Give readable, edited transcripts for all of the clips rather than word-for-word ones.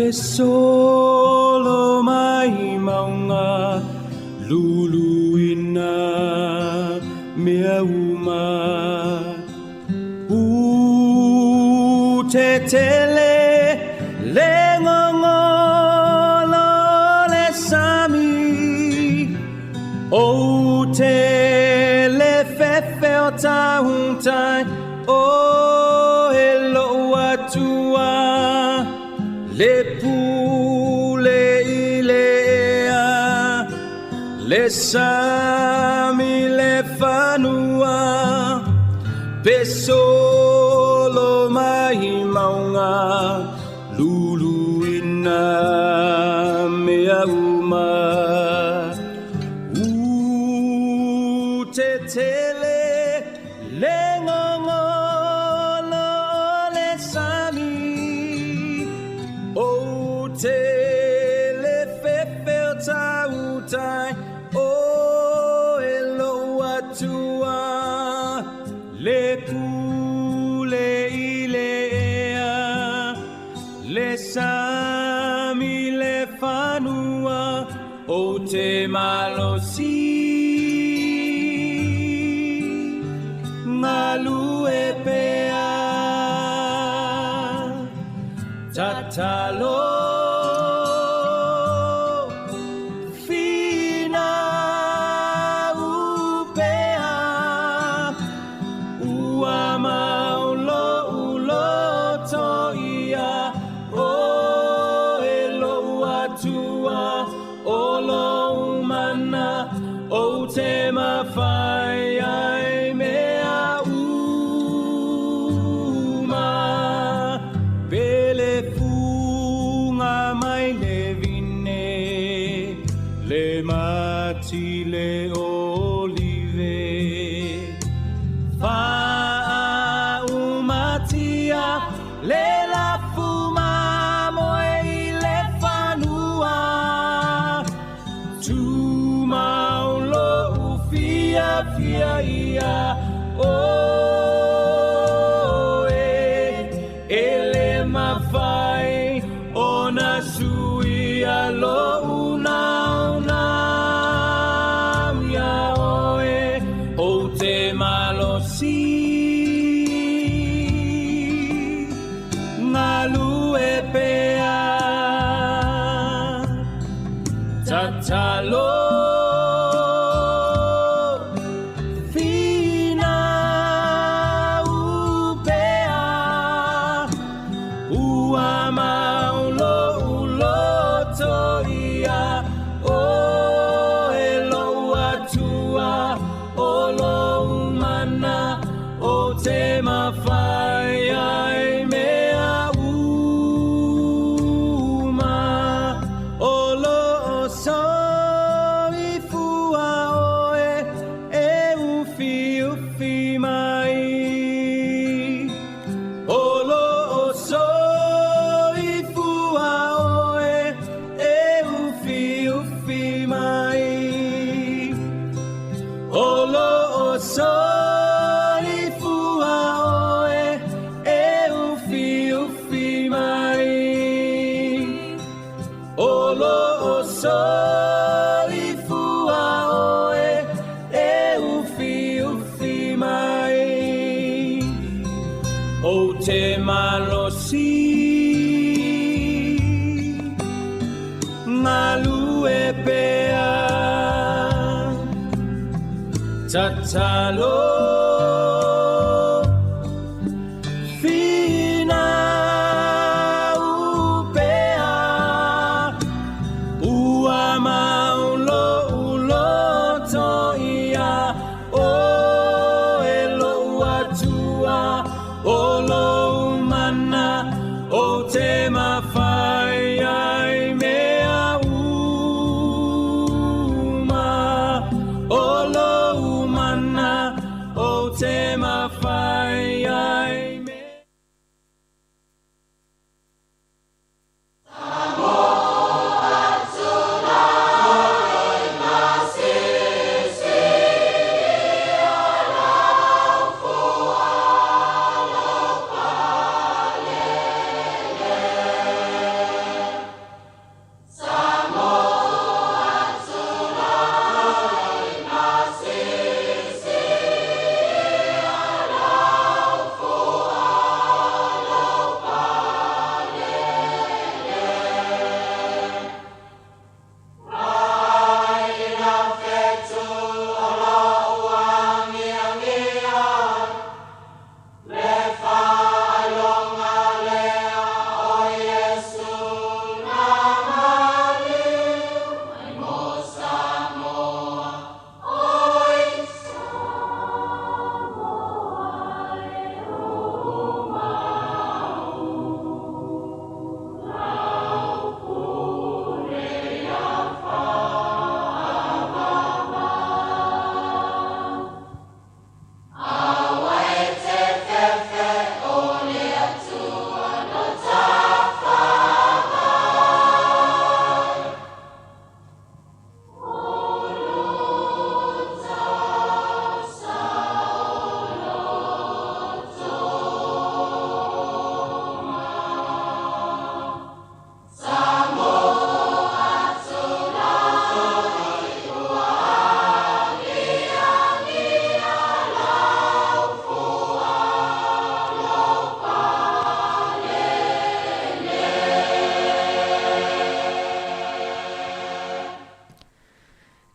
Pesolo mai maunga luluina mea uma Utetele le ngongolo le sami O te fefe o tahuntai O hello atua Le pule ilea Le sami le fanua Pesolo mai maunga Luluina mea uma Utetele le ngongolo le sami O te fefe o tautai O elo atua Le pule ilea Le sami le fanua O te malosi Ngalu e pea Tatalo Te mawhai ai mea uma Pele funga mai le vine Le mati le olive Wha umatia le la fuma moe I le whanua Fia ia o ele mawhai ona sui alo una ia oe o te malosi ngalu e pea tatalo Te mawhai ai mea uma Olo o soi fua oe E ufi mai Olo o soi fua oe E ufi mai Olo o soi Soi fua oe e ufi mai O te malosi Ngalu e pea Tatalo O te mawhai ai mea uma O lo umana o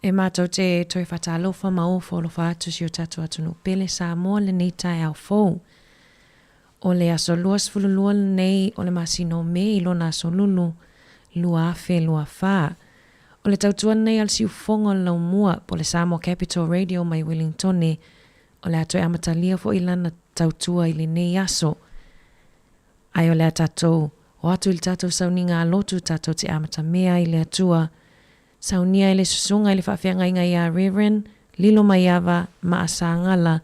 E mātou te toi whatalofa maofo lo whaatu si o tatu atunu pele sa moa le nei tai au fou. O le aso luas fululua nei o le masino me I lona aso lulu, lua afe lua wha. O le tautua nei al siu fonga lau mua po le Samoa Capital Radio mai Wellingtone, o le ato e amatalia fo ilana tautua I le nei aso. Ai o le atatou, o atu il tatou sauninga alotu tatou te amata mea I le atua, saunia I le susunga I le whawhianga inga ia Reverend, Lilo Maiava, Maasangala,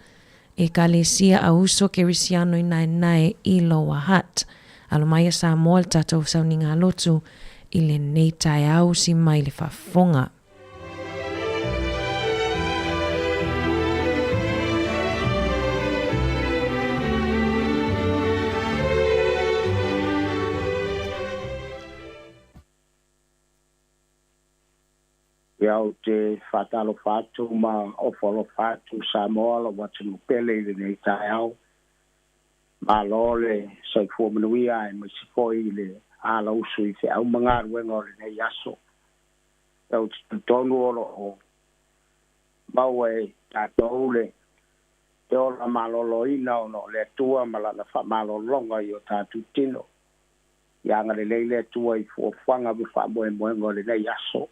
e kalesia a uso ke risiano I nai I Lower Hutt. Alo mai sa moa tatou sauninga alotu I le nei tai au si mai le whafonga. Iau te whatalo whatu ma ofolo whatu Samoa lo watu pele I le nei tai au. Ma lole sai fuamanuia e masifoi le ala usu I te au mangaru wenga o le nei aso. Iau te tonu olo o maue tātou le te ola malolo ina o no le tua malana wha malolonga I o tātou tino. Ianga le leile tua I fuafanga mi wha moe moenga o le nei aso.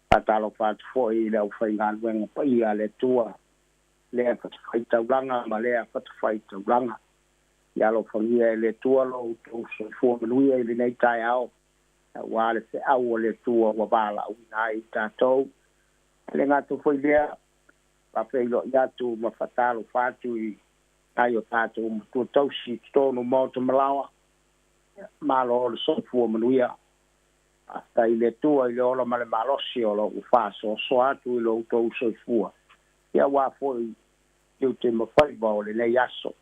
Patalo pat foi le au fai ngan wenga pa ia le tua le pat fai taulanga ma le pat fai taulanga ia lo fangia le tua lo to so fo manuia le nei tai au wa le se au le tua wa bala u nai tatou le ngato foi le pa pe lo ia tu ma fatalo fatu I ai o tatou tu tau si tonu mo to malawa ma lo so fo manuia hasta I le tua I le ola male malosi o lo ufaso so atu I lo utou soifua. Ia wa foi eu te mawhaiba o le nei aso.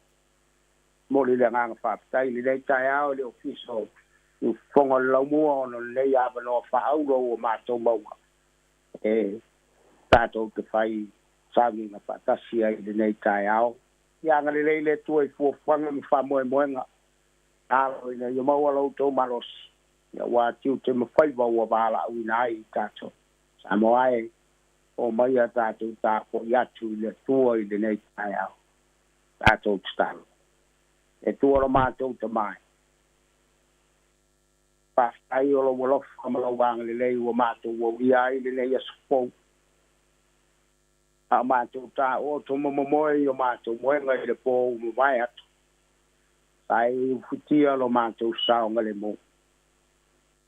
Mori le nganga whaapitai le nei tai au le ofiso I whonga laumua o no nei abano whaaulo o mātou maua. E tātou te whai sangi na whaatasi ai le nei tai au. Ia ngale le tua I fuafanga mi whamoe moenga. Alo ina I maua lautou malosi. Ia wa tiu te mawhaiba ua wala au ina ai tātou. Samoa e o mai a tātou tāpo I atu I le tua I le nei tai au. Tātou tstalo. E tua lo mātou te mai. Pastai o lo wolofa amalau wanga le lei ua mātou ua wia I le nei asupou. A mātou tā o to mamoe o mātou moenga I le pō umawai atu. Sai ufutia lo mātou saonga le mo.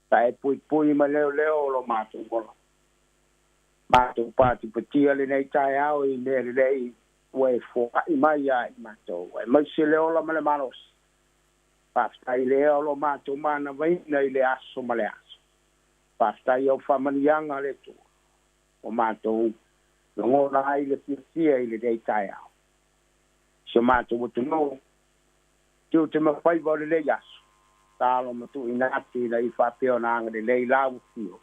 Tai pui ma leo lo mātou mola. Mātou pāti patia le nei tai au I le lei ue fōa I mai ai mātou. E mai se leo la male manos. Pastai leo lo mātou mana vaina I le aso ma le aso. Pastai au whamanianga le tō. O mātou ngona ai le pia I le nei tai au. Se mātou watu no. Tiu te mawhaiba le lei aso. Talo matu inati la I whapeo na anga le lei lau fio.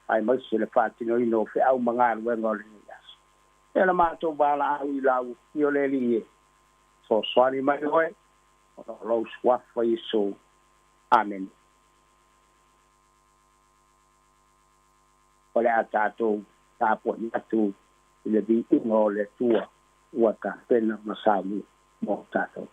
Ai maise le whatino ino fe au mangaru wenga o le ni aso. E la mātou bala au I lau fio le li e. So swani mai hoe. O lau swafa Iso. Amen. O le a tātou tāpo natu I le bi ingo le tua. Ua ka pena masawi mo tātou.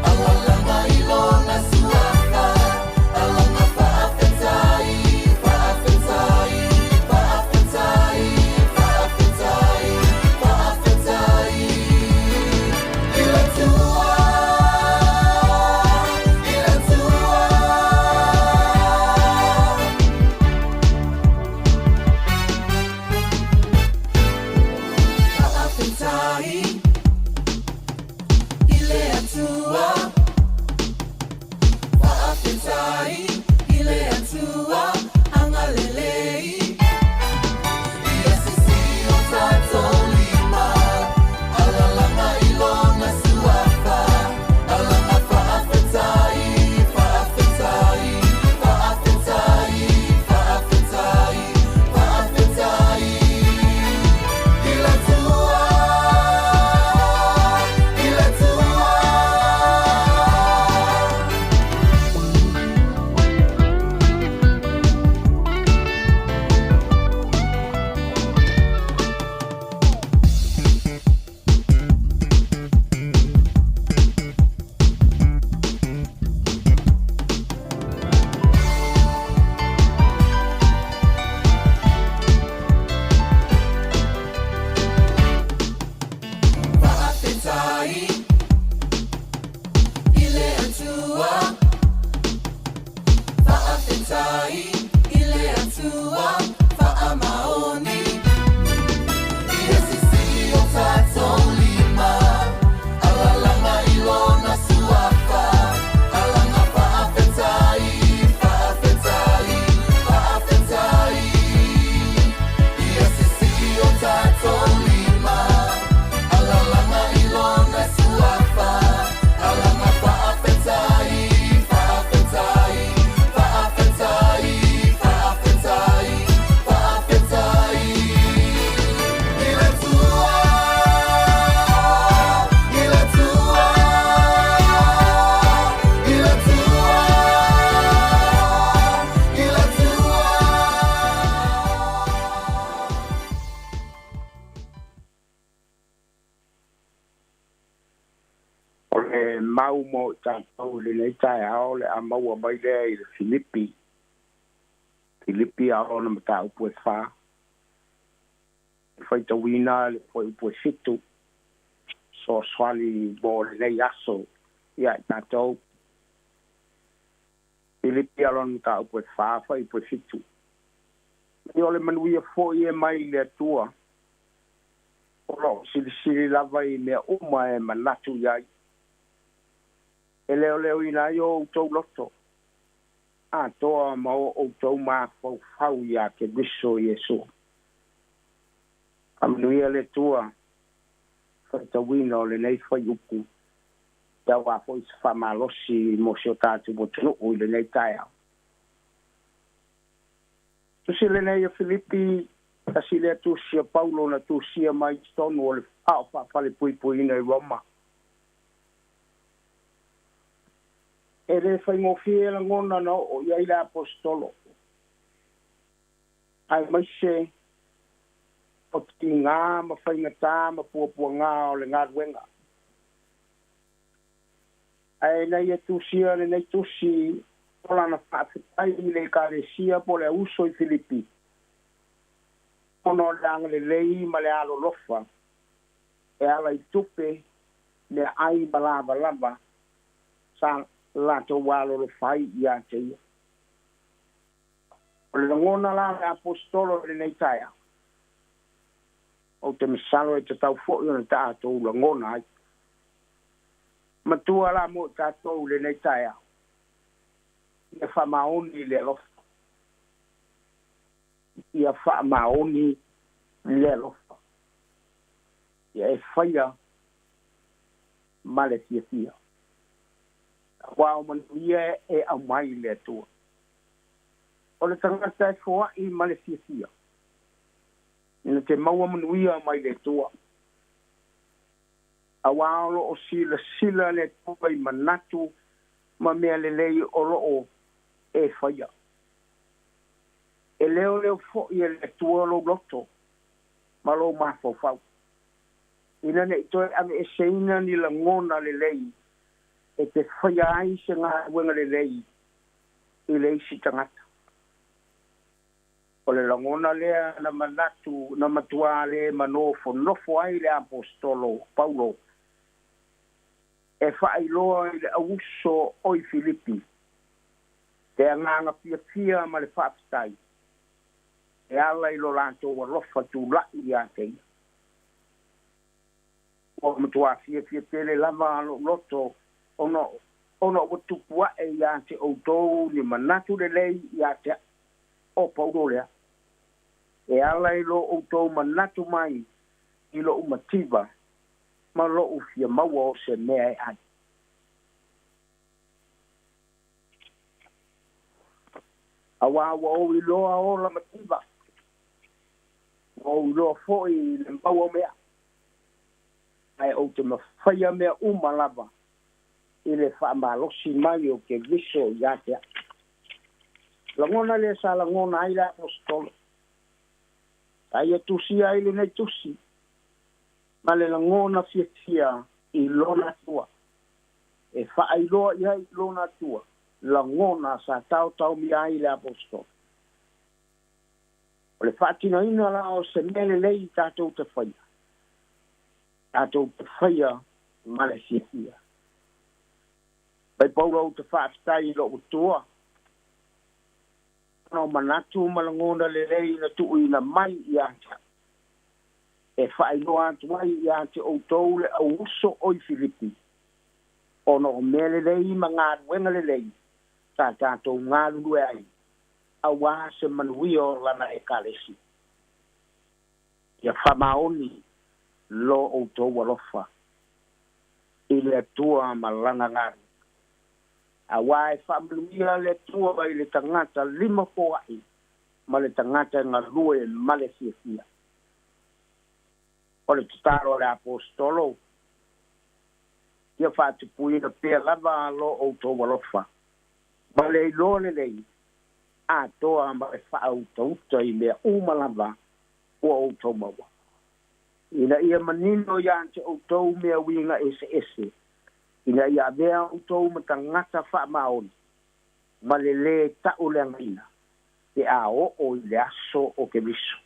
La la la mau mo tātou le nei tai ao le a maua mai lea i le Filipi. Filipi ao na mata upu e wha. Whaitawina le poi upu e fitu. So swali bo le nei aso ia i tātou. Filipi ao na mata upu e wha, whai upu e fitu. Ni ole manuia fo i e mai le atua. Olo, sili lava i mea uma e manatu iai. E leo ina i o tau loto. A toa ma o tau maa fau ia ke biso Yesu. Amanuia le tua. Whaitawina o le nei whai upu. Ia wā fo i sa whamalosi mo sio tātu mo tunu o le nei tai au. Tusi le nei a Filipi. Kasi le tusia Paulo na tusia mai tonu o le whale pui ina i Roma. E le whai mofie la ngona no o iai la apostolo. Ai mai se o ti ngā ma whai ngata ma puapua ngā o le ngā ruenga. Ai nei e tusia le nei tusi ola na whaafitai le karesia po le uso i Filipi. Ono lang le lei ma le alo lofa. E ala i tupe le ai balaba sa lato walo le fai ia te ia. O le ngona la le apostolo le nei taia. O te misalo e te tau fo i na tātou la ngona ai. Matua la mo tātou le nei taia. Ia wha maoni le lofa. Ia wha maoni le lofa. Ia e whaia ma le fia. Wao manuia e au mai le tua. O le tangata e fua i ma le fia. Ina te maua manuia mai le tua. A wao o sila le tua i manatu ma mea le lei o loo e whaia. E leo fo i le tua lo loto. Ma lo mafo fau. Ina ne itoe ame e seina ni la ngona le lei. E te whaia ai se ngā wenga le lei. I lei si tangata. O le langona lea na manatu, na matua le manofo, nofo ai le apostolo, Paulo. E whaailoa i le auso oi Filipi. Te anganga pia ma le whaapitai. E ala i lo lanto wa lofa tu lai a tei. O matua fia tele lama loto ono o tupua e ia te outou ni manatu le lei ia te o Paulo lea. E ala i lo outou manatu mai i lo umatiba ma lo ufia maua o se mea e ai. Awa o i loa o la matiba. O i loa fo i le maua mea. Ai o te mawhaia mea umalava. I le whaamalosi mai o ke viso i atea. Langona le sa langona ai la apostolo. Ai e tusi ai le nei tusi. Ma le langona fia i lona tua. E whaailoa i ai lona tua. Langona sa tau mi ai le apostolo. O le whaatina ina la o se mele lei tātou te whaia. Tātou te whaia ma le fia. Pai Paulo te whaafitai lo utua. No manatu malangona le lei na tuu ina mai i anta. E whaailoa atu mai i ante o tau le au uso oi Filipi. Ono o mele lei ma ngā ruenga le lei. Tā tātou ngā lue ai. A wā se manuio lana e kalesi. Ia whamaoni lo o tau alofa. I le atua malanga ngāru. A wai whaamluia le tua i le tangata lima poai ma le tangata ngā rue ma le fia. O le tutaro le apostolo ia whaatupui na pia lava lo o tō walofa. Ma le ilo le lei a toa ma le whaauta i mea umalava o tō maua. Ina ia manino ia ante o tō mea winga ese. ina ia mea utou matangata whaamaoni, ma le tau leangaina, te a o i le aso o ke miso.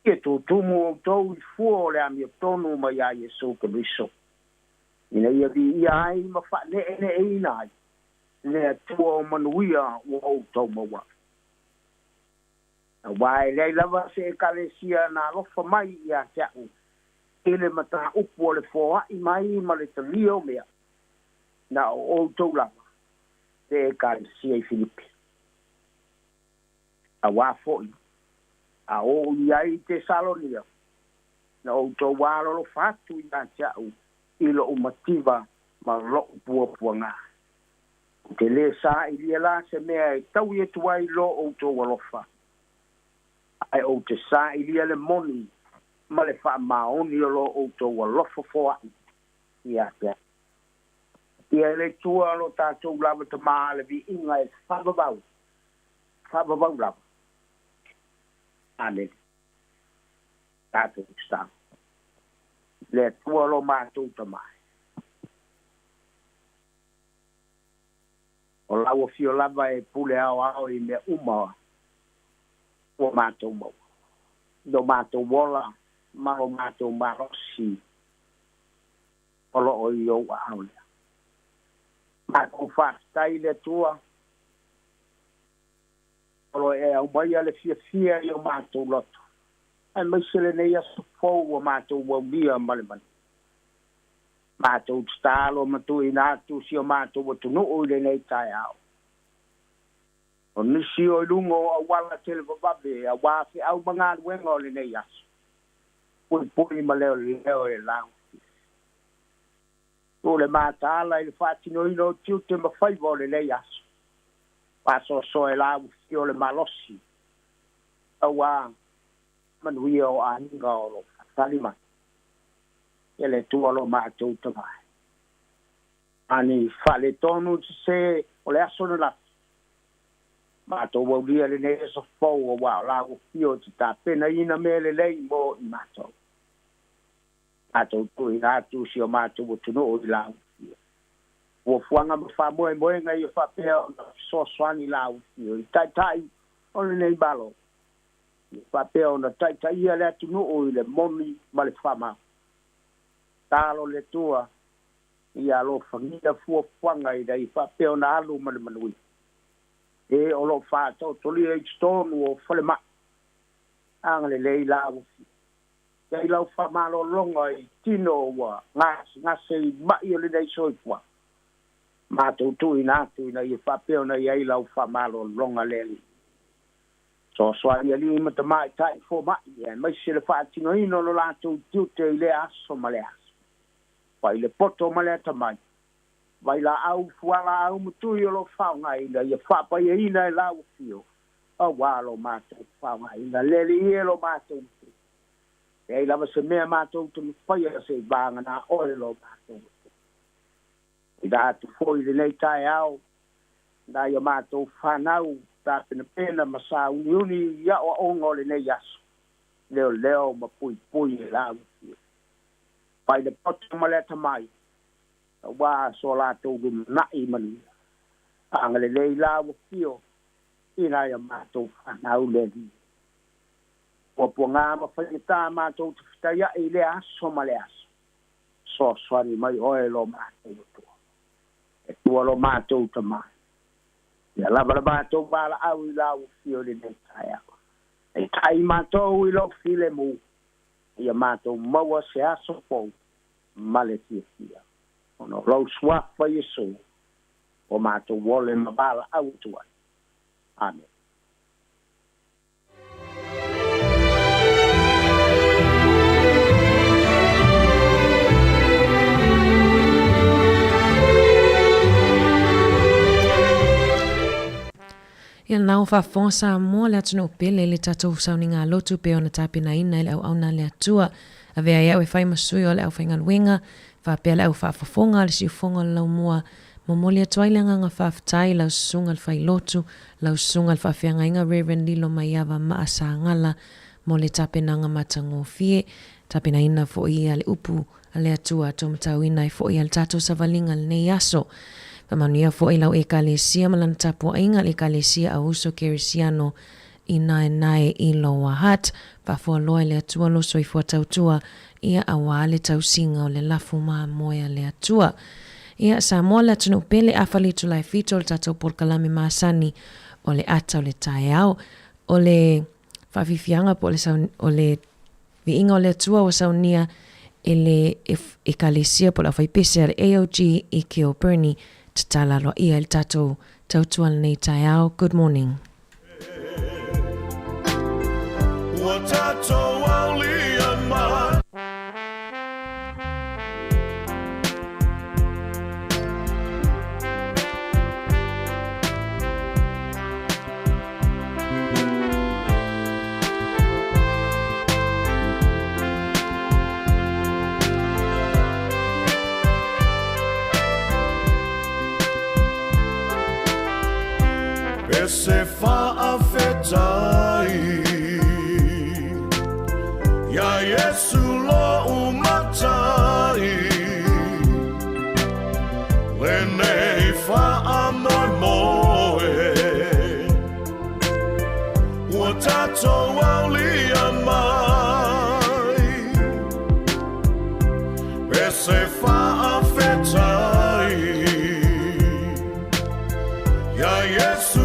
Ke tutumu utou i fua o le ami o tonu ma ia Yesu ke miso. Ina ia vi ia ai ma wha ne ina ai, le atua o manuia o utou maua. Wai lei lava se ekalesia na lofa mai ia teau. Ele mata upu o le foa i mai ma le talio mea. Na o tau lava. Te ekalesia i Filipi. A wafoi. A o iai te Salonia. Na o tau walo fatu ia teau. Ilo umativa ma lo upua puanga. Te le sa i lia la se mea i tau i tuai lo o tau walofa. Ai o te sa i lia le moni ma le wha maoni o lo o tau walofo foa ia te. Ia le tua lo tātou lava ta maa le vi inga e whababau. Whababau lava. Ane. Tātou sta. Le tua lo mātou ta mai. O lau o fio lava e pule ao i me umawa. O mātou mau. Do mātou wola, ma o mātou marosi. O lo o i au aulea. Mātou whātai le tua. O lo e au mai ale fia i o mātou loto. Ai mai sele nei aso fau o mātou waulia malemani. Mātou stalo matu i nātu si o mātou o tunu o le nei tai au. O nisi o ilungo a wala tele bababe, a wafi au mga wenga o le nei aso. Pui ma leo e lau. O le mātala i le whātino ino tiu te mawhaiva o le nei aso. Paso so e lau fi o le malosi. A wā manuia o aninga o lo talima. E le tua lo mātou tamai. Ani whale tonu se o le aso na lafi. Mātou waulia le nei so fau o wā lau fio ti tā pena ina me le lei mo i mātou. Mātou tui nātu si o mātou o tunu o i lau fio. O fuanga ma wha moe ngai o whapea o na soswani lau fio. I tai o le nei balo. I whapea o na tai ia le tunu o i le moni ma le whama. Tālo le tua i alo whangia fua fuanga i dai whapea o na alu ma le manui. E o lo whātau toli e stonu o whale ma. Angale lei lau fi. Kei lau whamalo longa i tino wa ngase i mai o le nei soifua. Mātou tui nātu ina i whapeo na i ei lau whamalo longa leli. So swari ali imata mai tai fo mai. Mai se le whātino ino lo lātou tiute i le aso ma le aso. Pai le poto ma le tamai. Vai la au fuala au mutui o lo whaunga ina, ia whapai e ina e lau fio. A walo mātou whaunga ina, leli e lo mātou. E ei lava se mea mātou tu mwhaia se i banga nā oe lo mātou. I da atu foi le nei tai au, da ia mātou whanau, da pena masa uni ia o ongo le nei aso. Leo ma pui e lau fio. Pai le poto ma le tamai. Wa so la to gum na I mani angale le la wo fio ina ya ma to na u le di o ponga ma fa ta ma to ta ya ile aso male aso so swari mai o lo ma to e tu lo ma to ta ma ya la ba to ba la au la wo fio le ne ta ya e tai ma to u lo file mu ya ma to ma wa se aso po male fia ono lau swafa Yesu o mātou wole mabala au tua. Amen. Ia nau whafonsa mua le atunu pele le tatou sauninga lotu pe ona tapina ina le au auna le atua. A vea iau e whai masui o le au whaingaluenga, whapea le au whafafonga le siufonga lau mua. Momoli atuai le nganga whaftai lau sunga le whai lotu, lau sunga le whawhianga inga Reverend Lilo Maiava Maasa Ngala, mo le tapenanga matangofie, tapena ina fo ia le upu a le atua to matauina i fo ia le tato savalinga le nei aso. Pamanuia fo i lau ekalesia malana tapu ainga le ekalesia a uso kerisiano i nae i loa hat, pa fo aloa le atua loso i fo tautua ia awa le tausinga o le lafu maa moia le atua. Ia sa moa le atunu pele afalitu lai fito le tato porkalame maasani o le ata o le tae au, o le fafifianga po o le viinga o le atua o saunia ele ekalesia po la faipese ale AOG i Kilburn tatala lo ia el tato tautua le nei tae au. Good morning. Se fa afetai ya Yesu lo umatai lene fa amor moe watato wali amai se fa afetai ya Yesu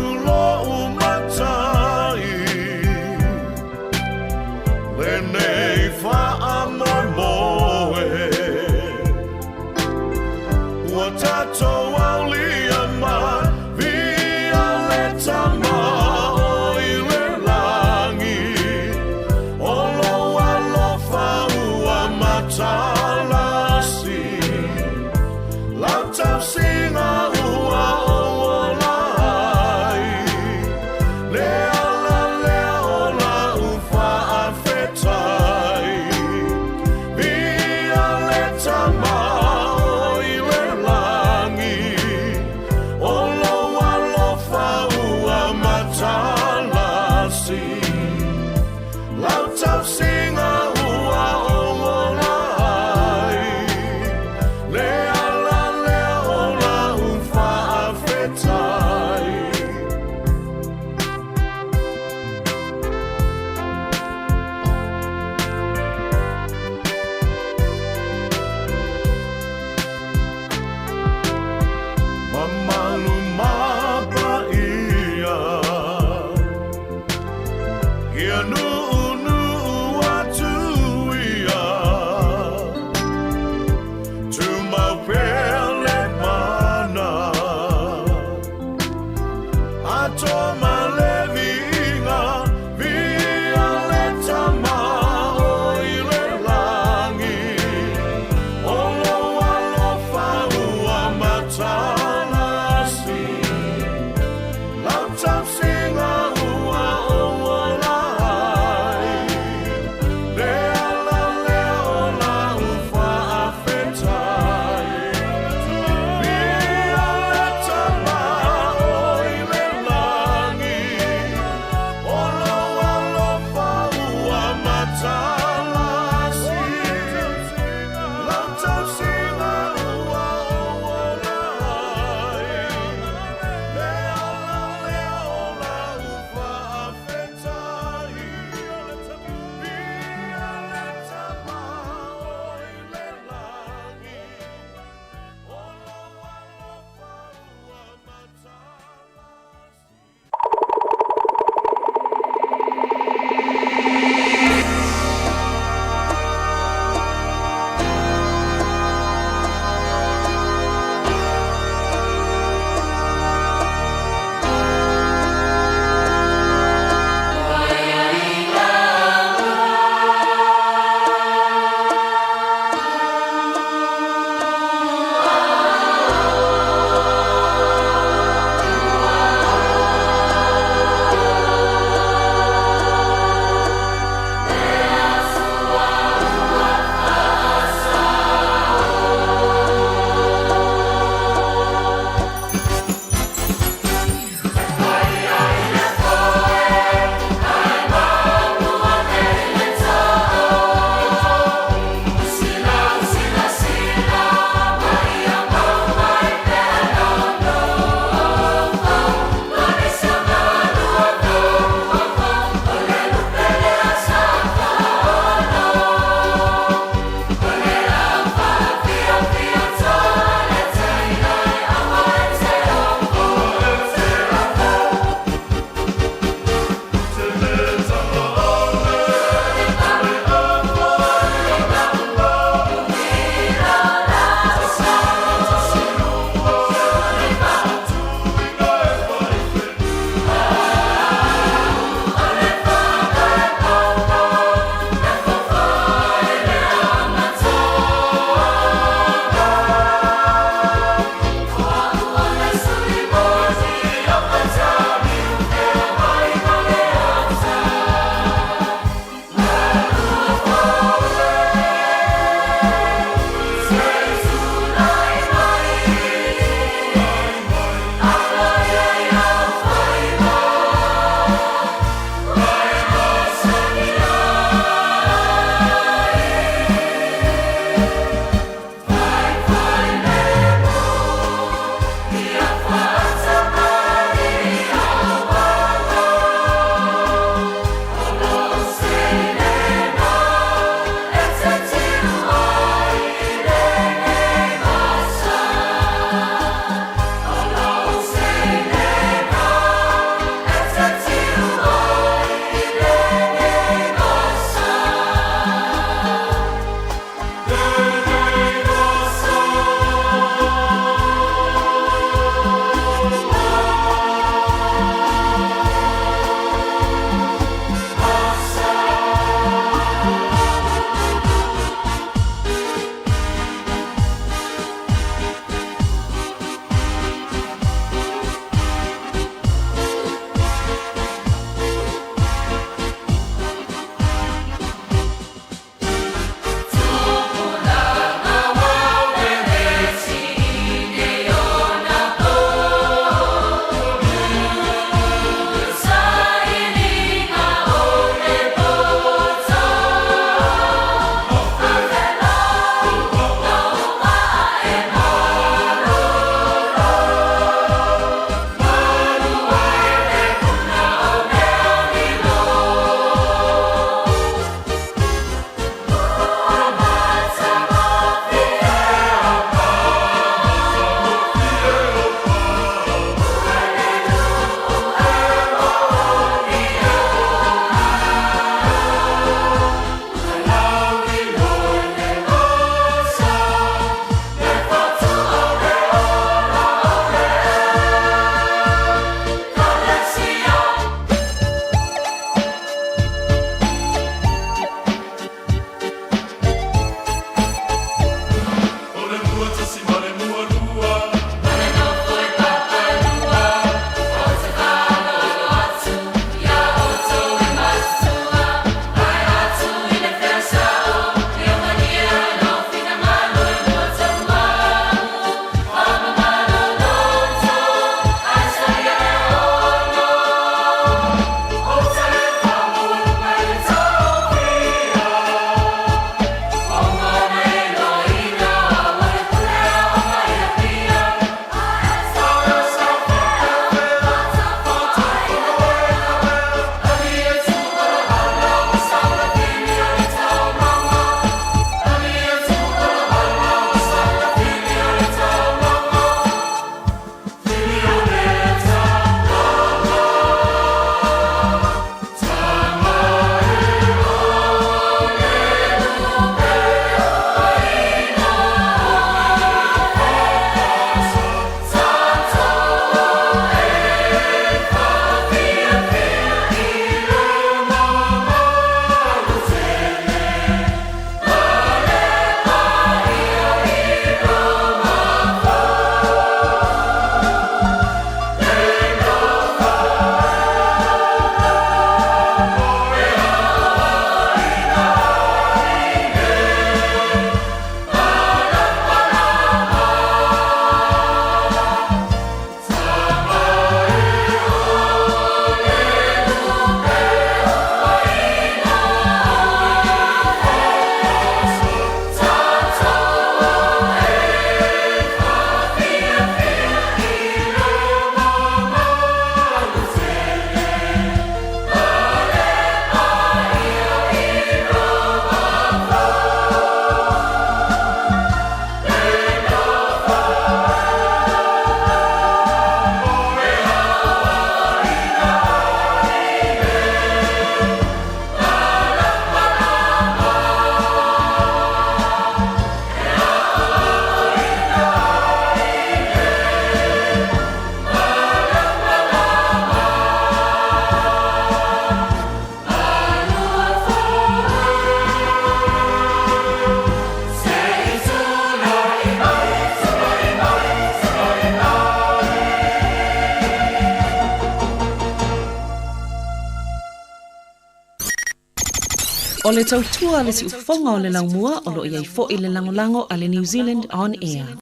O le tautua le si ufonga o le laumua o lo iai fo i le langolango a le New Zealand On Air.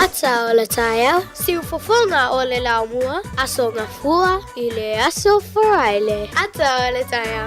Ata o le taia, si ufofonga o le laumua, aso ngafua i le aso foraile. Ata o le taia.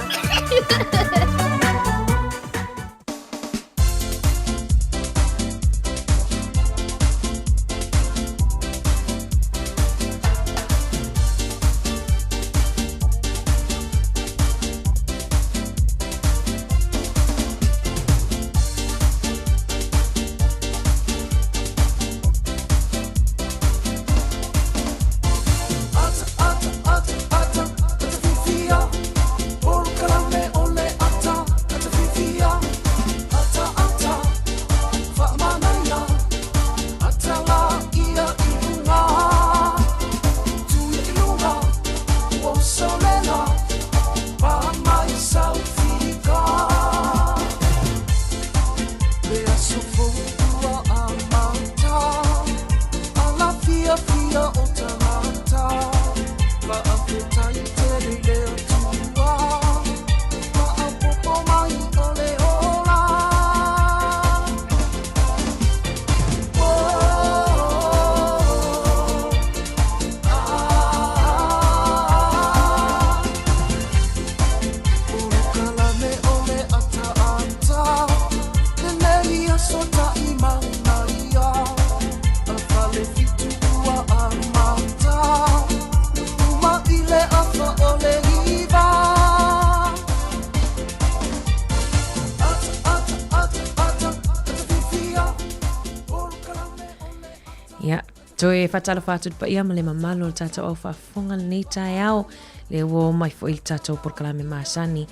Toe whatala whātua pa ia ma le mamalo le tātou au whaafonga nei tai au le wo mai fo i tātou porkalame māsani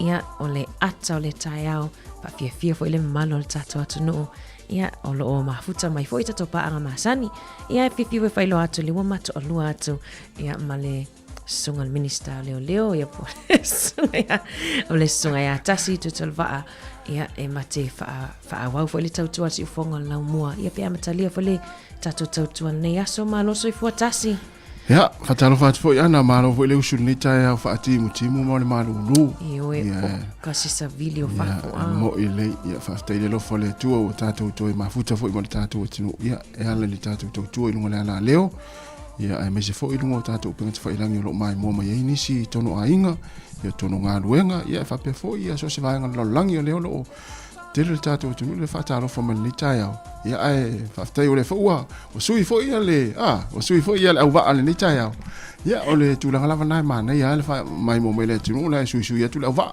ia o le ata o le tai au pa fia fo i le mamalo le tātou atu nuu ia o lo o mafuta mai fo i tātou paanga māsani ia e fia we whailo atu le wamato o lua atu ia ma le sunga le minister leo ia po sunga ia o le sunga ia tasi tutul waa ia e mate wha wau fo i le tautua ati ufonga la umua ia pe amatalia fo le tautua nei aso malo so i fuatasi. Ia, whatalo whatu fo i ana malo fo i le usul ni tai au whaatimu timu mo le malo ulu. Io e o kasisa vili o whafu. Mo i le, ia whaftai le lofo le tua o tātou toi mafuta fo i mo le tātou atinu. Ia, e ala le tātou tua i lunga le ana leo. Ia, e mese fo i lunga o tātou pengata whailangi o lo mai mo mai ei nisi tono a inga. Ia tono ngā luenga. Ia, whapea fo i a so se vaenga lo langi o leo lo tele le tātou atinu le whatalo fo man ni tai au. Ia ai whaftai o le whaua, o sui fo ia le, o sui fo ia le au waa le ni tai au. Ia o le tūlanga lava nai mana, ia le mai mo mele tunu, le sui atu le au waa.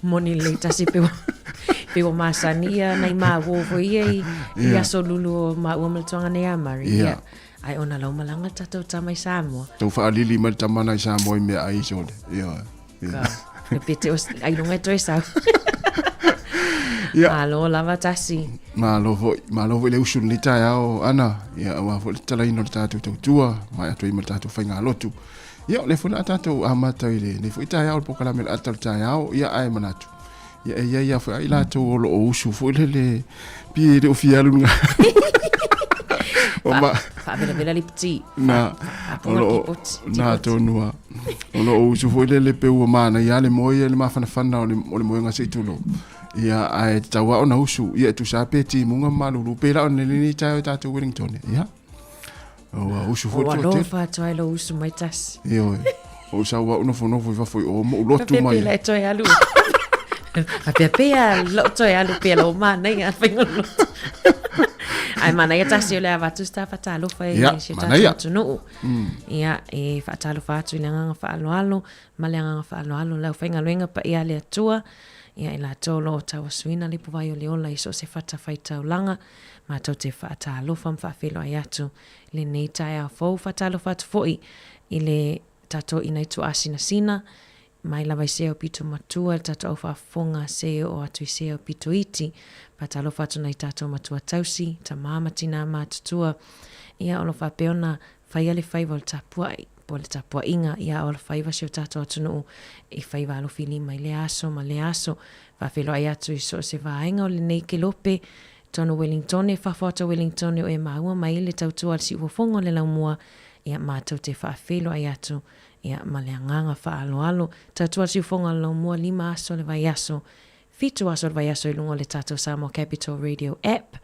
Moni le tasi peo masani ia nai maa wofo ia i aso lulu maa ua malatuanga nei amari. Ia ai ona lau malanga tatou tamai Samoa. Tau wha alili mali tamana i Samoa i mea ai sole. Ia. Ne pete o ai lunga toi sau. Malo lava tasi. Malo vo le usul ni tai au ana. Ia wa vo tala ino tātou tautua, mai atu i ma tātou whainga lotu. Ia le funa tātou amata i le, ne fu i tai au pokala me atal tai au, ia ai manatu. Ia fu ai lātou o lo o usu, fu i le pie le ofialu nga. Vela lipti. Na tonua. O lo o usu fu i le peu mana, ia le moia le mawhanawhana o le moenga seitulo. Ia ai tawa ona usu ia tu sa peti munga malulu pela on ni tai tatu Wellington ia o usu foto o lo fa tai lo usu mai tas io o sa wa no fono va foi o lotu mai pela toi alu a pepea lo toi alu pela o mana ia fingo lo ai mana ia tas le va tu sta fa lo fa ia si tatu no ia e fa talo fa tu langa fa alo ma langa fa alo la finga lenga pa ia le tua ia ila tolo tawa suina lipu vai o leola iso se fata faitau langa ma tau te fata alofa mwhawhelo ai atu le nei tai a fau fata alofa atu foi i le tato ina itu asina sina mai lava i seo pito matua tato au whafonga seo o atu i seo pito iti fata alofa atu nei tato matua tausi ta mamatina matutua ia olofa peona whaiale whaiva o tapua po le tapua inga ia o le whaiva seo tato atu nuu i whaiva alo fili mai le aso ma le aso whawhelo ai atu i so se vaenga o le nei ke lope tono Wellington e whawhata Wellington o e maua mai le tautua si ufofonga le laumua ia mātou te whawhelo ai atu ia ma le anganga whaaloalo. Tautua siufonga lo mua 5 aso le vai aso, 7 aso le vai aso I lunga le tātou Samoa Capital Radio app.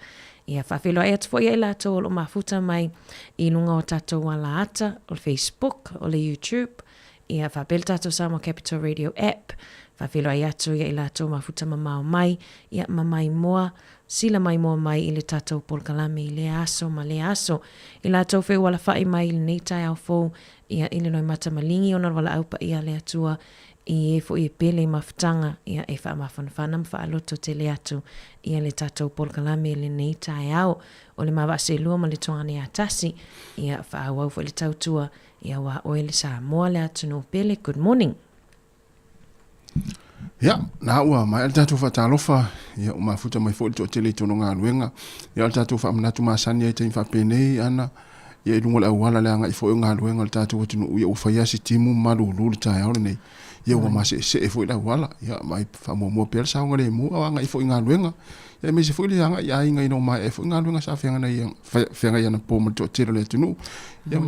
Ia whawhilo e atu ia ila tō o mafuta mai I lunga o tātou wala ata, o Facebook, o le YouTube. Ia whapel tātou Samoa Capital Radio app. Whawhilo e atu ia ila tō mafuta mamao mai, ia mamai moa, sila mai moa mai I le tātou polkalame I le aso, ma le aso. Ila tō wheu wala whai mai I le neitai au fōu, ia ile noi mata malingi ona wala aupa ia le atua I e fo I pele mafutanga ia e wha mawhanawhana mwha aloto te le atu ia le tātou polkalame le nei tae au o le mawase lua ma le tongane a tasi ia wha awau fo le tautua ia wa oele sa moa le atu no pele. Good morning. Ia, na ua mai al tātou whatalofa ia o mafuta mai fo le to tele tono ngā luenga ia al tātou whamanatu masani ai tein whapenei ana ia I lunga le awala le anga I fo ngā luenga al tātou watinu ia ufaiasi timu malu lulu tae au le nei ia ua mase se e fo I la wala ia mai whamomua pēr sa unga le mu au anga I fo ngā luenga ia me se fo le anga ia inga ino mai e fo ngā luenga sa whianga ia na pōma to tele le tunu ia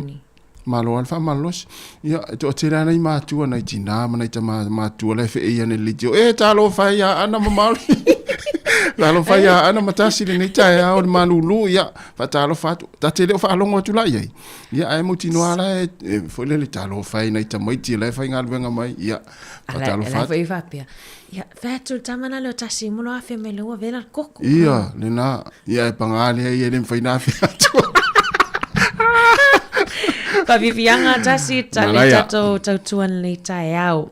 malo alfa malos ia to tele ana I mātua na I tina mana I ta mātua le fe ia ne litio e talo whai ia ana mamali Lalo fai ana matasi le nei tae au le malulu ia fatalo fatu ta tele o falongo tu la ia ia ai mutino ala e foi le talo fai nei tamaiti le fai ngalwenga mai ia fatalo fatu fai fapia ia fatu tamana le tasi mulo afe me le vela koko ia le na ia e pangale ia le fai na fatu pa vivianga tasi tale tato tautuan le tae au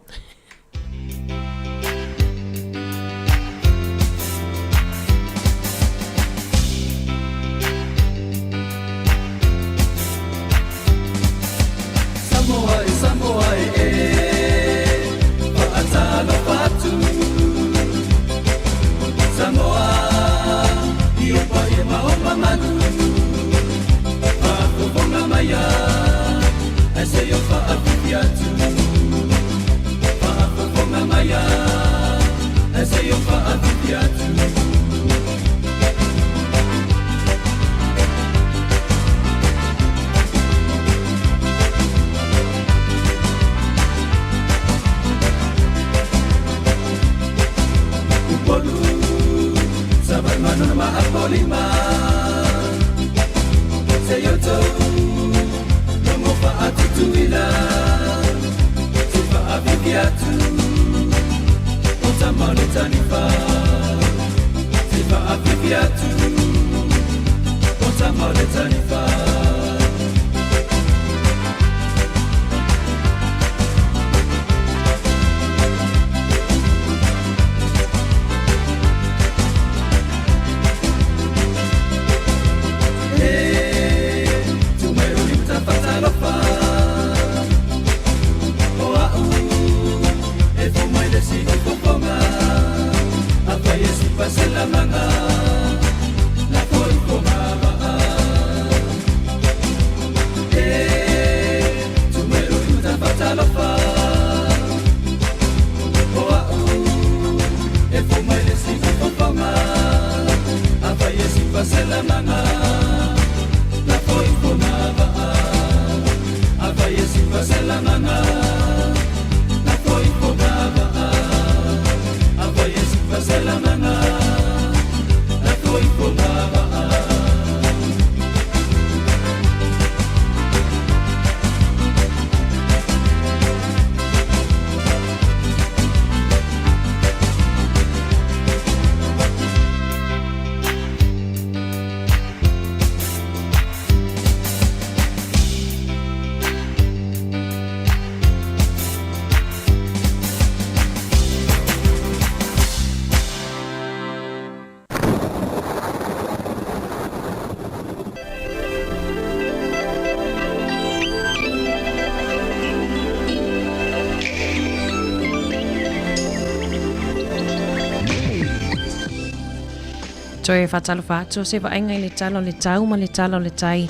Toi whatalo whātua se waenga I le talo le tau ma le talo le tai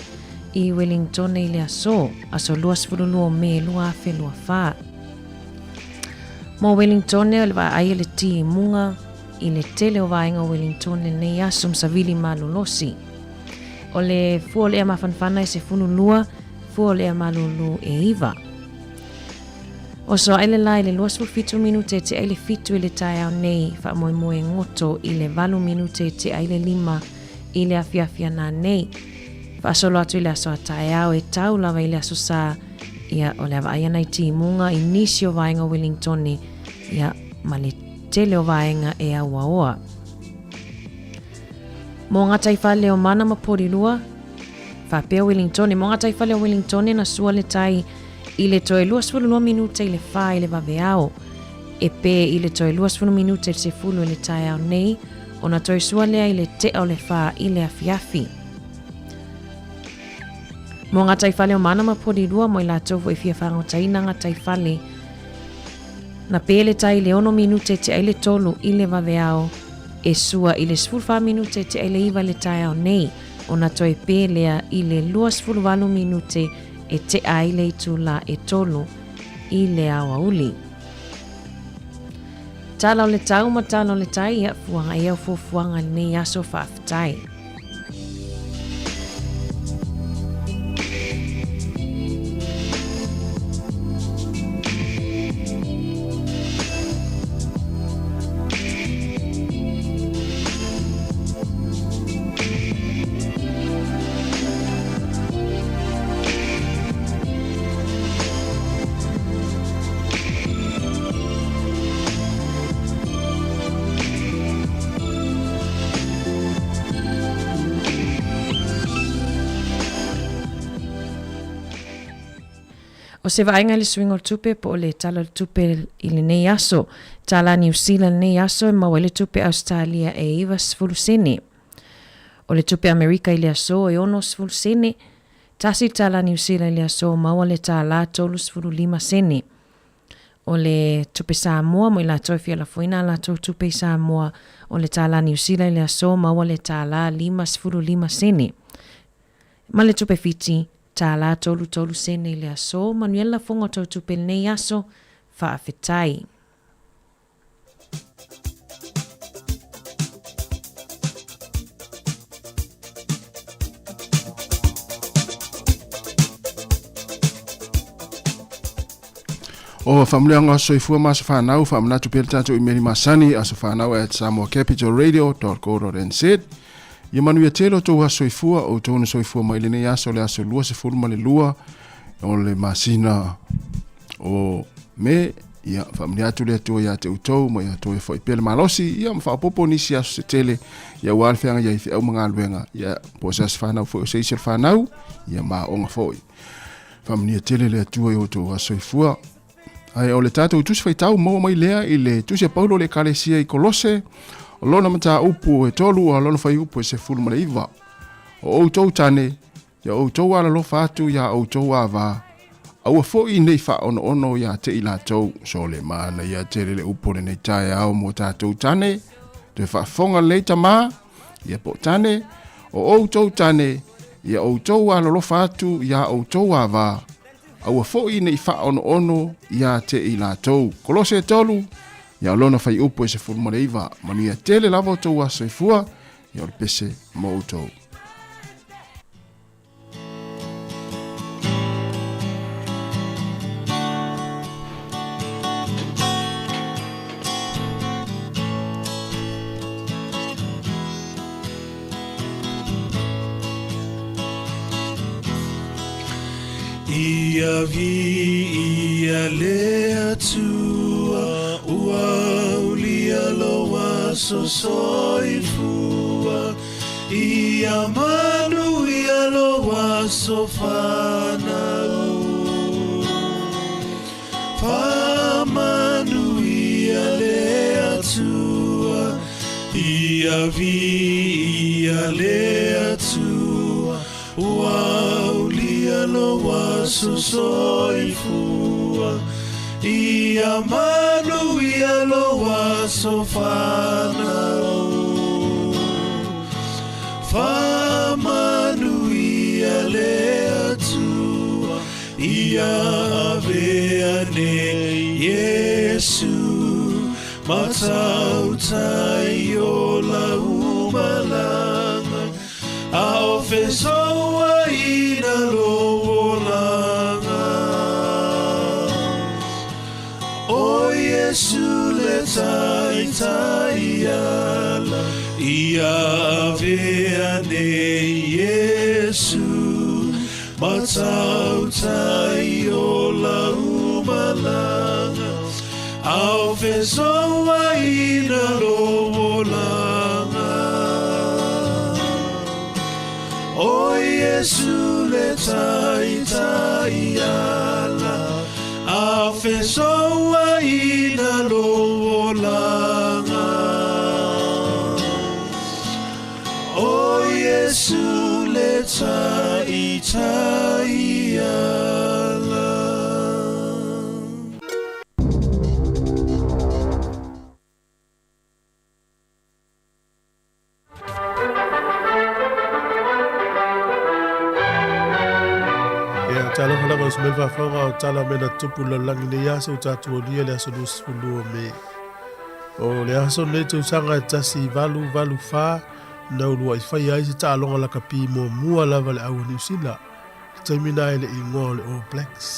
I Wellington I le aso luas fululua me lua afe lua wha. Mo Wellington le wa ai le ti munga I le tele o waenga Wellington le nei asum savili malolosi. O le fua le mawhanwhana I se fululua, fua le malulu e iwa. O so ai le lai le 25 minute te ai le fitu i le tae au nei wha moe moe ngoto i le 8 minute te ai le 5 i le afiafia nā nei. Wha solo atu i le aso a tae au e tau lawa i le aso sa ia o le awa ai anai ti munga i nisi o vaenga Wellingtoni ia ma le tele o vaenga e au aoa. Mo ngata i whale o mana ma porirua, whapea Wellingtoni, mo ngata i whale o Wellingtoni na sua le tai i le toe 22 minute i le wha i le waweao. E pe i le toe 22 minute i se fulu i le tai au nei, o na toe sua lea i le te au le wha i le afiafi. Mo ngata i whale o mana ma porirua mo i la tofu i fia whango taina ngata i whale. Na pe le tai le 1 minute te ai le tolu i le waweao, e sua i le 15 minute te ai le iwa le tai au nei, o na toe pe lea i le 28 minute e te ai le itu la e tolu i le awa uli. Tala o le tau ma tala o le tai ia fuanga ia fuanga nei aso whaafitai. O se vaenga le swingo tupe po le tala tupe i le nei aso. Tala New Zealand nei aso e maua le tupe Australia e iwa sfulusene. O le tupe Amerika i le aso e ono sfulusene. Tasi tala New Zealand i le aso maua le tala tolu sfululima sene. O le tupe Samoa mo i la toi fia la fuina la to tupe Samoa. O le tala New Zealand i le aso maua le tala 5 sfululima sene. Ma le tupe Fiji tala tolu sene le aso manuela fonga tau tupe nei aso whaafetai. O whamleanga soifua maso whanau whamanatu pere tātou i meri masani aso whanau at samoacapitalradio.co.nz. Ia manu ia telo tau ha soifua o tōna soifua mai le nei aso le aso lua se fulu ma le lua o le masina o me ia whamni atu le atua ia te utou ma ia toi fo i pele malosi ia ma whapopo nisi aso se tele ia walwhenga ia i whiau mga aluenga ia posas whanau fo o seisel whanau ia ma onga foi. Whamni ia tele le atua i o tau ha soifua. Ai o le tātou tusi whaitau mo mai lea i le tusi a paulo le kalesia i Kolose. O lona mata upu e tolu a lona whai upu e se fulu mara iwa. O outou tane, ia outou ala lo fatu ia outou a va. Aua foi nei wha ono ia te ila tau so le mana ia te le upu le nei tae au mo tātou tane. Te whafonga leita ma, ia po tane. O outou tane, ia outou ala lo fatu ia outou a va. Aua foi nei wha ono ia te ila tau. Kolose tolu. Ia lona fai upo e se fulu mareiva, manu ia tele lava o tau asa i fua, ia ole pese mo o tau. Ia vi ia lea tua ua ulia loa so soifua ia manu ia loa so whanau whamanu ia lea tua ia vi ia lea tua ua ulia loa so soifua ia manu ia loa so whanau whamanu ia lea tua ia vea ne Yesu matau tai o la umalanga a ofesoa ina lo langa Yesu le tai tai ala ia veane Yesu matau tai o la umalanga au fesoa ina lo langa o Yesu le tai tai ala au fesoa ina lo langa o Yesu le tai tai ala. Tala hala ko smel fa fa tala mena tupu la langi ne yaso tatu olia le aso dus fulu me o le aso ne tu sanga tasi valu fa na ulu ai fai ai ta longa la kapi mo mua lava le au New Zealand termina le ingo le All Blacks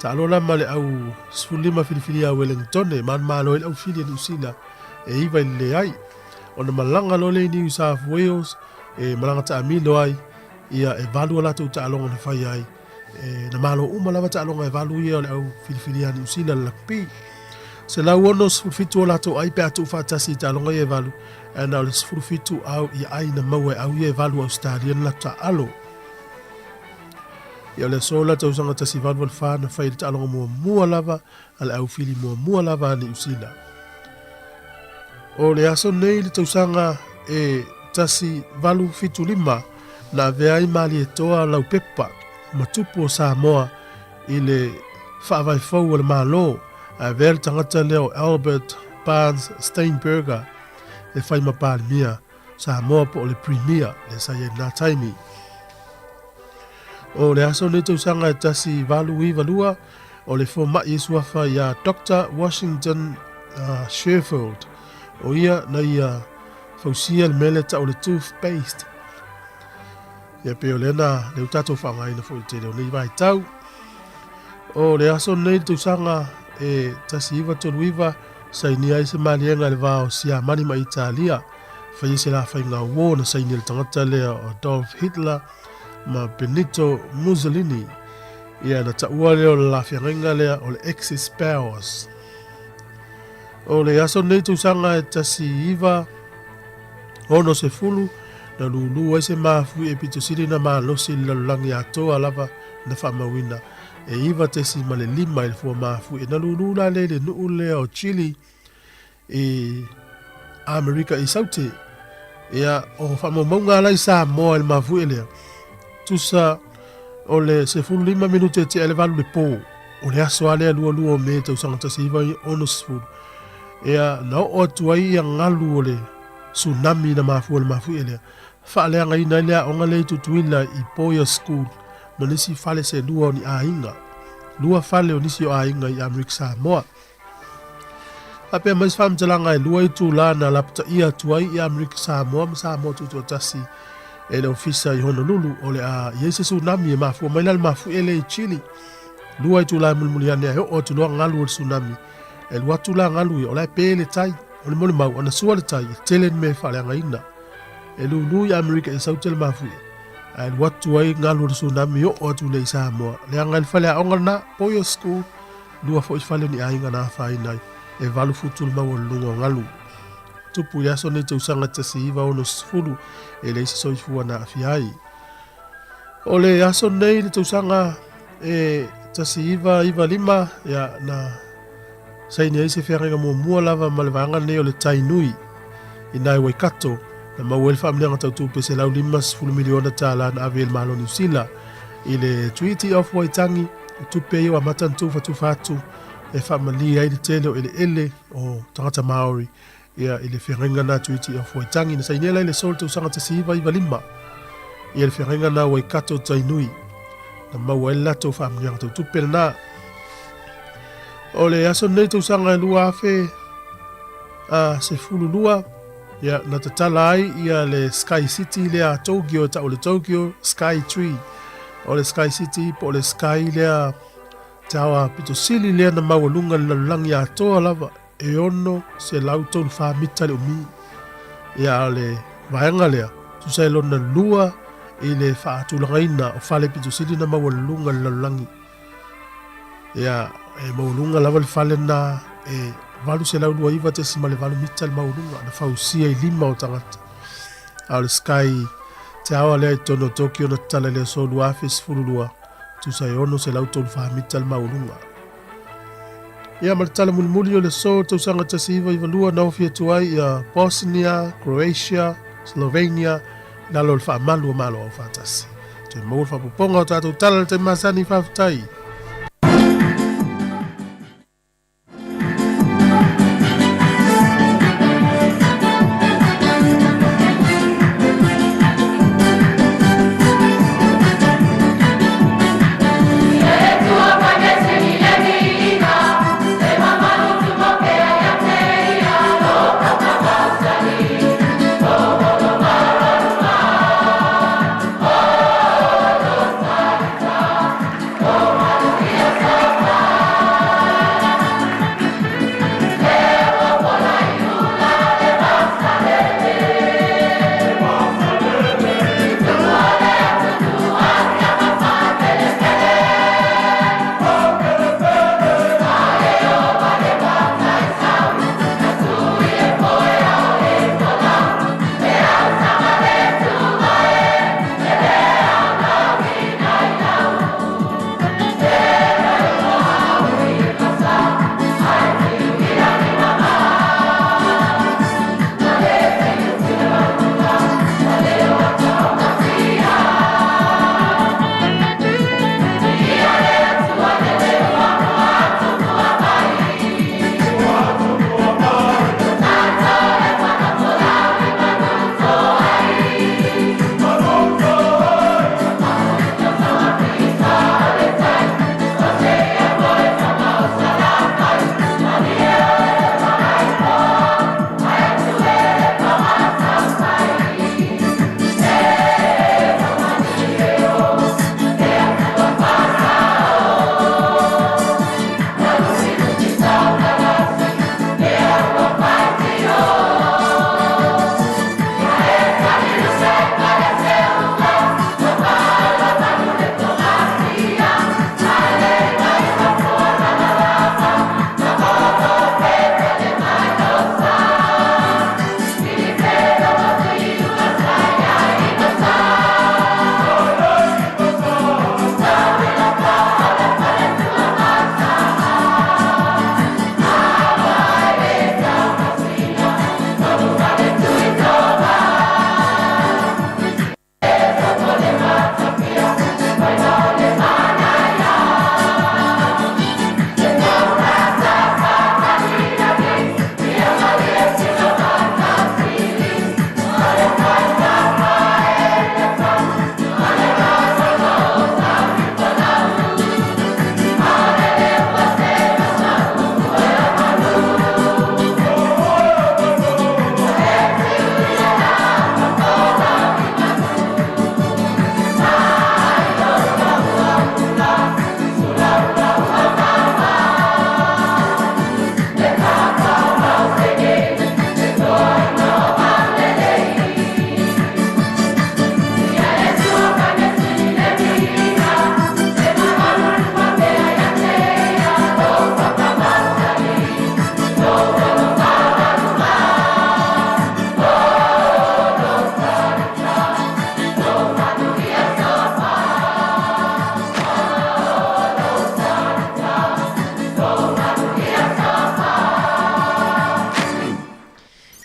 ta lo la male au sfulima filifili a Wellington e man malo le au fili New Zealand e iva le ai ona malanga lo le New South Wales e malanga ta amilo ai ia e valu la tu ta longa le fai ai na malo lava ta longa e valu ia le au filifili a New Zealand la pi se la wono fitu la to ai pe atu fatasi ta longa e valu ana le fitu au ia ai na maua au ia e valu Australian la ta alo ia le sola to sanga ta si valu fa na fai ta longa mua lava ala au fili mua lava ni New Zealand o le aso nei le to sanga e tasi valu fitu lima na veai mali e toa lau pepa matupu o Samoa i le whaavai fau o le malo a vele tangata leo Albert Barnes Steinberger le whai mapari mia Samoa po o le premier le saye na taimi o le aso ne tausanga e tasi valu i valua o le fo mai Yesu afa ia Dr. Washington Sheffield o ia na ia fausia le mele ta o le toothpaste ia pe o lena le utato whangai na fo i te leo nei vai tau o le aso nei tausanga e tasi iwa tonu iwa saini ai se malienga le vao sia mani ma Italia fai se la fai ngā wō na saini le tangata lea o Adolf Hitler ma Benito Mussolini ia na taua leo la fiangenga lea o le Axis powers o le aso nei tausanga e tasi iwa ono se fulu na lulu ai se mafu e pito siri na malosi lalulangi atoa lava na whamawina e iwa te si male lima il fua mafu e na lulu la le nuu lea o Chile e Amerika i saute ea o whamamunga lai sa moa il mafu e lea tusa o le se fulu 5 minute te ele valu le po o le aso alea lua me te usanga tasi iwa i ono sifuru ea na o atuai ia ngalu o le tsunami na mafu le mafu e lea whaaleanga ina lea onga le tutuila i Boya School ma nisi fale se lua o ni ainga lua fale o nisi o ainga i Amerika Samoa apea mais whamtalanga e lua i tu la na lapta ia tuai i Amerika Samoa ma Samoa tutu atasi e le ofisa i Honolulu o le a iese tsunami e mafu o maila le mafu e le i Chile lua i tu la mulmuliane e o tu loa ngalu o tsunami e lua tu la ngalu i o la pe le tai o le mole mau ana sua le tai i tele me whaaleanga ina e lulu i Amerika e saute le mafu e lua tu ai ngalu o tsunami o tu le i Samoa le anga il fale a onga na Boya School lua fo i fale ni ainga na whainai e valu futu le mau o lunga ngalu tupu i aso ne te usanga tasi iwa ono sifuru e le isi soifua na afiai o le aso nei le te usanga e tasi iwa lima ya na saini aise whiarenga mua lava ma le vanga nei o le tainui i nai Waikato na mauel whaamneanga tautu pese lau 5 miliona tala na avel malo New Zealand i le Treaty of Waitangi o tupe i wa matantu fatu e whaamali ai le tele o ele o tangata Maori ia i le whiarenga na Treaty of Waitangi na saini ele sol te usanga tasi iwa lima i le whiarenga na Waikato tainui na mauel lato whaamneanga tautu pele na o le aso nei te usanga e lua afe a se fulu lua ia na tatala ai ia le Sky City lea Tokyo ta o le Tokyo Sky Tree o le Sky City po le Sky lea tawa pito sili lea na mawalunga lalulangi atoa lava e ono se lau tonu whamita le umi. Ia le vaenga lea, tu sai lona lua i le whaatulangaina o whale pitu siri na mawalunga lalangi. Ia e mawalunga lava le whale na e valu se lau lua iwa te sima le valu mita le mawalunga na whausia i 5 o tangata. Au le sky te awa lea i tono Tokyo na tala lea so lua afis furulua tu sai ono se lau tonu whamita le mawalunga. Ia maritala mulimuli o le so tau sanga tasi iwa lua na ofia tuai ia Bosnia, Croatia, Slovenia, na lo le whaamalu o malo o whatasi. Te maul whapuponga o tātou tala le te masani whawtai.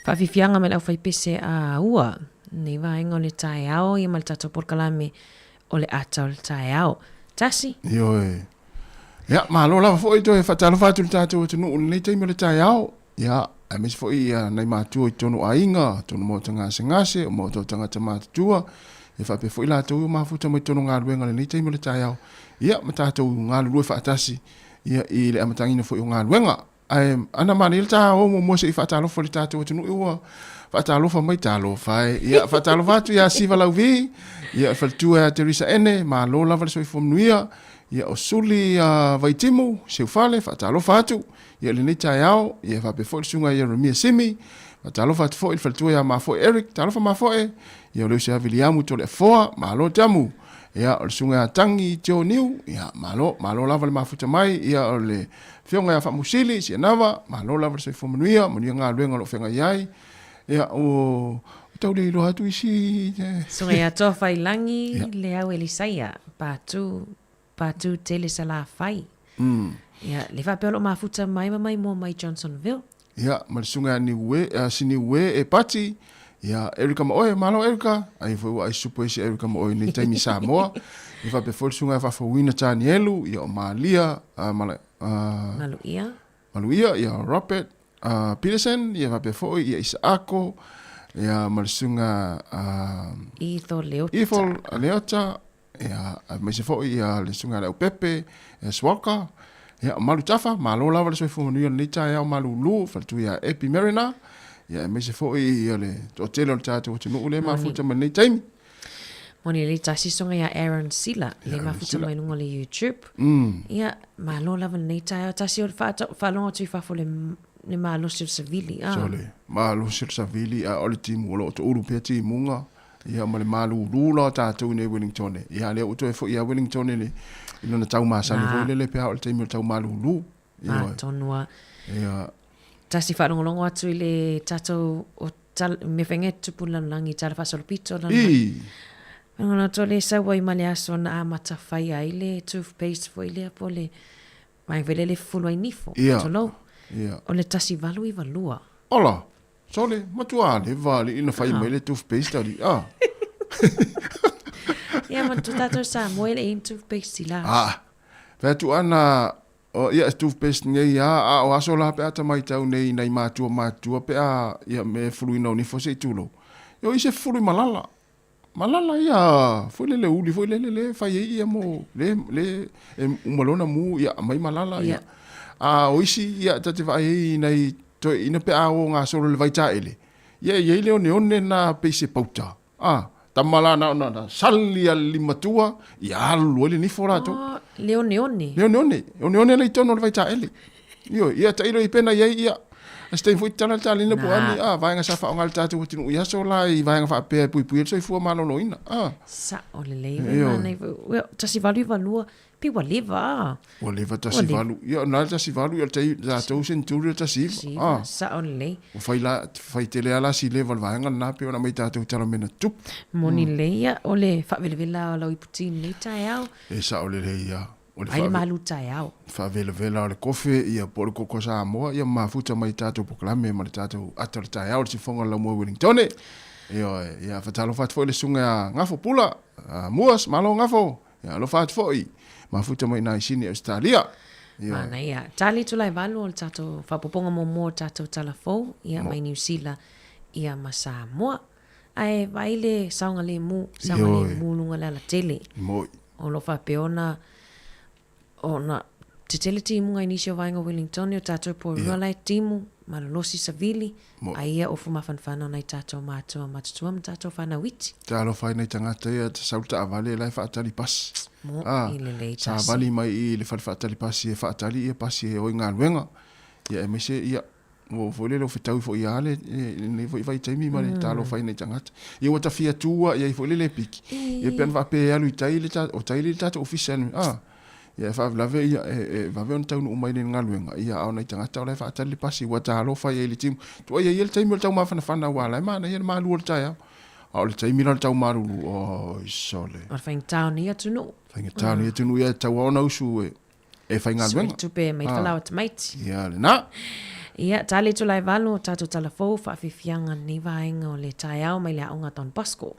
Whawhiwhianga me lau whaipese a ua. Nei vaenga o le tae ao, ia mali tato porkalame o le ata o le tae ao. Tasi? Yo e. Ya, malo lava fo i to e whatalo whatu le tato o tunu nei teimo le tae ao. Ya, a mesi fo i nei mātua i tonu a inga, tonu mo ta ngase, o mo to tangata mātua. E whape fo i la tau mafuta mo i tonu ngā luenga le nei teimo le tae ao. Ya, ma tato ngā lulue whaatasi. Ia i le amatangina fo i ngā luenga. Ana mani il ta o mo se fa ta lo fo ta to tunu o fa ta lo fa mai ta lo fa ia fa ta lo va tu ia si va la vi ia fa tu a Teresa ene ma lo la va so fo nuia ia o suli vaitimu seufale faatalofa atu ia lenei taeao ia fape foʻi le suga Ieremia Simi faatalofa atu foʻi le faletua ia mafoe Eric talofa mafoe ia o leu se aviliamu tole afoa malo tamu ia o le suga tangi tio niu ia malo lava le mafuta mai ia o le fionga ia faamusili sianava malo lava le soifua manuia galuega loo feagai ai ia o tau le ilo atu isi Sunga ia toa whailangi le au Elisaia pātū tele sa la whai. Ia le whapelo mafuta mai mo mai Johnsonville. Ia ma le sunga siniwe e pati ia Erika Maoe malo Erika ai foi ai supo isi Erika Maoe ni taimi Samoa i fa pe fol sunga fa wina Tanielu ia o Malia Maluia ia Robert Peterson ia fa pe foi ia Isaako ia ma le sunga Ithol Leota ia ma se foi ia le sunga le Pepe Swaka ia malu tafa malo lava le soifua manuia ni tai au malulu fa tu ia Epi Merina ia me se foi ia le to telo tato te no le mafuta mani taimi moni le tasi songa ia Aaron Sila le mafuta mai nunga le YouTube ia malo lava ni tai tasi o fa longa tu fa fole le malo sil savili sole malo sil savili a ole timu lo to uru peti munga ia male malu lula tato ne Wellington ia le o to fo ia Wellington le ino na tau masani vo le pe ole timu tau malu lu ia tonua ia tasi wharongo atu i le tato o me whenge tupu langi tala whasolopito langi. Ngana to le sawa i male aso na amata whai ai le toothpaste fo i le apo le mai vele le fulu ai nifo. Tolo. O le tasi valu i valua. Ola. Sole, matua le vale ina whai mai le toothpaste ali. Ia matu tato sa moele in toothpaste la. Vetu ana o ia toothpaste ngai ia o aso la pe ata mai tau nei nei matua pe a ia me fluino ni fose tulo yo ise flu malala ia foi le uli foi le fai ia mo le malona mu ia mai malala ia o isi ia tate vai nei to ina pe a o nga so le vai taele ia le one na pe se pauta tamala na sali ali matua ia lu le ni fora to Leone le tono le vai taele io ia tailo i pena ia stay foi tala na puani vai nga safa ngal tatu tinu ia so lai vai nga fa pe pui so fu malo no ina sa o le nei tasi valu valua pi waliva tasi valu ia na tasi valu ia tai za to centurio tasi sa o le o fai tele ala si le vai nga na pe ona mai tatu tala mena tup moni le ia o le fa vela o i putin le tai au sa o le ia ai malu tai au fa vela le kofe ia por ko sa mo ia mafuta mai tatu proklame ma tatu atar tai au si fonga la mo Wellington ia fatalo fat fo le sunga ngafo pula muas malo ngafo ia lo fat fo mafuta mai na sini Australia mana ia tali tu lai valu o tatu fa poponga mo tatu talafo ia mai New Zealand ia masa mo ai vai le saunga le mu lunga la tele o lo fa peona ona te tele timu ngai nisio vainga Wellington o tato po rulai timu malolosi savili aia o fuma fanfana nai tato matua matutua mtato fana witi talo fai nei tangata ia te sauta avale lai whaatali pas ile sa vali mai i le whaatali pas i whaatali ia pas i o inga luenga ia emese ia o fole lo fitau fo ia le nei fo vai taimi male talo fai nei tangata ia wata fia tua ia fo le piki ia pen va pe alu tai le tato official ia fa lave ia va ve on tau no mai nga luenga ia au nei tangata le fa tali pasi wa talo fa ia le tim to ia il taimi tau ma fana wala ma ia ma lu tai au le taimi la tau maru o sole or fa town ia tunu ia tau ona usu e fa nga luenga tu pe mai fala o tmait ia na ia tali tu lai valu tatu talafo fa fifianga ni vainga o le tai au mai le aunga ton Pasco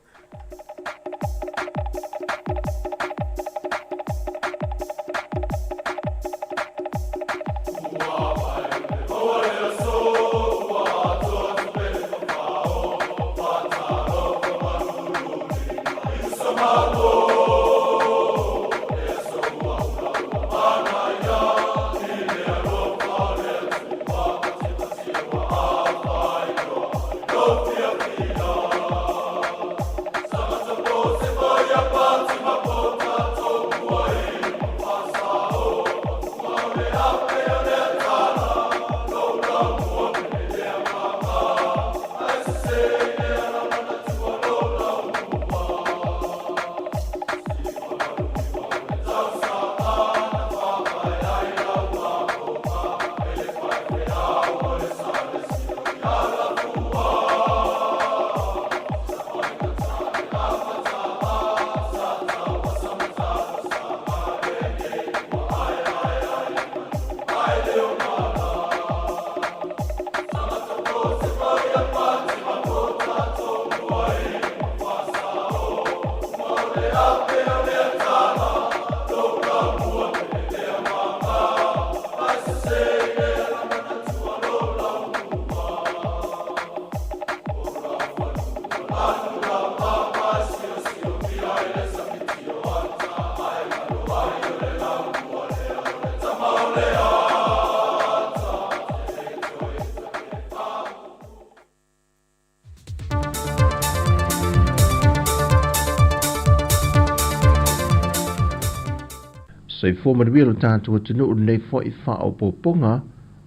Soifua manuia lo tātou atunuu nei fo I whaopoponga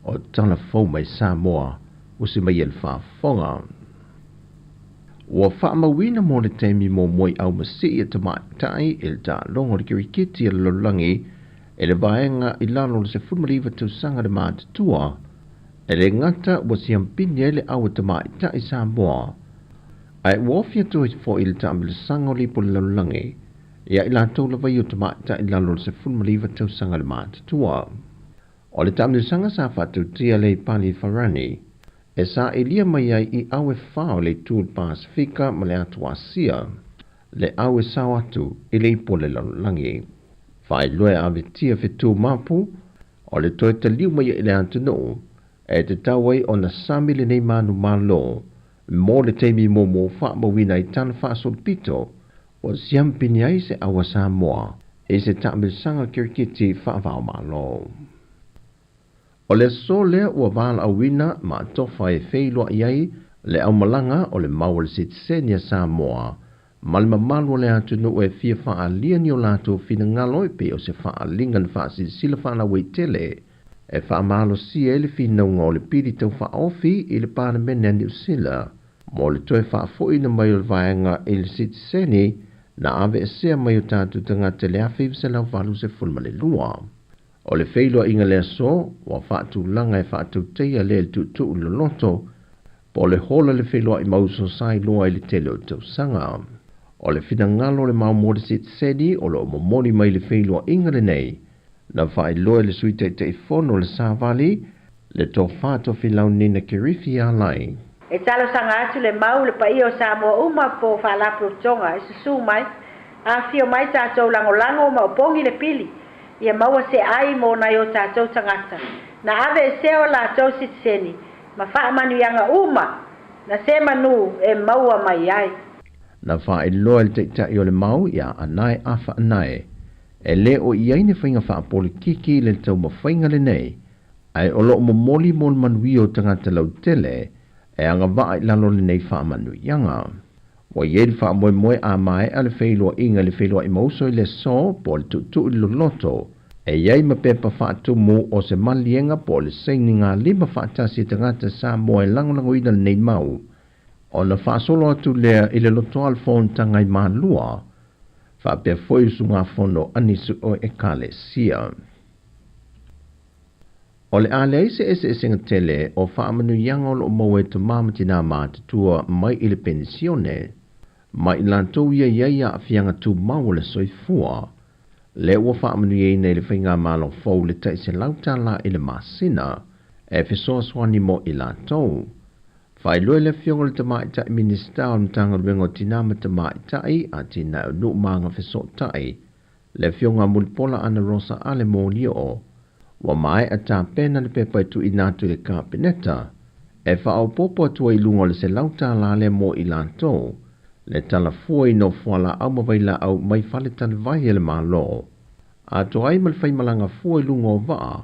o tala fau mai Samoa usi mai el whaafonga. Ua whaamawina mo le teimi mo moi au masi I tamaitai il tā longo le kirikiti le lolangi e le vaenga I lalo le se fulmariva tausanga le mātatua e le ngata ua siampini e le au tamaitai Samoa. Ai wofia tu fo il tāmilisanga o lipo le lolangi ia I lātou la vai o tamaitai lalo le se fulmariva tausanga le mātatua. O le tāmilisanga sa whatautia le Pali Farani e sa ilia mai ai I awe whao le tūl Pasifika ma le atu Asia, le awe sao atu I le ipo le lalangi. Whai loe awe tia whetū mapu, o le toi taliu mai I le atu no, e te tawai o na sami le nei manu malo, mo le teimi mo wha mawina I tana wha solpito, o siampini ai se awa Samoa, e se tāmilisanga kirikiti wha wao malo. O le so lea ua wala awina ma tofa e wheilua iai le au malanga o le maua le sitisenia Samoa. Ma le mamalu le atunu e fia wha alia ni o lato fina ngalo e pe o se wha alingan wha sila wha na weitele. E wha amalo si e le fina unga o le piri tau wha ofi I le pāra mene ni usila. Mo le toi wha foi na mai o le vaenga I le sitiseni na ave e sea mai o tātu tangata le awhi se lau walu se fulma le lua. O le wheilua inga lea so, wa whaatu langa e whaatu teia le tutu lo loto, po le hola le wheilua I mauso sai loa I le tele o tau sanga. O le whina ngalo le mau mori sit sedi, o lo momori mai le wheilua inga le nei, na whai loa le suite te ifono le savali, le tō whāto whilau nina kirifi a lai. E talo sanga atu le mau le pai o Samoa uma po whalapu tonga, e susu mai, a fio mai tātou lango ma o pongi le pili. Ia maua se ai mo na yo tātou tangata. Na ave e seo la tau sitiseni. Ma wha manu yanga uma. Na se manu e maua mai ai. Na wha e loa le teitai o le mau ia anai awha anai. E le o iai ne whainga wha apole kiki le tau ma whainga le nei. Ai o lo mo moli mo le manui o tangata lau tele. E anga waa I lalo le nei wha manu yanga. Wa ye le wha moe a mai a le whailua inga le whailua I mauso I le so po le tutu I lo loto. E iai ma pepa whaatu mo o se malienga po le seini ngā lima whaatasi tangata Samoa E langolango ina nei mau. O na whaasolo atu lea I le loto alfon tangai maa lua. Whaapea foi su ngā whono anisu o e kale sia. O le ale ese singa tele o whaamanu yanga o lo maue to mamatina maa tutua mai I le pensione. Mai I lantou ia a fianga tu mau le soifua. Le ua whaamanu iei nei le whainga malo fau le tai se lauta la I le masina. E fisoa swani mo I lantou. Whai loe le fiongo le tamai tai minista o mtanga luengo tinama tamai tai a tina o nu maanga fiso tai. Le fionga mulpola ana rosa ale mo o. Wa mai a ta pena le pepa I tu inatu le kabineta. E whao popo atua I lungo le se lauta la le mo I lantou. Le tala fuai no fuala au mawaila au mai fale tala vai ele malo. A to ai mal fai malanga fuai lungo waa,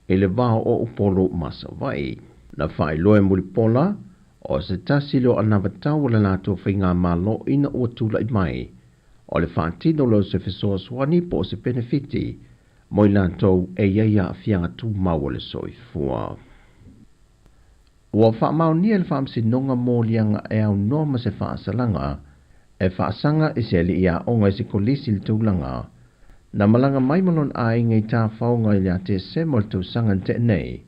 ele waa o upolo masa vai. Na fai loe mulipola, o se tasilo anavatau le lato fai ngā malo ina o tula I mai. O le whaatino lo se fisoa swani po se benefiti, moi lato e iaia a fianga tu mau le soifua. Ua whaamau nia le whaamsi nonga mōlianga e au noma se whaasalanga, e whaasanga I se li ia onga I se kolisi le tūlanga, na malanga maimalon a ingai tā whaonga I le ate se mo le tūsanga te nei,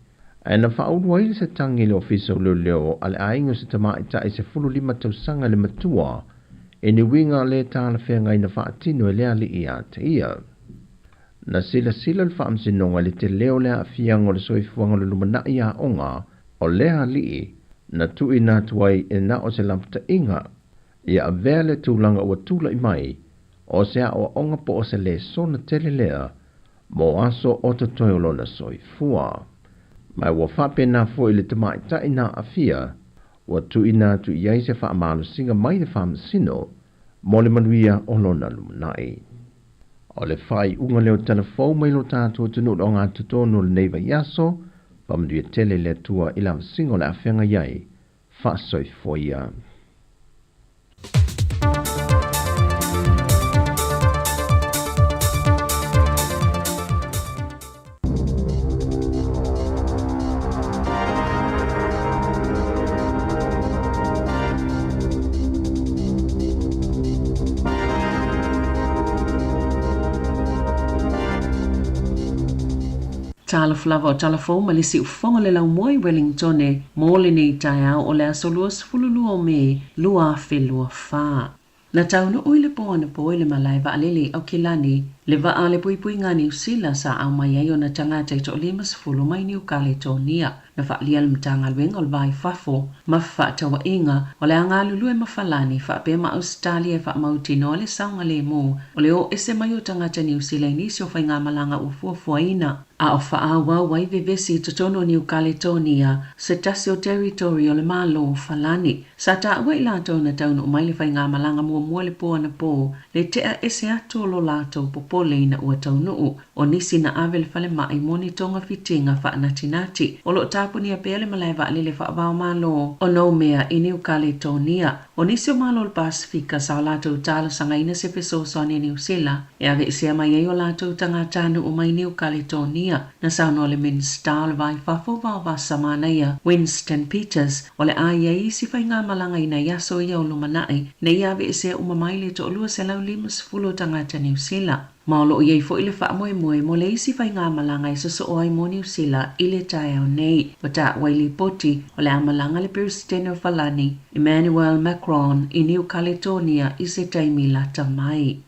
e na whaurua I se tangi le ofiso leo ale a ingo se tamaita I se fulu lima tūsanga le matua, e ni winga le tāla whenga I na whaatino e lea li ia te ia. Na sila le whaamsi nonga le te leo lea fiango le soifuanga le lumana ia onga, o lea lii, na tui nā tuai e na o se lamputa inga, ia a vele tūlanga ua tūla I mai, o se a o onga po o se le sona tele lea, mo aso o to toiolo na soifua. Mai ua whape nā fo I le tamai tai nā awhia, ua tui nā tui iai se wha amalo singa mai le whamasino, mo le manuia o lona lumanai. O le whai unga leo telefou mai lo tātua tunu o ngā tutono le neiva yaso, Pamaduia tele le tua I la singo le awhenga iai, whaasoi foia. Tala flava o talafo malisi ufonga le lau moi Wellington e mole ni taia o le asolua sfululu o me lua felua fa. Na taunu oile poana po ile malai va alele au kilani le va ale pui ngani usila sa au mai ai o na tangata i to lima sfulu mai New Caledonia na fa lial mtanga lwenga o vai fafo ma fa tawa inga o le anga lulu e mafalani fa pe ma Australia fa mautino le saunga le mo o le o ese mai o tangata New Zealand isi o whainga malanga ufuafuaina a o fa awa wai vevesi totono New Caledonia se tasio territory o le malo falani sa ta awa ilato na taunu o mai le whainga malanga mua le po ana po le tea ese ato lo lato popole ina ua taunu o nisi na avel fale mai moni tonga fitinga fa natinati o lo tapu ni a pele malaiva alile fa avao malo o no mea i New Caledonia o nisi o malo le Pasifika sa o lato utala sanga ina se peso soani New Zealand e ave isi mai e o lato tangatanu o mai New Caledonia na sauno le minsta le vai fafo vao vasa mana ia Winston Peters o le aia isi whainga malanga ina yaso ia o lumanai na ia ave isi umamaile to olua se lau limus fulo tangata New Zealand. Maolo iei fo ile wha moe mo le isi whainga malanga i soso o ai mo New Zealand ile tae au nei wata waili poti o le amalanga le Presidente o Falani Emmanuel Macron i New Caledonia i se taimi lata mai.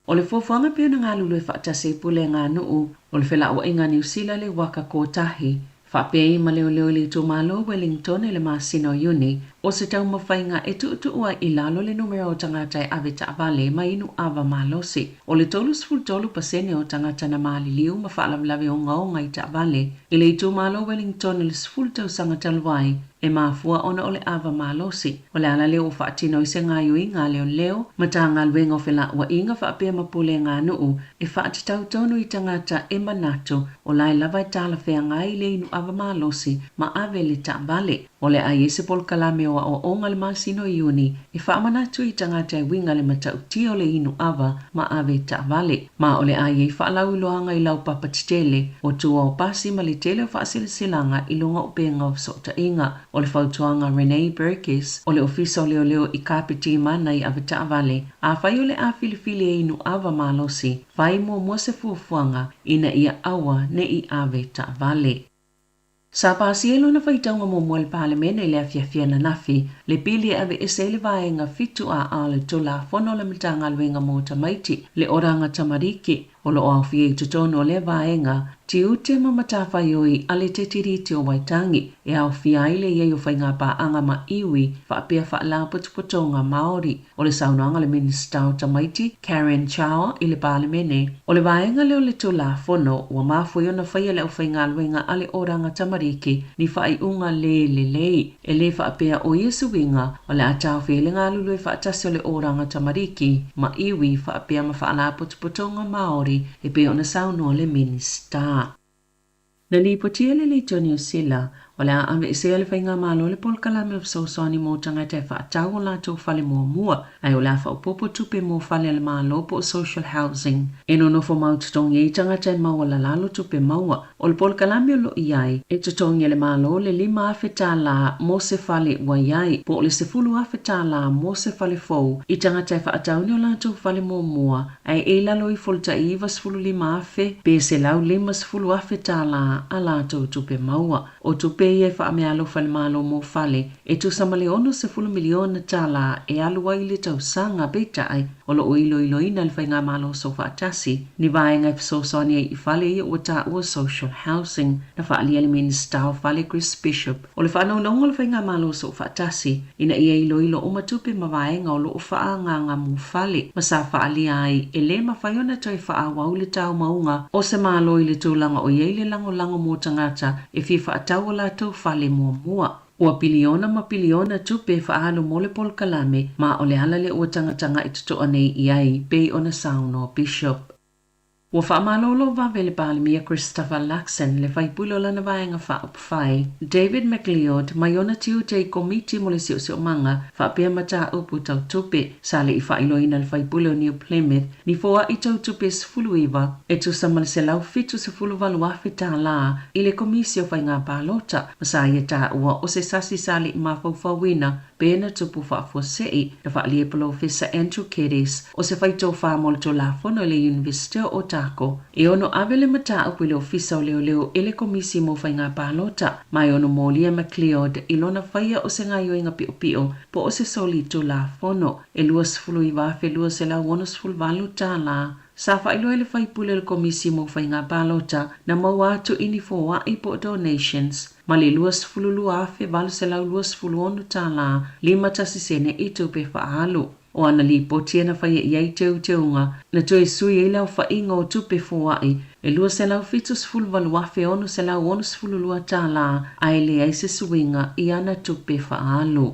O le fofuanga pia na ngā lulu e whaatase pule ngā nuu o le whela o inga New Zealand le waka kōtahi whapei ma leo le tō malo Wellington e le masino uni o se tau mawhainga e tu ua i lalo le numero o tangata e ave taavale ma inu ava malosi. O le tolus full tolu pasene o tangata na maali liu ma whaalamlawe o ngao ngai taavale. I le tō malo Wellington le full tau sanga talwai e mafua ona o le ava malosi. O le ala leo o whaatino i se ngā yui ngā leo ma tā ngā luenga o whela ua inga whaapea mapule ngā nuu e whaatitau tonu i tangata e manatu o lai lava i tāla whea ngai le inu ava malosi ma ave le taavale. O le ai ese pol kalame o onga le masino iuni e whaamanatu i tangata e winga le matau tio le inu ava ma ave taavale. Ma o le ai e whaalau iloanga i lau papatitele o tua o pasi ma le tele o whaasilasilanga i longa o penga o sota inga. O le whautuanga Renee Burgess o le ofisa o leo i kapiti mana i ave taavale. A whai o le a filifili e inu ava malosi whai mua se fuafuanga ina ia awa ne i ave taavale. Sa pasielo na whaitaunga mo le palemene le afiafia na nafi, le pili ave ese le vaenga fitu a le tola fono le mitanga luenga mo tamaiti, le oranga tamariki, o lo awhia i tutono le vaenga, ti ute mamatafa yoi ale te tiriti o waitangi, e awhia ile ye o whainga pa anga ma iwi, whaapea whaala putuputonga Maori, o le saunoanga le minista o tamaiti, Karen Chao, i le palemene, o le vaenga leo le tola fono, ua mafuio na whaia le o whainga luenga ale oranga tamariki, ni whai unga le, e le whaapea o Yesu winga, o le atau while ngā lulu e whaatasi o le oranga tamariki, ma iwi whaapea ma whaala putuputonga Maori, e pe ona sauno le minista. Na li potia le New Zealand, o le ame i se le whainga malo le polkalame of sosoani mo tangata e whaatau o lato whale mua, ai o la whaupopo tupe mo whale le malo po social housing. E no nofo mau tutongi i tangata e maua la lalo tupe maua, o le polkalame o lo iai, e tutongi le malo le 5 afeta la mo se whale wa iai, po le se 10 afeta la mo se whale fou, i tangata e whaatau ni o lato whale mua, ai e lalo i folta i vas 5 afe, pe se lau 5 afeta la a lato tupe maua, o tupe e whaame alofa le malo mo fale, e tu samale ono se 10 miliona tala e alua i le tau sanga beitai, o lo ilo ina le whainga malo so whaatasi, ni vaenga i fisosoni e i fale i o ta ua social housing, na whaali ele minista o fale Chris Bishop, o le whanau nongo le whainga malo so whaatasi, ina ia ilo o matupe ma vaenga o lo o whaanganga mo fale, ma sa whaali ai, e le ma whaiona toi whaawa u le tau maunga, o se malo i le tūlanga o iei le lango mo tangata, e fi whaatau o la tau fale mua. Ua piliona tupe whaalo mo le polkalame, ma o le ala le ua tangatanga i tutoa nei iai, pei ona sauno Bishop. Ua whaamalolo vavele palimia Christopher Luxon le whaipulo lana vaenga whaupwhai. David McLeod mai ona tiu te komiti mo le sio manga whaapea mata upu tau tupe sale i whailoina le whaipulo New Plymouth ni foa i tau tupe sfuluiva e tu samal se lau fitu se fuluvalu awhita la i le komisio whainga palota masa i ta ua o se sasi sale i mawhauwhawina pena tupu whaafosei na whaalia Professor Andrew Kedis o se whaito whaamol to la fono le University o Otago. E ono avele mata upu le ofisa o leo ele komisi mo whainga pālota. Mai ono Molia McLeod ilona whaia o se ngai oinga pio po o se soli to la fono. E luas fulu i wafe luas e la wonos fulu valu tā la. Sa whailo ele whaipule le komisi mo whainga pālota na mawatu ini fo wa ipo donations. Mali luas fulu luafe valu se lau luas fulu onu tā la 5 tasisene i tupe whaalu. O ana li potia na whaia iai teunga na toe sui e lau whainga o tupe fōai e lua se lau fitus fulu valuafe onu se lau onus fulu lua tā la ai le ai se suinga i ana tupe whaalu.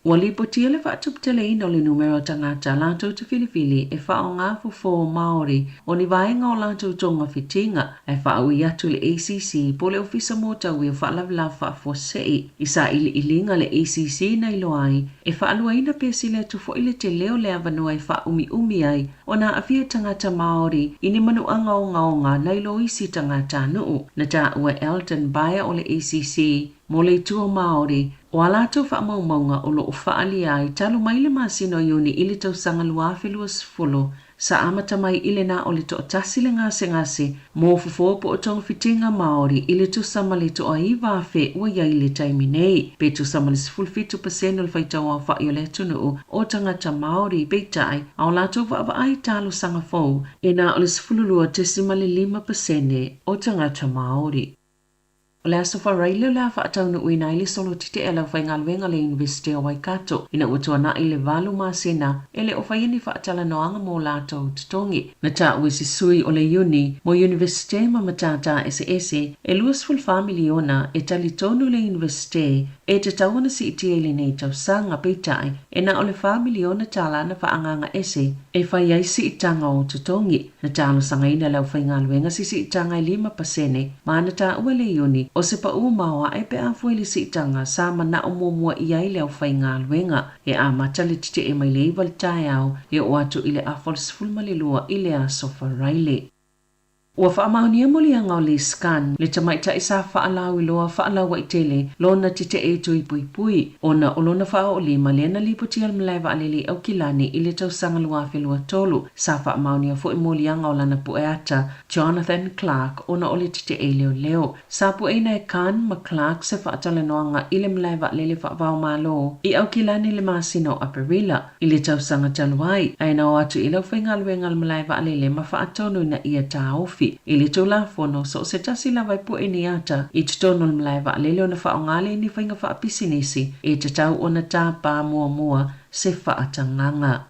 Ua li potia le whaatuputele ina o le numero tangata lantou te filifili e whao ngā fufo Māori o ni vaenga o lantou tonga fitinga e whao i atu le ACC po le ofisa mōtau i o whaalavila whaafosei i sa ili ilinga le ACC na iloai e whaalua ina pesi le tufo ile te leo le avanua e wha umi ai o na awhia tangata Māori i ni manu anga o ngaonga na ilo isi tangata nuu na ta ua Elton Baia o le ACC mo le tua Māori o alatou whaamaumaunga o lo o whaali ai talo mai le masino iuni ili tau sanga luafe luas folo sa amata mai ile na o le to tasi le ngase mo fufo po o tonga fitinga Māori ili tu sama le to aiva fe ua iai le taimi nei pe tu sama le 0.5% o le whaitau a whaio le tunu o tangata Māori peitai a o latou whaava ai talo sanga fau e na o le 0.5% o tangata Māori. O le aso wharaile o le whaatau na uina ili solo tite e lau whaingaluenga le University o Waikato ina utua na ile valu masena ele o whaiini whaatala noanga mō lātou tutongi. Na ta ue si sui o le uni mo University ma matata ese e luasful family ona e tali tonu le University e te tauana si iti ele nei tau sanga peitai e na o le family ona tala na whaanganga ese e whaiai si itanga o tutongi. Na talo sanga ina lau whaingaluenga si itanga i 5% ma na ta ue le uni o se pa umawa e pe afueli si itanga sa mana o mua i ai leo whaingaluenga e a matale tite e mai leival tai au e o atu ile a fulmalilua ile a sofaraile. Ua whaamaunia molianga o le scan, le tamaita isa whaalau iloa whaalau i tele, lona tite e tui pui. Ona o lona whao o lima lena lipotia mlaiva alele au kilani i le tau sanga luafe lua tolu. Sa whaamaunia fo i molianga o lana pueata, Jonathan Clark, ona o le tite e leo. Sa puena e Khan ma Clark se whaatale noanga i le mlaiva alele whaavao malo, i au kilani le masino Aperila, i le tau sanga taluai, aina o atu i lau whaingaluenga mlaiva alele ma whaatonu na ia taofi. Ili tola fono so se tasi la vai pu eniata i tono mlaiva lele ona fa ngale ni fainga fa pisinisi e te tau ona ta pa mua se fa atanganga.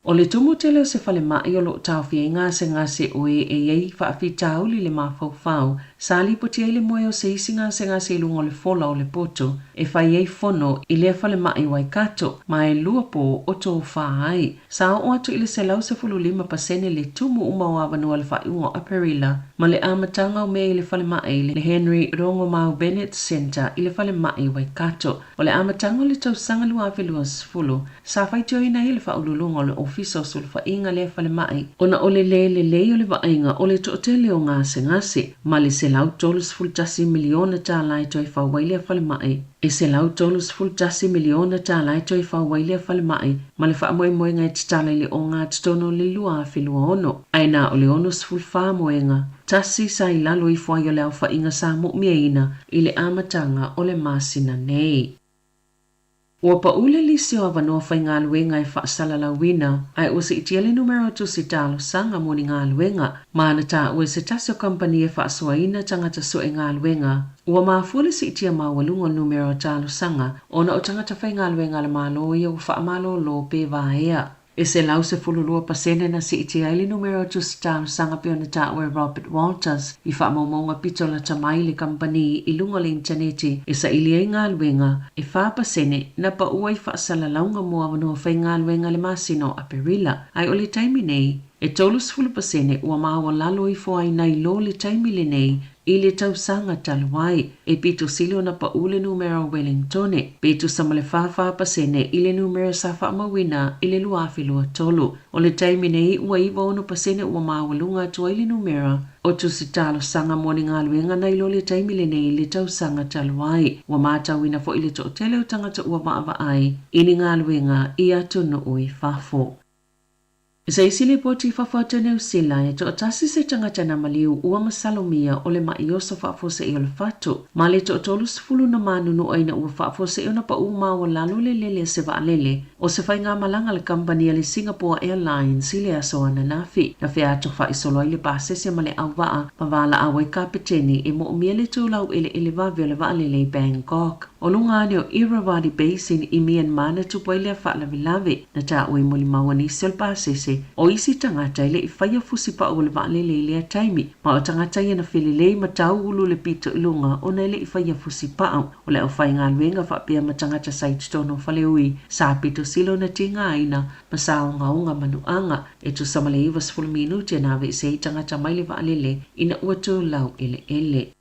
O le tumu tele se fale mai o lo tau fie ngase oe e yei fa fitau li le mafau sali potia ile moe o se isi ngase lungo le fola o le poto e fa yei fono i le fale mai Waikato ma e luapo o tō whaai. Sa o atu ile se lau se 5% le tumu umawa vanua le whai ungo Aperila ma le amatanga o mea i le fale mai le Henry Rongomau Bennett Center i le fale mai Waikato. O le amatanga le tau sanga luafe luas fulu sa faitio ina i le whaululungo le ofiso sulfa inga le fale mai. Ona ole le o le vainga o le tootele o ngase ma le se lau tolus fultasi miliona ta lai toi whauwaile fale mai. E se lau tolus fultasi miliona ta lai toi whauwaile fale mai ma le wha moe ngai titala le o ngā titono le lua whilua ono. Aina o le onus fulfa moenga. Tasi sa i lalo i whaio le au whainga sa mu'miaina i le amatanga o le masina nei. Ua paule lisi o avanoa whai ngā luenga e whaasala la wina, ai ua se itiale numero tu si talo sanga moni ngā luenga, maana ta ua se tasi o kampani e whaasua ina tangata so e ngā luenga. Ua maafule se itia mawalungo numero talo sanga, ona o tangata whai ngā luenga le malo ia ua whaamalo lo pe vaea. E se lau se 10% na si iti aili numero tu si talo sanga pio na ta ue Robert Walters i whaamomonga pito la tamai le kampani i lunga le interneti e sa ili ai ngā luenga e whaapasene na pa ua i whaasala launga mua wanua whai ngā luenga le masino Aperila ai o le taimi nei e tolus 10% ua mawa lalo i fo ai nai lo le taimi le nei i le tausanga talawai e pito silo na pa ule numero Wellington pito sa malefafa pasene i le numero sa whaamawina i le luafi lua tolu. O le taimi nei ua iwa ono pasene ua mawalunga tua i le numero o tu si talo sanga moni ngā luenga na ilo le taimi le nei le tausanga talawai. Ua mātawina fo i le to tele o tangata ua maava ai ini ngā luenga i atu no ui fafo. Isa isile poti fafata New Zealand e to atasi se tangata na maliu ua masalomia o le maioso fafose i o le fatu. Ma le to tolu sifulu na manunu aina ua fafose i o na pa uma o lalu le lele se vaalele o se fai ngā malanga le kampania le Singapore Airlines i le aso ana nafi. Na fea ato fa isolo i le pasese ma le awaa ma wala awai kapeteni e mo umia le tūlau ele vavi o le vaalele i Bangkok. O lungane o Irrawaddy Basin i Myanmar na tupo i le whaalavilavi na ta ui moli mawanisi o le pasese o isi tangata ile i whaia fusi pa o le vaalele i lea taimi ma o tangata i na whilelei ma tau ulu le pito ilunga o na ile i whaia fusi pa o le au whai ngā luenga whapea ma tangata saiti tono whale ui sa pito silo na tinga aina ma sa o ngā unga manuanga e tu samale iwa 10 minuti na ave se i tangata mai le vaalele ina ua tū lau ele.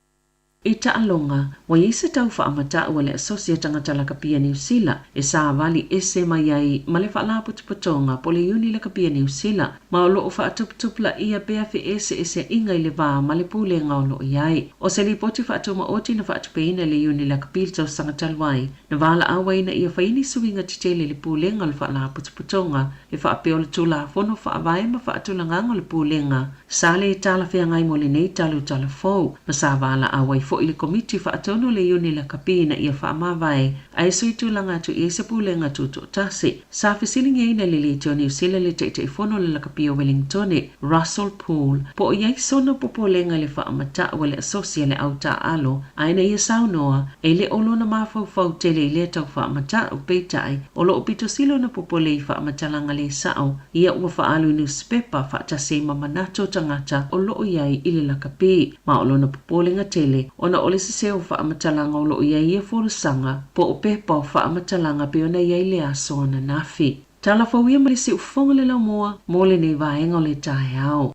I taalonga, wa isa tau whaamata ua le asosia tangata la kapia New Zealand e sa vali ese mai ai ma le whaalaputupatonga po le uni la kapia New Zealand ma o loo whaatuputupla ia pea fi ese inga i le vaa ma le pule ngau loo iai. O se li poti whaatuma oti na whaatupeina le uni la kapia tau sangatalwai na vala awai na ia whaini suwinga titele le pule ngau le whaalaputupatonga le whaapeo le tula fono whaavai ma whaatulanga ngau le pule nga sa le tala whea ngai mo le nei talu tala fau ma sa vala awai fo i le komiti whaatono le iuni la kapina ia whaamawai a eso i tūlanga atu i ese pūlenga tūto tase. Sa whisilingi eina le le teo New Zealand le teitei whono le la kapia Wellington Russell Poole po o iai sono popolenga le whaamata ua le asosia le auta alo aina ia saunoa e le olo na mawhau tele i le tau whaamata o peitai o lo pito silo na popole i whaamatalanga le sao ia ua whaalu newspaper whaatase mamanato tangata o lo iai i le la kapi ma o lo na popolenga tele ona ole se seo whaamatalanga o lo iai ia forusanga po o pepa o whaamatalanga pe ona iai le aso na nafi. Tala whauia mali se ufonga le lau moa mo le nei vaenga o le tae au.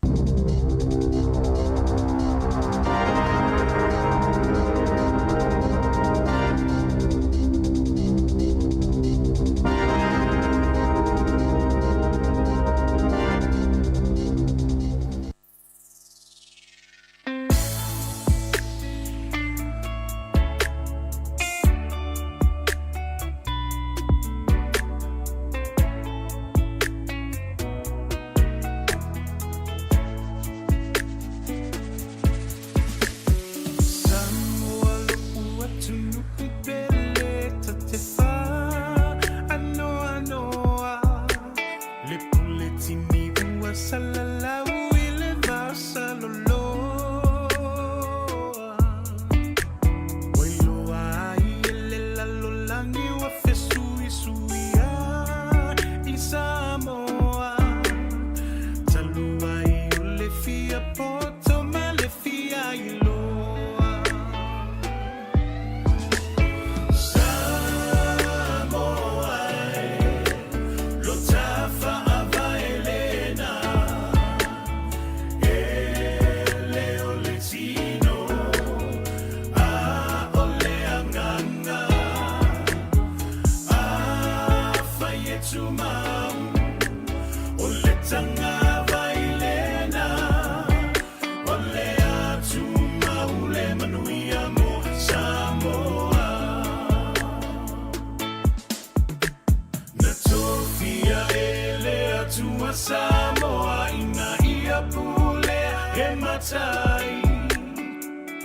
Samoa ina ia pule e matai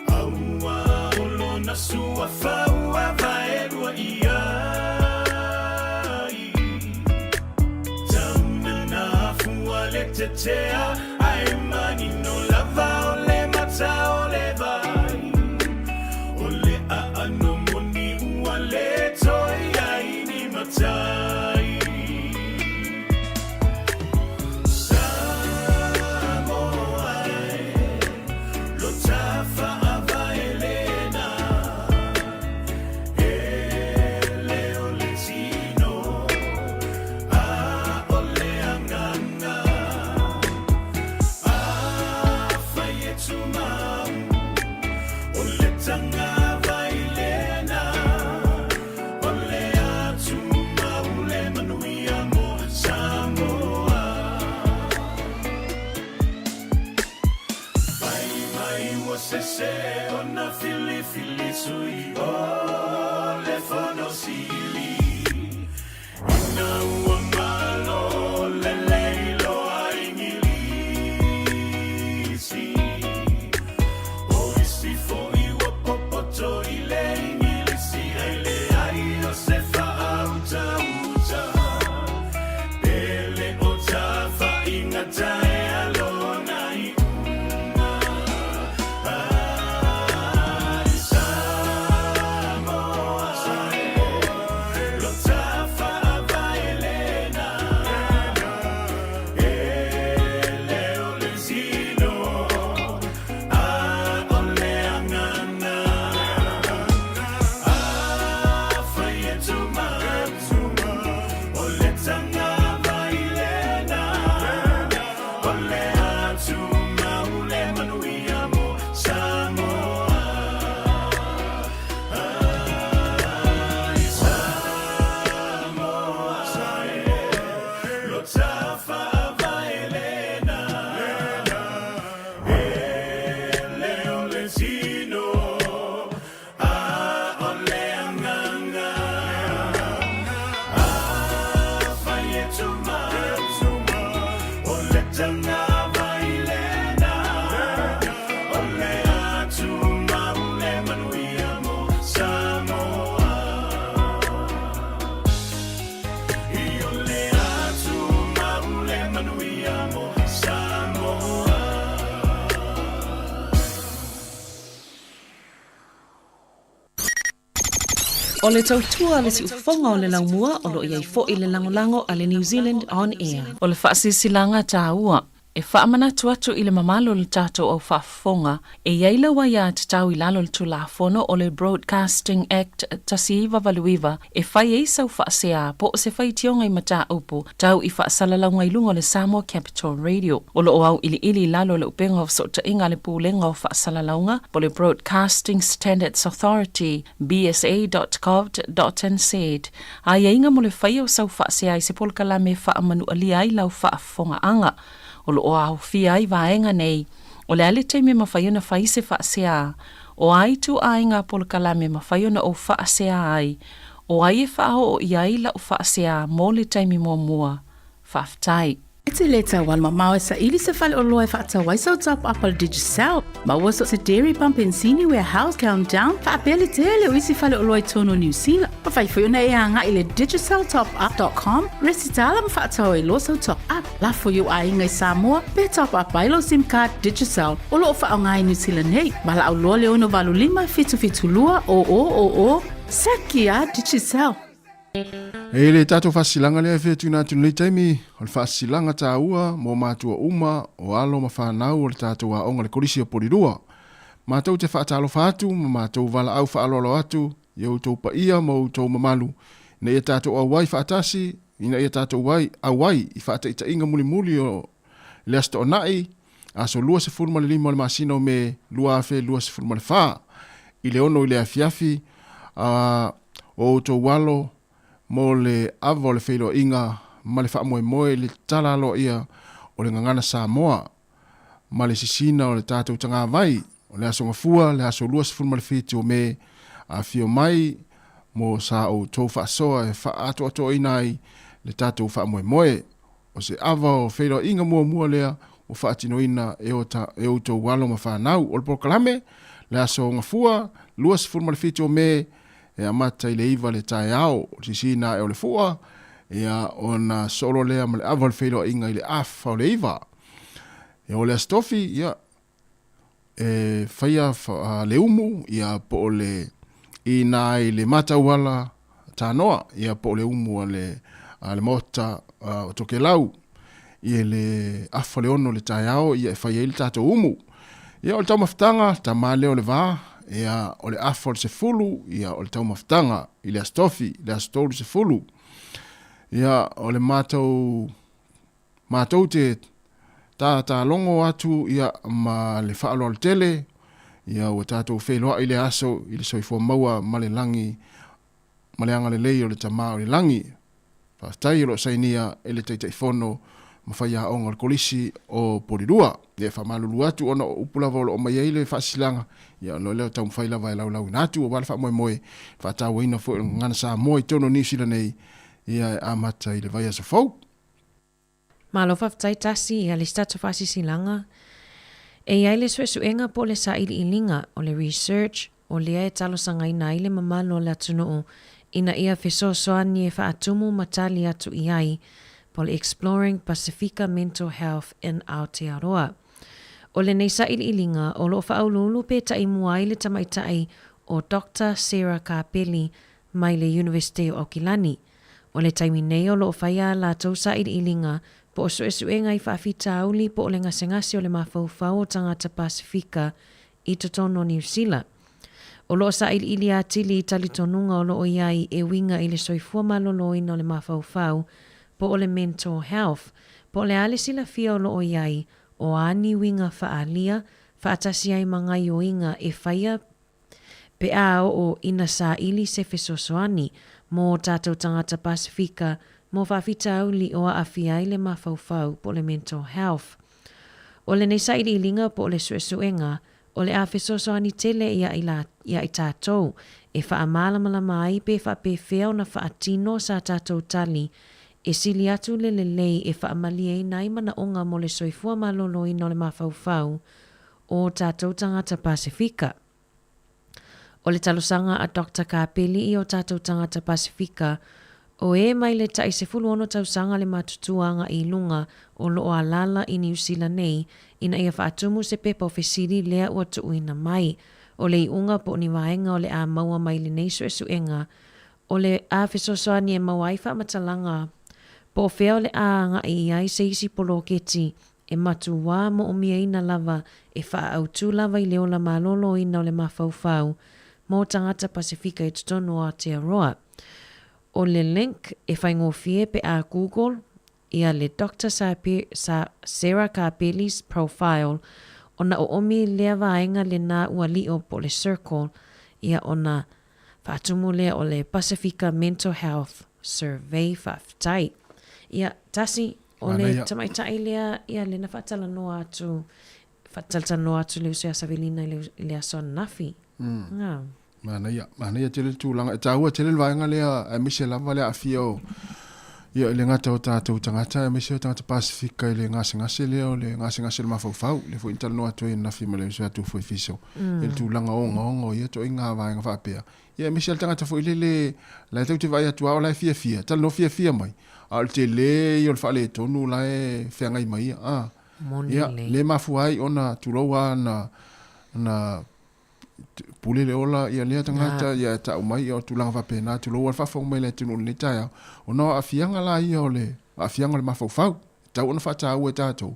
aua olo na sua faua vaerua iai tauna na fua le tetea ai mani no lava ole mata ole vai ole a ano moni ua le toi ai ni matai se ona fili fili sui o le fono sili ina ua malo le leilo a ingilisi o isi fo iwa popoto i le ingilisi ai le ai o se fa auta uta pele o ta fa ingata e alona i O le tautua le si ufonga o le laumua o lo iai fo i le langolango a le New Zealand On Air. O le whaasisilanga tā ua. E whaamana tuatu i le mamalo le tātou au whaafonga, e iaila wa ia te tau i lalo le tulafono o le Broadcasting Act tasiiva valuiva, e whai e sau whaasea po o se whai tionga i mata upu, tau i whaasalalau ilunga le Samoa Capital Radio. O lo o au ili lalo le upenga o sota inga le pūlenga o whaasalaunga, po le Broadcasting Standards Authority, bsa.gov.nz. A ia inga mo le whai o sau whaasea i se polkala me whaamanu ali ai lau whaafonga anga. O lo o au fia i vaenga nei, o le ale teime mawhaiona whai se whaasea, o ai tu ainga polkala me mawhaiona o whaasea ai, o ai e whao o iai la o whaasea mō le teime mua, whaftai. E te leta wal mamau e sa ili se whale o loa e whaata waisau tap apal Digicel. Ma waso se Dairy Pump Ensini Warehouse Countdown, whaapele tele o isi whale o loa i tono New Zealand. Ma whaifuyona e anga i le digiceltopup.com, resitala ma whaata o e losau top up. La fo yu a inga i Samoa, pe top up bailo SIM card Digicel. O lo o wha ngai New Zealand hei. Ma la au loa le ono valu lima fitu lua o. Saki a Digicel. E le tātou whasilanga lea whetuna atu nei taimi, o le whasilanga tā ua, mō mātua uma, o alo ma whanau o le tātou a onga le korisi o porirua. Mātou te whaatalo whaatu, ma mātou wala au whaalolo atu, iau tau pa ia ma tau mamalu. Nei e tātou awai whaatasi, ina e tātou awai i whaata ita inga muli o le asto o nai, aso lua se furma le lima le masino me lua afe lua se furma le whaa. I le ono i le afiafi, o tau walo, mo le ava o le whailo inga, ma le wha moe le talalo ia o le ngangana Samoa, ma le sisina o le tātou tanga vai, o le aso ngafua, le aso lua se furma le whiti o me, a fio mai, mo sa o tau whaasoa e wha ato inai, le tātou wha moe, o se ava o whailo inga mua lea, o wha atino ina e o tau walo ma whanau, o le pokalame, le aso ngafua, lua se furma le whiti o me, e amata i le iwa le tae au, sisina e o le fua, e a ona solo lea ma le awa le whailo inga i le afa o le iwa. E o le astofi, ia, e whaia le umu, ia po o le ina i le matauala tānoa, ia po o le umu a le mota o toke lau, ia le afa le ono le tae au, ia e whaia i le tātou umu. Ia o le tau maftanga, ta male o le vaa, ia o le afol se fulu, ia o le tau maftanga, i le astofi, le astolu se fulu. Ia o le mātou te tā longo atu, ia ma le whaalo al tele, ia o tātou wheloa i le aso, i le soifua maua ma le langi, ma le anga le lei o le tamā o le langi. Whaftai o lo sainia e le teitei whono, mawhaia o ngal kolisi o Porirua. Ia whamalulu atu ona o upula volo o mai eile whaasilanga. Ia no leo tau mwhaila vai lau natu o wala wha moe whaatau ina fo ngana sa moe tono nisila nei ia amata ile vai asa fau. Malo whaftai tasi ia le statu whaasisilanga. E ai le suenga po le sa ili ilinga o le research o le e talo sanga ina ile mamalo le atunuu ina ia fesosoani e whaatumu matali atu iai po le Exploring Pacifica Mental Health in Aotearoa. O le nei sa ili ilinga o lo whaaululu pe ta imua ile tamaitai o Dr. Sarah Kapeli mai le University of Aukilani. O le taimi nei o lo whaia la tau sa ili ilinga po o suenga i whaafita auli po o le ngasengasi o le mawhauwhau o tangata Pasifika i totono New Zealand. O loo sa ili atili i talitonunga o loo iai e winga i le soifua maloloina o le mawhauwhau po o le mental health. Po o le ale sila fia o loo iai o ani winga whaalia whaatasi ai mga ioinga e whaia pe ao o ina sa ili se fesosoani mo tātou tangata Pasifika mo whawhita auli o a awhia i le mawhauwhau po le mental health. O le nesa ili ilinga po le suenga o le awhisosoani tele ia i tātou e whaamala mai pe whapewheo na whaatino sa tātou tali e sili atu le lei e whaamali e nai mana onga mo le soifua malolo ino le mawhauwhau o tātou tangata Pasifika. O le talosanga a Dr. Kapeli i o tātou tangata Pasifika o e mai le tai se fulu ono tausanga le matutuanga i lunga o loo alala i New Zealand nei ina ia whaatumu se pepa o fesiri lea ua tuuina mai o le iunga po ni waenga o le a maua mai le nei suenga o le a fesosoani e mawai whaamatalanga po feo le a nga i ai se isi polo keti e matuwa mo o mia ina lava e wha autu lava i leo la malolo ina o le mawhauwhau mo tangata Pasifika i tutonu o Aotearoa. O le link e whaingofie pe a Google ia le Dr. Sarah Kapeli's profile ona o omi lea vaenga le na ua lio po le circle ia ona whaatumu lea o le Pacifica Mental Health Survey whaftai. Ia tasi o le tamaitai lea ia le na whatalanoa atu leo sea savelina lea son nafi. Mana ia tele tūlanga. E tāua tele vaenga lea e mise lava lea afio. Ia le ngata o tātou tangata e mise o tangata Pasifika i le ngase lea o le ngase le mawhauwhau. Le fo intala noa toi nafi ma le sea tu fo i fiso. E le tūlanga onga ia to inga vaenga whapea. Ia mise le tangata fo i le lai tau te vai atua o lai fia. Tala no fia mai. Al te le i o le whale tonu lai whiangai mai. Ia le mafuai ona tuloa na pule le ola ia lea tangata ia ta umai o tulanga va pena tu lo fa fong mai le tunu le taia o no afianga la ia o le afianga le mafau ta ona fa ta o tato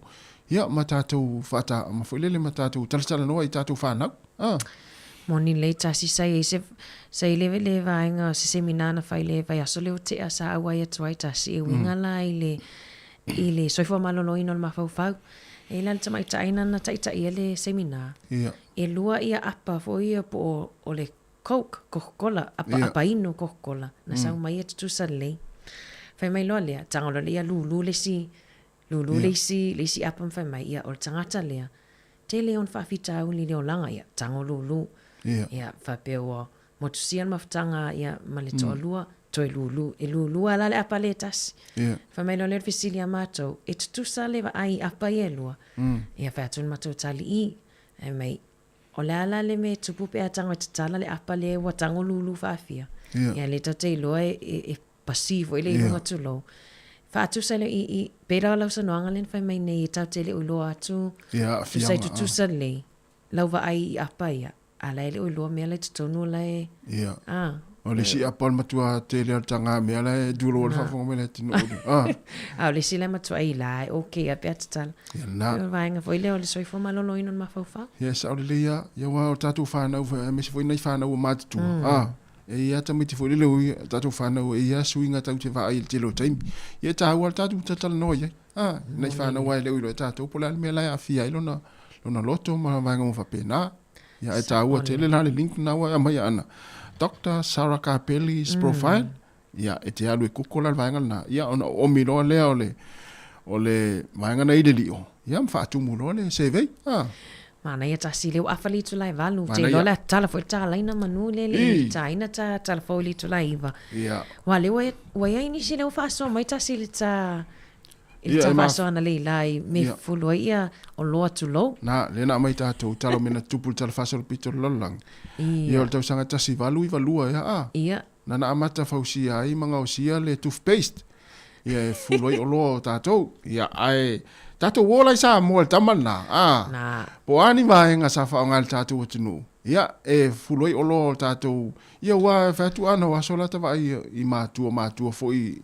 ia matato fata mafulele matato talsala no i tato fa na moni le tasi sai le vainga se seminana fa le vai aso le te asa awai atuai tasi e winga la ile soifo malolo ino le mafau e lan tamai taina na taita ia le semina. E lua ia apa fo ia po o le Coca-Cola, apa ino Coca-Cola, na sau mai atu tu sale. Fai mai loa lea, tangolo lea lulu lesi apa fai mai ia o tangata lea. Te leon whawhita au li leo langa ia, tango lulu. Ia whapeo motusian maftanga ia maletoa lua. Toi lulu, e lulu ala le apa le tasi. Fai mai lo le fisili a mātou, e tutusa le wa ai apa i e lua. Ia whai atun mātou tali i. E mai, o le ala le me tupu pe atanga i tatala le apa le wa tango lulu whawhia. Ia le tate i loa e pasivo, e le ilunga tu lo. Wha atusa le i pera lau sanoanga len fai mai nei e tau te le ui loa atu. Tu sai tutusa le, lau wa ai i apa ia. Ala e le ui loa mea le tutonu la e. O le si apol matua te lea tanga mea le dulo o le whafonga mele tino uru. Le si le matua i lai, ok, a pia tatala. Ia vaenga fo i leo le soifo malolo ino na mawhauwha. Ia sa o le lea, ia wa o tātou whanau, mesi fo inai whanau o mātutua. E ia tamiti fo le leo tātou whanau, e ia suinga tau te wha ai te lo taimi. Ia tāua tātou tatala noi, nai whanau ai leo ilo e tātou, pola mea lai a fia ilona loto, ma vaenga mo whapena. Ia e tāua te le lale link na wa mai ana. Dr. Sarah Kapeli's profile. Ia, e te alu e kukola vaenga na. Ia, ona o miroa lea o le vaenga nei le lio. Ia mfaatumu lo le seve. Mana ia tasi leo afali tu lai valu. Mana Te ia- lola tala fo ta laina manu le le ta ina ta tala fo li tu lai iwa. Ia. Wa le wa ia ini si leo faso mai tasi le ta Ia, il ta e ma- faso ana le lai me Ia. fulu ia o loa tu lo. Na, le na mai tātou talo mena tupu tala fasol pito lolang. Ia Ia. o le tausanga tasi valu i valua ia Ia. Na na amata fausia ai manga o sia le toothpaste. Ia e fuloi o loa o tātou. Ia ai tātou wola i sa mua le tamana. Na. Po ani vaenga sa wha o ngal tātou o tunu. Ia e fuloi o loa o tātou. Ia ua e whatu ana wa sola tawa i mātua fo i.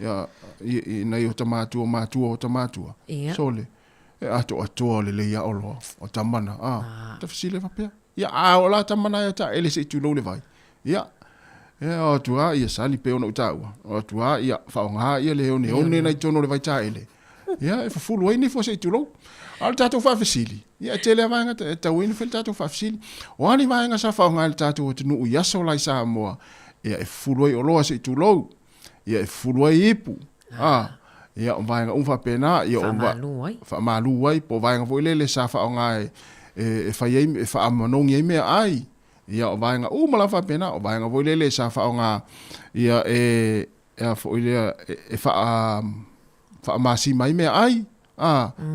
Ia i nei o mātua o mātua. Ia. Sole. E ato atoa le leia o loa o tamana. Ta fisile wapea. Ia a o la tamana ia ta ele se tu lo le vai. Ia. Ia o tua ia sali pe ona utaua. O tua ia whaonga ia le one nei tono le vai ta ele. Ia e fulu ai ni fo se tu lo. Al tato fa fisili. Ia tele vanga ta win fel tato fa fisili. O ani vanga sa whaonga al tato o tunu ia so lai sa moa. Ia e fulu ai o loa se tu lo. Ia e fulu ai ipu. Ia o vanga umfa pena ia o fa malu ai po vanga vo le sa whaonga e fa ye e fa amanong ye me ai. Ia o vanga mala fa pena o vanga vo le sa whaonga ia e fo ile e fa masi mai me ai.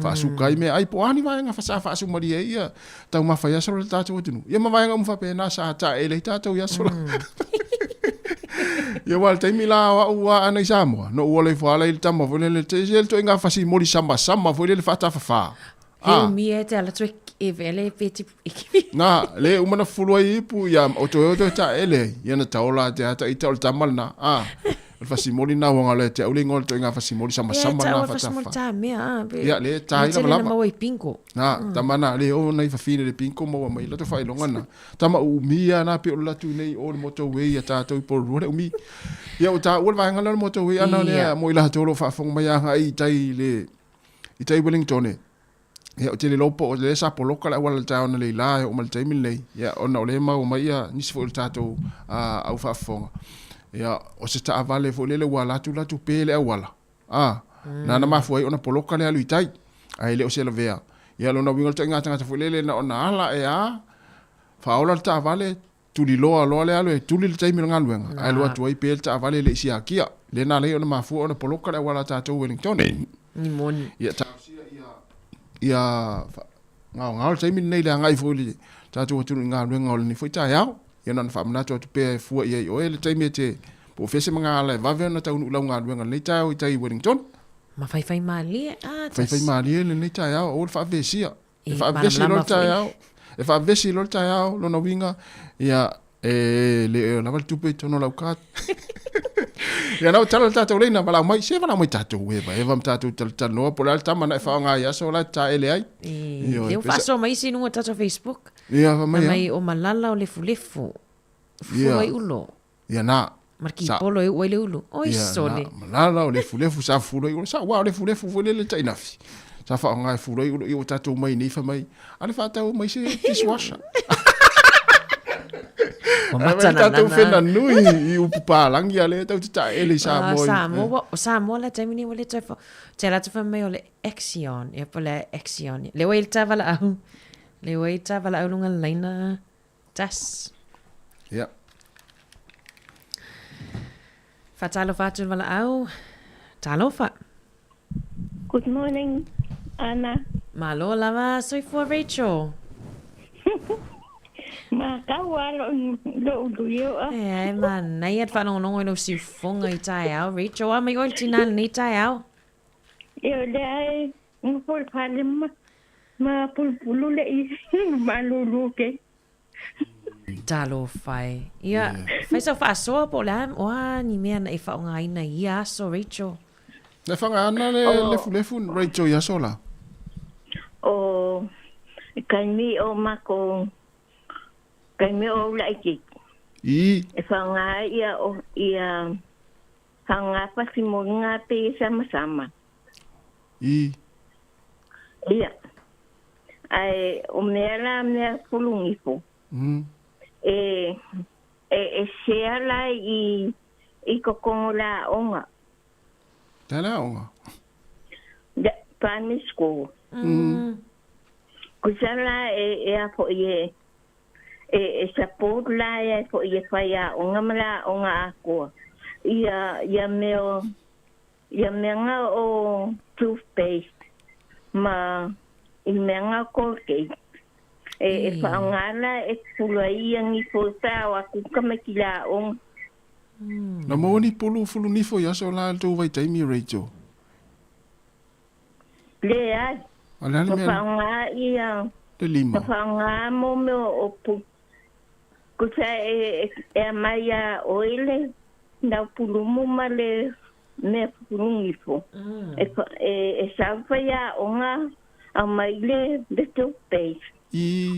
Fa sukai me ai po ani vanga fa su mari ia tau ma fa ya so le tatu tunu. Ia ma vanga umfa pena sa ta ele tatu ya so. Ia wal te mila wa ana Samoa no wole fo le tama vo le te sel to inga fa si mori samba vo le fa ta fa. He mi e te ala tu e vele peti Na le umana fulu ai pu ya o to ta ele ia na taola te ata i taola tamalna fa si mori na wanga le te uli ngol to inga fa si mori sama na fa ta fa ia le tai na lava mo i pinko na tamana le o nei fa fine le pinko mo mai la to fa ilonga na tama u mia na pe o la tu nei o le moto we ya ta to por ro mi ia o ta o va ngala le moto we ana le mo ila to lo fa fong mai nga i tai Wellington ia o te le lopo o le sa poloka la wala ta ona le la o mal taimi le ia ona o le ma o mai ia ni se fo ta to au fa fonga ia o se ta vale fo le wala tu la tu pele wala na na ma foi ona poloka le alu tai ai le o se la vea ia lo na wingo ta ngata fo le na ona ala fa ola ta vale tu li loa le alu tu li taimi nga luenga ai lo tu ai pele ta vale le sia kia le na le ona ma fo ona poloka le wala ta to Wellington ni moni ia ta ia ngau sai min nei la ngai fo li ta tu nga ngol ni fo ta yao ia na fa mna to pe fu ia o ele tai mete po fese manga la va ve na ta unu la nga nga nei ta o tai Wellington ma fai mali fai mali le nei ta yao o fa vesia e fa vesi lo ta yao e fa vesi lo ta yao lo no winga ia le na val tu pe to no la ka ia na tala tatu le na bala mai se bala mai tatu we ba evam tatu tal no por alta mana fa nga ya so la ta ele ai eu faço mai si no tatu Facebook ia mai o malala o le fulefu foi ulo ia na marki polo e le ulo oi sole malala o le fulefu sa fulo i sa wa le fulefu foi le ta inafi sa fa nga fulo i o tatu mai ni fa mai ale fa tau mai se dishwasher o matana na fena nui i upalangi ale tau ta ele sa mo la temini wale tefo te la tefo me ole action e pole action le wei tavala au lunga laina tas ja fatalo fatu vala au talofa good morning Anna malo lava soy for Rachel ma kawa lo yo man nei at fano no no si fonga i tai au Rachel a mai ol tina ni tai au yo le ai un pol palem ma pol pulu le i ma lu ke talo fai ia fai so fa so po la o ni me na e fa nga ina ia so Rachel le fanga ana le fu Rachel ya sola o kan mi o mako kai me o la iki e fanga ia hanga pa si mo nga pe sama ia ai o me fulungi po e share la i kokongola onga tala onga primary school. Kusala e apo ye e support la e fo ye faya onga mala onga ako. Ia menga o toothpaste ma i menga Colgate. E whaangala e pula iang I fōtau aku kamakila ong. Na moni pulu fulu nifo ya so la tu vai taimi Rachel. Le ai. Ala ni me. Whaanga ia. Te lima. Whaanga mo me o pu. Kusa e mai a oile. Na pulu mo male me pulu nifo. E saufa ya onga a mai le de toothpaste.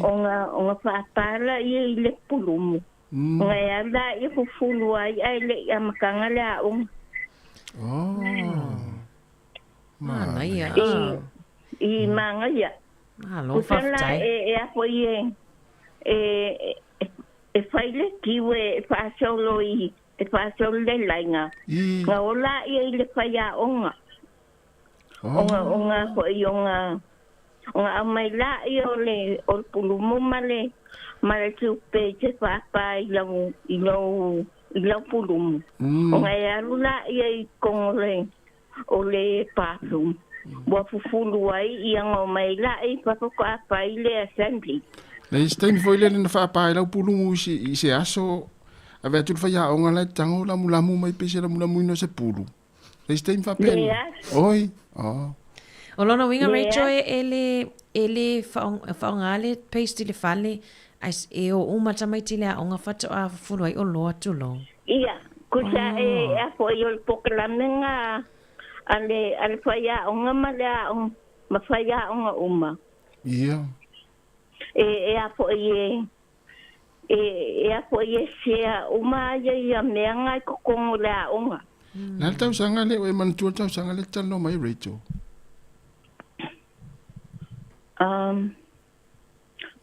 Onga whaapara I le pulumu. Ngai ala I fufulu ai le I amakanga le aung. Mana ia. I manga ia. Halo whaftai. E apo I e whaile kiwe e whaasolo I e whaasolo le lainga. Nga ola I le whaia onga. Onga ko I onga. Onga mai la I o pulumu male tupe te papa I lau pulumu. Onga alu la I kongole o le patum. Wa fufulu ai I anga mai la I papa ko apa I le assembly. Le stem foi le na fa lau pulumu I se aso ave tu fa ya onga le tango la mulamu mai pese la mulamu no se pulu. Le stem fa pen. Oi. O lona winga Rachel ele whaongale paste le fale e o umata mai tile a onga whato a fulu ai o loa tulo. Ia, kusa e apo I o pokalamenga ale whaia onga malea ma whaia onga uma. Ia. E apo e apo sea uma ia meanga I kokongo lea onga. Nal tau sanga le o mantua tau sanga le talo mai Rachel.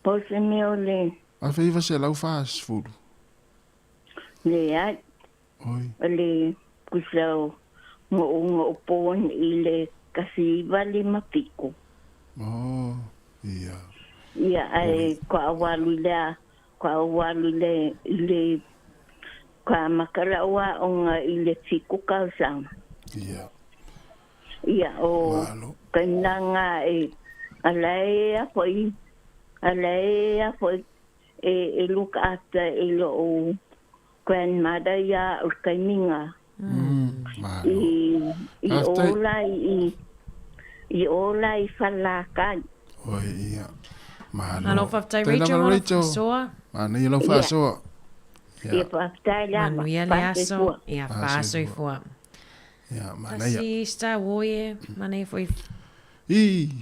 Pose meo le. A feiva se lau fast food. Le ai. Oi. Le kusau ngo opon I le kasi vale mapiko. Ia. Ia ai kwa awalu le kwa makarawa onga I le fiku kausang. Ia. Ia o kainanga alea foi e look after lo grandmother ya ukaiminga I ola I falaka. Oi ia. Halo whaftai Rachel soa. Mana ia lau wha soa. Ia whaftai la. Manu ia le aso. Ia whaaso I fua. Ia mana ia. Asi sta woe. Mana ia foi.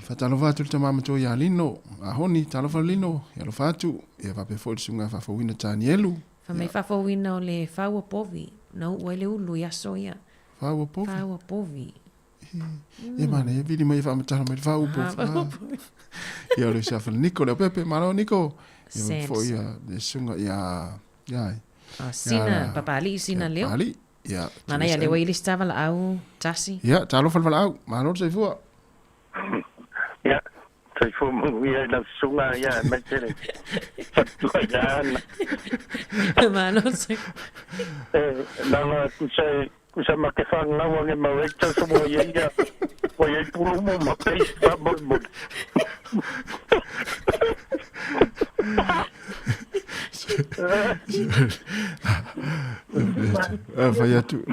Fatalo vatu te mama to ya lino. A honi talo fa lino. Ya lo fatu. Ia va pe fol sunga fa fowina tani elu. Fa me fa fowina o le faua povi. No wele ulu ya soia. Faua povi. Faua povi. Ia mana ia vidi mai fa matala mai faua povi. Ia lo sa fa Nico le pepe malo Nico. Ia fo ia de sunga ia. Sina papali sina leo. Papali. Ia. Mana ia le wele stava la au tasi. Ia talo fa la au. Malo se fua. Ja, sai fu ia la sunga ia metele. Fatua ya. Mano se. Na kusa makefanga wange mawekta so mo ia. Wa ia pulu mo makai pa mo.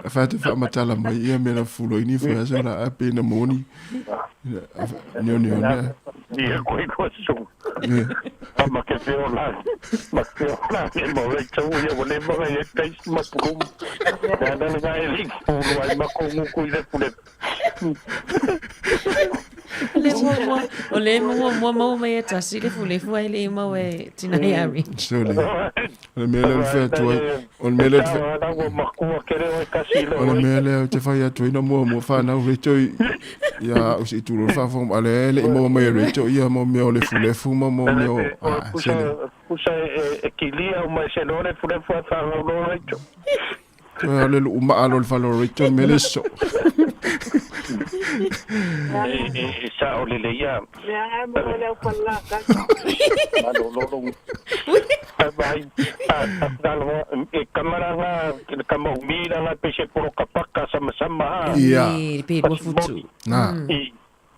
Fatu fa matala mai ia me la fulo ini fa so la ape na moni. Nio na. Ia ko so. Ma ke feo la. Ma feo la e mo re tau ia wole mo ia tais ma pum. Ya na na ele pulu ai ma ko mo ku ile pule. Le mo me tasi le fule fu ai le mo e tina ia ri. Sole. Le mele fe tu. On mele fe. On mele te fa ia tu ina mo fa na reto ia o si tu lo fa fo ale le mo me reto ia mo me o le fule fu mo me o. Usa equilia o mais no le fule fu fa lo reto. Ale lu ma alo fa lo reto mele so. sa o le ia. Ya mo le pala ka. Lo. Ai dalo e kamera nga kama umira nga pese por kapaka sama-sama. Ia. Pe ro futu. Na.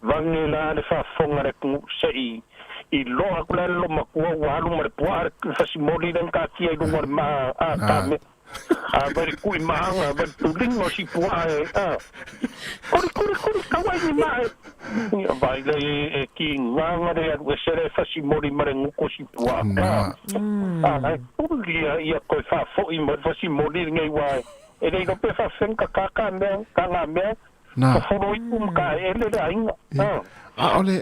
Vangela le fa fonga re ku sei I lo akula lo makua walu mar puar fasimoli dan kaki ai lumar ma kame bari kui maanga bari tulingo si puae kori kawai ni mae vai le ki nganga re atu sere fasimoli mare nguko si puae ai tulia ia koi fa fo I mar fasimoli ngai wai e rei no pe fa senka kaka me kanga me na fo ka ele ainga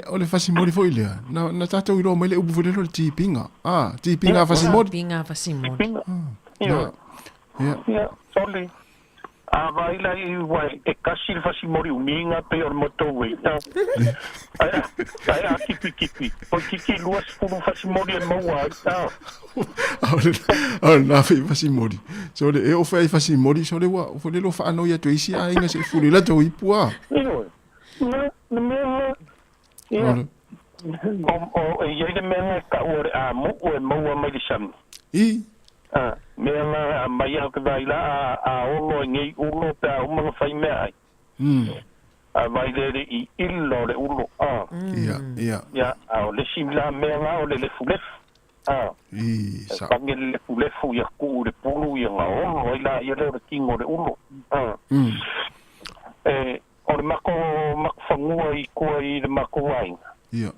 ole fasimoli foi lea. Na tatou I lo mai le upu fulelo le tipinga. Tipinga fasimoli. Tipinga fasimoli. Ja, sorry. Vai la I wai e kasi le fasimoli uminga pe or moto wei. Ai kipi. O kiki luas pulu fasimoli e maua. Na fe fasimoli. So le e o fai fasimoli so le wa o fulelo fa ano ya to isi a inga se fulelo to ipua. Ja. Jij de mensen kan worden aan moe medicijn. Menga maya kadaila olo ngai ulo pa umang fai mai. Vai le I illo le ulo. Ja, le simla menga le fulef. Sa. Pangel le fulef ya ku le pulu ya olo ila ya le kingo le ulo. Or mako makfangua I ko I le mako wai. Ia.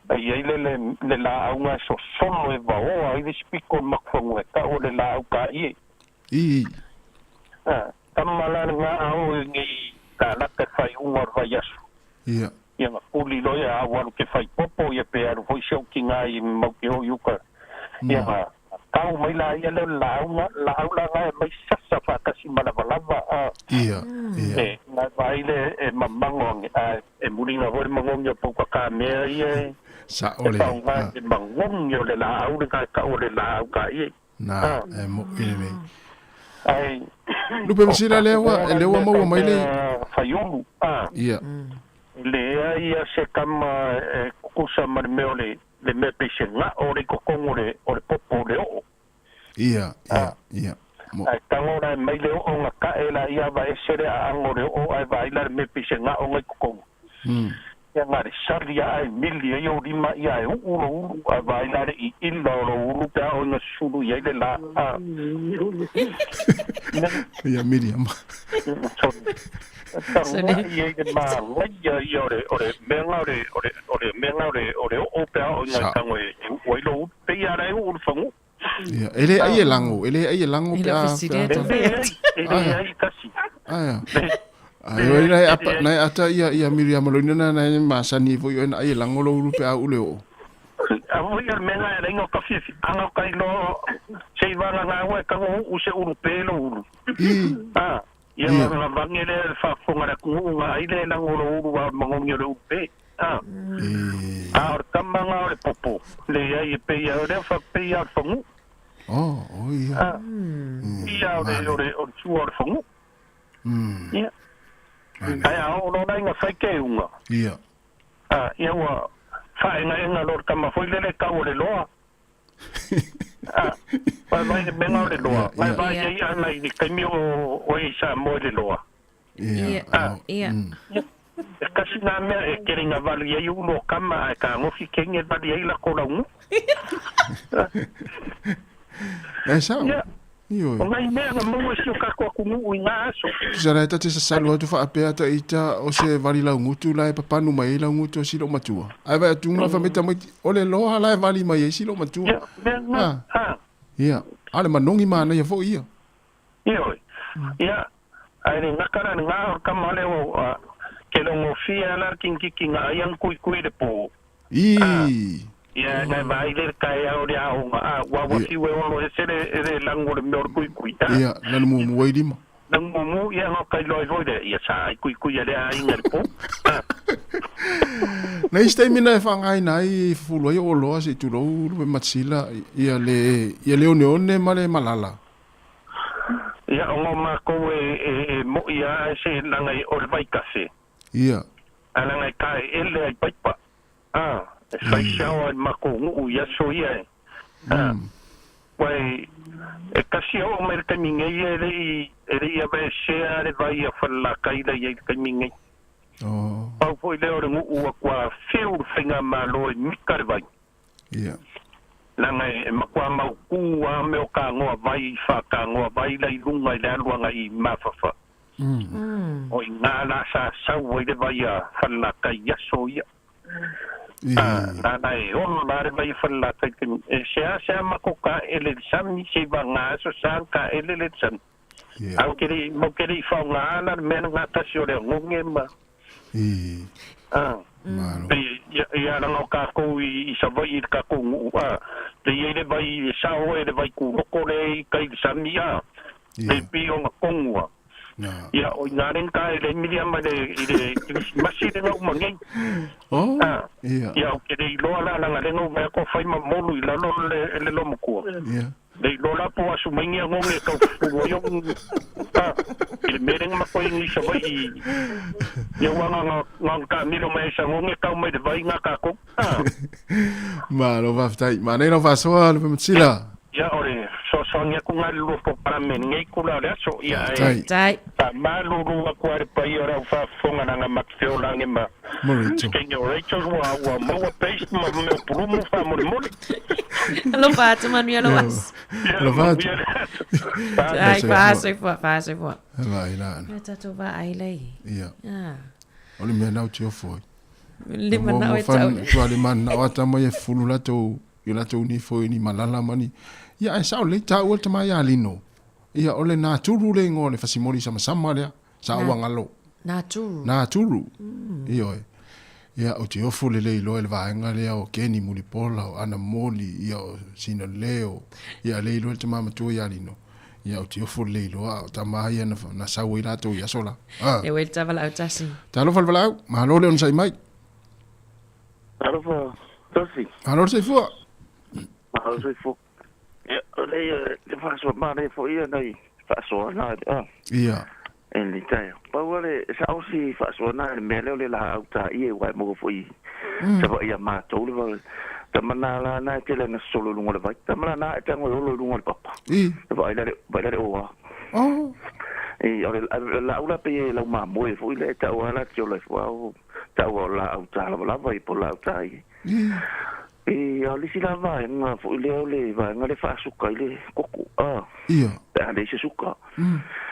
Ai le la aunga so solo e vao ai le spiko makfangua ka o le la au ka I. Tamala nga au ngi ka la ka fai unga vai asu. Ia. Ia puli lo ya awaru ke fai popo ia pe aru foi shau ki nga I mau ke ho yuka. Ia kau mai la ia le la nga mai sasa fa kasi malavalava. Ia. Na vai le mamangong e muringa vor mangong yo poka ka me ia. Sa ole. E mangong yo le la au ka ole la au ka ia. Na mo ile me. Ai Lupe msira lewa mau mai le. Fayulu. Ia. Le ia se kama kusa marmeole le me pesenga ore kokongo le ore popo le o. Ia. Ai tangora mai le o nga ka ela ia va esere a angore o ai vai la me pisenga o ngai kokongo. Ya ngare saria ai milia yo lima ia e uru ai vai la I illo uru ka o nga sulu ia le la. Ia Miriam. Sorry. Ia de ma ia ore menga ore o pe o nga tango e o lo pe ia ra uru fangu. Ia, ele ai lango Ele presidente. Ele kasi. Ai nai ata ia Miriam Loina na masani foi ai lango lo rupe a uleo. Avo ia menga era ingo kafi anga kai lo sei vanga nga wa ka u se europeo uru. Ia na vangele fa fonga ku nga ile lango lo uru wa mangong yo pe. Tamanga ore popo. Le ia pe ia ore fa pe ia fongu. Ia. Ia ore suor fongu. Ia. Ai au no nga fai ke unga. Ia. Ia wa fa nga lor kama foi le ka ore loa. Vai benga ore loa. Vai ia na I kamio o isa mo le loa. Ia. Kasi nga me e kere nga vali ia ulo kama ka ngofi kenge vali ia la kola ungu. Sao? Io. Ngai me nga mo si ka ko kungu nga aso. Sara ta te salu tu fa apea ta ita o se vali la ngutu la e papanu mai la ngutu si lo matua. Ai vai tu nga fa meta mai ole lo hala vali mai si lo matua. Ia. Ale manongi mana ia fo ia. Ia. Ai nga kara nga kama le o ke lo fia la kinki nga yang kui de po. Ia na vai le kai au dia wa si we o ese lango de mor kui. Ia, na mu wei di ma. Nang mu ia no kai lo de ia sa kui ale ai ngar po. Na este mina fa ngai nai fulo ia o lo si tu lo be matsila ia le one male malala. Ia o ma ko mo ia se langai o vai café. Ia. Ala ngai kai ele ai paipa. Sai sao ai makongu ia so ia. Wai kasi o mer kaminga ele ia be share vai a falla kai da ia kaminga. Pau foi le ora ngu kwa fiu finga malo mikar vai. Ia. Langa e makwa mau kua me o ka ngoa vai fa ka ngoa vai lai lunga le aluanga I mafafa. O ngala sa wai le vai a falla kai ia so ia. Nai ono nare vai falla kai se makoka ele sami se vanga so sanka ele le san. Au kiri mo kiri fa ngala men ngata sio le ngonge ma. Ia ranga ka ko I sa vai ka ko le ele vai sa o ele vai ku ko le kai sami ya. Le pio nga kongwa. Ia o ngaren ka ele milia ma le masi de ngau mangi. Ia o ke le lo ala nga le ngau me ko fai ma molu I la lo le lo mo ko. Le lo la po asu mangi ngonge ka fu yo. Ele mereng ma ko ngi sa vai. Ia wanga nga ka milo mai sa ngonge ka mai de vai nga ka ko. Ma lo va ftai, ma nei no va so al pemtsila. Ya ore so nya ku ngal lu po para men ngai ku la so ya tai ma lu ku ar pa ora fa fonga nga makseo la ngema Morito kenyo Rachel wa mo paste ma me prumo fa mo lo fatto Manuel lo vas lo fatto dai fase fu vai là tato va ai lei ia ole me na tio foi le mana o tu ale man na ata mo e fulu la to yo la to ni foi ni malala mani ia e sao le ta o te mai alino ia ole na turu le ngole fasimoli sama le sa wangalo na turu io ia o te ofu le lo el vaenga le o keni mulipola o ana moli ia o sino leo ia le lo te mama tu ia alino ia o te ofu le lo o ta mai na sa wira to ia sola e wel tavala o tasi talo falvala ma lo le on sai mai Alfa tosi alor sai fu Mahal saya fuk. Ya, le faso mare fo ia nei faso na. Ia. En litai. Pawale sa osi faso na mele le la auta ia wa mo fo i. Sa ba ia ma to le tamana la na tele na solo lungo le vai. Tamana na tango lo lungo le papa. Sa ba ile o. La ula pe la ma mo fo ile ta wala tio le fo. Ta wala auta la vai po la auta. Ali sila vai nga fo le vai nga le fa suka ile koko ia ale se suka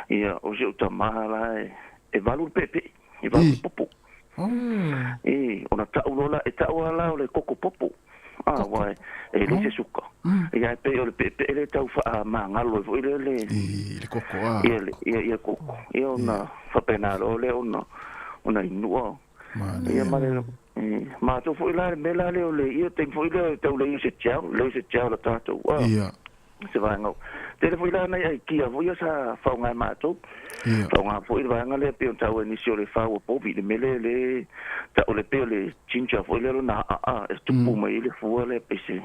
ia o se utamala e valur pepe e valur popo ona taula e taula le koko popo vai e le se suka ia pe o le pepe ele tau fa mangalo fo ile le koko ia koko ia ona fa penalo le ona inua ia mare ma to foi lá mela le ole io te foi le te le se ciao la tato ia se va ngo te foi lá na kia voi sa fa nga ma to fa nga foi va nga le pe ta we ni sio le fa o po vi le mele le ta ole pe le chincha foi le na e tu pu mai le fu le pe se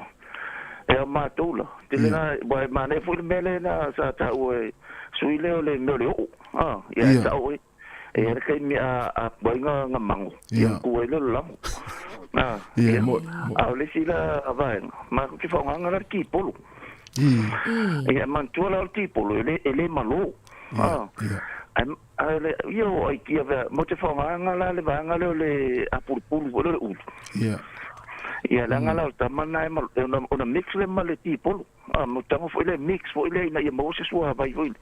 e ma to la te le na va ma ne foi mele na sa ta we sui le ole mele o ia ta o e kai mi a boinga ngamango ia ku ele la ia mo le sila vai ma ki fa nga la ki polo ia man tu la ki polo ele malo io ai ki ave mo te fa nga la le va nga le a pulu le u ia la nga la tamana e mal ona mix le mal ti polo mo tango fo le mix fo le na ia mo se sua vai voi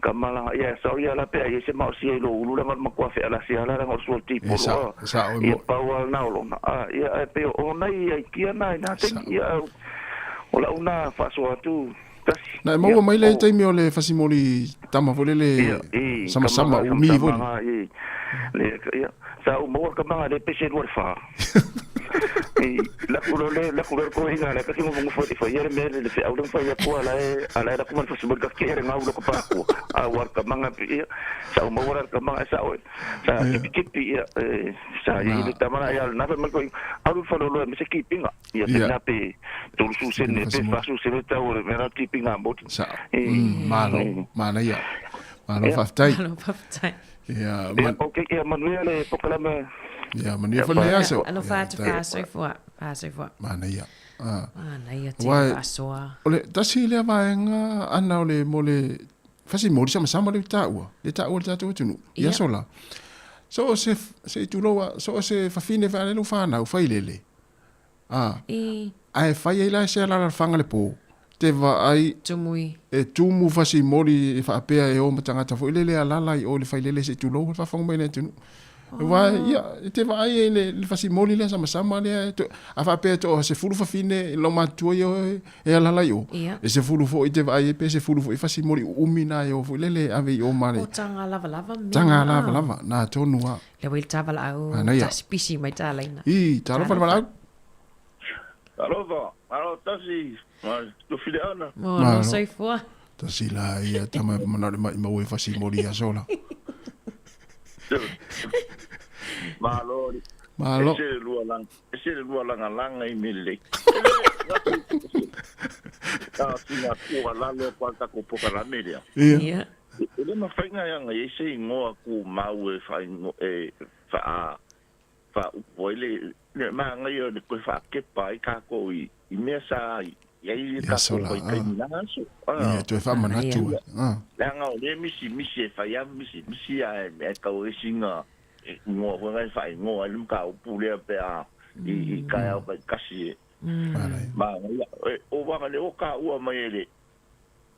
kamala ya sorry ala pe ye se ma si lo ulu la ma kwa fe ala si ala la ngor tipo ya pawal na lo ya pe ona ya kia na te ya ola una faso atu na mo mai le te mi ole fasimoli tama volele sama umi vol le ya sa o mo ka ma le pese lo fa la color ko inga la kasi mo fo fa yere me le fe au fa ya ko ala ko man fa subul ka kere ngau lo ko pa ko war ka manga pi sa mo war ka manga sa kipi sa ile tamara ya na fa ko au fa lo me se kipinga ya na pe to su se ne pe fa su se ta o me ra kipinga mo sa malo ya malo fa tai Ya, okay, ya manuia le pokalama. Ya, manuia fa le aso. Alo fa tu fa soifua. Mana ia. Mana ia te fa soa. Ole, tasi le vaenga ana ole mole fasi mole sama le taua. Le taua le tatua tunu. Ia sola. So se tuloa, so se fafine fa le lo fa na fa ilele. Ai fa ia se la fanga le po. Te va ai tumui e tumu fasi moli fa apea e o matangata fo ilele alala i o le fa ilele se tulo fa fanga mai tunu va ia te va ai le fasi moli le sama le a fa apea to se fulu fa fine lo matu yo e alala yo e se fulu fo i te va ai pe se fulu fo i fasi moli umina yo fo ilele ave o male o tanga lava na tonu wa le wil tavala au ta spisi mai ta laina talo fa vala Alo, tasi. Tu file ana. No soifua. Tasi la ia tama manare mai mau e fasi mori a sola. Malo. Ese lua langa i mele. Singa kua lalo kwanta ko poka la media. Ia. Ele ma fainga yanga ese ngoa ku mau e fa upoile ne ma ngayo de ko fa ke pai ka ko i mesa ia i ka ko i ka naso ia to fa manatu la nga le misi fa ya misi a ka o singa ngo ko ngai fa ngo alum ka u le pe a i ka ya ka si ma o wa le o ka u mai le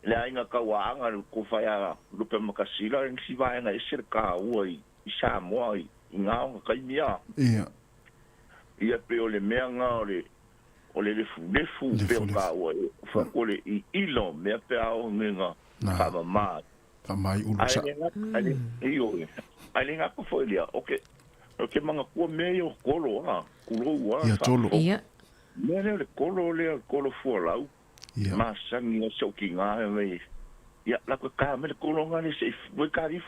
la inga ka wa anga ko fa ya lu pe makasila ngi si va nga ese ka u i sa mo i ngao ka mia ia pe o le mea ngā o le fu pe o ka ua fa o le i ilo mea pe ao ngenga fa mai ulu sa ai ngā ko foi lia oke manga kua mea i o kolo kulo ua ia tolo mea le kolo fua lau ma sangi o so ki ngā ia la ko ka me le kolo ngā le se fue ka rifu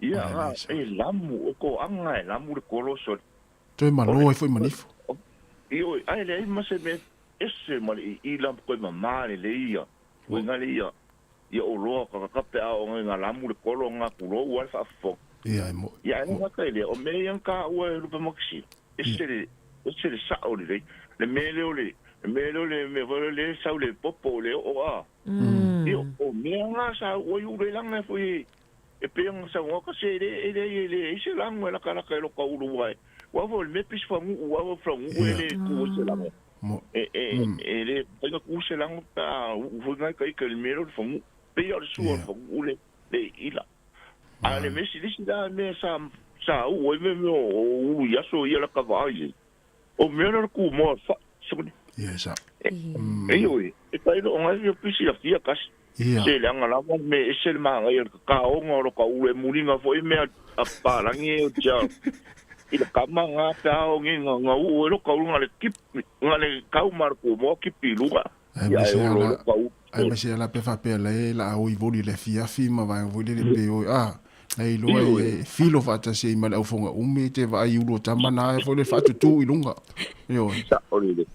ia lamu o ko anga lamu le kolo so toi malo e foi manifo io ai le ma se me esse ma i lam ko ma le ia o ngale ia o lo ka pe a o nga lamu le kolo nga kulo wa fa fo ia mo ia nga ka le o me yang ka o lu pa moksi esse le sa o le me vole le sa le popo le o a io o me nga sa o yu le lang na foi e peang sa ngo ka se ele se lang la ka lo ka ulu wai wa vol me pis fa mu wa fra mu ele ku se lang ele tenga ku se lang pa fu nga ka el mero fa mu pe yo su fa mu le ila ale me si da me sa o me o ya so ya la ka vai o mero ku mo fa se yes yo e pa no nga yo pis ya fia ka se le anga la me se le manga yo ka o ngoro ka u e muringa fo me a palangi o ja i le kamanga ta o nginga nga u lo ka u ngale kip ngale ka u mar ko mo kipi luga ya e lo ka u ai me se la pe fa pe la o i voli le fia ma va voli le pe o ai lo e filo fa ta se ma o fonga umi te va i ulo tamana e fo le fa tu i lunga yo sa o le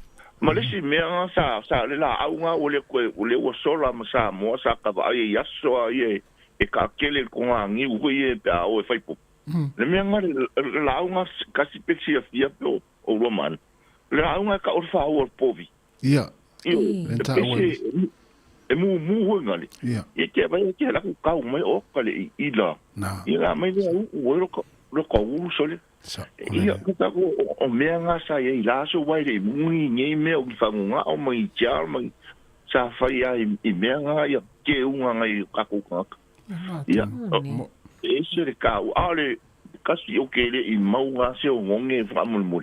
ma le si mea sa le la aunga o le o sola ma sa mo sa ka va ai yaso ai e ka kele ko ngi u ye pa o fai po le mea nga la aunga ka si pexi a fia po o roman le aunga ka o fa o povi ia e mu ngale ia e ke va ke la ka u mai o ka le ila na ia mai o lo ko u sole ia ka ko o mea nga sa ye la so wai le mui ngai me o fa nga o mai jar mai sa fa ia i mea nga ia ke unga ngai ka ko ka ia e se le ka o ale kasi o ke le i mau nga se o ngonge fa mul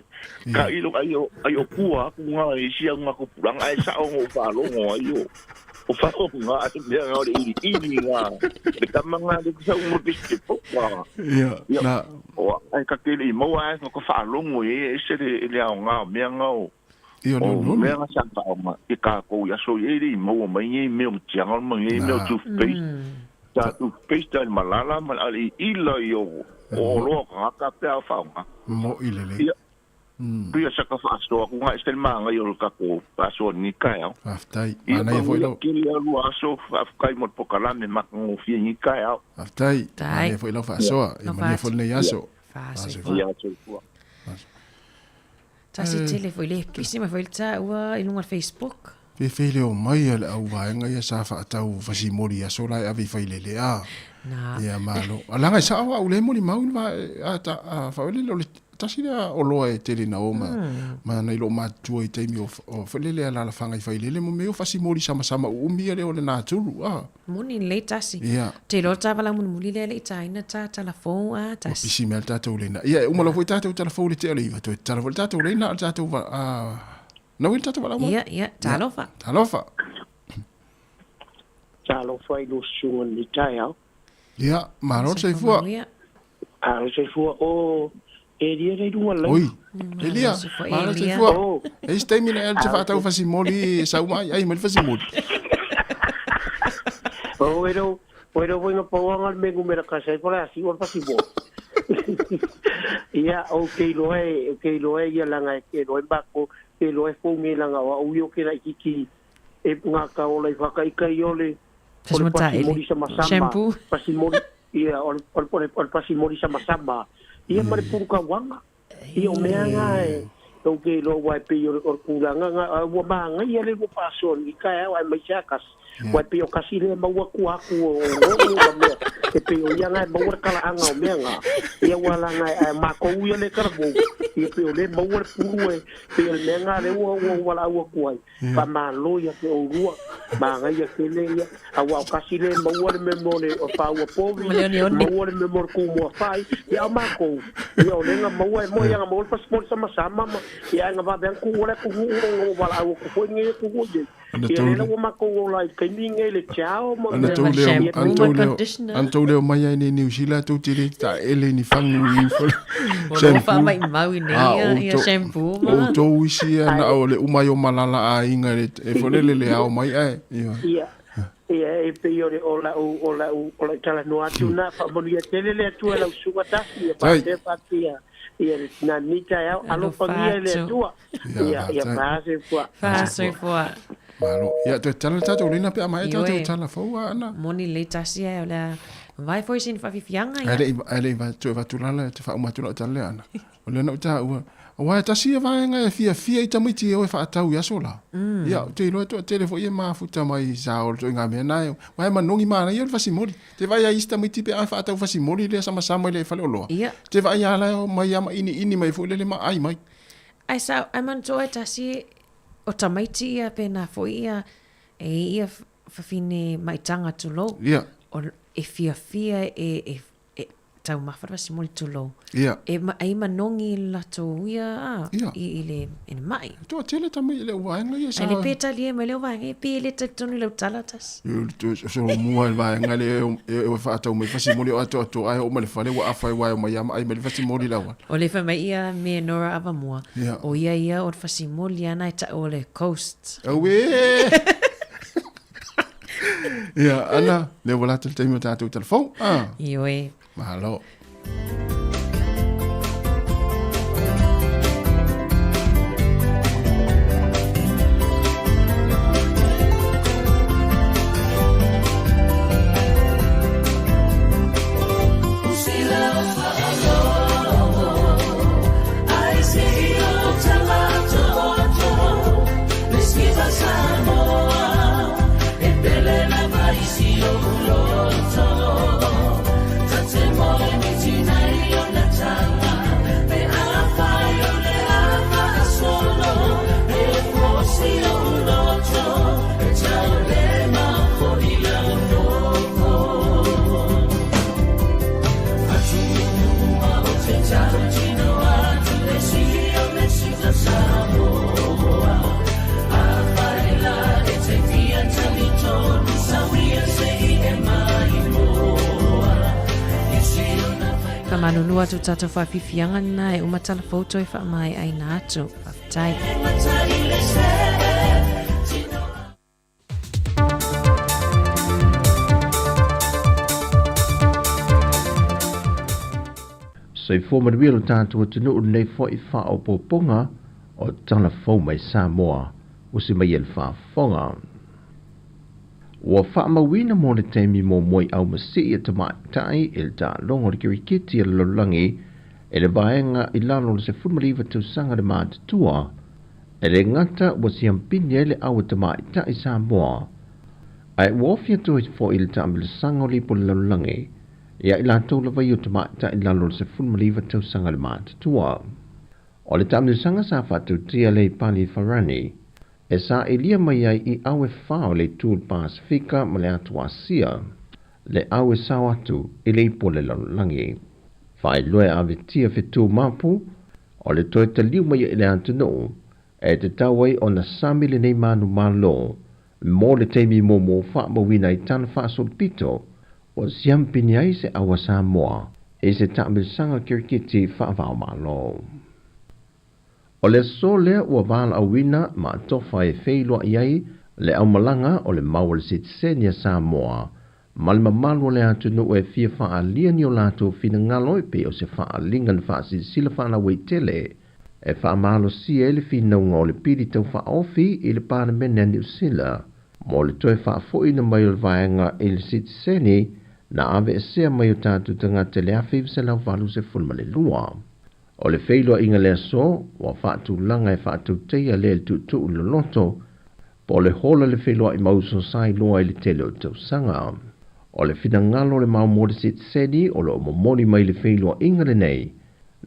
ka i lo ai o kua nga i sia nga ko pulang ai sa o fa lo ngo o fa o nga te mea nga i nga le kamanga le sa mo piste po ia na o ai ka ke le mau ai ko fa lo ngo e se le nga mea nga o io no mea nga sa pa ma e ka ko ya so e le mau mai me o tianga mai me o tu paste malala mal ali ila yo o lo ka pe fa nga mo ilele Pia saka whaasoa ku ngai stel maa ngai ol kako whaasoa ni kai au. Aftai, mana ia foi lau. Kili alu aso whaafukai mo pokalame makango fia ni kai au. Aftai, mana ia foi lau whaasoa. Ia mana ia foi nei aso. Ia aso fua. Tasi tele foi le kisi ma foi ta ua ilunga Facebook. Pe leo mai ala au vaenga ia sa whaatau fasimori aso lai avi whailele a. Ia malo. Alanga sa awa ule mori mau va a whaile lo tasi rea o loa e tele na oma. Ma nei lo matua i teimi o whalele ala la whangai whailele mo meo fasimori sama umia leo le nā turu. Moni le tasi. Te lo ta wala mun muli le taina ta telefon a tasi. Pisi mea tātou le na. Ia umalo foi tātou telefon le te ala iwa. Telefon tātou le na tātou na wil tātou wala. Ia, talofa. Talofa. Talofa i lo sungan ni tai au. Ia, maro sei fua. Aro sei fua o eria rei runga lai. Oi, elia, maro sei fua. E stai mina el te whaatau fasimoli sau mai, ai mali fasimoli. Oero wenga pauanga mengu mera kasai pole asi or fasimoli. Ia, o keiloe ia langa e keiloe bako, keiloe fongi langa wa uio kera ikiki e ngaka o lai whakaika i ole. Pasimoli shampoo. Pasimoli, ia, ol pasimoli sama. Ia mare puruka wanga. Ia o mea ngai. Tau ke lo wai pe o kuranga wa manga ia le mo paso ni kai wa mai chakas. Wai pe o kasile maua ku aku o mea. E pe o ia ngai maua kala anga o mea nga. Ia wala ngai mako ia le karbo. Ia pe o le maua purue. Pe o mea nga le wala ua kuai. Pa malo ia pe o rua. Manga ia kele ia. Awa o kasile maua le memole o pa ua povi. Maua le memole ku mua fai. Ia mako. Ia o lenga maua e mo ia nga maua pasport sama-sama. Ia nga ba ben ku wala ku wala ua ku foi nge ku hoje. Ia le ua mako wala kaini nge le chao mo. Anto leo mai ai ni New Zealand tu tiri ta ele ni fangu ni fo. Shampoo mai mau ni ia shampoo ma. O to isi na o le umayo malala a inga e fo le au mai ai. Ia. Ia e pe ore ola tala no atu na fa mo ia tele le atu la suga tasi pa te patia. Ia na nita ya alo pangia le tua. Ia fase fua. Malo, ia te tala tātou lina pe ama e tātou tala fau ana. Moni le tasi e o le vai foi sin whawifianga ia. Ele va tu lala te wha umatuna o tale ana. O le na uta ua. Wa tasi e vaenga e fia i tamiti e o e whaatau i asola. Ia, te ilo e telefo i e mafuta mai sa o to inga mea nai. Wa e manongi mana i o le fasimori. Te vai a isi tamiti pe a whaatau fasimori le sama le whale o loa. Te vai a lai o mai ama ini mai fu le ma ai mai. Ai sa, ai man to e tasi o tamaiti ia pe na fo ia e ia whawhine mai tanga tulo. Ia. O e fia e tau mawhara si mori tulo. Ia. E ai manongi lato ia i le ene mai. Tua tele tamai le uaenga ia sa. Ai le peta li e mai le uaenga e pe le taktonu le utalatas. So mua le vaenga le e whaatau mai fasimori o ato ai o male whale wa awhai wai o mai ama ai mai fasimori lawa. O le whamai ia me Nora Avamua. O ia o fasimori ana e ta o le coast. Awe! Ia, ana, le wala te teimi o tātou telefon. Ioi. Mahalo. Manunua tu tato whawhiwhianga na e umatala photo e whaamai ai nā atu. Whawhitai. Soifua manuia lo tātua tunu nei fo I wha o poponga o tala fau mai Samoa o si mai el whaafonga. Ua wha mawina mo le teimi mo moi au masi I tamai tai il ta longo le kirikiti al lolangi e le vaenga I lalo le se funmariva tausanga le mātatua e le ngata ua si ampini e le au tamai tai Samoa. Ai wofia to fo il ta amil sango li po le lolangi ia I lātou la vai o tamai tai lalo le se funmariva tausanga le mātatua. O le tamil sanga sa whatu tia le pali farani, e sa ilia mai ai I awe whao le tūl Pasifika ma le atu Asia, le awe sao atu I le ipo le lalangi. Whai loe ave tia whetū mapu, o le toe taliu mai I le atu no, e te tawai o na sami le nei manu malo, mo le teimi mo wha mawina I tana wha solpito, o siampini ai se awa Samoa, e se tamil sanga kirikiti wha vau malo. O le so lea ua wala awina ma tofa e feilua iai le au malanga o le maua le sitisenia Samoa. Ma le mamalu le atunu e fia faa liani o lato fina ngalo e pe o se faa lingan faa sila faa na weitele. E faa malo si e le fina unga o le pili tau faa ofi I le pana mene New Zealand. Mo le toe faa fo ina mai o le vaenga I le sitiseni na ave e sea mai o tatu tangata le afi se lau valu se fulma le lua. O le feilua inga lea so, wa whaatu langa e whaatu teia le tu lo loto, po le hola le feilua I mauso sai loa I le tele o tau sanga. O le fina ngalo le mau mori sit sedi, o lo momoni mai le feilua inga le nei,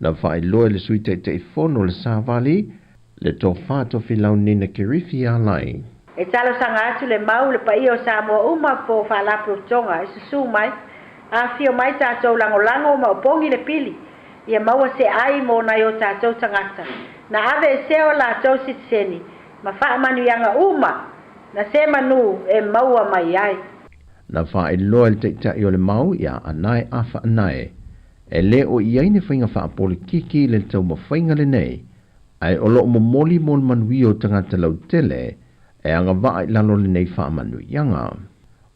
na whai loa le suite te fono le savali, le to whaato filau nina kirifi a lai. E talo sanga atu le mau le pai o Samoa uma po whaalapu tonga, e susu mai, a fio mai tātou lango ma o pongi le pili. Ia maua se ai mo na yo tātou tangata. Na ave seo la tau sitiseni, ma wha manu yanga uma, na se manu e maua mai ai. Na wha e loa le teita I o le mau, ia anai awha anai. E le o iai ne whainga wha apole kiki le tau ma whainga le nei. Ai o lo mo moli mo manui o tangata lau tele, e anga wa I lalo le nei wha manu yanga.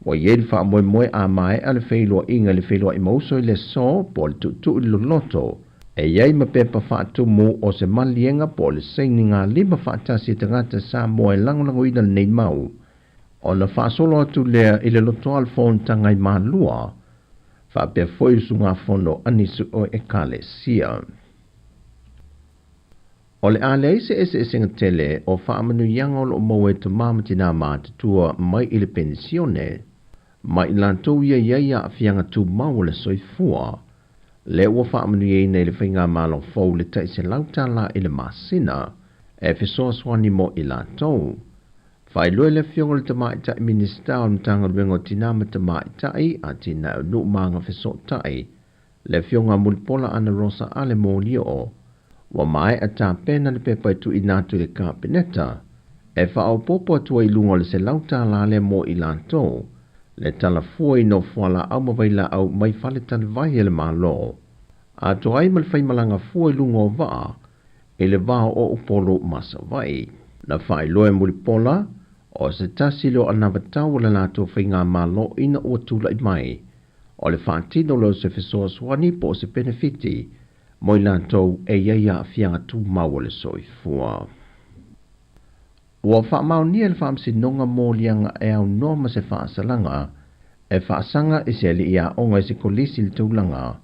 Wa ye le wha moe a mai a le whailua inga le whailua I mauso I le so, po le tutu I lo loto. E iai ma pepa whaatu mu o se malienga po le seini ngā lima whaatasi tangata Samoa e langolango ina nei mau. O na whaasolo atu lea I le loto alfon tangai maa lua, whaapea foi su ngā fono anisu o e kale sia. O le ale ese singa tele o whaamanu yanga o lo moe tu mamatina maa tutua mai I le pensione, mai I lantou ia iaia a fianga tu mau le soifua, le ua whaamanu iei nei le whainga mālong fau le taise lautala I le masina, e fisoa swani mo I lantou. Whai loe le fiongo le tamai tai minista o mtanga luengo tinama tamai tai a tina o nu maanga fiso tai, le fionga mulpola ana rosa ale mōlia o, wa mai a tā pena le pepa tu inatu le kāpeneta, e whao popo atua I lungo le se lautala le mo I lantou, le tala fuai no fuala au mawaila au mai fale tala vai ele malo. A to ai mal fai malanga fuai lungo waa, ele vao o upolo masa vai. Na fai loe mulipola, o se tasilo anavatau la lato fai ngā malo ina o tula I mai. O le whaatino lo se fisoa swani po se benefiti, moi lato e iaia a fianga tu mau le soifua. Ua whaamau nia le whaamsi nonga mōlianga e au noma se whaasalanga, e whaasanga I se ali ia onga I se kolisi le taulanga,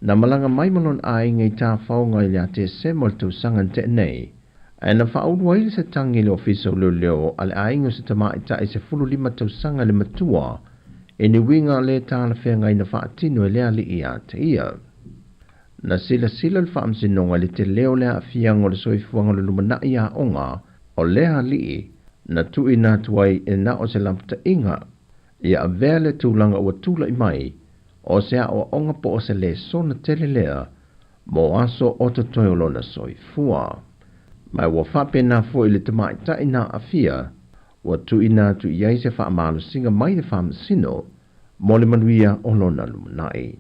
na malanga mai malon a inga I tā whaonga I le ate se mo le tausanga te nei, e na whaurua I se tangi le ofiso leo ale a inga se tamai ta I se 15 tausanga le matua, e ni winga le tāla whenga I na whaatino e lea li ia te ia. Na sila le whaamsi nonga le te leo lea a fiango le soifuanga le lumana ia onga, o lea lii, na tui nā tuai e na o se lampta inga, ia a vele tūlanga ua tūla I mai, o se a o onga po o se le sona tele lea, mo aso o to toiolo na soifua. Mai ua whape nā fo I le tamai tai nā a fia, ua tui nā tu iai se wha amalo singa mai le whamasino, mo le manuia o lona lumanai.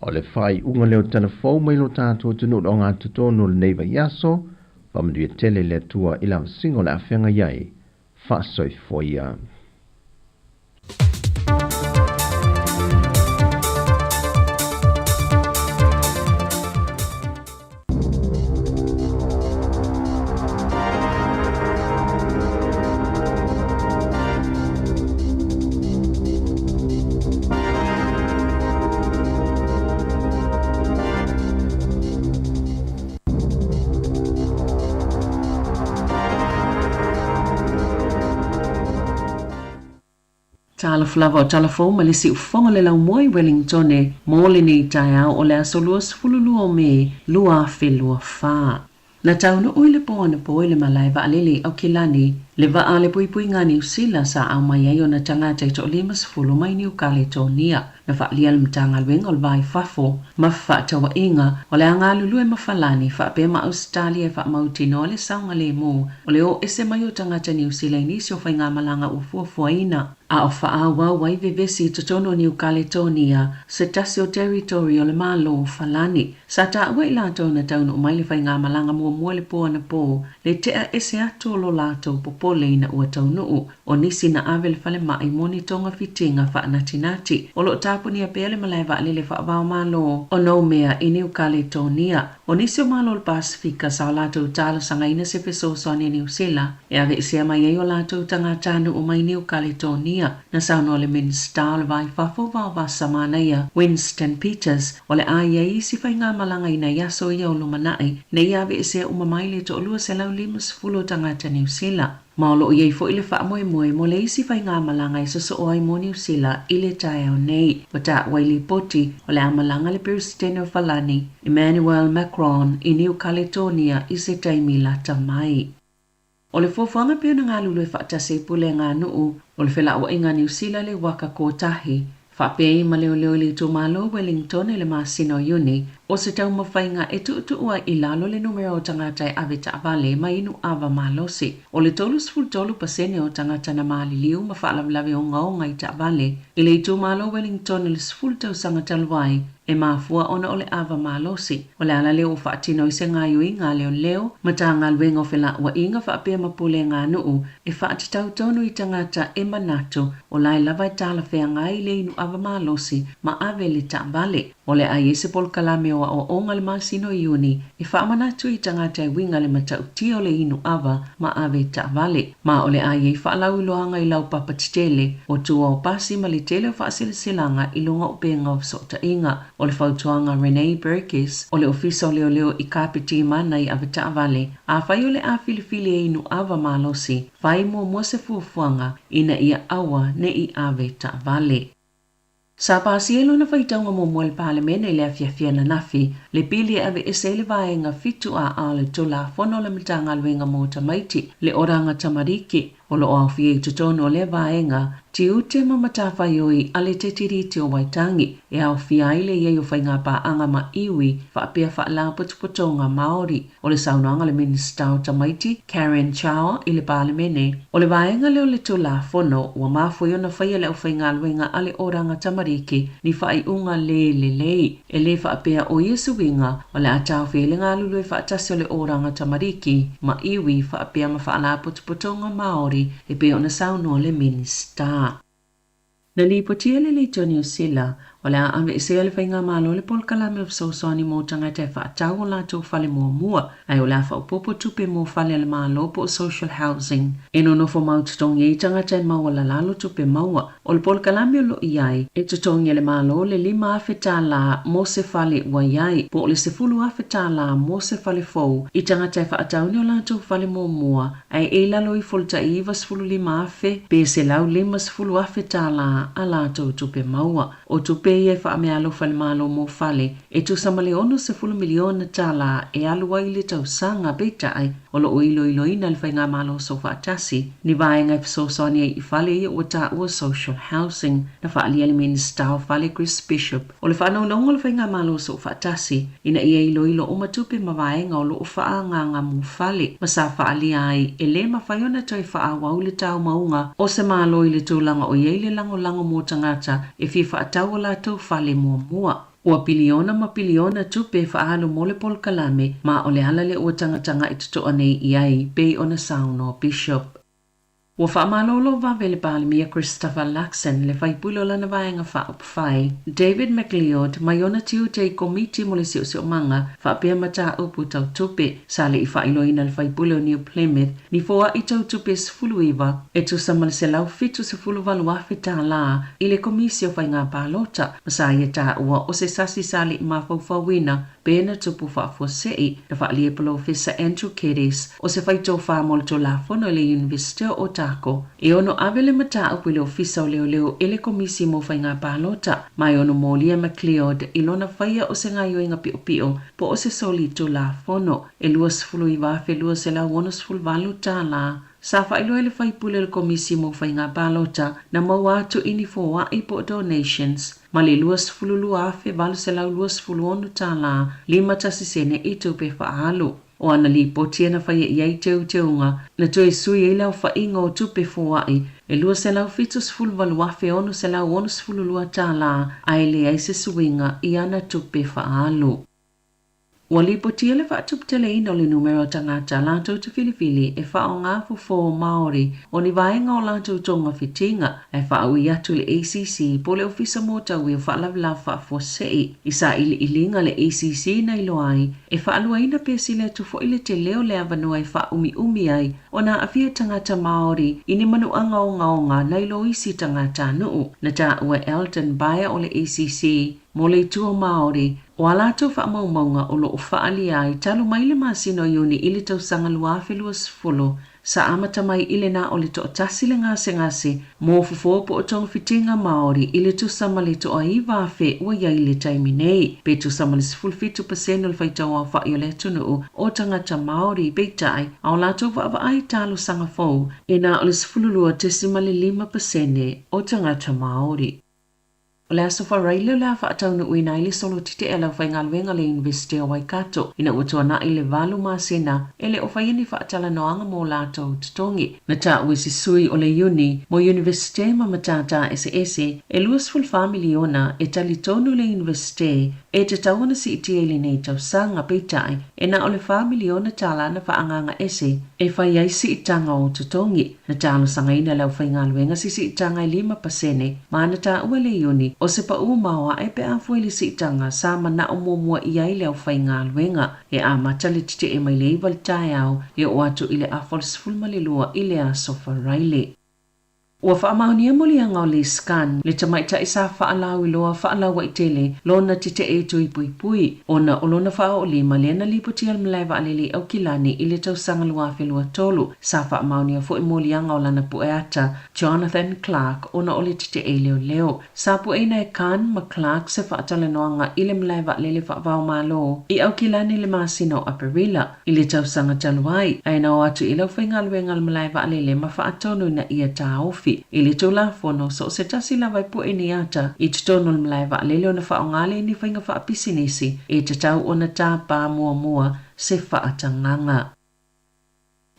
O le whai unga leo tana fau mai lo tātua tunu o ngā tutono le neiva yaso, Whamanui tele le tua I la singo le awhenga iai, whaasoi foia. Tala flava o talafo ma le si ufonga le lau moi Wellington e mo le nei tai au o le aso lua sfululua o me lua whelua wha. Na tauna ui le poana po le malai wa alele au kilani le wa ale pui pui ngā New Zealand sa au mai ai o na tangata i to lima sfulu mai New Caledonia na wa lia le mtanga luenga o le vai fafo ma fa tawa inga o le anga lulu e mafalani fa pe ma Australia e fa mautino le saunga le mo o le o ese mai o tangata New Zealand nisi o fai ngā malanga ufua ina a o fa awa wai vevesi to tono New Caledonia se tasi o territory o le malo falani sa ta awa i lato na tauna o mai le fai ngā malanga mua le poa na po le tea ese ato lo lato popo le ina ua taunu o nisi na awe le fale mai moni tonga fitinga fa natinati o lo tapu ni a pele malai va le fa vau malo o no mea i New Caledonia o nisi o malo le Pasifika sa o lato tala sanga ina se peso soani New Zealand e ave isi mai e o lato tanga tanu o mai New Caledonia na sauno le minsta le vai fafo vau va samanaya Winston Peters o le aia isi fai ngā malanga ina yaso ia o lumanai ne ia ave isi o mamai le to olua se lau limas fulo tangata New Zealand Maolo iei fo ile wha moe mo le isi whai ngā malanga i soso o ai mo New Zealand i le tae au nei. Wata waili poti o le amalanga le Presidente o Falani, Emmanuel Macron i New Caledonia i se taimi lata mai. O le fofanga pia na ngā lulu e whaatase pule ngā nuu o le whela o inga New Zealand le waka kōtahi. Whapei ma leo le tō malo Wellington e le masino uni o se tau mawhainga e tu ua i lalo le numero o tangata e ave taavale ma inu ava malosi. O le tolus full tolu pasene o tangata na maali liu ma whaalavlawe o ngao ngai taavale. I le tō malo Wellington e le full tau sanga talwai e mafua ona o le ava malosi. O le ala leo whaatino i se ngā yui ngā leo ma tā ngā luenga o whela ua inga whaapea mapule ngā nuu e whaatitau tonu i tangata e manato o lai lawai tala whea ngā i le inu ava malosi ma ave le taavale. O le ai ese pol kalame o onga le masino iuni e whaamanatu i tangata e winga le matau tio le inu ava ma ave taavale. Ma o le ai e whaalau iloanga i lau papatitele o tua o pasi ma le tele o whaasilisilanga i lunga o penga o sota inga. O le whautuanga Renee Burgess o le ofisa o leo i kapiti mana i ave taavale. A whai o le a filifili e inu ava malosi whai mua se fuafuanga ina ia awa ne i ave taavale. Sa pasielo na whaitaunga mo le palemene le afiafia na nafi, le pili ave ese le vaenga fitu a le tula fono le mitanga luenga mo tamaiti, le oranga tamariki, o lo awhi e tutono le vaenga, ti ute mamatafa yoi ale te tiriti o waitangi, e awhi aile ye o whainga pa anga ma iwi, whaapea whaala putuputonga Maori, o le saunanga le minista o tamaiti, Karen Chao i le palemene, o le vaenga leo le tula fono, ua mafo na whaia le o whainga luenga ale oranga tamariki, ni whai unga le, e le whaapea o Yesu winga, o le atau wheelinga lulu e whaatasi o le oranga tamariki, ma iwi whaapea ma whaala putuputonga Maori, e pe ona sauno le minista. Na li potia le New Zealand, o le ame e se le whainga malo le pol kalame of soani mo tangata e whaatau o lato fale mua, ai o la whaupopo tupe mo fale le malo po social housing. E no nofo mau tutongi e tangata e maua la lalo tupe maua, o le pol kalame o lo iai, e tutongi le malo le 5 afeta la mo se fale wa iai, po le se fulu afeta la mo se fale fou, i tangata e whaatau ni o lato fale mua, ai e lalo i folta i vas fulu 5 afe, pe se lau 5 fulu afeta la a lato tupe maua, o tupe e whaame alo fale malo mo fale, e tu samale ono se fulu miliona tala e alua i le tau sanga beta ai, o lo ilo ina le whainga malo so whaatasi, ni vaenga i soani i fale i o ta ua social housing, na whaali minister o fale Chris Bishop, o le whanau naunga le whainga malo so whaatasi, ina ia ilo o matupe ma vaenga o lo o whaanganga mo fale, ma sa whaali ai, e le ma whaiona toi whaawa u le tau maunga, o se malo i le tūlanga o iei le lango mo tangata, e fi whaatau la tau fale mua. Ua piliona ma piliona tupe whaalo mo le pol kalame, ma o le ala le ua tanga i tutoa nei iai, pei ona sauno Bishop. Ua whaamalolo vavele palemia Christopher Luxon le whaipulo lana vaenga whaopwhai. David McLeod mai ona tiu te komiti mo le sio manga whaapea mata upu tau tupe sa le i whailoina le whaipulo New Plymouth ni foa i tau tupe sfuluiva e tu samale se lau fitu se fulu valua feta la i le komisio whainga palota masa ia ta ua o se sasi sali i mawhauwhawina pena tupu whaafosei na whaalia polo Professor Andrew Kedis o se whaito whaamol to la fono le University o ta kako. E ono avele mata upu le ofisa o leo ele komisi mo whainga palota. Mai ono Molia McLeod ilona whaia o se ngai oinga pio po o se soli tu la fono. E luas fulu i wafe luas e la wonos fulu valu ta la. Sa whailo ele whaipule le komisi mo whainga palota na mawatu ini fo wa ipo donations. Mali luas fulu luafe valu se lau luas fulu onu ta la. Lima tasisene ito pe whaalu. O ana li potia na whaia iai teunga na toi sui e lau whainga o tupe fuai e lua se lau fitus fulu waluafe onu se lau onus fulu lua tā la aile ai se suinga i ana tupe whaalu. Wali potia le whaatup tele ino le numero tangata lantou te filifili e whao ngā fufo Māori o ni vaenga o lantou tonga fitinga e whao i atu le ACC po le ofisa mōtau i o whaalavila whaafosei i sa ili ilinga le ACC na iloai e whaaluaina pesi le tufo ile te leo le avanua e whaumi ai o na awhia tangata Māori i ni manu anga o ngaonga na ilo isi tangata nuu na ta ua Elton Baia o le ACC mo le tua Māori o alato whaamaumaunga o lo o whaali ai talu mai le masino iuni ili tau sanga luafe luas folo sa amata mai ile na o le to tasi le ngase mo fufo po o tonga fitinga Māori ili tu sama le to ai wafe ua iai le taimi nei pe tu sama le 50% o le whaitawa whaio le tunu o tangata Māori peitai a o lato wa ai talu sanga fau e na o le 0.5% o tangata Māori. O le aso wharaile le awha atauna uina ili solo tite e lau whaingaluenga le University o Waikato ina utua na ile valu masena ele o whaiini whaatala noanga mō lātou tutongi. Na ta uisi sui o le uni mo University ma matata ese e luasful family ona e tali tonu le University e te tauana si iti e li nei tau sanga peitai e na o le family ona tala na whaanganga ese e whaiai si itanga o tutongi. Na talo sanga ina lau whaingaluenga si itanga 5% ma na ta ua le uni o se pa umawa e pe afueli si itanga sa mana o mōmua i ai leo whaingaluenga e a matale tite e mai leival tai au e o atu ile a fulmalilua ile a sofa raile. Ua whaamaunia molianga o le scan le tamaita isa whaalau iloa whaalaua i tele lona tite e tui pui ona o lona whao o lima lena lipotia mlaiva alele au kilani i le tau sanga luafe lua tolu sa whaamaunia fo i molianga o lana pueata Jonathan Clark ona o le tite e leo sa pueina e Khan ma Clark se whaatale noanga i le mlaiva alele whaavao malo i au kilani le masino Aparila i le tau sanga taluai aina o atu i lau whaingaluenga le mlaiva alele ma whaatonu na ia ta ofi i le tula fono so se tasi lawai po e ni ata i te tono le mlaiva lele o na whaongale ni whainga whaapisinisi e te tau o na tā pā mua se whaatanganga.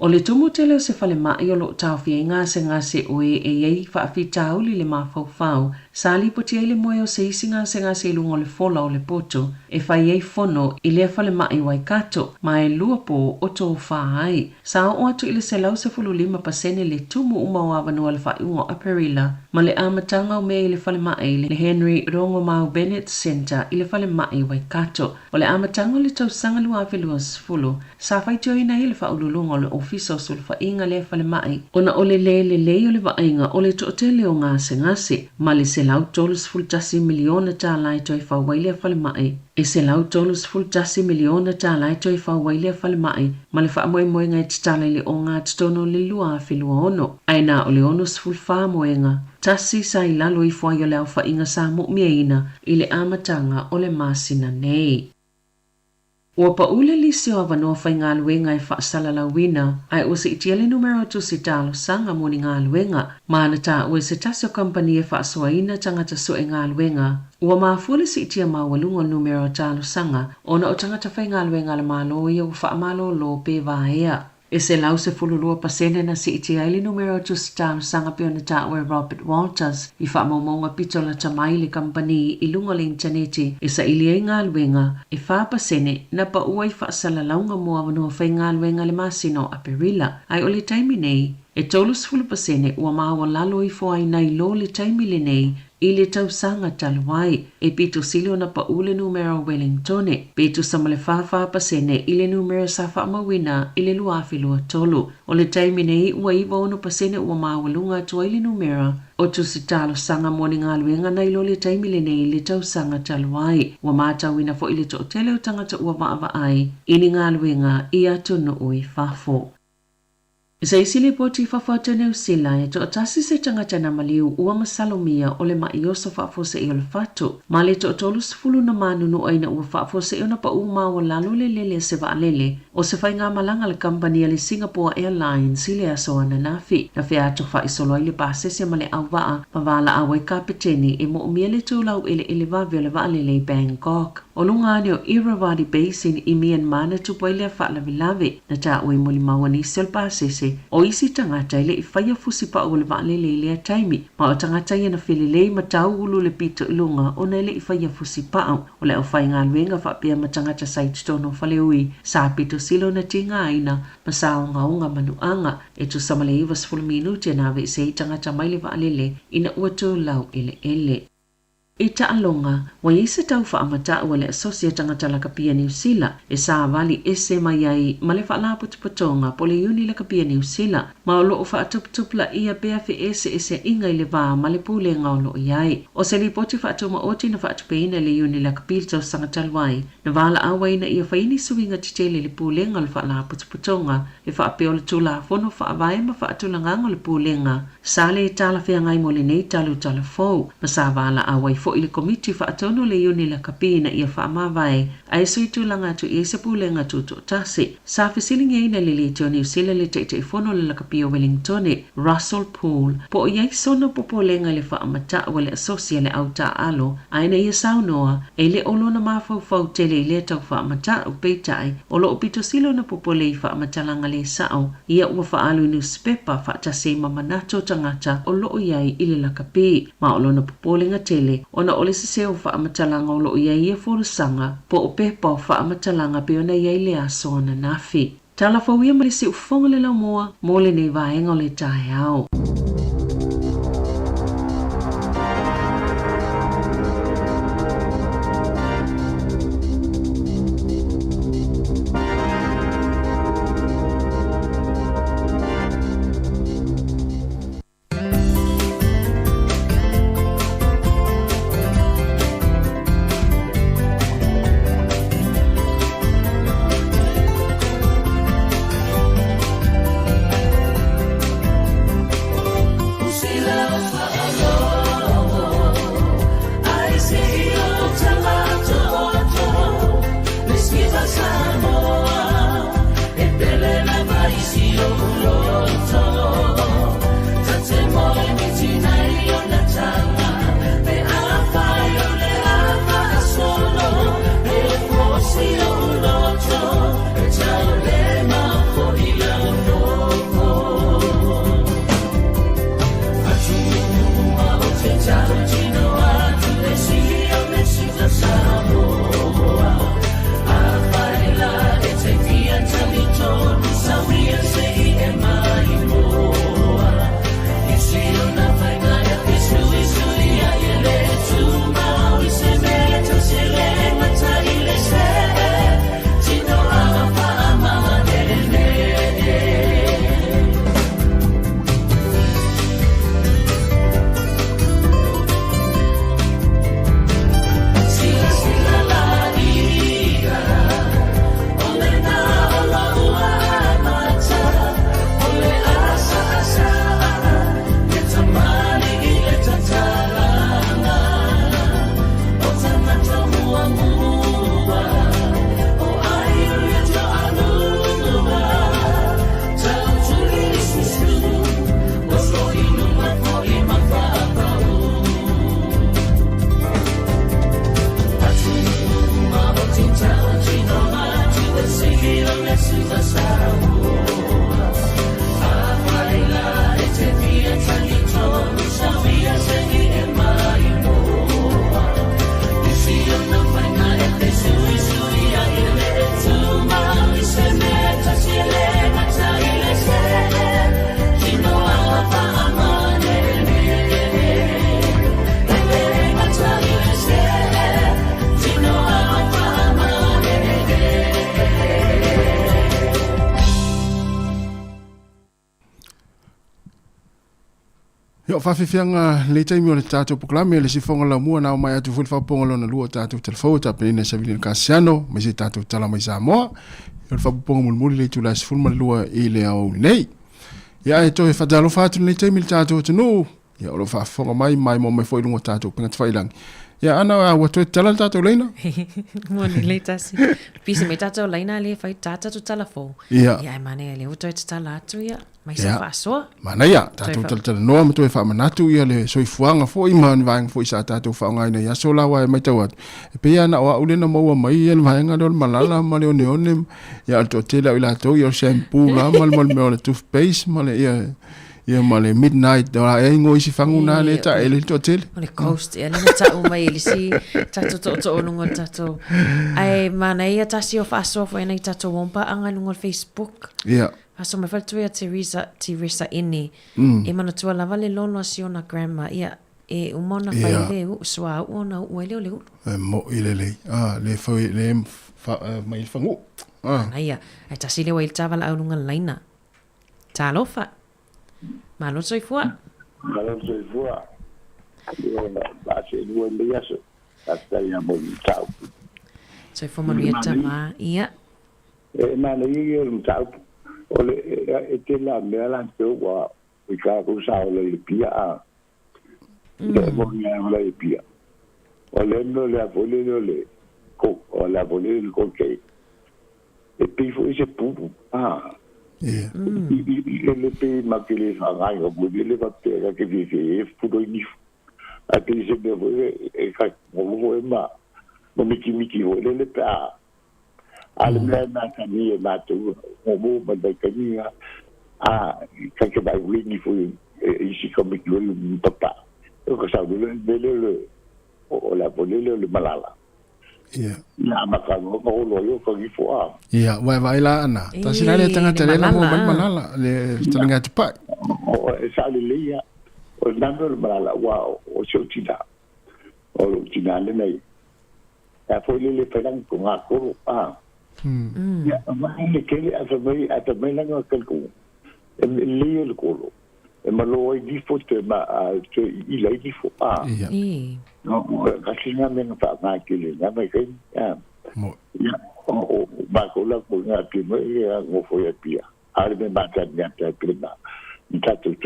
O le tumu tele o se whale mai o lo tau fia ngase oe e iei whaafitau li le mawhau sa li poti e le moe o se isi ngase lungo le fola o le poto e whai ei fono i le whale mai Waikato ma e luapo o tō whaai. Sa o atu i le se lau se 5% le tumu uma o avanua le whai ungo Aparila ma le amatanga o mea i le whale mai le Henry Rongo Mau Bennett Center i le whale mai Waikato. O le amatanga le tau sanga lua avelua sfulu sa whai joina i le whaululungo le ofisa o sulfa inga le whale mai. Ona o le le o le vainga o le tootele o ngase ma le se lau tolus fultasi miliona tā lai toi whauwaile whale mai. E se lau tolus fultasi miliona tā lai toi whauwaile whale mai ma le whaamoe ngai titala le o ngā titono le lua awhilua ono. Aina o le onus fulfa moenga. Tasi sa i lalo i fwai o le au whainga sa mu'miaina i le amatanga o le masina nei. Ua paule lisi o avanoa whaingaluenga e whaasala lauina, ai ua se itiele numero tu si talo sanga moni ngaluenga, maana ta ua se tasio kompani e whaasoaina tangata so e ngaluenga. Ua maafule se itia mawalungo numero talo sanga, ona o tangata whaingaluenga le malo ia u whaamalo lo pe vaea. E se lau se 10% na si iti aili numero tu si talo sanga pio na ta ua Robert Walters, i whaamomonga pitola tamai le kampani i lunga le interneti, e sa ili e ngaluenga, e whaapasene na pa ua i whaasala launga mua wanua whai ngaluenga le masino Aparila, ai o le taimi nei, e tolus 10% ua maawa lalo i fo ai nai lo le taimi le nei, i le tausanga taluai, e pito silio na pa ule numero Wellingtone, pito samale whawha pasene i le numero sa whaamawina i le luafi lua tolu. O le taimi nei ua iwa ono pasene ua mawalunga tua i le numero, o tu si talo sanga moni ngaluenga na ilo le taimi le nei le tausanga taluai, ua mātawina fo i le tootele o tangata ua maava ai, ini ngaluenga i atu no ui fafo. Isa isili poti whawhata New Zealand e to atasi se tangata na maliu ua masalomia o le maiosa whaafose i o le whatu. Ma le to tolu sifulu na manunu aina ua whaafose i o na pa uma o lalo le lele se vaalele o se whai ngā malanga le kampani le Singapore Airlines i le aso ana nafi. Na whea ato wha isolo i le pasese ma le au waa ma wala awa i kapiteni e mo umia le tūlau ele vavi o le vaalele i Bangkok. O lunga ane o Irrawaddy Basin i Myanmar na tupo i le whaalavilavi na ta ui moli mawani sil pasese o isi tangata ile i whaia fusi pa o le vaalele i lea taimi ma o tangata i na whilelei ma tau ulu le pito ilunga o na ile i whaia fusi pa o le au whai ngā luenga whapia ma tangata sait tono whale ui sa pito silo na tinga aina ma sa o ngā unga manuanga e tu samale i was full minute na ve se i tangata mai le vaalele ina ua tō lau ele. I taalonga, wa ise tau whaamata ua le asosia tangata la kapia New Zealand e sa vali ese mai ai ma le whaala putupatonga po le uni la kapia New Zealand ma o loo whaatuptupla ia bea fe ese inga i le vaa ma le pule ngā o loo iai. O se li poti whaatuma oti na whaatupeina le uni la kapia tau sangatalwai na vala awaina ia whaini suinga titele le pule ngā le whaala putupatonga e whaapeo le tula fono whaavai ma whaatula ngā le pule ngā sa le tala whea ngai mo le nei talu tala fau ma sa vala awai fo i le komiti whaatono le uni la kapina ia whaamawai ai sui tūlanga tu i se pūlenga tuto tasi. Sa whisilinga ina le le teo New Zealand le te fono le la kapia Wellington Russell Poole po iai sono popolenga le whaamata wa le asosia le auta alo aina ia saunoa e le olona mawhau tele i le tau whaamata u peitai o lo pito silo na popole i whaamatanga le sao ia ua whaalu newspaper whaatase mamanato tangata o lo iai i le la kapi ma olona popolenga tele ona ole se seo whaamatalanga o lo iai e forusanga po o pepa o whaamatalanga pe ona iai le aso ana nafi. Tala whauia mare se ufonga le lau moa mo le nei vaenga o le tae au. Yo whawhiwhianga le taimi o le tātou poklame le sifonga la mua nao mai atu fulfa ponga lona lua tātou telefau ta penina Savilina Kasiano mai se tātou tala mai Samoa. Yo le whapuponga mulmuli le tula sifulma lua i le au nei. Ia e toi whatalo whātu nei teimi tātou tanu. Ia olo whaafonga mai mo mai foi lungo tātou pengat whailangi. Ia ana wa toi tala tātou leina. Moni le tasi. Pisi me tātou leina le whai tātou tala fō. Ia. Ia e mane le utoi te tala atu ia. Mai sa whaasoa. Mana ia, tātou tala noa ma toi whaamanatu ia le soifuanga fo i maani vaenga fo i sa tātou whaongaina ia so lawa e mai tau atu. E pe ia na oa ulena maua mai ia le vaenga leo malala ma leo neone. Ia alto tela i lātou ia o shampoo la ma le mea o le toothpaste ma le ia ma le midnight ora e ngo isi fanguna le ta ele to tele o le coast e le ta o mai le si tato to lungo tato ai mana ia tasi o faso fo ena tato wompa anga lungo Facebook ia faso me faltu ia Teresa ini e mana tua lava le lono siona grandma ia e umona fai le swa ona uele le mo ile le le foi le mai fangu ia ai tasi le wail tava la lunga laina talofa Malo soifua. Malo soifua. Ba se no le yaso. Hasta ya mo tau. Soifua mo ia tama ia. Na le ia mo tau. Ole e te la me la to wa ka ko sa le pia a. Le mo ya le pia. Ole no le avole le ko o la vole le ko ke. E pifo ese pupu. Yeah. Le pe makile ngai o bule va te ka vive fudo ni ati se de e ka mo ma mo miki o le pa al me na ka ni ma tu mo ba da ka ni ka ke ba wi ni fu ici comme le papa ko sa le o la vole le malala. Ia. Na makano ko lo yo ko gifo a. Ia, vai la ana. Ta sila le tanga tele la mo malala le tanga te pa. O sa le ia. O nando le malala wa o chotina. O tina le nei. A foi le pelang ko nga ko a. Ya, ma le kele a mai la nga ko. Le le ko. E malo i gifo te ma i le gifo a. Ia. No, kasi nga men pa nga kile nga may kay mo ya o ba ko la ko nga pi mo ya ngo fo ya pia ale me ba ta nga ta prima ta tu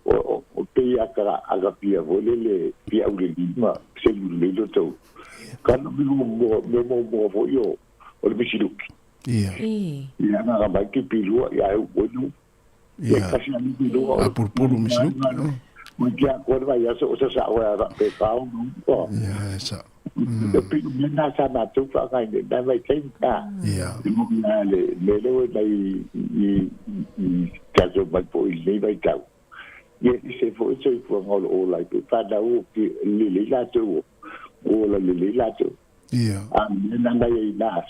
o pe ya kara aga pia volele pia ule ma se le do to kan mo fo yo o le bisiluki ya na ba ki pilu ya o no ya kasi ni pilu a purpuru bisiluki Mungkin aku ada ya so wa pe kau no. Ya esa. Tapi na sana tu fa kai de da vai kai ta. Ya. Le dai i caso ba po le vai ta. Ye se fo so fo ngol o lai pe fa da o ki le la tu o la le la tu. Ya. Na dai nas.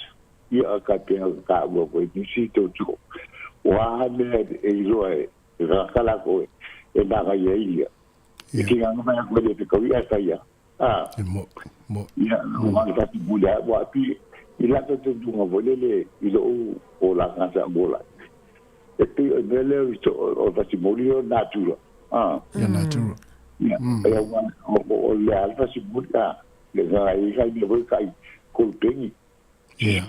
Ia ka pe ka wo ko ni si to tu. Wa ne e ro e ra kala ko e ba ga ye ia. Ki nga ma ko le ko ia ka ia. Mo. Ya, no ma ka ti bula wa pi ila to tu nga volele ilo o la nga bola. E pi o vele o fa si molio natura. Ya natura. Ya, ya o le alfa si bula. Le ga i ga ni vo kai ko pengi. Ya.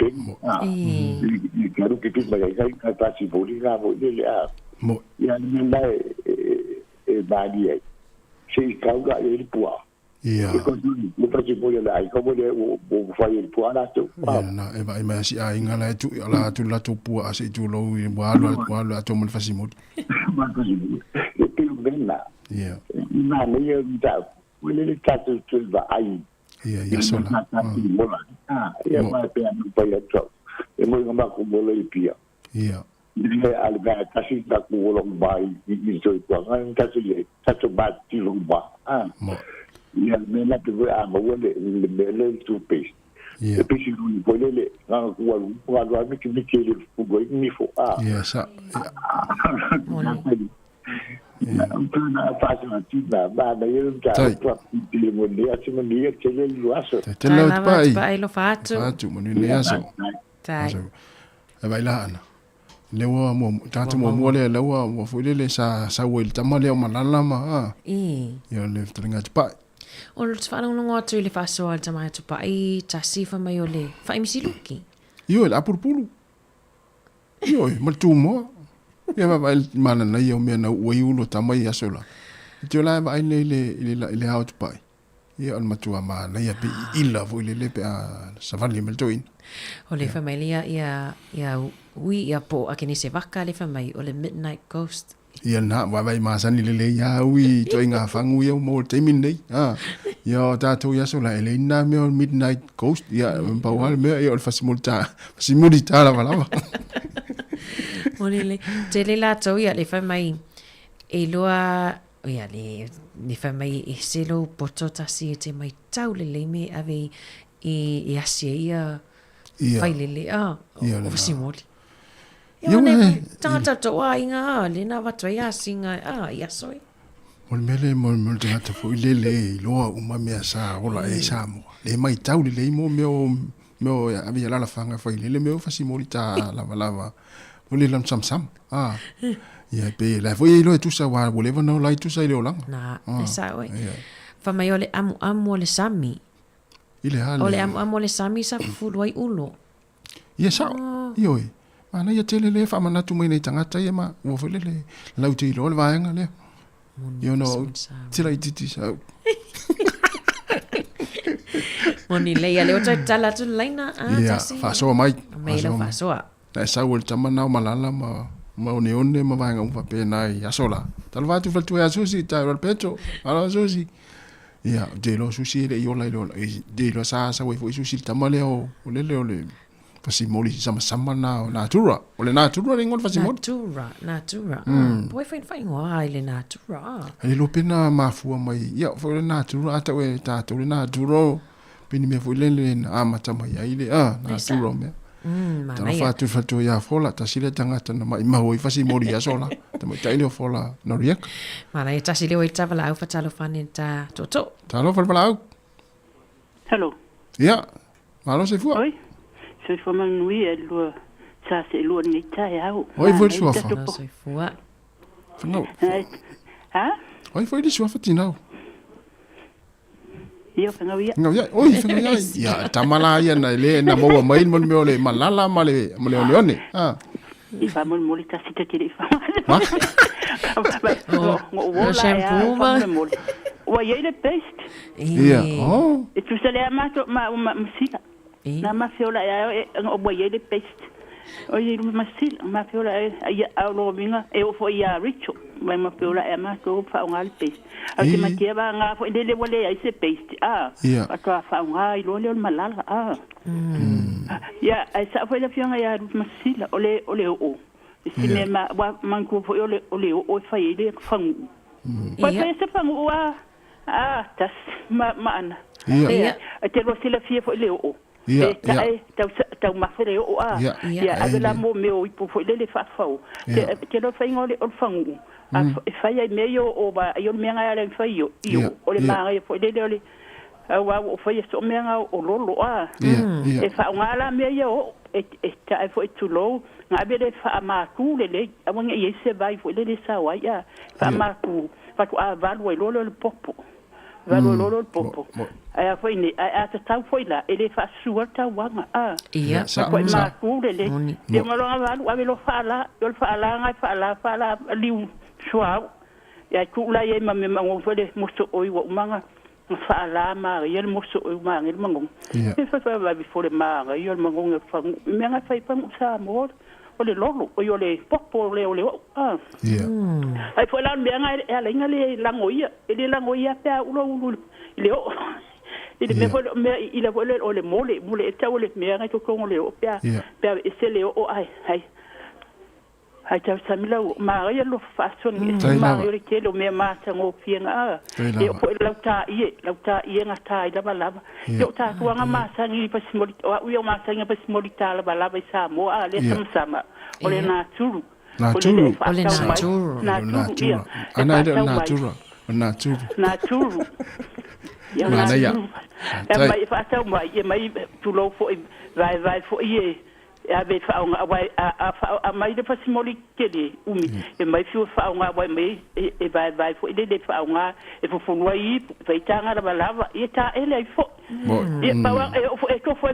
Ni quero que tu vai ga ka si bolina volele a. Mo. Ya ni mai badi se kauga ele pua ia ko ni praji bola ai ko bola o fai ele pua na tu na e vai mai si ai ngala tu ala tu la tu pua se tu lo i boalo to mo fasimut ma ko ni e pe bella ia na me ia da wele ta tu va ai ia sola ia ma pe no pa ia to e mo ngamba ko bola i pia ia Dia alga kasi tak bolong bai itu kuangan kasi satu bati rumah ya mena tu ama wale le tu pes e pesi ru boleh le ngah kualu mi le fugo ni fo ya sa na fase na tina ba na eu ta tu mo le ati mo le tele luaso tele pai lo fatu mo ni aso tai vai lá ana lewa mo tatu mo le lewa mo foi le sa wel tama le malala ma yo le tringa pa o le tfala no atu le faso al tama tu pa I tasifa mai ole fa imisiluki yo la purpulu yo mal tu mo Ia va mana na ia me na ui ulo tamai asola. Te ola va ai le out pai. Ia al matua ma na ia pe ila vo le pe a savali meltoin. O le familia ia ui ia po a kini se vaka le famai o le Midnight Ghost. Ia na wa vai ma sani le ia ui to inga fangu ia mo te min nei. Ia tatou ia sola ele na me Midnight Ghost ia pa wal me ia fasimulta la vala. Olele, te le la tau ia le famai e loa ia le famai e selo potota si te mai tau le me ave e asia ia fai le o fasimuli. Ia ne tata toa inga le na watu ia singa ia soi. Mol mele mol te ngata fo le loa uma mea sa ola e sa mo. Le mai tau le mo meo ave la fanga fai le meo fasimuli ta lava. Ole lam sam. Ia pe la foi lo tu sa wa voleva no lai tu sa le olang. Na, esa oi. Fa mai ole amu le sami. Ile hale. Ole amu le sami sa fuloi ulo. Ia sa. Ioi. Mana ia tele le fa mana tu mai nei tangata ia ma wo fele le lau te lo le vaenga le. You know, tira i titi sa. Moni le ia le o tala tu laina tasi. Ia, fa so mai. Mai lo fa so. Na sa wol tamana malala ma one ma vaenga umpa pe nai asola. Tal va tu fal tu susi ta ro peto. Ala susi. Ia, de lo susi le yo la lo. De lo sa we fo susi tamale o le. Fasimoli sama na natura. Ole natura ringol fasimoli. Natura. Boyfriend fai ngwa ile natura. Ele lo pena mafua mai. Ia, fo le natura ata we tato le natura. Pini me fo le amata mai ile natura me. Tana fatu ya fola ta sile tangata na mai maui fasimoli ya sola. Ta mai taile fola no riek. Mana ta sile o tavala au fatalo fani ta toto. Talo fala au. Hello. Ia. Malo se fu. Oi. Se foi manui e lua sa se lua ni tai au. Oi foi sua fa. Se foi. No. Ha? Oi foi di sua fatina. Ia fanga ia. No ia, oi fanga ia. Ia tamala ia na le na mo mai mo me ole malala male one. I fa mo ta sita tiri fa. O shampoo ma. Wa ia le paste. Ia. Oh. E tu sale ma sila. Na ma fiola o boye de paste. O ia ma sila ma fiola ia au minga e o fo ia richo. Ma fiola e ma to fa ngal paste. A te matia ba nga fo de le wole ai se paste. Atoa fa nga I lo le malala. Ya ai sa fo le fianga ia ma sila ole o. Sine ma man ko fo ole o fa ile fangu. Pa se fangu tas ma ana. Te lo sila fia fo le o. Tau mafere o ia avela mo meu ipo foi le fa fau te lo fai ngole o fangu fai ai meio o ba io me nga le fai io o le manga foi le wa o fai so me nga o lolo e fa ngala meio e ta foi tu lo nga be le fa ma tu le awanga ye se vai foi le sa wa ia fa ma tu fa tu a valu e lolo le popo valu lolo le popo ai foi ni ai ta tau foi la ele fa sua ta wanga ia sa ma ku le mo lo valu a lo fala yo fala nga fala liu sua ya ku la ye ma me ngo fele mo so oi wa manga fala ma ye mo so oi ma ngel mango e fa va bi fole ma yo mango fa me nga fa pa sa mo o le lolo o yo le popo le ai foi la me nga e la ngale la ngoia e le la ngoia pe ulo le o il me voler o le mole e ole me nga to ko le o pe se le o ai ta samila ma ya lo fason ma yo ke lo me ma tango pienga e o lauta ie nga tai da balaba yo ta ko nga ma sangi pasimoli o yo ma sangi pasimoli ta la balaba sa mo le sama o le naturu naturu ya mana ya mai fa ta mai tu lo fo vai fo ie ya be fa nga mai de pasimoli kele umi e mai fa nga mai e vai fo de fa nga e fo wai vai tanga la lava e ta ele fo e pa e fo to fo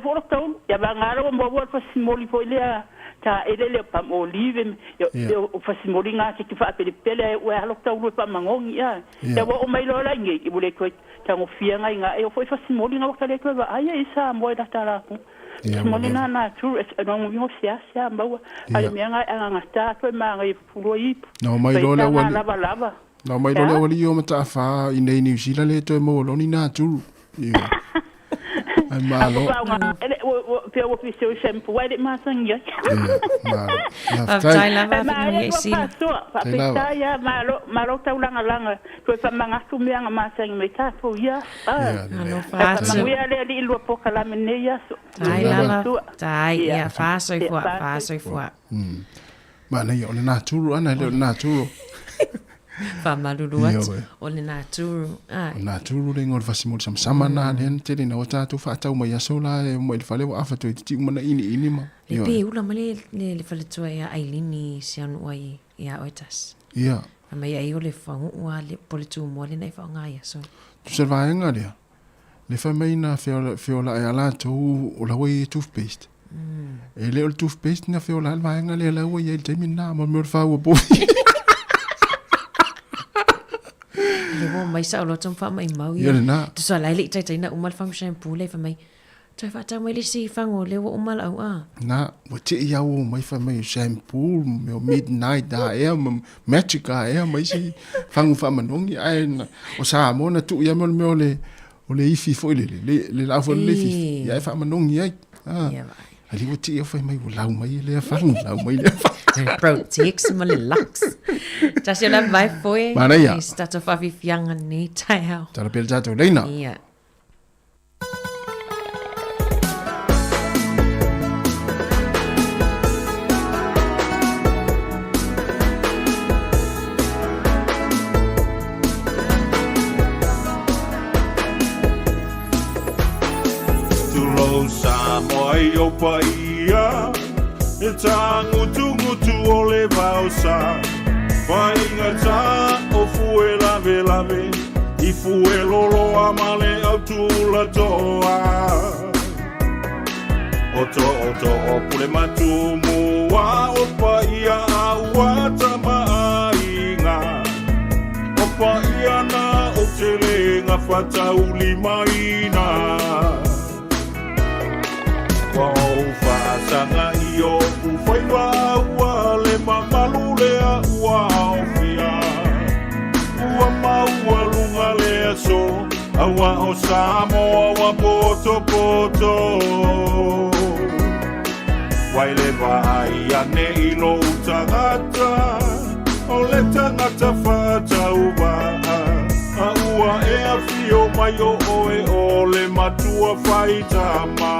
ya ba nga ro mo pasimoli fo le ta ele pa olive o fasimori nga ki fa pele o alo ta u pa mangongi ya ya o mai lo la ngi i bule ko ta ngo fia nga e o foi fasimori nga ka le ko ai isa mo da tara ku molina na tu no mo sia mbawa ale mianga nga sta to ma ngai fulo i no mai lo la wa lava no mai lo le wali o mata fa i nei New Zealand le to mo lo ni na tu ai malo pe o fi so shampoo wa de ma sanga tai lava ni si pa pe ya malo ta langa to fa manga tu mianga ma sanga me ta fo ya no fa so ya le li lo po kala me ne ya so tai lava tai ya fa so fo ma nei o le na tu ana le na tu fa malulu atu o le naturu naturu le ngol fasimol sama na len te le no tatu fa tau mai asola e mo le fale wa fa tu ti mo na ini ma e pe ula male le fale tu ya ailini sian wai ya oitas ya mai ai o le fa wa le politu mo le nei fa nga ya so tu se va nga le fa mai na fe ola ya la tu o la wai toothpaste e le toothpaste na fe ola va nga le la wai e te mina mo mo fa wo bo le mo mai sa lo tong fa mai mau ya tu sa lai le tai na umal fam shampoo le fa mai tu fa ta mai le si fa ngo le wo umal au na wo ti ya wo mai fa mai shampoo me midnight da e magica e mai si fa ngo fa manongi ai o sa mo na tu ya mo le o le ifi fo le la fo le ifi ya fa manongi ai ali wo ti ya fa mai wo lau mai le fa ngo lau mai le Protex mo le lux. Tas yo la vai foi. Maria. Start of avi fianga ni tai hao. Tara pel jato leina. Yeah. Tu lo sa moi o paia. E tā ngutu o le vausa Whainga tā o fue lave I fue lolo amale au tula toa Oto o pule matu mua O pa ia aua tamainga O pa ia na o te lenga whatau limaina Wau whaasanga i o uwhaiwa ua le mamalu lea ua awhia Ua maua lunga lea so Awa o Samoa wa poto Wai le vai ane i lo utangata O le tangata whatau waa A ua e a fio mai o oe o le matua whaitama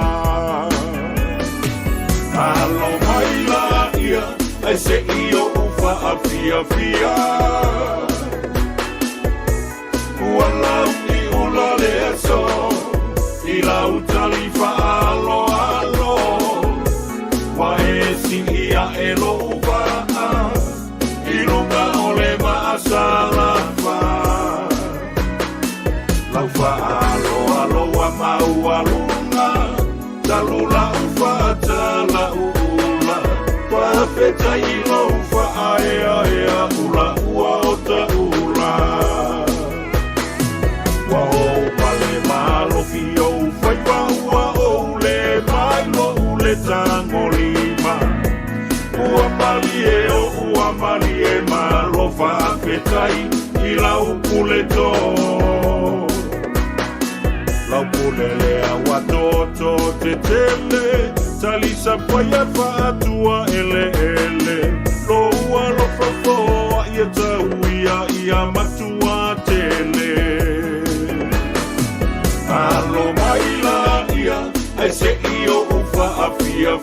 Alo mai la ia, ai se i o ufa a fia Ua lau i ula lea so, i lau talifa alo Wa e si ia e lo ufa i lunga o le maasala Lau fa alo wa mau alunga Talula ufa tala ula Wafeta ilo ufa aea ula ua ota ula Wa o pale malo fio ufa iwa ua o le mailo ule tango lima Ua mali e malo wafeta ila upule to Lau pulele a watoto te tele Talisa paya fatua ele Loa lo fafoa ia tauia ia matua tele Alo maila ia ai se io ufa a fia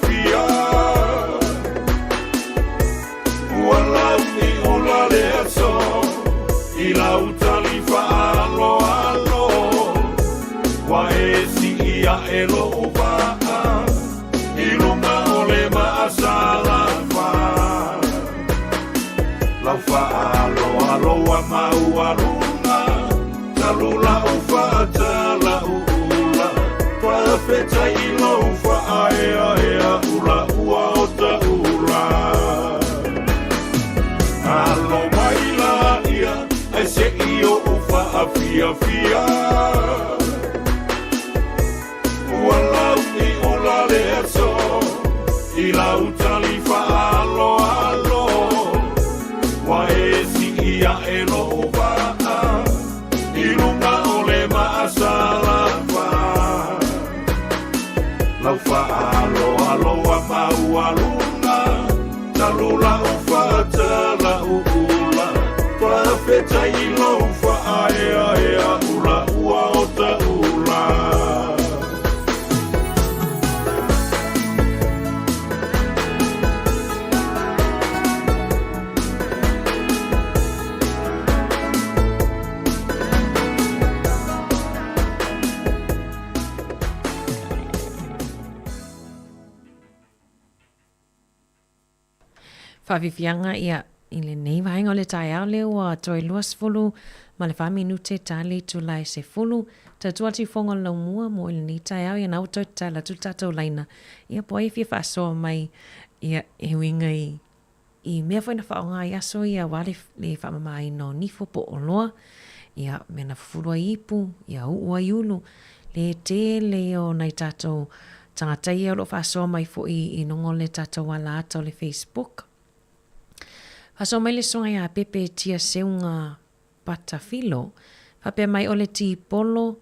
Ua lau ni ola lea so I lau talifa alo Wa e si ia e lo upa I lunga o le maasala fa Lau fa alo a mau alunga Talula ufa tala ula Wafeta i lo ufa aea ula ua ota ula Alo maila ia, ai se io ufa a fia fia. Walau ni ola le so, I lau tali fa alo alo. Wa e si ia e lo ufa a, I lunga o le maasala fa. Lau fa alo alo a mau aluna, talula ufa tala uula. Fa feta I lo ufa a ula ua o ta ula. Whawhiwhianga ia I le nei vaenga o le tai au leo a toi luas fulu ma le wha minute tali tu lai se fulu ta tuati fonga lau mua mo le ni tai au ia nau toi tala tu tatou laina ia po I fia whaasoa mai ia e winga I mea whaina whaonga I aso ia wale le whamamai no nifo po o loa ia mena fufurua ipu ia uua iulu le te leo nei tatou tangata ia lo whaasoa mai fo I nongo le tatou wala ato le Facebook. Aso mai le songa ia pepe tia seunga pata filo. Fape mai ole ti polo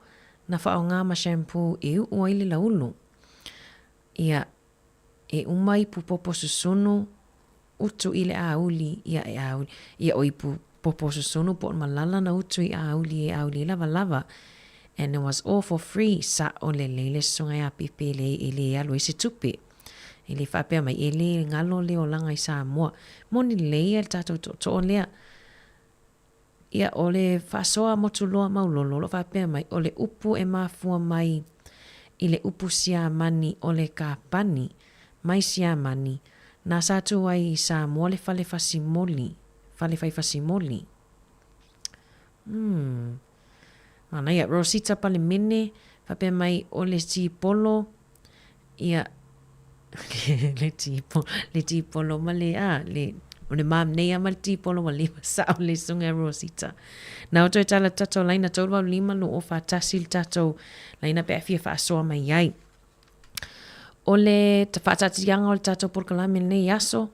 na whaonga ma shampoo e ua ili laulu. Ia e umai pu popo susunu utu ile auli ia e auli. Ia oi pu popo susunu po malala na utu I auli lava lava. And it was all for free sa ole le songa ia pepe le ile alu isi tupi. Ele whapea mai ele ngalo leo langa I Samoa. Moni leia tatou to lea. Ia ole whasoa motu loa maulolo lo whapea mai. Ole upu e mafua mai ile upu sia mani ole ka pani. Mai sia mani. Na satu ai I Samoa le fale fasimoli. Fale fai fasimoli. Mana ia Rosita pale mene. Whapea mai ole si polo. Ia le tipolo male le o le mam nei ama le tipolo male sa le sunga Rosita na o toi tala tato laina tolu wa lima lo o fa tasil tato laina pe fia fa so mai ai o le ta fa tati yanga o le tato por kalame nei aso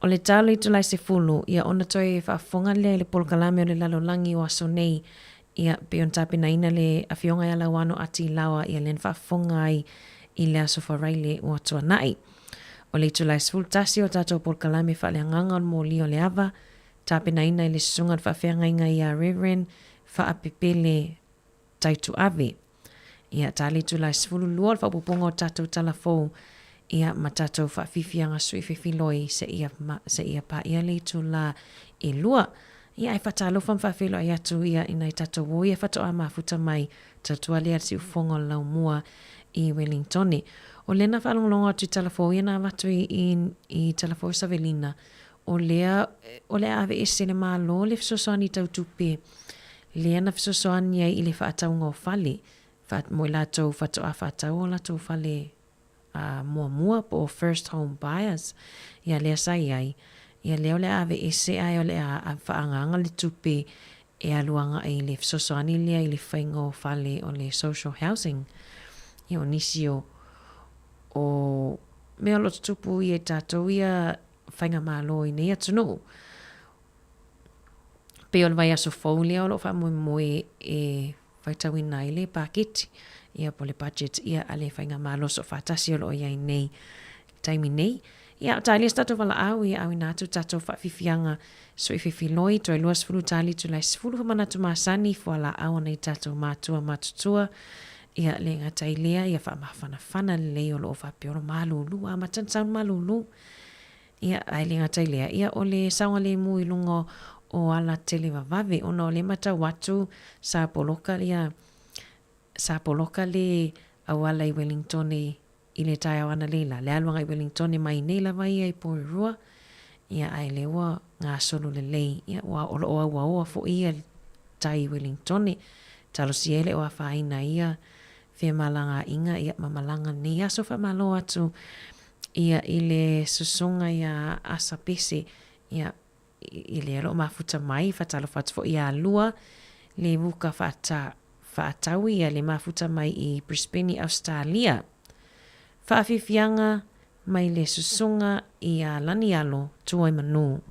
o le talo I tulai se fulu ia ona toi fa fonga le por kalame o le lalo langi o aso nei ia pe on tape na ina le afionga ia lawano ati lawa ia len fa fonga ai I le aso wharaile o atua nai. O le tulai sful tasi o tatou por kalame wha le anganga o mo li o le ava, tape na ina I le sunga wha whianga inga I a Reverend wha apepele taitu ave. Ia tali tulai sfulu lua wha puponga o tatou talafou, ia ma tatou wha whiwhianga sui whiwhiloi se ia pa ia le tula e lua. Ia ai whatalo wham whawhilo ai atu ia ina I tatou wo ia whatoa mafuta mai tatua lea si ufonga o lau mua I Wellington. O lena whalonglonga atu talafo ia na watu I talafo Savelina. O lea ave ese le malo le fisosoani tau tupe. Lea na fisosoani ai I le whaataunga o whale. Mo I latou whatoa whaatau o latou whale mua po first home buyers. Ia lea sai ai. Ia lea o le ave ese ai o le a whaanganga le tupe e aluanga ai le fisosoani lea I le whainga o whale o le social housing. Ia o nisi o mea loto tupu I e tātou ia whainga mālo I nei atunu. Pe o le vai aso fau lea o lo wha moe e whaitawi nai le paketi. Ia po le budget ia ale whainga mālo so whatasi o lo ia I nei taimi nei. Ia o tali stato wala au ia au inatu tātou whawhiwhianga so I whiwhiloi toi luas fulu tali tu lai sifulu whamanatu māsani wala au nei tātou mātua matutua. Ia le ngatai lea ia wha le o lo wha peoro malulu a matansan malulu. Ia ai le ngatai lea ia o le saunga le mui lungo o ala tele vavave ona o le mata watu sa poloka le awala I Wellington I le tai awana leila le aluanga I Wellington mai nei la vai ai Porirua. Ia ai le wa ngā solo le lei ia wa o oa fo ia tai Wellington talo siele o a whaina ia Fia malanga inga ia mamalanga ni aso fa malo atu ia I le susunga ia asa pese ia I le alo mafuta mai whatalo whatu fo i a lua le muka whaatau ia le mafuta mai I Brisbane, Australia. Whaawhiwhianga mai le susunga I a lani alo tuai manu.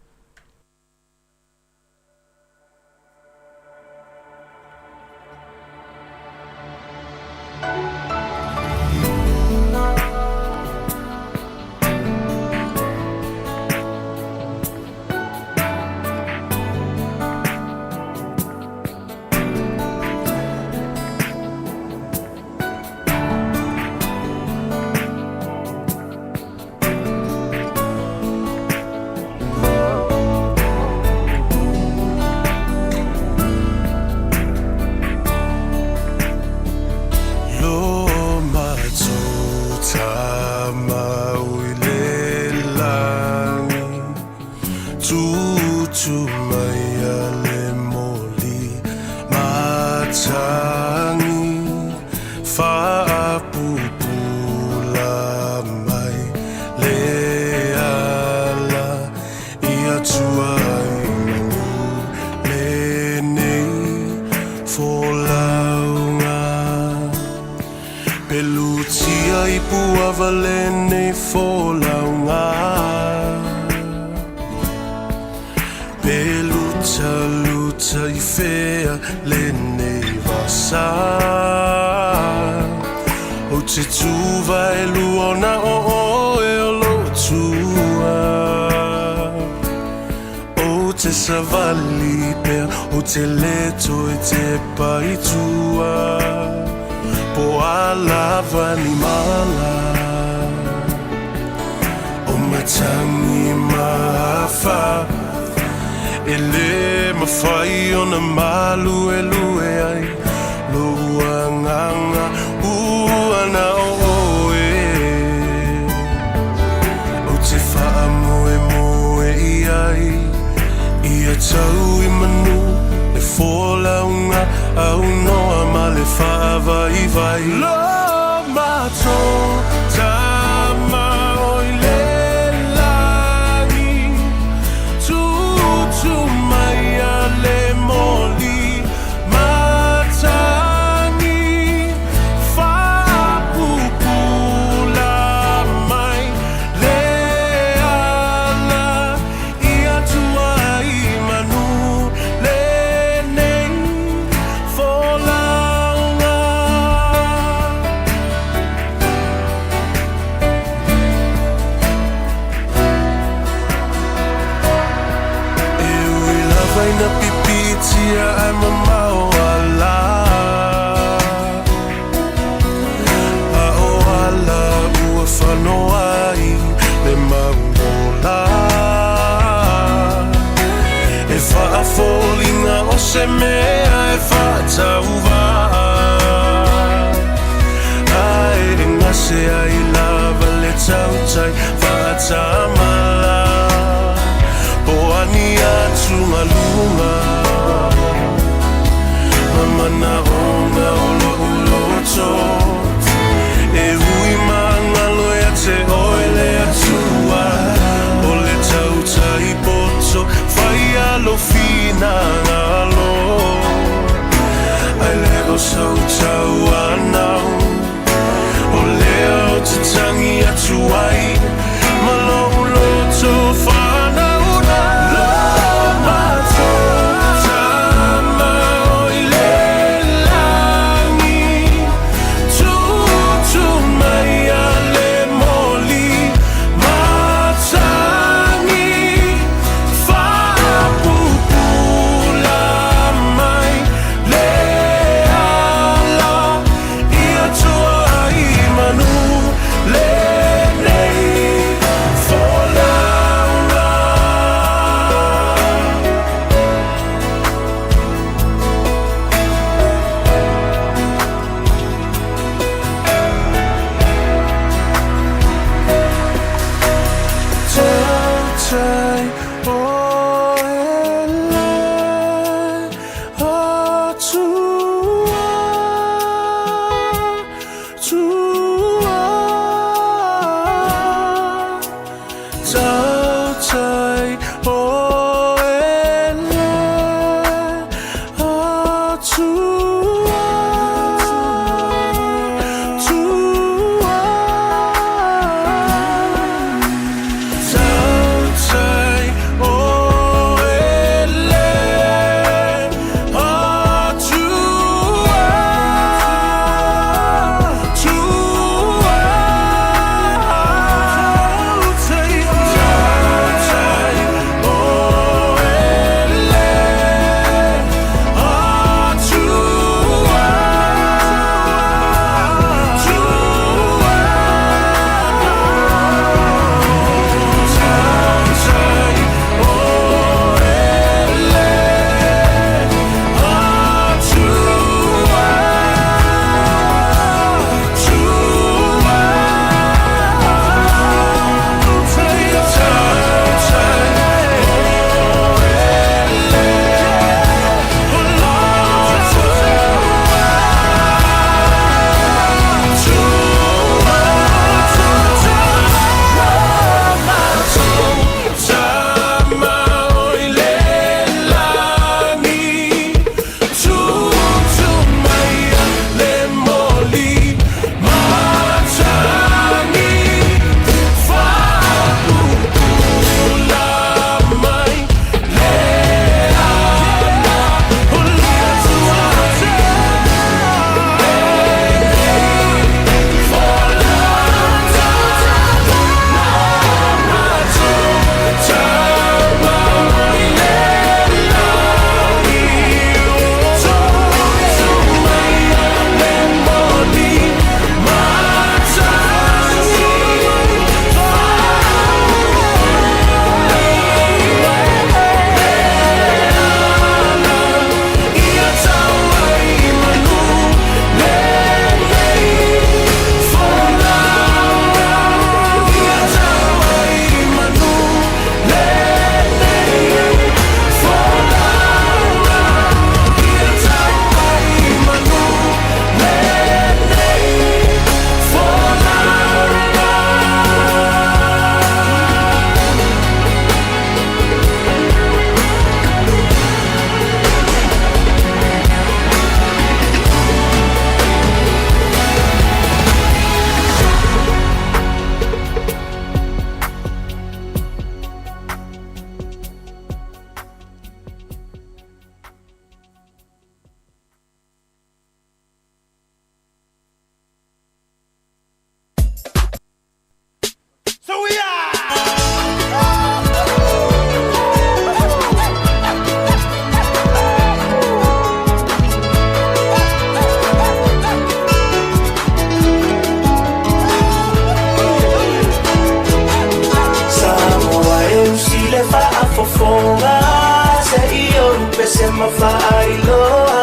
mawhailoa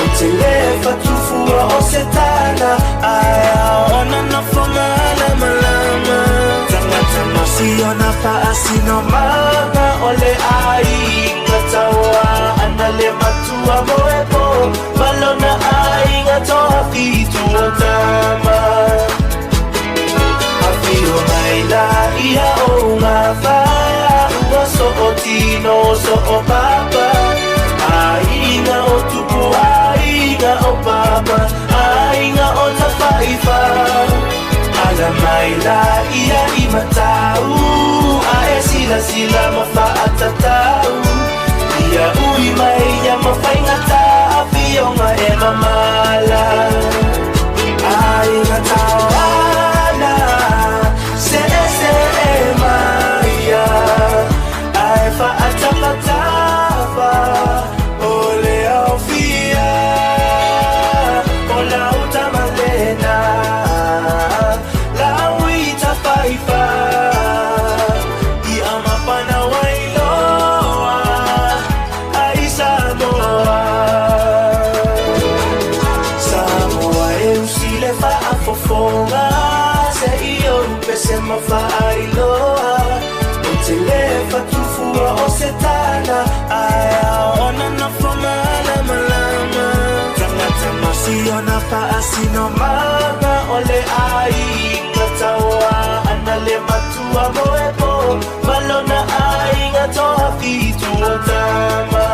o te lefa tufua o se tana aia ona na whangala malama tangata masio na paasino manga ole ai ngatawa ana le matua moepo malona ai ngatoa fitu o tama afio mai la ia o ngā whaia ua so o tino so o papa ainga o tupu ainga o papa ainga o ta whaifa ala mai la ia I matau a e sila sila ma whaatatau ia ui mai ia ma whaingata a whionga e mamala ainga tau ana se e maia ai whaatapatapa o le au fia o lau tamalena lau I ta whaifa I amapana wailoa ai Samoa Samoa e usile whaafofonga se I o rupe se mawhailoa o te lefa tufua o se tana aia ona na whamala malama tangata masio na paasino manga ole ai ngatawa ana le matua moepo malona ai ngatoa fitu o tama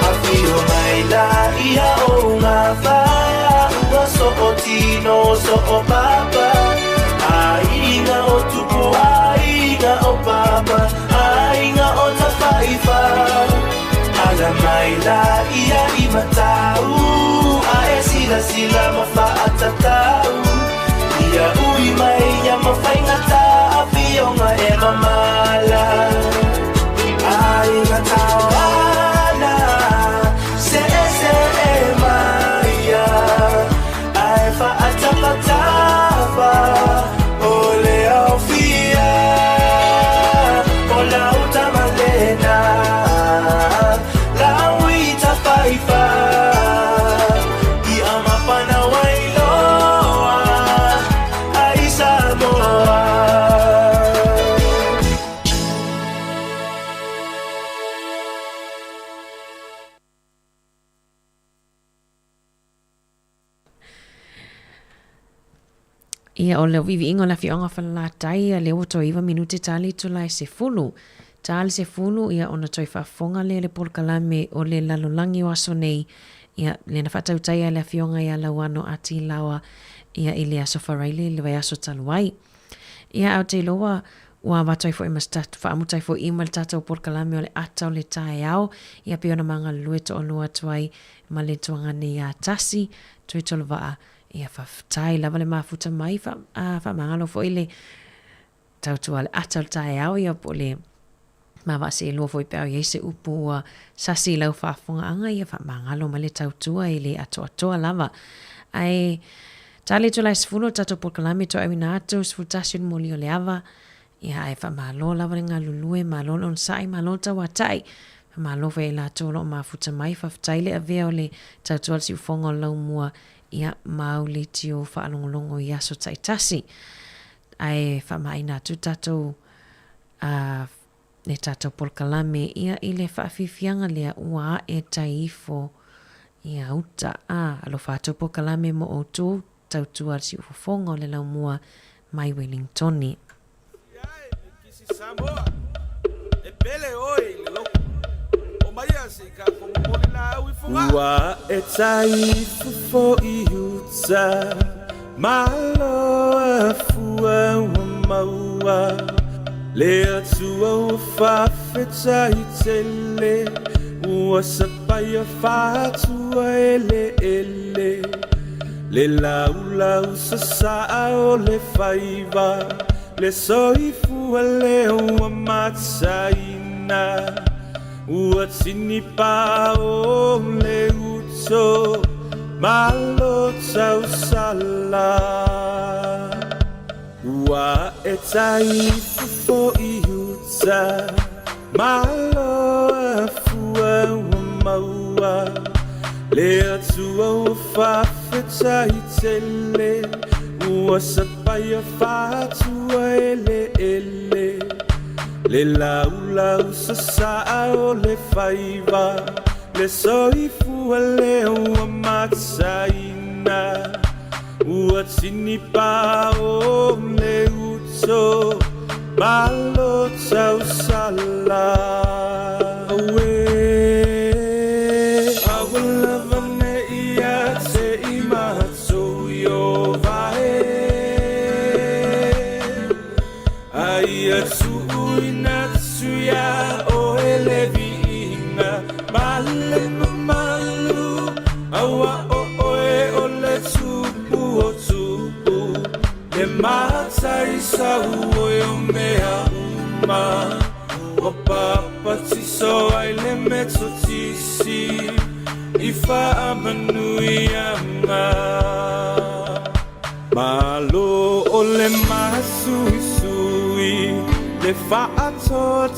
afio mai la ia o ngā whaia ua so o tino so o papa ainga o tupu ainga o papa ainga o ta whaifa ala mai la ia I matau a e sila sila ma whaatatau ia ui mai ia ma whaingata a whionga e mamala ainga tau ana se e maia ai whaatapatapa o le au fia o lau tamalena lau I ta whaifa I amapana wailoa ai Samoa Ia o leo vivi ingo la fionga whalatai a leo to iwa minute tali to lai se fulu. Tali se fulu ia ona toi whafonga le polkalame o le lalolangi o aso nei. Ia le na whatautai a le fionga ia lauano ati lawa ia I le aso wharaile le vai aso taluai. Ia au te loa ua watoi fo ima statu whaamutai fo ima le tatau polkalame o le atau le tae au. Ia piona manga lue to o lua tuai ma le tuangane ia tasi tui tolo waa. Ia whaftai lava le mafuta mai whamangalo fo ile tautua le atal tae au ia po le mawa se lua fo I pēo i se upu sasi lau whafonga anga ia whamangalo ma le tautua ile atoa lava. Ai tali tu lai sifulu tato polkalame to awina atu sifutasi moli o le ava ia ai whamalo lava le ngā lulue malo on sai malo tawatai. Malo fe la tolo mafuta mai whaftai le avea o le tautua si ufonga lau mua ia mauli tio whaalongolongo I aso taitasi. Ai whamaina tu tatou ne tatou polkalame ia I le whaafifianga lea ua e taifo ia uta alo whātou polkalame mo o tō tautua si ufofonga o le lau mua mai Wellingtoni. Samoa e pele oi le loko o mai asi ka pomoli na au ifunga ua e taifu fo I uta malo a fua ua maua le atua ua whawheta I tele ua sapaya whātua ele le lau sa saa o le whaiva le soifua leo ua matsaina ua tini pa o le uto malo tau sala ua e taifu fo I uta malo a fu maua le atua ua whawhetai tele ua sapaia whātua ele le lau sasaa o le whaiva le soifua le ua matsaina ua tini pā o le uto malo tau sala awe awalava ne ia te imato yo vae aia tuuina tuia o ele viina male mamalu awa o oe o le tupu o tupu le matai sau o mea uma o papa tiso ai le meto tisi I whaamanui anga malo o le masui sui le whaatoa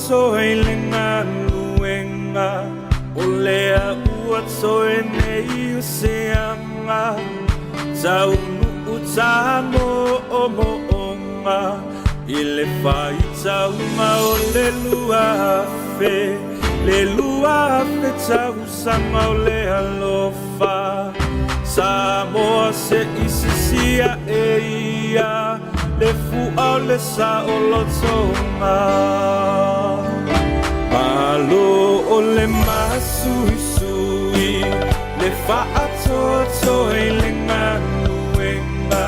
i le nganuenga o lea ua toe nei o se anga tau nuu tamo o moonga I le whai taunga o le luafe le luafe tau sanga o le alofa Samoa se isisia e ia le fua o le sa o lotonga Malo o le masui sui le whaatoa i le nganuenga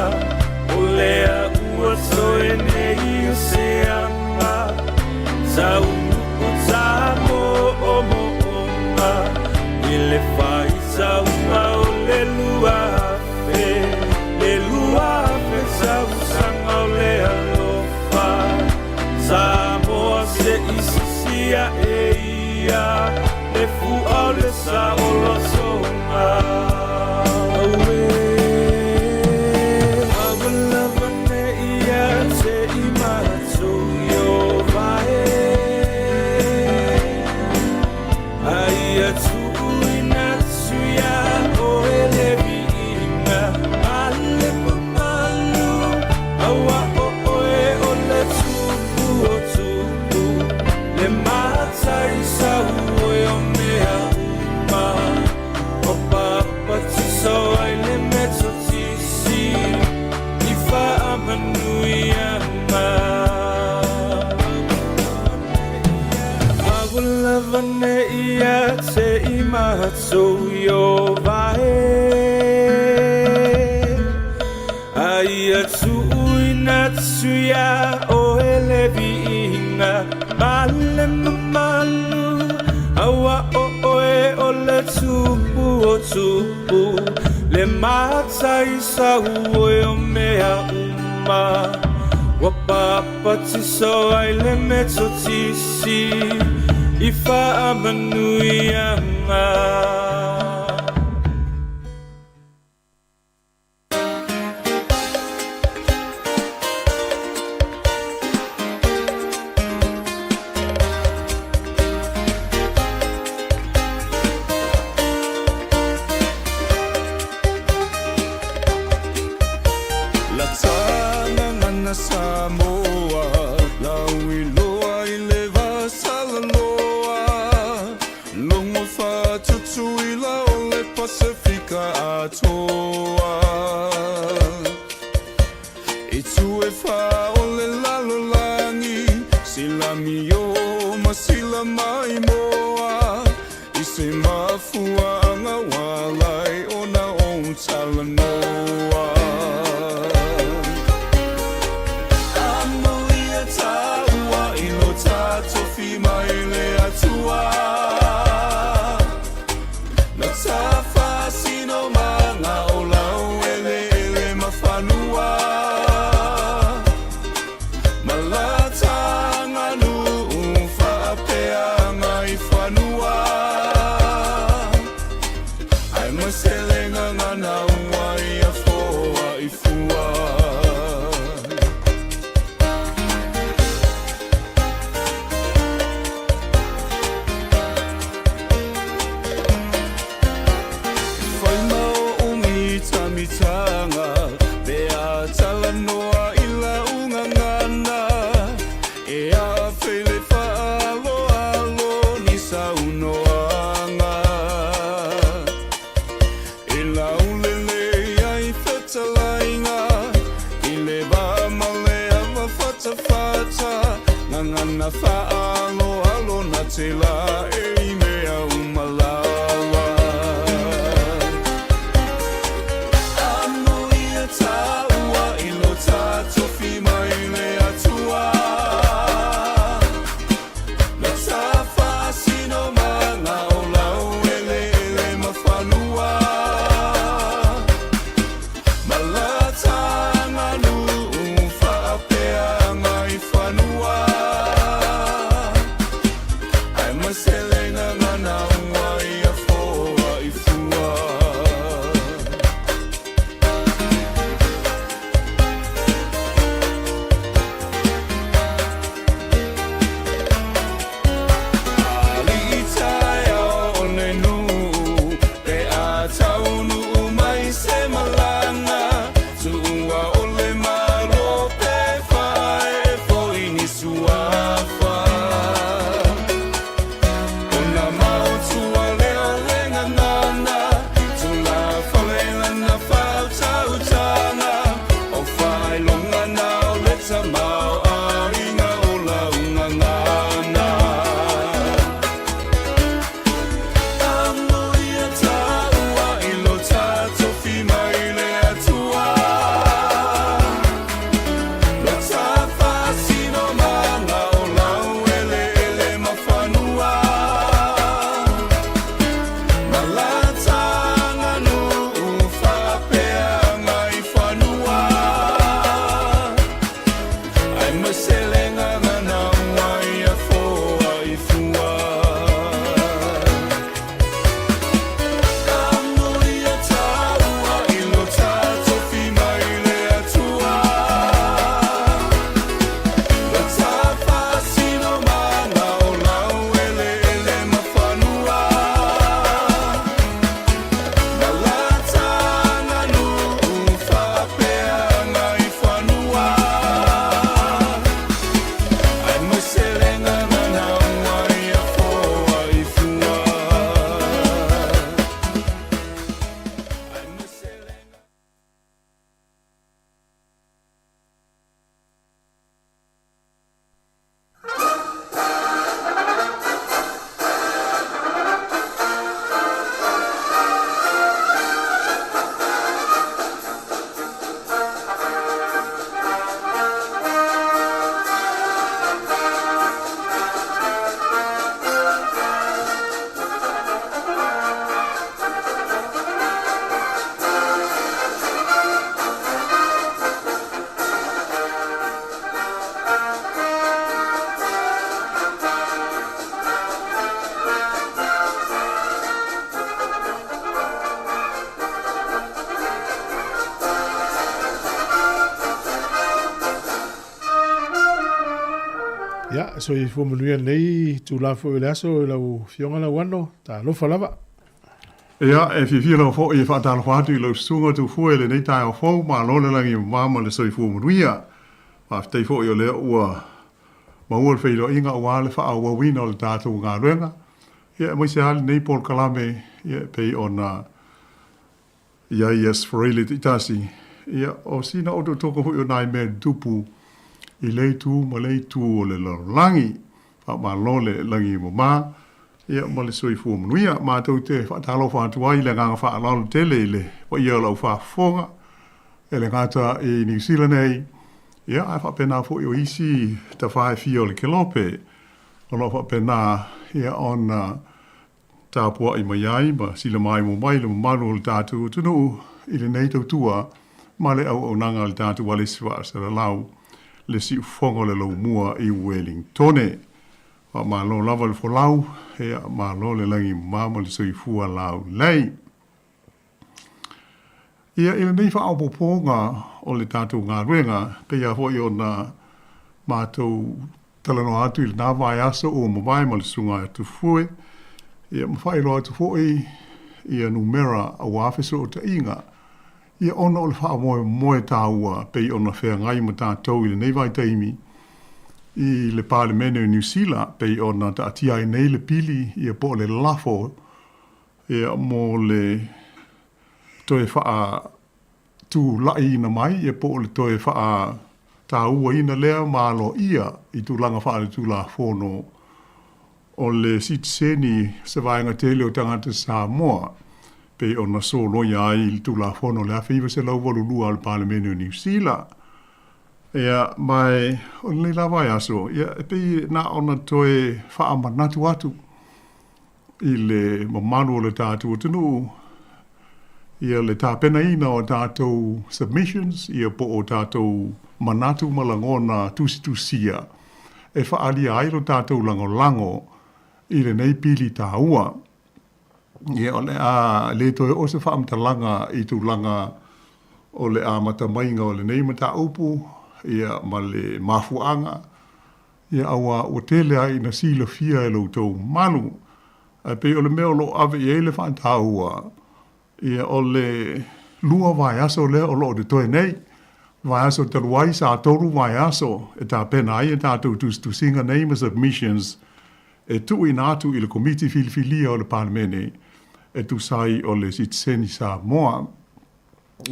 o lea ua toe nei o se anga tau nuu tamo o moonga I le whai taunga o le luafe tau sanga o le alofa Samoa se isisia e ia le fua o le sa o lotonga So yo vae Aia tuuina tuia o ele viinga Male mamalu Awa o oe o le tupu o tupu Le matai sa ue o mea uma Wa papa tiso ai le meto tisi I whaamanui anga La tana ngana Samoa Laui loa I le vasalanoa Longo whatutu I la o le Pasifika atoa I tue wha o le lalolangi Sila mio ma sila mai moa I se mafua anga walai o na o talanoa Amoia taua I lo tato fi mai le atua Na tafa sino manga o lau ele mawhanua Malatanga nu whapea ngai whanua Ai maselenga ngana uai a foa I fua se la e mea umalawa. Amo ia taua ilo tato fi mai le atua. Le tafa sino mana o lau ele mawhanua. Malata nganu whaapea ngai whanua. Ai maselenga ngana wai a foa I fua. Alitai o ne nu pe a taunu mai se malanga tua o le malo pe fai fo ini suafa. Ona mau tua leo lenga nana tu la falela na fau tau tana o fai longa na o leta mau a inga o la unga ngana. Amo ia taua ilo tato fi mai le atua. Lo tafa sino mana o lau ele mawhanua. Malata nganu whaapea ngai whanua. Ai maselenga ngana wai a foa I fua. Amo ia taua ilo tato fi mai le atua. Lo tafa sino mana o lau ele mawhanua. Malata nganu whaapea ngai whanua. Ai maselenga ngana wai a foa I fua. Ai maselenga. Ya, so I fumanuia nei tu la fo le aso lau fionga la wano, ta lo falava. Ia, e fi fila fo I whaatala whatu I lau sunga tu fua ele nei tai o fau, ma lole langi mama le soi fua manuia. Ma ftei fo I o lea ua maua le whilo inga o wale wha au wawina o le tātou ngā ruenga. Ia, mai se hali nei Paul Kalame, ia, pei o na Iaias Ferreira te itasi. Ia, o sina o toko hui o nai mea dupu I leitu ma leitu o le langi, wha ma lole langi mo ma. Ia, ma le soi fua manuia, ma tau te whaatalo whaatua I le nganga whaalalo tele le, wa ia lau whaafonga, e le ngata I New Zealand ei. Ia, ai whaapena fo I o isi ta whae fio le kelope, o lo whaapena ia ona tāpua I mai ai, ma sila mai mo mai le mo manu o le tātu tunu I le nei tau tua, ma le au nanga le tātu wale siwa sa le lau, le si ufongo le lau mua I Wellingtone. Wa ma lo lava le folau, ea ma lo le langi mama le soi fua lau lei. Ia ila nei wha aupoponga o le tātou ngā ruenga, pe ia hoi o na mātou talano atu I le nā vai asa o mawai ma le sunga atu fue. Ia mawhai lo atu foi, ia numera a wāwheso o ta inga. Ia ona o le wha moe tāua, pe i ona whea ngai ma tātou I le nei vai taimi, I le Parlemene New Zealand, pe i ona ta atia I nei le pili, ia po le lafo, ia mo le toe wha tu lai ina mai, ia po le toe wha tā ua ina lea mālo ia, I tu langa wha le tu la whono o le sitseni se vaenga tele o tangata Samoa pe ona solo ia i tulafono le awhiwa se lau walulua al Parliament o New Zealand. Ia mai o le lava aso, ia pe na ona toe whaamanatu atu i le mamalu o le tātou tunu. Ia le tāpena ina o tātou submissions, ia po o tātou manatu malangona tusi-tusia. E whaalia airo tātou lango-lango i le nei pili tāua. Ia o le a le toe o se whaamtalanga i tu langa o le a matamainga o le nei mata upu, ia ma le mafuanga, ia awa o tele ai na sila fia e loutou manu. Pe o le meo lo ave i ele whaantaua, ia o le lua vai aso le o lo de toe nei, vai aso te ruai sa toru vai aso, e tā pena ai e tātou tu singa name submissions, e tu inatu i le komiti filifilia o le Parlemene, e tu sai o le sitseni sa moa,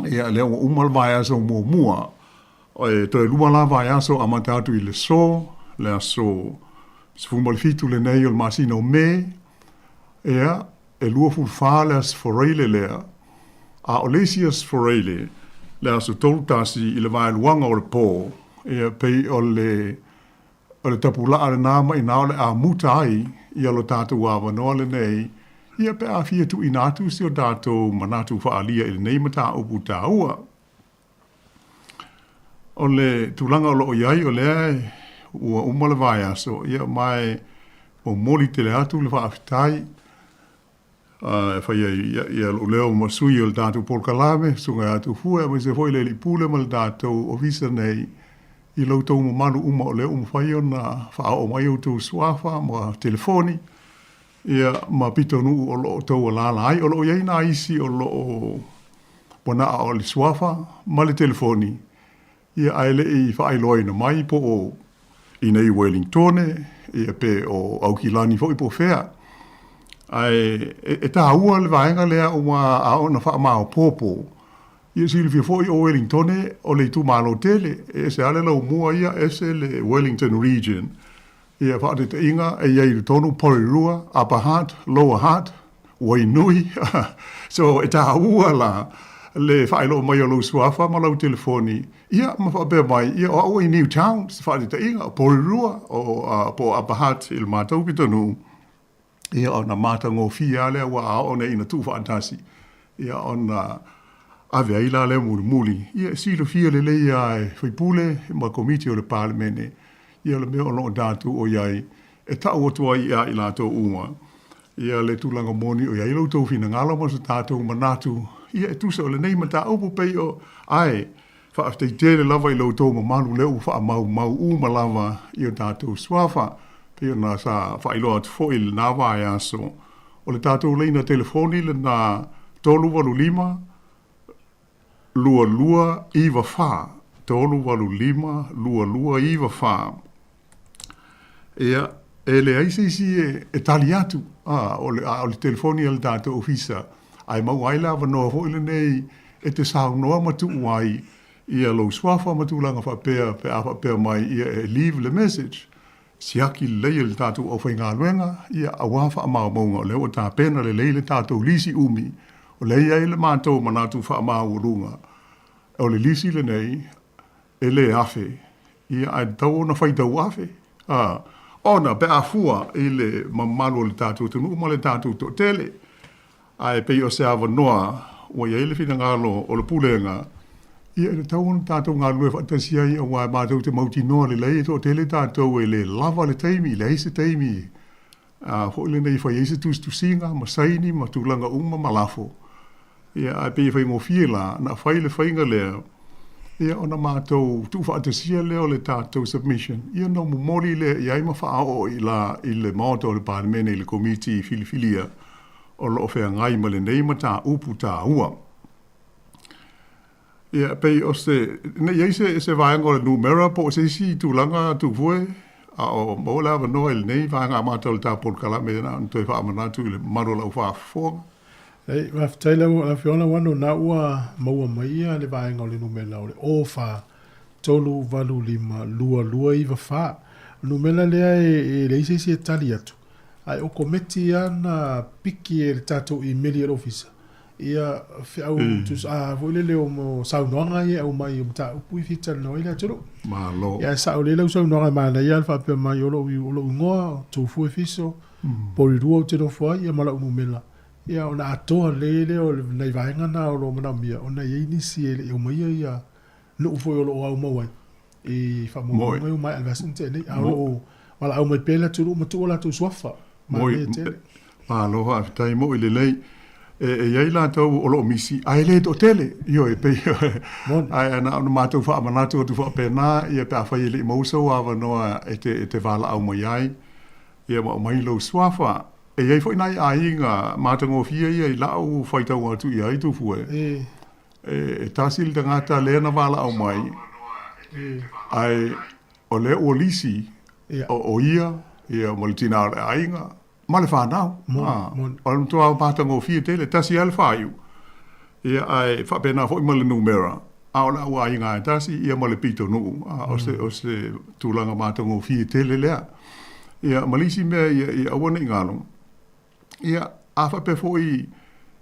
ia le o umal vai aso mua, e toe lua la vai aso amatatu i le so, le aso sfumalfitu le nei o le masino me, ia e lua fulfalas foreile lea, a olesias foreile, le aso tolutasi i le vai luanga o le pō, ia pei o le tapula ale nama i nao le a muta ai, ia lo tātou awa noa le nei, ia pe a fia tu inatu si o tātou manatu whaalia i le nei mata upu tā ua. O le tulanga o lo iai o lea, ua umale vai aso, ia mai o moli te le atu le whaafitai, ia lo leo masui o le tātou polkalame, sunga atu fua, ma se foi le li pule ma le tātou ofisa nei, i lautou mamalu uma o leo umawhai o na whaao mai o tau suafa, ma telefoni, ia ma pito nuu o lo tau alala ai, o lo iai na isi o lo wana o le suafa, ma le telefoni, ia aile i whaailoa ina mai po o ina i Wellington, ia pe o Aukilani fo i po fea. Ai, e tā ua le vaenga lea o ma ao na wha mao popo. Ia silvia fo i o Wellington o le tu malo tele, e se ale lau mua ia e se le Wellington region. Ia wha te inga e iei le tonu Porirua, Upper Hutt, Lower Hutt, Wainui. So e tā ua la le whaelo mai o lau suafa ma lau telefoni. Ia ma whaapea mai, ia o au i Newtown, se wha te inga, Porirua o po Upper Hutt il mātou pitonu. Ia ona mata ngō fia lea wa a ona ina tu whaantasi. Ia ona ave aila lea muli. Ia silo fia le leia e whaipule ma komiti o le Parlemene. Ia le mea ono dātu o iai e tau otua ia i lātou uma. Ia le tūlanga moni o iai lautou fina ngala ma sa tātou manatu. Ia e tusa o le nei mata upu pei o ai whaaftei tele lava i lautou ma malu leu wha mau uma lava i o tātou swafa. Pia na sa whailoa atu fo il nā vai aso. O le tātou leina telefoni le nā tolu walu lima, lua iwa whā. Tolu walu lima, lua iwa whā. Ea, e le aisisi e tali atu. O le telefoni al tātou ofisa. Ai mau aila wanoa fo ile nei e te sāu noa matu uai. Ia lo swafa matu langa whapea, pe a whapea mai ia e leave le message. Siaki leia le tātou au whainga luenga, ia awafa a maa maunga o leo o tā pena le leile tātou lisi umi, o leia e le mātou manatu wha maa urunga. O le lisi le nei, e le afe, ia ai tau ona whaitau afe. Ona, pe a fua e le mamalu o le tātou tunu, ma le tātou to tele. Ai pei o se awa noa, o ia ele whina ngalo o le pulenga, ia e tau ona tātou ngā lue whaatasia i a wā mātou te mauti noa le lei, tō tele tātou e le lava le teimi, le eise teimi. Ho ile nei whai eise tu singa, ma saini, ma tūlanga uma, ma lafo. Ia ai pei whai ngō fiela, na whai le whainga lea. Ia ona mātou tu whaatasia leo le tātou submission. Ia no mumori le iai ma whaao i le maoto le Parlemene i le komiti filifilia o lo whea ngai ma le nei ma tā upu tā ua. Ia pei o se, ne iei se vaenga o le numera po se si tūlanga tu fue, a o maula wa noa il nei vaenga amata o le tāpol kalame na ntoi wha amanatu i le maro lau wha fonga. Ei, whaftaila la whiona wano na ua maua maia le vaenga o le numera o le ofa tolu valu lima lua iwa wha. Numera lea e leise si e tali atu. ai o kometi ana piki e le tatou i meli e ofisa ia fe au tus a vole le o mo saunoanga ia o mai o ta upu fita no ile tiro malo ia sa o le lo saunoanga mana ia fa pe mai o lo ngoa tu fu fiso por duo tiro foi ia mala o mela ia ona atoa le o nei vaenga na o lo mana mia ona ia inisi ele o mai ia no foi o lo au mo wai e fa mo mai alvasinte nei a o wala au mai pela tiro mo tu la tu sofa malo ha tai mo ile lei e ia la tau o lo misi ai le do tele io e pe ai ana no mato fa manato tu fa pena ia pa fa ile mo so ava no e te vala au mai ai ia mo mai lo swafa e ia foi nai ai nga matango fia ia la au fa tau tu ia tu fu e tasil de ngata le na vala au mai ai o le o lisi o ia mo tina ai nga ma le whanau. O le mtua patango fia tele, tasi al whaiu. Ia ai whapena fo ima le numera. A o la ua i ngā tasi, ia ma le pito nuu. O se tūlanga matango fia tele lea. Ia malisi mea ia awana i ngālong. Ia a whape fo i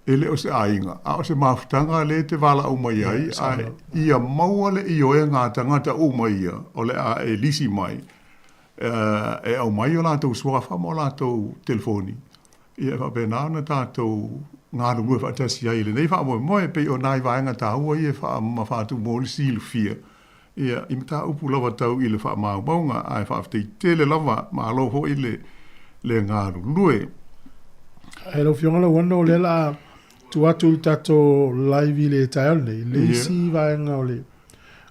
ele o se ainga. A o se mafutanga le te wala o mai ai. Ia maua le i oe ngā tangata o mai ia. O le a e lisi mai. E au mai o lātou suafa mo lātou telefoni. Ia wha pēnā na tātou ngā rungu e whaatasi ai le nei wha moe pe o nai vaenga tāua i e wha ma whātu mōli silu fia. Ia i mta upu lawa tau i le wha mau maunga ai wha aftei tele lawa ma alo ho i le ngā rungu e. E lau fionga wana o le la tu atu i tātou live i le tai nei. Le isi vaenga o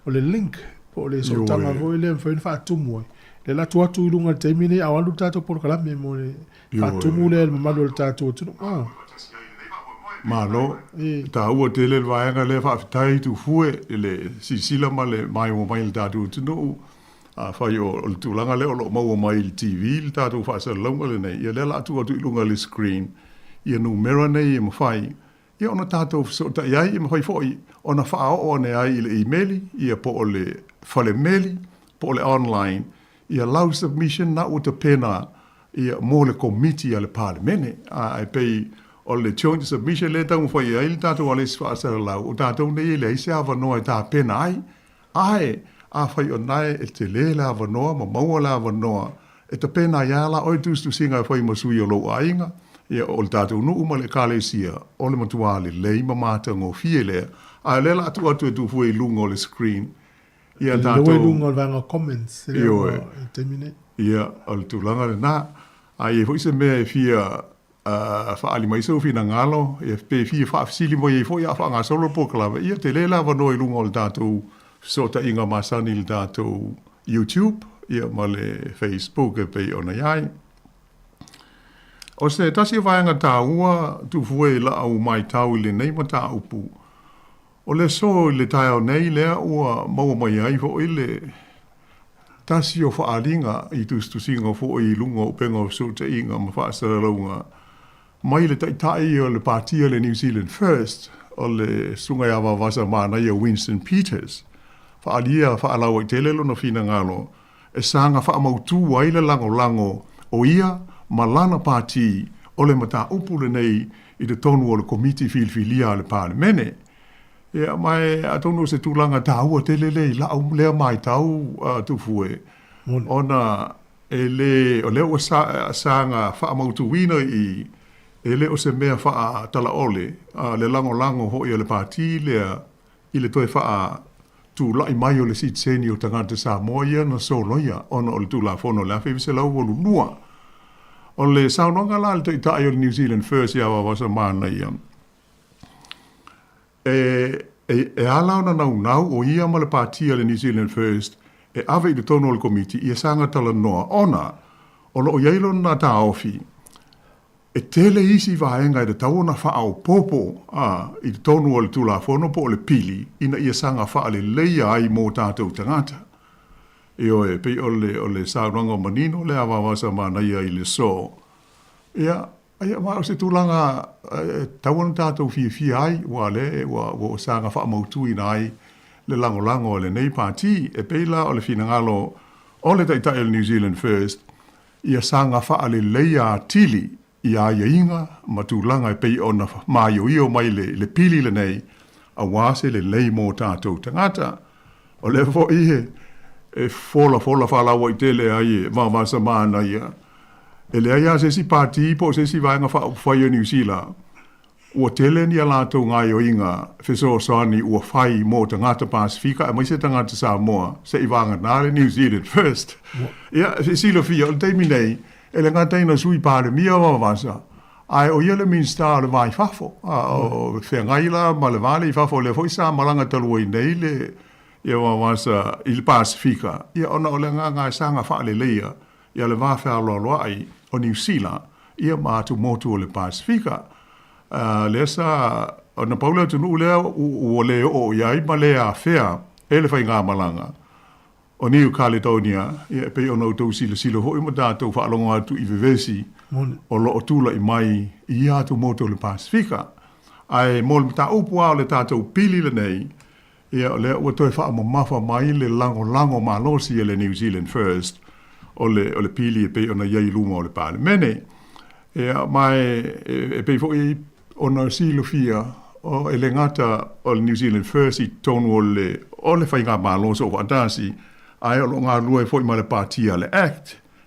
le link po le sotanga vo i le mwhain whaatu moe. Le la tua tu lunga temini a walu tato por kala me mo le fatumu le mamalo le tato tu malo ta u tele vaenga le fa tai tu fue le sisila male mai o mai le tato tu no a fa yo tu langa le o mo mai le tv le tato fa sa longa le nei le la tu lunga le screen ia numero nei mo fai ia ona tato so ta ia mo fai foi ona fa o ne ai le email ia po le fa le mail po le online ia lau submission na o te pena ia mo le committee ale parlemene ai pei o le joint submission le tau fai ai le tātou ale sfasara lau o tātou nei le ise ava noa tā pena ai a fai o nai e te le la ava noa ma maua la ava noa e te pena ia la oi tustu singa fai masui o lo ainga ia o le tātou nu uma le kalesia o le matua le lei ma mātango fie lea a le la atu atu e tu fui lunga o le screen ia tātou lunga o vanga comments ia o le tūlanga le nā a i fwoi se mea e fia whaali mai sau fina ngalo e pe fia whaafisili mo i fwoi a wha ngā solo po kalawa ia te lela wano i lunga o le tātou sota inga masani le tātou YouTube ia ma le Facebook e pei ona iai o se tasi vaianga tā ua tu fwoi la au mai tau i le nei ma tā upu o le so le tai o nei lea ua maua mai ai fo i le tasi o whaalinga i tustu singa fo i lunga o penga o sota inga ma whaasara launga. Mai le tai o le partia le New Zealand First o le sunga awa wasa mana i a Winston Peters. Whaalia whaalau i telelo na fina ngalo e sanga whaamautu ai le lango o ia ma lana parti o le mata upule nei i te tonu o le komiti filfilia le parlemene. Ia mai atono se tūlanga tāua te lele la au lea mai tau tu fue. Ona e le o leo sanga whaamautu wina i e le o se mea wha tala ole le lango ho i le pāti lea i le toi wha tu lai mai o le sitseni o tangata Samoa na soloia ona o le tūla fono le awhi se lau wolu nua. O le saunonga la le toi tai o le New Zealand First iawa wasa mana ia. E ala ona nau o ia ma le pātia le New Zealand First e ave i le tono le komiti i e sanga tala noa ona o lo o iailo na tā ofi e tele isi vaenga i le tauna wha au popo i le tono o le tula fono po o le pili ina i e sanga wha le leia ai mō tātou tangata e oe pe o le sauranga manino le awa wasa mana ia i le so ia Ia mā se tūlanga tauana tātou fia ai, wa o sanga whaamautu i nai le lango le nei pāti, e peila o le fina ngalo o le taitai o New Zealand First, ia sanga wha le leia tili ia inga matulanga e pei ona maio io mai le pili le nei a wase le lei mō tātou tangata. O le fo ihe e fola whala wa i tele ai e mamasa maana ia. E le aia se si pāti po se si vaenga wha whaia New Zealand. Ua tele ni ala tau ngai o inga wheso sani ua whai mō tangata Pasifika e mai se tangata Samoa se i wanga nare New Zealand first. Ia, silo fia, o teimi nei, e le ngata ina sui pāre mia wawasa. Ai o ia le minsta le vai fafo. O whengai la ma le vale i fafo le foi sa malanga talua i nei le ia wawasa i le Pasifika. Ia ona o le nganga sanga wha le leia. Ia le wawha aloa ai o New Zealand. Ia mātu motu o le Pasifika. Le sa ona paula tunu lea o le o iai ma le a whea e le whai ngā malanga. O New Caledonia, ia pe ona tau silo hoi ma tātou whaalongo atu i vevesi o lo o tula i mai i atu moto le Pasifika. Ai mo le ta upua o le tātou pili le nei, ia le ua toi wha mafa mai le lango malosi e le New Zealand first o le pili e pe ona iai luma o le pāle mene. Ia mai e pe fo i ona silo fia o e le ngata o le New Zealand first i tonu o le whai ngā malosi o wantasi ai o ngā lua e fo i ma le pātia le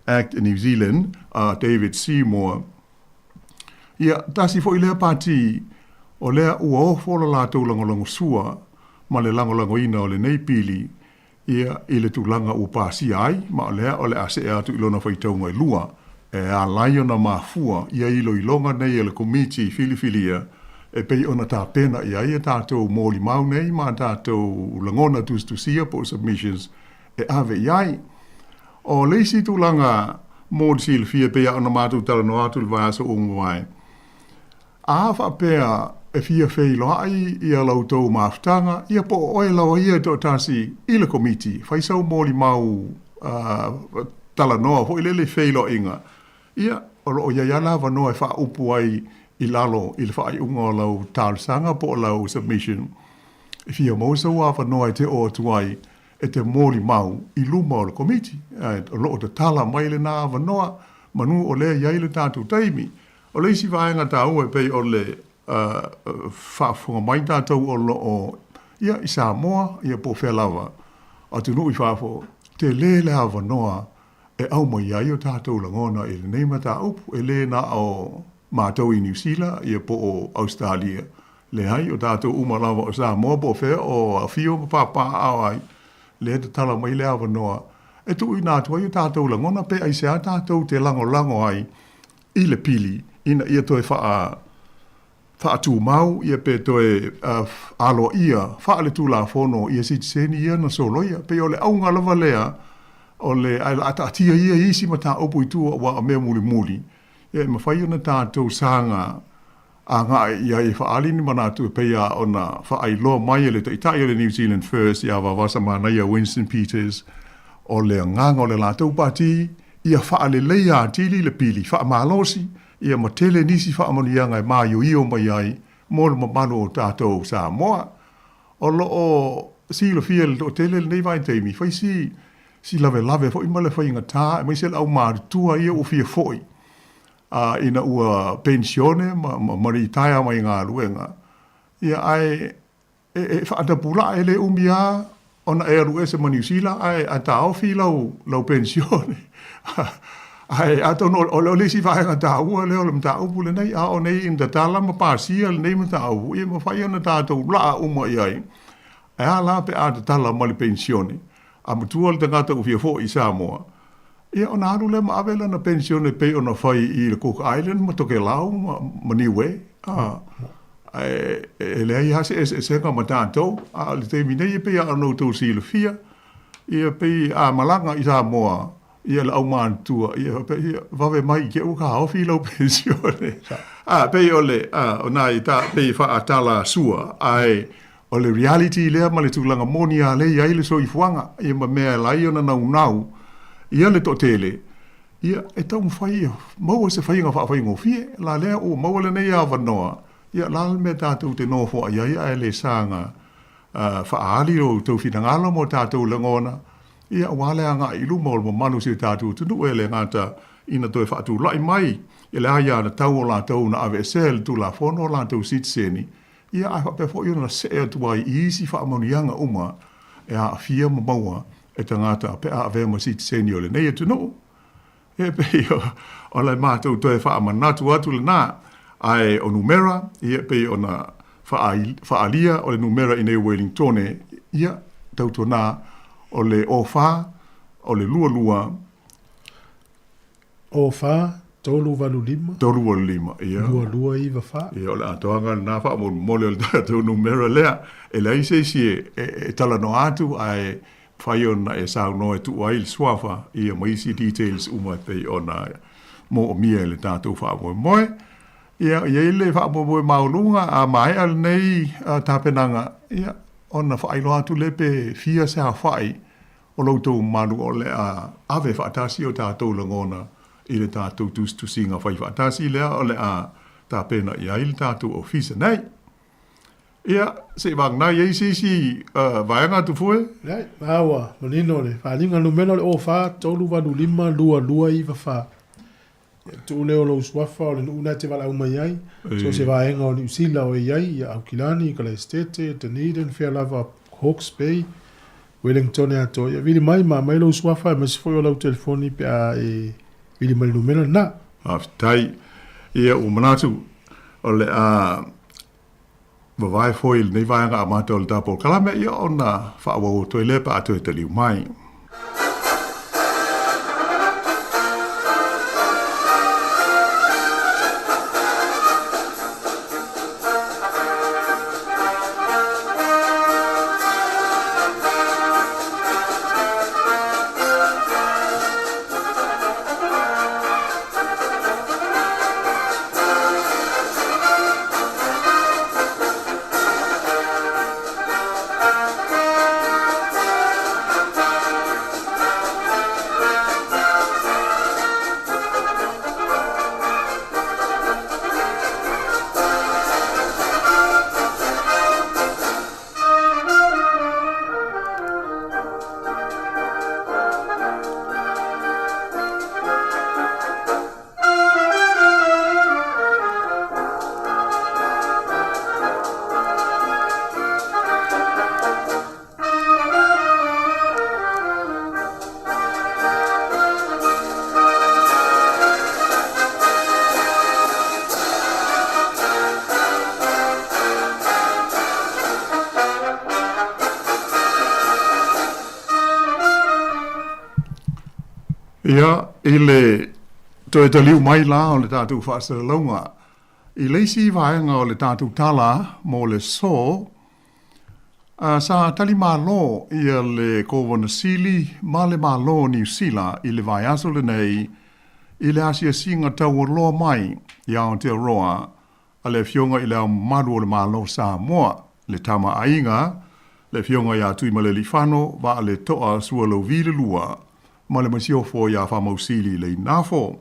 Act in New Zealand, David Seymour. Ia, tasi fo i lea pāti o lea ua o fola lātou langolongo sua ma le langolongo ina o le neipili ia i le tūlanga ua pāsi ai ma o lea o le ase e atu ilona whaitaunga i lua e a laiona mafua ia ilo ilonga nei e le komiti filifilia e pei ona tā pena ia ia tātou mōli mau nei ma tātou langona tustusia po submissions e ave iai. O leisi tūlanga mōli silfia pea ona mātou tala no atu le vāsa o ngwai. A wha pea e fia whei loai ia lautou maftanga, ia po oe lawa ia to tasi i le komiti, whaisau mōli mau tala noa, ho i lele whei lo inga. Ia, o ia lawa noa e wha upu ai i lalo, i le wha ai unga o lau tālsanga po lau submission. E fia mausa wafa noa e te o tuai, e te mōli mau i luma o le komiti. O loo te tala mai le nā wanoa, manu o lea iai le tātou taimi. O le isi vaenga tā ue pei o le whaafunga mai tātou o loo ia i Samoa, ia po whelawa. O te nui whaafo, te le lea wanoa e au mai iai o tātou langona e le neima tā upu, e le na o mātou i New Zealand, ia po o Australia. Le hai o tātou umalawa o Samoa po whea o awhio papa au ai. Le te tala mai lea wanoa. E tu i nātua i tātou langona pe ai sea tātou te lango ai i le pili. Ina ia toi wha atu mau, ia pe toi alo ia, wha le tū la whono, ia si tseni ia na soloia. Pe o le aunga lava lea, o le atia ia isi ma tā opu i tua wa a mea muli. Ia ma whai ana tātou sanga a ngā ia i whaalini manatu e peia o na whaai loa mai e le taitai le New Zealand first ia wawasa mana ia Winston Peters o le nganga o le lātou pati ia whaale leia tili le pili wha malosi ia ma tele nisi wha amonianga e māio i o mai ai mō le mamano o tātou Samoa o lo o silo fia le o tele le nei vai teimi whai si lave fo i male whai inga tā e mai se lau māru tua ia o fia foi ina ua pensione ma ritaya mai ngā luenga. Ia ai e whaatapula e le umia ona e aru ese ma New Zealand ai a tau fi lau pensione. Ai ato no o lesi whaenga tāua leo le mta upu le nei a o nei in ta tala ma pāsia le nei mta upu ia ma whai ana tātou laa uma iai. Ai a la pe a ta tala ma le pensione. A matua le tangata ufia fo i Samoa. Ia ona aru le maawela na pensione pe ona whai i le Cook Island ma toke lau ma niwe. E le ai hase e senga ma tātou. Le te minei e pe a anau tau sila fia. Ia pe a malanga i Samoa. Ia le au mātua. Ia wawe mai ke uka hawhi lau pensione. Pe o le ona i ta pe wha a tala sua. O le reality lea ma le tūlanga moni a le ia i le so i fuanga. Ia ma mea lai ona nau. Ia le totele, ia e tau mwhai, maua se whainga whaafai ngofie, la lea o maua le nei awa noa, ia la me tātou te nofo a iai a le sanga whaali o tau whitangala mo tātou langona, ia wale a ngā ilu maul mo manu se tātou tunu e le ngāta ina toi whaatu lai mai, e le aia na tau o la tau na ave sel tu la fono la tau sitseni, ia ai whape fo iona se e tu ai isi whaamanianga uma, e a fia maua e tangata pe a ave ma sitseni o le nei e tu no. E pe o le mātou toi whaamanatu atu le nā, ai o numera, ia pe o na whaalia o le numera i nei Wellingtone, ia tauto nā o le ofa, o le lua. Ofa, tolu valu lima. Tolu valu lima, ia. Lua iwa wha. Ia o le atoanga nā wha mole o le tau numera lea, e la ise si e talano atu ai whai ona e sao no e tu ai le swafa, ia maisi details uma te ona mo o mia le tātou wha moe. Ia ile wha moe maulunga a mai al nei tāpenanga, ia ona whailo atu lepe fia sa whai o lautou manu o le ave whaatasi o tātou langona i le tātou tusinga whai whaatasi lea o le tāpena ia i le tātou ofisa nei. Ia, se wang nai ei si vaenga tu fue? Nei, awa, manino le, whalinga numena le o wha, tolu wadu lima, lua iwa wha. Tu leo lo swafa o le nuna te wala umai ai, so se vaenga o ni usila o iai, ia Aukilani, Kala Estete, Dunedin, Fairlava, Hawke's Bay, Wellington e ato, ia vili mai lo swafa, ma se foi o lau telefoni pe a vili mai numena na. Aftai, ia umanatu, o le Wawai foi nei vaenga a mātou le tāpou kalame ia ona whaawau toi lepa a toi te liu mai. Ia, i le toi te liu mai la o le tātou whaasara launga. I leisi vaenga o le tātou tala mo le so, sa tali malo ia le Kovana Sili, ma le malo New Zealand i le vai aso le nei, i le asia singa tau o loa mai, ia o te roa, a le fionga i le au maru o le malo sa moa, le tama ainga, le fionga ia tui ma le lifano, va le toa sua lo vile lua, ma le masio fo ia wha mausili le inafo.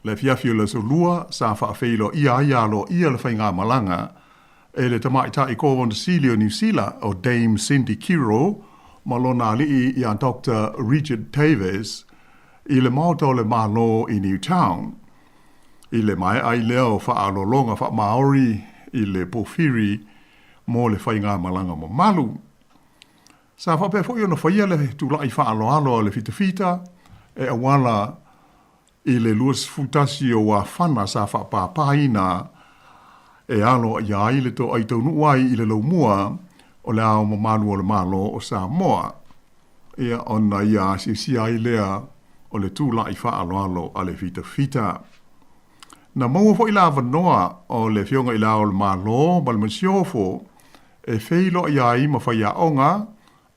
Le fiafio le so lua, sa wha feilo ia le whainga malanga, e le tamaita i Kovana Sili o New Zealand, o Dame Cindy Kiro, ma lona li i a Dr. Richard Tavis, i le maoto le malo i Newtown. I le mai ai leo wha alolonga wha Maori, i le Pofiri, mo le whainga malanga mo malu. Sa whape fo iona whaia le tūlai wha alo le fita, e awala i le luas futasi o a whana sa wha pāpaina, e alo i ai le to ai tau nuai i le laumua, o le ao mamalu o le malo o Samoa. Ia ona ia si ai lea o le tūlai wha alo a le fita. Na maua fo i la vanoa o le fionga i la o le malo, ma le masiofo, e feilo i ai ma whaia onga,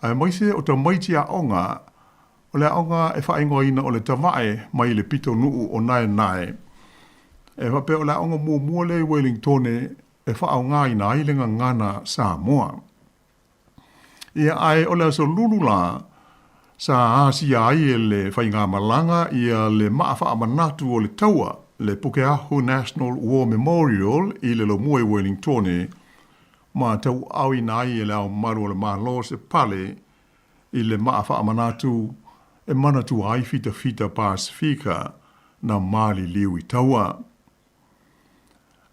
ai maise o ta maiti a onga, o le onga e whaingoina o le tamae mai le pito nuu o nae. E wape o le onga mua le Wellington e whaonga i na ilenga ngana Samoa. Ia ai o le so lulula sa asia ai le whainga malanga ia le maafa amanatu o le taua, le Pukeahu National War Memorial i le Lomue Wellington, ma tau au i nai e leo maru o le malo se pale i le maafa amanatu e mana tu ai fita Pasifika na mali liu I taua.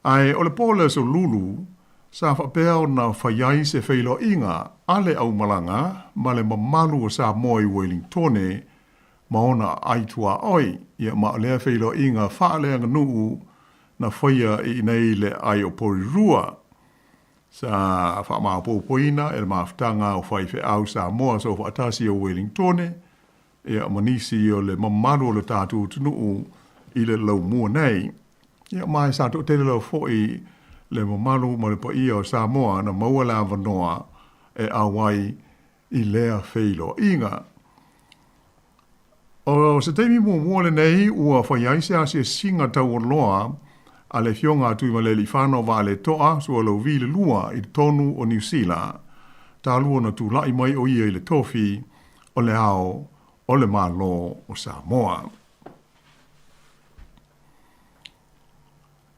Ai ole pole so lulu, sa whapea na whaiai se whailo inga, ale au malanga, male mamalu o sa moi Wellingtone, maona aitua oi, ia ma lea whailo inga whaalea nuu na whaia I nei le ai o porirua. Sa wha poina, e maafutanga o whaife au sa moa so whaatasi o Wellingtone, ia manisi o le mamalu o le tātu tunuu I le lau mua nei. Ia mai sa to tele lau foi le mamalu ma le paia o Samoa na maua la vanoa e awai I lea whailo inga. O se teimi mua le nei ua whaiaise a se singa tau o loa a le fionga tui ma le li whano wa le toa sua lau vile lua I tonu o New Zealand. Tā lua na tu lai mai o ia I le tofi o le ao o le malo o Samoa.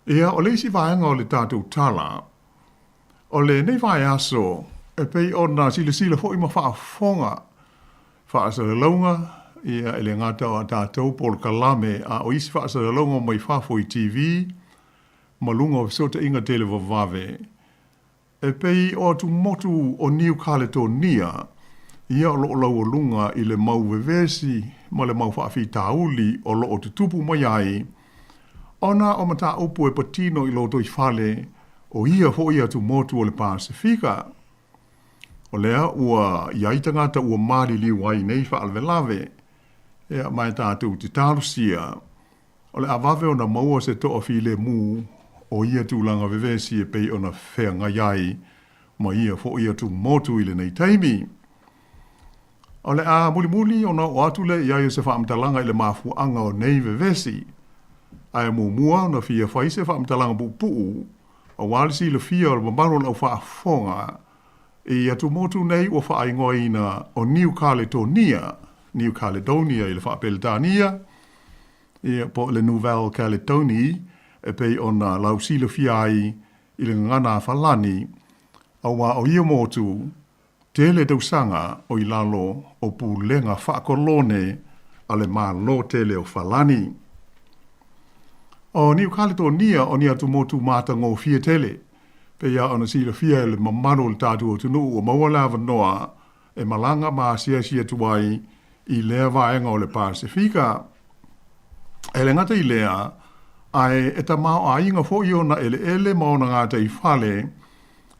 Ia o le isi vaenga o le tātou tala, o le nei vai aso, e pei o na sila fo ima whaafonga, whaasara launga, ia ele ngata o tātou Paul Kalame, a o isi whaasara launga mai whafoi TV, malunga o sota inga tele vavave. E pei o tu motu o New Caledonia, ia o loo lau o lunga I le mau vevesi, ma le mau whaafi tauli o loo tutupu mai ai, ona o mata upu e patino I loto I fale o ia ho ia tu motu o le Pasifika. O lea ua iaitangata ua mari liu ai nei wha alvelave. Ea mai tātou te tārusia. O le avave o na maua se toa file mu o ia tu langa vevesi e pei o na whea ngai ma ia ho ia tu motu I le nei taimi. O le a muli o na o atule ia se whaamtalanga I le mafu anga o nei vevesi. Ai mua na fia faise whaamtalanga pupuu, o walisi le fia o mamaro lau whaafonga, I atu motu nei o whaingoina o New Caledonia I le whaapeltania, I po le Nouvelle Caledoni, e pei o na lau sila fia I le ngana whalani, a wa o ia motu, tele dausanga o I lalo o pulenga whaakolone, a le maa lo tele o whalani. O New Caledonia o ni atu motu mata ngō fia tele. Pe ia ona sila fia le mamano le tātu o tunu o mawala vanoa e malanga maa sia tuai I lea vaenga o le Pasifika. E le ngata I lea, ai e ta mao a inga fo I ona ele maona ngata I fale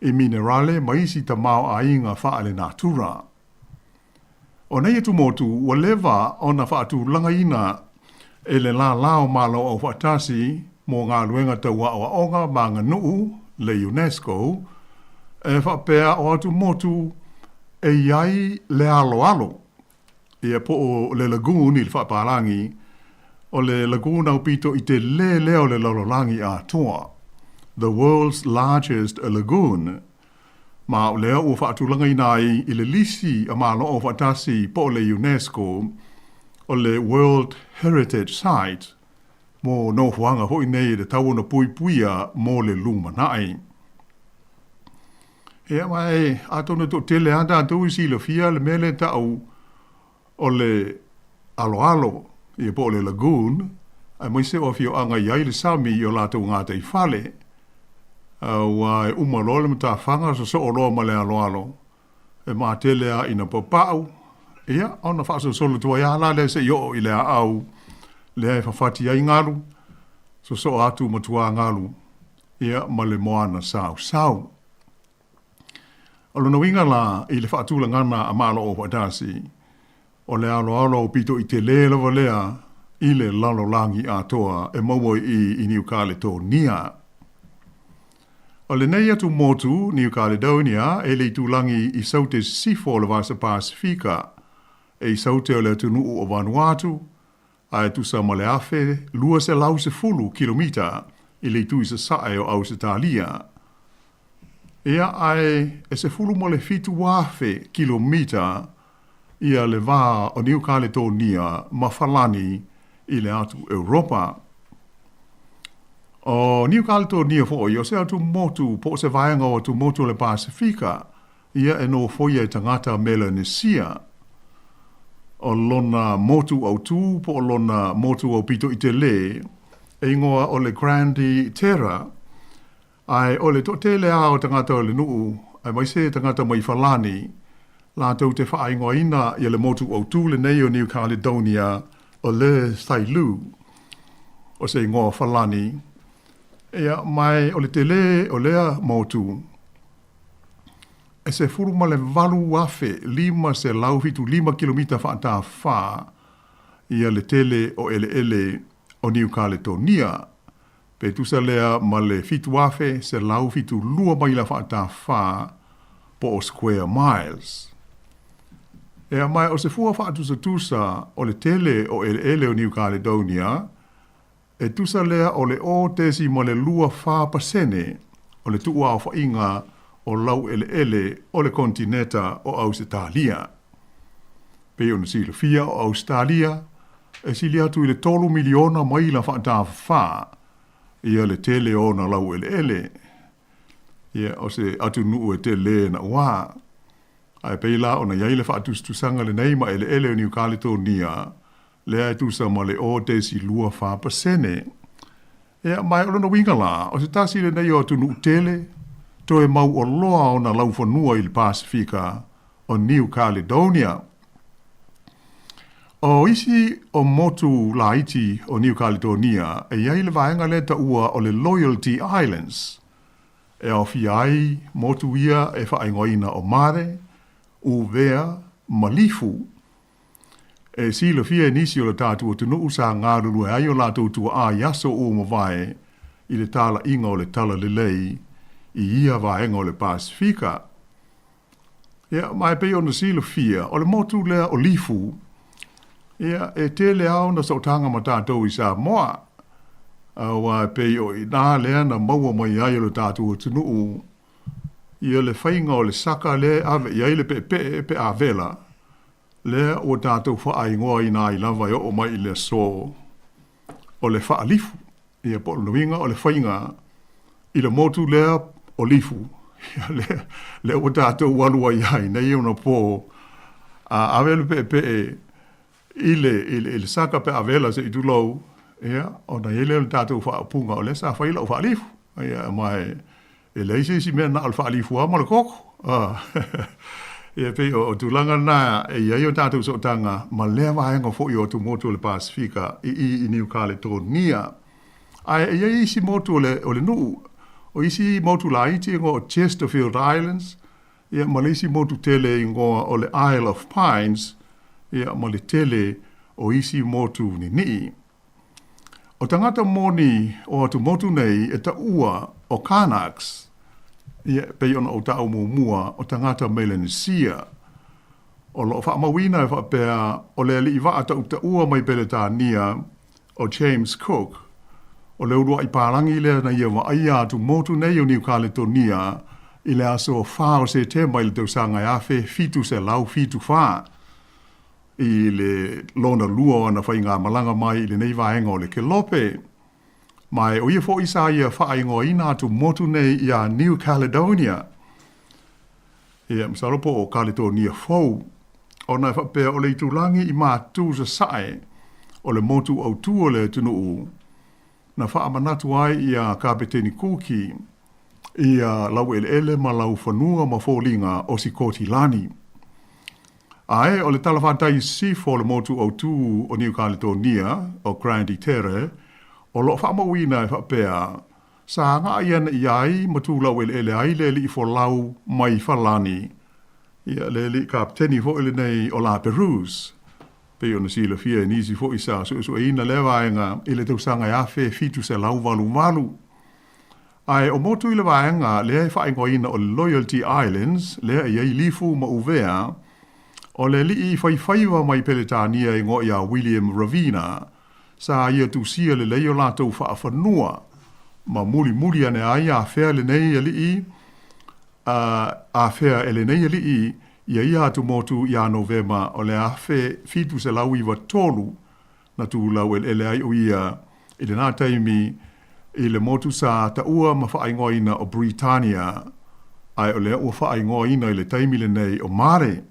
I minerale maisi ta mao a inga faale natura. O nei atu motu wa leva ona faatu langa ina e le la lao malo o whaatasi mō ngā luenga taua o onga ma ngā nuu le UNESCO e whapea o atu motu e iai le alo. Ia po o le lagoon I le whaparangi o le lagoon au pito I te leo le lololangi a toa. The world's largest lagoon. Ma o leo o whaatulanga inai I le lisi a malo o whaatasi po le UNESCO o le World Heritage Site, mō no huanga hoi nei le tau na puipuia mō le lumanai. Ea mai, atona to tele anda atu isi le fia le mele tau o le alo, I po le lagoon, ai mai se o fio anga iai le sami I o lato ngata I fale, wa umalo le mta fanga so o loa ma le alo, e ma tele a ina papau, ia, ona whaaso solo tua ia la le se yo I le au, le ai whawhati ai ngaru, so atu matua ngaru, ia ma le moana sau. Alo na winga la I le whaatula ngana a malo o whaatasi, o le alo pito I te le lava lea, I le lalo langi a toa e maumoi I New Caledonia. O le nei atu motu New Caledonia e le tulangi I saute sifo le vasa Pasifika, e saute o le tunu o Vanuatu, a e tusa ma le afe, lua se lau se fulu kilomita I le tu I se sae o Ausitalia. Ia ai e se fulu mo le fitu wafe kilomita ia le vā o New Caledonia mawhalani I le atu Europa. O New Caledonia fo I o se atu motu po se vaenga o atu motu le Pasifika ia e no foia I tangata Melanesia. o lona motu au tū, po o lona motu au pito i te le, e ingoa o le Grandi Terra, ai o le tōtele a o tangata o le nuu, ai mai se tangata mai falani, la tau te whaingoa ina i le motu au tū le nei o New Caledonia o le Sailu, o se ingoa falani, ea mai o le tele o lea motu, e se furu ma le valu wafe 5 kilomita whaata wha ia le tele o ele o New Caledonia. Pe tusa lea ma le fitu wafe se lau fitu 2 maila whaata wha po o square miles. Ea mai o se fua whaatusa tusa o le tele o ele o New Caledonia, e tusa lea o le o tesi ma le 2% o le tua o whainga o lau ele o le kontineta o Australia. Pe ona sila fia o Australia, e sili atu i le 3 miliona maila whaatawha ia le tele o na lau ele. Ia o se atu nuu e tele na ua. Ai peila o na iaile whaatustusanga le neima ele o New Caledonia, lea e tusa ma le o tesi 2%. Ia mai o lona wingala, o se tasi le nei o atu nuu tele, to e mau o loa o na lau whanua i le Pasifika o New Caledonia. O isi o motu laiti o New Caledonia e iai le vaenga le ta ua o le Loyalty Islands. E o fiai motu ia e whaingoina o mare, uvea, malifu. E sila fia nisi o le tātua tunu usa ngāruru e ai o la tautua a yaso o mawai i le tala inga o le tala lelei i ia vaenga o le Pasifika. Ia mai pe o na sila fia o le motu lea o lifu. Ia e tele au na sautanga ma tātou i Samoa. Awa pe o i nā lea na maua mai ai o le tātua tunu. Ia le whainga o le saka le ave iai le pe a vela. Lea o tātou wha ingoa i nā i lava o mai le so. O le wha lifu. Ia po le winga o le whainga i le motu lea o lifu. Le o tātou walua iai nei o na po. Ave le pe ile saka pe avela se idulau. Ia, o na ele le tātou wha punga o le sa whaila o wha lifu. Ia mai e leise si mea na al wha lifu a mara koko. Ia pe o tulanga na e iai o tātou sotanga ma lea wahenga fo i o tu motu o le Pasifika i New Caledonia. Ai e iai isi motu o le nuu. O isi motu la iti ingo o Chesterfield Islands. Ia ma le isi motu tele ingo o le Isle of Pines. Ia ma le tele o isi motu ni. O tangata moni o atu motu nei e ta ua o Kanaks. Ia pe ona o tau mua o tangata Melanesia. O lo wha mawina e wha pēa o le li iwa ata uta ua mai Peletania o James Cook. O le urua i pārangi lea na ia wa aia atu motu nei o New Caledonia i le aso o whao se te mai le tausanga e awhe fitu se lau fitu wha. I le lona lua na whainga malanga mai i le nei vaenga o le Kelope. Mai o ia fo isa ia whaingo ina atu motu nei i a New Caledonia. Ia msaropo o Caledonia fau. O na whapea o le itulangi i mātu sa sae o le motu au tu o le tunuu. Na whaamanatu ai i a Kapiteni Kuki i a lau ele ma lau whanua ma fōlinga o si Kotilani. Ai, o le talawhatai sifo le motu au tu o New Caledonia, o Grandi Terre, o lo whamawina e whapea, sa ngā iana i ai matu lau ele ai le li fo lau mai whalani. Ia le li kapteni fo ele nei o la Perus. Pe o na sila fia nisi fo isa, so e ina lewa inga i le tausanga e awhe fitu se lau walu. Ai, o motu i le waenga, lea i whaingo ina o Loyalty Islands, lea i ai lifu ma uvea, o le li i whaiwhaiwa mai Peletania i ngoi a William Ravina, sa ia tu sia le leo lātou whaawhanua, ma muli ane ai a whea le nei a li i, a whea ele nei a li i, ia atu motu i a Novema o le a whe fitu se lau iwa tolu, na tu lau ele ai o ia, i le nā taimi, i le motu sa ta ua ma whaingoina o Britannia, ai o le ua whaingoina i le taimi le nei o Mare.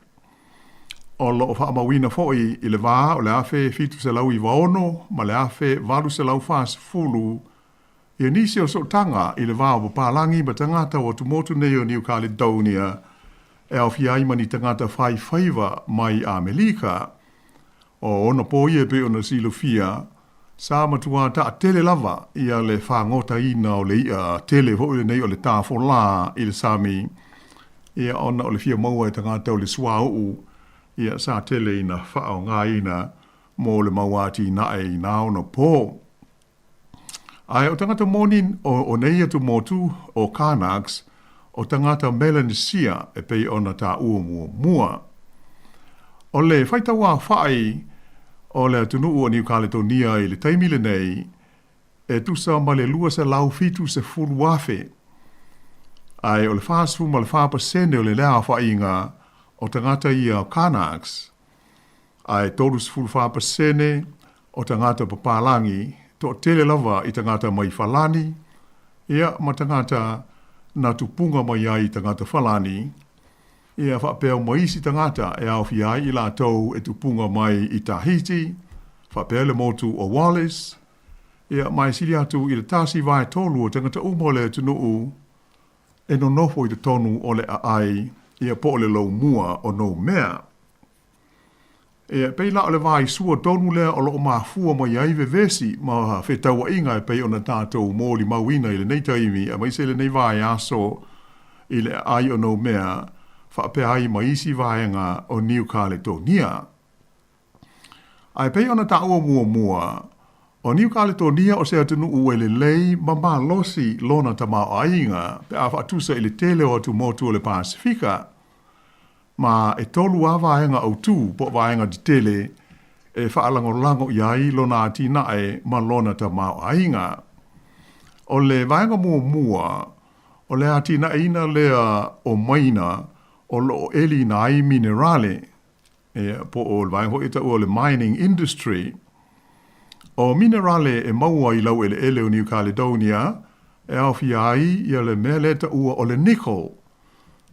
o lo fa mawina foi i le va o le afe fitu se lau i vaono ma le afe valu se lau fas fulu i nisi o so tanga i le va o palangi ma tangata o tumotu nei o New Caledonia e au fiai mani tangata fai faiva mai a Melika o ono po ie pe ona silofia sa matua ta tele lava ia le fa ngota ina o le ia tele ho le nei o le tafola i le sami ia ona o le fia maua e tangata o le suau ia sa tele ina whao ngā ina mō le mauati na e na ono pō. Ai o tangata mōnin o nei atu motu o Karnaks o tangata Melanesia e pei ona tā ua mua. O le whaitawa whai o le atunuu o New Caledonia i le taimile nei e tusa ma le lua se lau fitu se fulu wafe. Ai o le whāsfu ma le whāpasene o le lea whainga o tangata ia o Karnaks, ai tolus fulwhapasene o tangata papalangi, to tele lava i tangata mai falani, ia ma tangata na tupunga mai ai tangata falani, ia whapea maisi tangata e au fiai i la tau e tupunga mai i Tahiti, whapea le motu o Wallis, ia mai siri atu i le tasi vai tolu o tangata umole tunuu, e no nofo i te tonu o le ai, ia po le lau mua o no mea. E pei la o le vai sua tonu lea o loo mafua mai ai vevesi ma whetaua inga e pei o na tātou mōli mauina i le nei taimi a mai se le nei vai aso i le ai o no mea whapea ai maisi vaenga o New Caledonia. Ai pei o na tāua mua o New Caledonia o se atunu ue le lei ma losi lona tamau ainga pe a whaatusa i le tele o atu motu o le Pasifika. Ma e tolu a vaenga au tū po vaenga di tele e whaalango iai lona atina e ma lona tamau ainga. O le vaenga mua o le atina ina lea o maina o lo eli na ai minerale e po o le vaenga ita o le mining industry. O minerale e maua i lau ele o New Caledonia, e au fiai i le meleta ua o le nickel,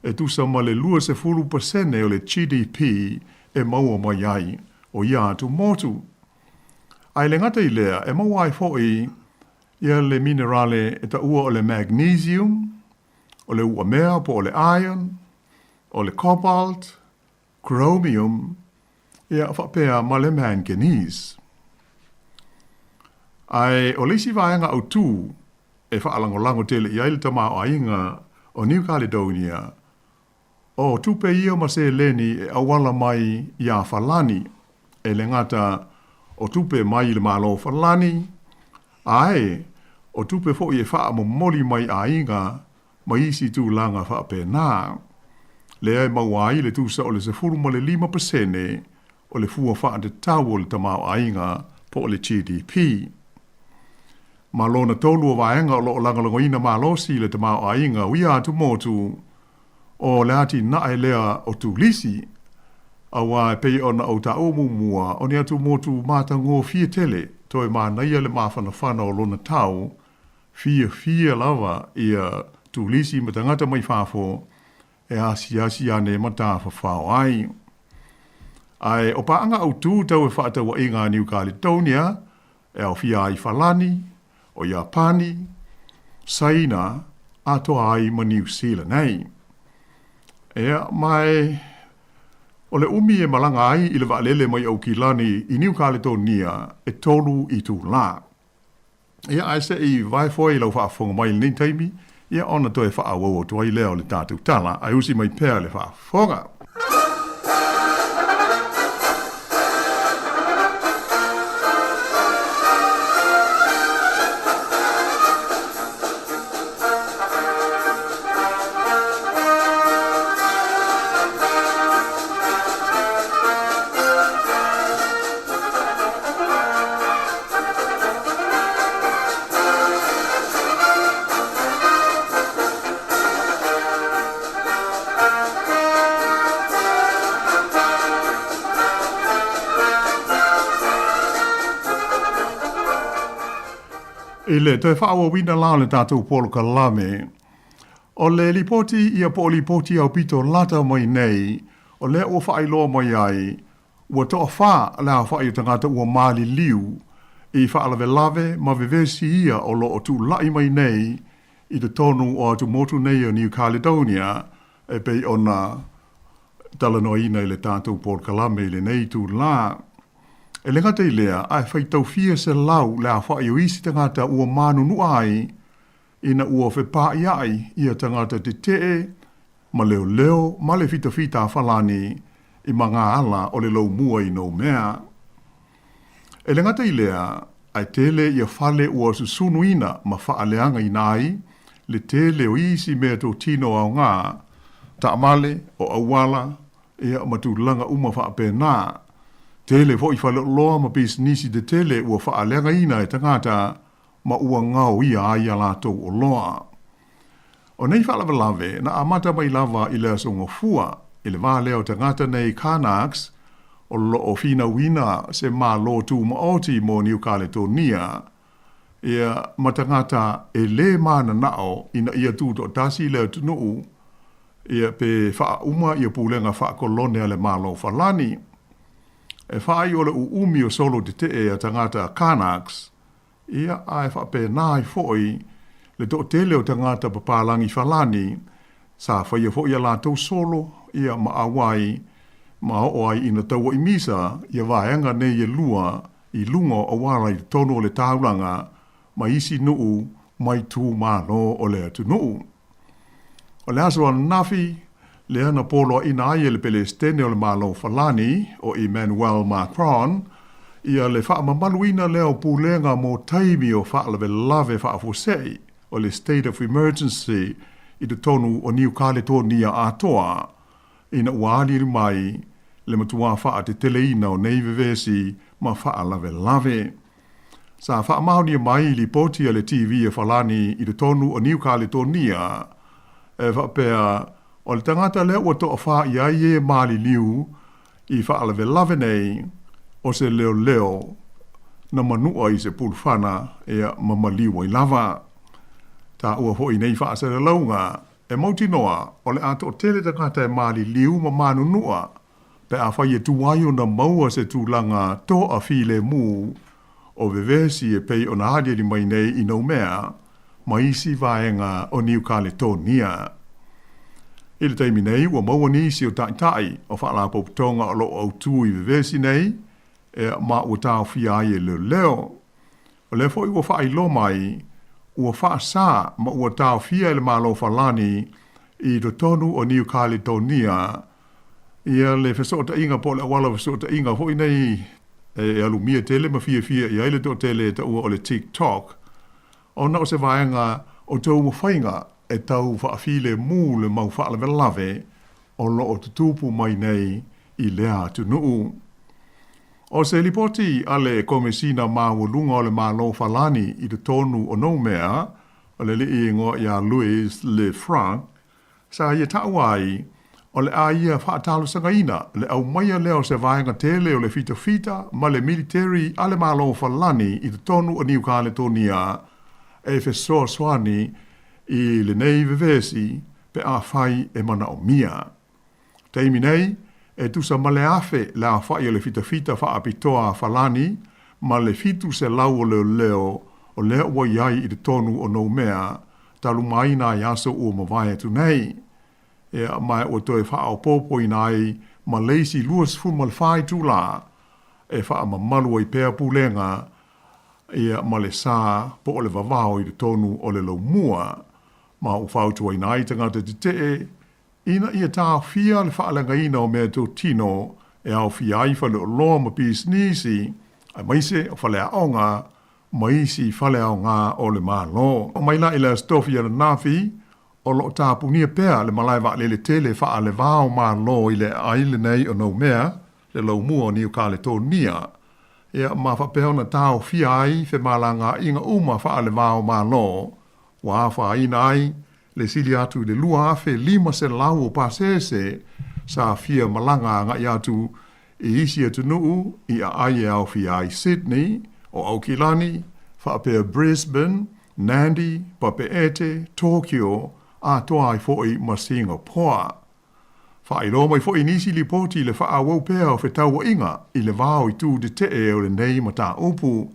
e tusa ma le 20% o le GDP e maua mai ai, o ia atu motu. Ai le ngata i lea, e maua ai foi i le minerale e ta ua o le magnesium, o le ua mea po o le iron, o le cobalt, chromium, ia whapea ma le manganese. Ai o leisi vaenga au tū e whaalango tele i aile tamau ainga o New Caledonia o tupe ia ma se leni e awala mai i a falani e le ngata o tupe mai le malo falani ai o tupe fo i e wha moli mai ainga ma isi tū langa wha pe nā le ai mawai le tūsa o le se furu ma le 5% o le fua wha de tau o le tamau ainga po o le GDP. Ma lona tolu o vaenga o lo langalangoina ma losi le tamau ainga wia atu motu o le ati nae lea o tu lisi awa e pei ona o ta omu mua o ni atu motu mata ngō fia tele toi ma naia le mawhanawhana o lona tau fia lava ia tu lisi ma tangata mai whafo e asi ane ma ta whawhao ai. Ai o paanga au tū tau e whaatawa inga New Caledonia e au fia ai falani o Japani, Saina, atoa ai ma New Zealand nei. Ea mai, o le umi e malanga ai i le waalele mai au kilani i New Caledonia e tolu i tū la. Ea ai se i vai foi lau whaafonga mai le taimi, ia ona toi whaawau o tuai leo le tātou tala, ai usi mai pēr le whaafonga. Ile te whaawa wina la le tātou polo ka lame. O le lipoti ia po lipoti au pito lata mai nei, o le ua whaai loa mai ai, ua toa wha lea whaai o tangata ua maali liu, i whaalave lave ma vevesi ia o lo o tu lai mai nei, i te tonu o atu motu nei o New Caledonia, e pei ona talanoina i le tātou Port Kalame le nei tu la. E le ngata i lea, ai whai tau fia se lau lea whai o isi tangata ua manunu ai, ina ua whepa iai ia tangata te tee, ma leo leo, ma le fita fita whalani, i mga ala o le lau mua i no mea. E le ngata i lea, ai tele ia whale ua susunuina ma whaaleanga i nai, le tele o isi mea tō tino au ngā, ta amale o awala, ia matulanga uma whaape nā. Tele fo i whale loa ma business de tele ua whaaleanga ina e tangata, ma ua ngau ia ai ala tau o loa. O nei whaalawa lave, na amata mai lava i lea songa fua, i le vā leo tangata nei Canucks, o lo o fina wina se mā lo tu ma oti mo New Caledonia, ia matangata e le mana nao ina ia tūto tasi leo tunuu, ia pe wha uma ia pūlenga wha kolone ale mālo whalani. E whai o le uumi o solo te te e a tangata Canucks, ia ai wha pe nai foi, le to tele o tangata papalangi whalani, sa whaia foi a lātou solo, ia ma awai, ma o ai ina taua i misa, ia vaenga nei e lua, i lungo a wara i tono le taulanga, ma isi nuu, mai tū mano o le atu nuu. O le aso an nafi, le ana polo ina ai le pele stene o le malo falani, o Emmanuel Macron, ia le wha mamaluina leo pūlenga mō taimi o wha lave lave wha fosei, o le state of emergency, i te tonu o New Caledonia atoa, ina uali mai, le matua wha te teleina o nei vevesi ma wha lave lave. Sa wha mauni mai li poti le TV e falani i te tonu o New Caledonia, e wha pea o le tangata lea ua toa wha i ai e maali liu i wha lave lave nei o se leo leo na manua i se pulwhana e mamaliwa i lava. Ta ua hoi nei wha se launga e mauti noa o le ato o tele tangata e maali liu ma manunua pe a whai e tuwaio na maua se tūlanga to a file mu o vevesi e pei o na hadia ni mai nei i nau mea ma isi vaenga o New Caledonia. I le taimi nei, ua maua nisi o tai o whaala poputonga o lo au tui vevesi nei, e ma ua tau fia ai e leo leo. O le foi ua whaai lo mai, ua wha sa ma ua tau fia e le malo whalani i to tonu o New Caledonia. Ia le fesota inga po le awala fesota inga hoi nei e alumia tele ma fia i aile to tele ta ua o le TikTok. O na o se vaenga o tau mawhainga e tau whaafile mū le mau whaalawe lave o lo o tutupu mai nei i lea tunuu. O se lipoti ale komesina mawulunga o le malo falani i te tonu o nou mea, o le li ingo ia Louis Lefranc, sa ia tauai o le aia whaatalo sangaina le au maia leo se vaenga tele o le fita ma le military ale malo falani i te tonu o New Caledonia e fesoa swani i le nei vevesi pe a whai e mana o mia. Teimi nei, e tusa ma le afe le a whai o le fita wha apitoa falani, ma le fitu se lau o leo o leo ua iai i te tonu o nou mea, talu mai na yaso ua mawai tu nei. E mai o toi wha o popo i nai, ma leisi luas fumal whai tu la, e wha ma malu i pēa pulenga, ia ma le sā po o le vavao i te tonu o le lau mua, ma u whautua i nai tangata te te ina ia tā fia le whaalanga ina o mea tō tino e au fia ai whale o loa ma pīs nisi, a maise o whale a onga, maisi whale a onga o le mālo. O maila i le stofi ana nafi, o lo tā punia pēa le malaiwa le tele whaale vāo mālo i le aile nei o nou mea, le lau mua o New Caledonia. Ia ma whapea na tāo fia ai, whe malanga inga uma whaale vāo mālo, wa wha ina ai, le sili atu le lua afe 5 se lau o pasese, sa fia malanga nga i atu i isi atu nuu i a ai au fia ai Sydney, o Aukilani, whapea Brisbane, Nandi, Papeete, Tokyo, a toa ai foi ma Singapore. Whaelo mai fo inisi li poti le wha awau pēa o whetau wa inga i le vāo i tū de te e o le nei ma tā upu.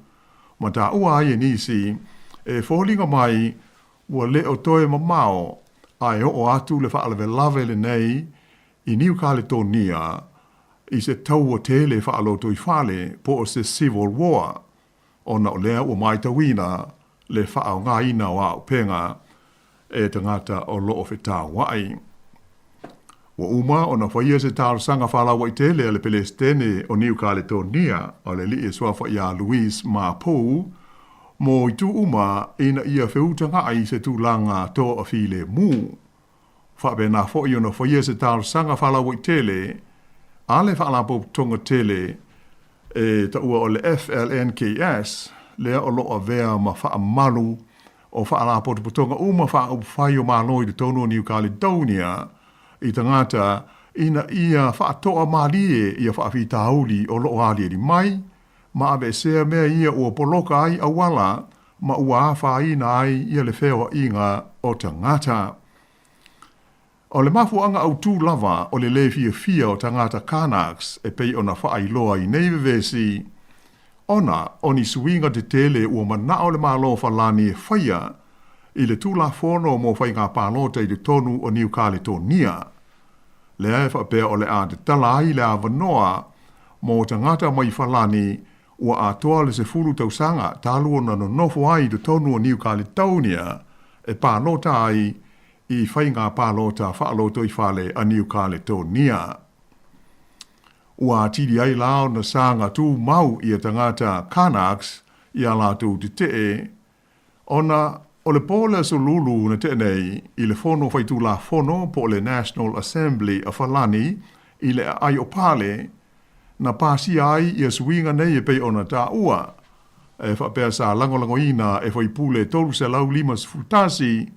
Ma tā ua ai nisi e fōlinga mai ua le o toe ma mao ai o atu le wha alawe lave le nei i New Caledonia i se tau o tele wha aloto i whale po o se Civil War. Ona o lea ua mai tawina le wha au ngā ina o au penga e tangata o loo whetau wai. Wa uma ona whaia se tāru sanga whala wa i tele le Pelestene o New Caledonia o le li e swafa ia Louise Mapu mo i tu uma ina ia whiutanga ai se tūlanga tō a while mū. Whape nā whoi ona whaia se tāru sanga whala wa i tele a le whala po tonga tele e ta ua o le FLNKS lea o loa vea ma wha malu o whala po tonga uma wha o whai o māloi de tono New Caledonia i tangata ina ia whaatoa mālie ia whaawhitauli o loo alie di mai, ma abe sea mea ia ua poloka ai awala, ma ua awhaina ai ia le whewa inga o tangata. O le mafuanga au tū lava o le lewhia fia o tangata Kanaks e pei ona whaailoa i neivevesi, ona oni suinga te tele ua mana o le malo whalani e whaia, i le tūla whono mō whai ngā pālota i le tonu o New Caledonia. Lea e whapea o le a te tala ai le a wanoa mō tangata mai whalani ua atoa le se fulu tausanga tālu o nano nofo ai le tonu o New Caledonia e pālota ai i whai ngā pālota whaaloto i whale a New Caledonia. Ua atiri ai lao na sanga tū mau i a tangata Kanaks i a lātou te te ona o le pola so lulu na tenei i le fono whaitu la fono po le National Assembly a Whalani i le ai o pale na pasi ai i a suinga nei e pei ona tā ua e whapea sa langolango ina e whaipule tolu se lau lima se futasi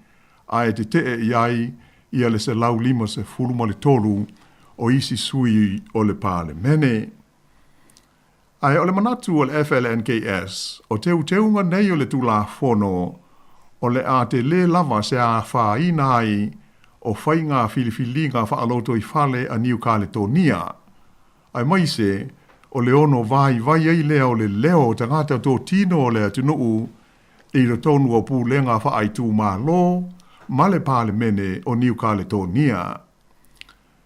a e te te i ai i a le se lau lima se fuluma le tolu o isi sui o le pale mene. Ai o le manatu o le FLNKS o teunga nei o le tu la fono o le a te le lava se a whaina ai o whainga filifilinga whaaloto i whale a New Caledonia. Ai mai se, o le ono vai ei lea o le leo tangata tō tino o le atunuu i le tonu o pūlenga whaaitu mā lo, ma le pāle mene o New Caledonia.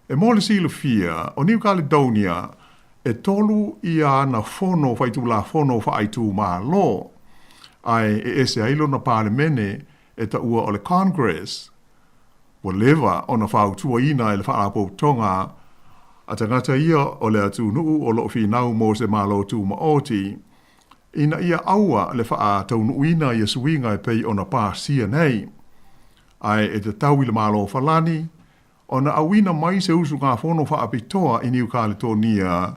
E mō le silo fia, o New Caledonia e tolu i a na whono whaitu la whono whaaitu mā lo, ai e ese ailo na pāle mene e ta ua o le Congress. Wa lewa o na whautua ina e le whaapo tonga a tangata ia o le atu nuu o loo whinau mō se mālo tū maoti. Ina ia aua le wha taunu ina ia suinga e pei o na pāsia nei. Ai e te tau i le mālo whalani, o na awina mai se usu ngā whono whaapitoa i New Caledonia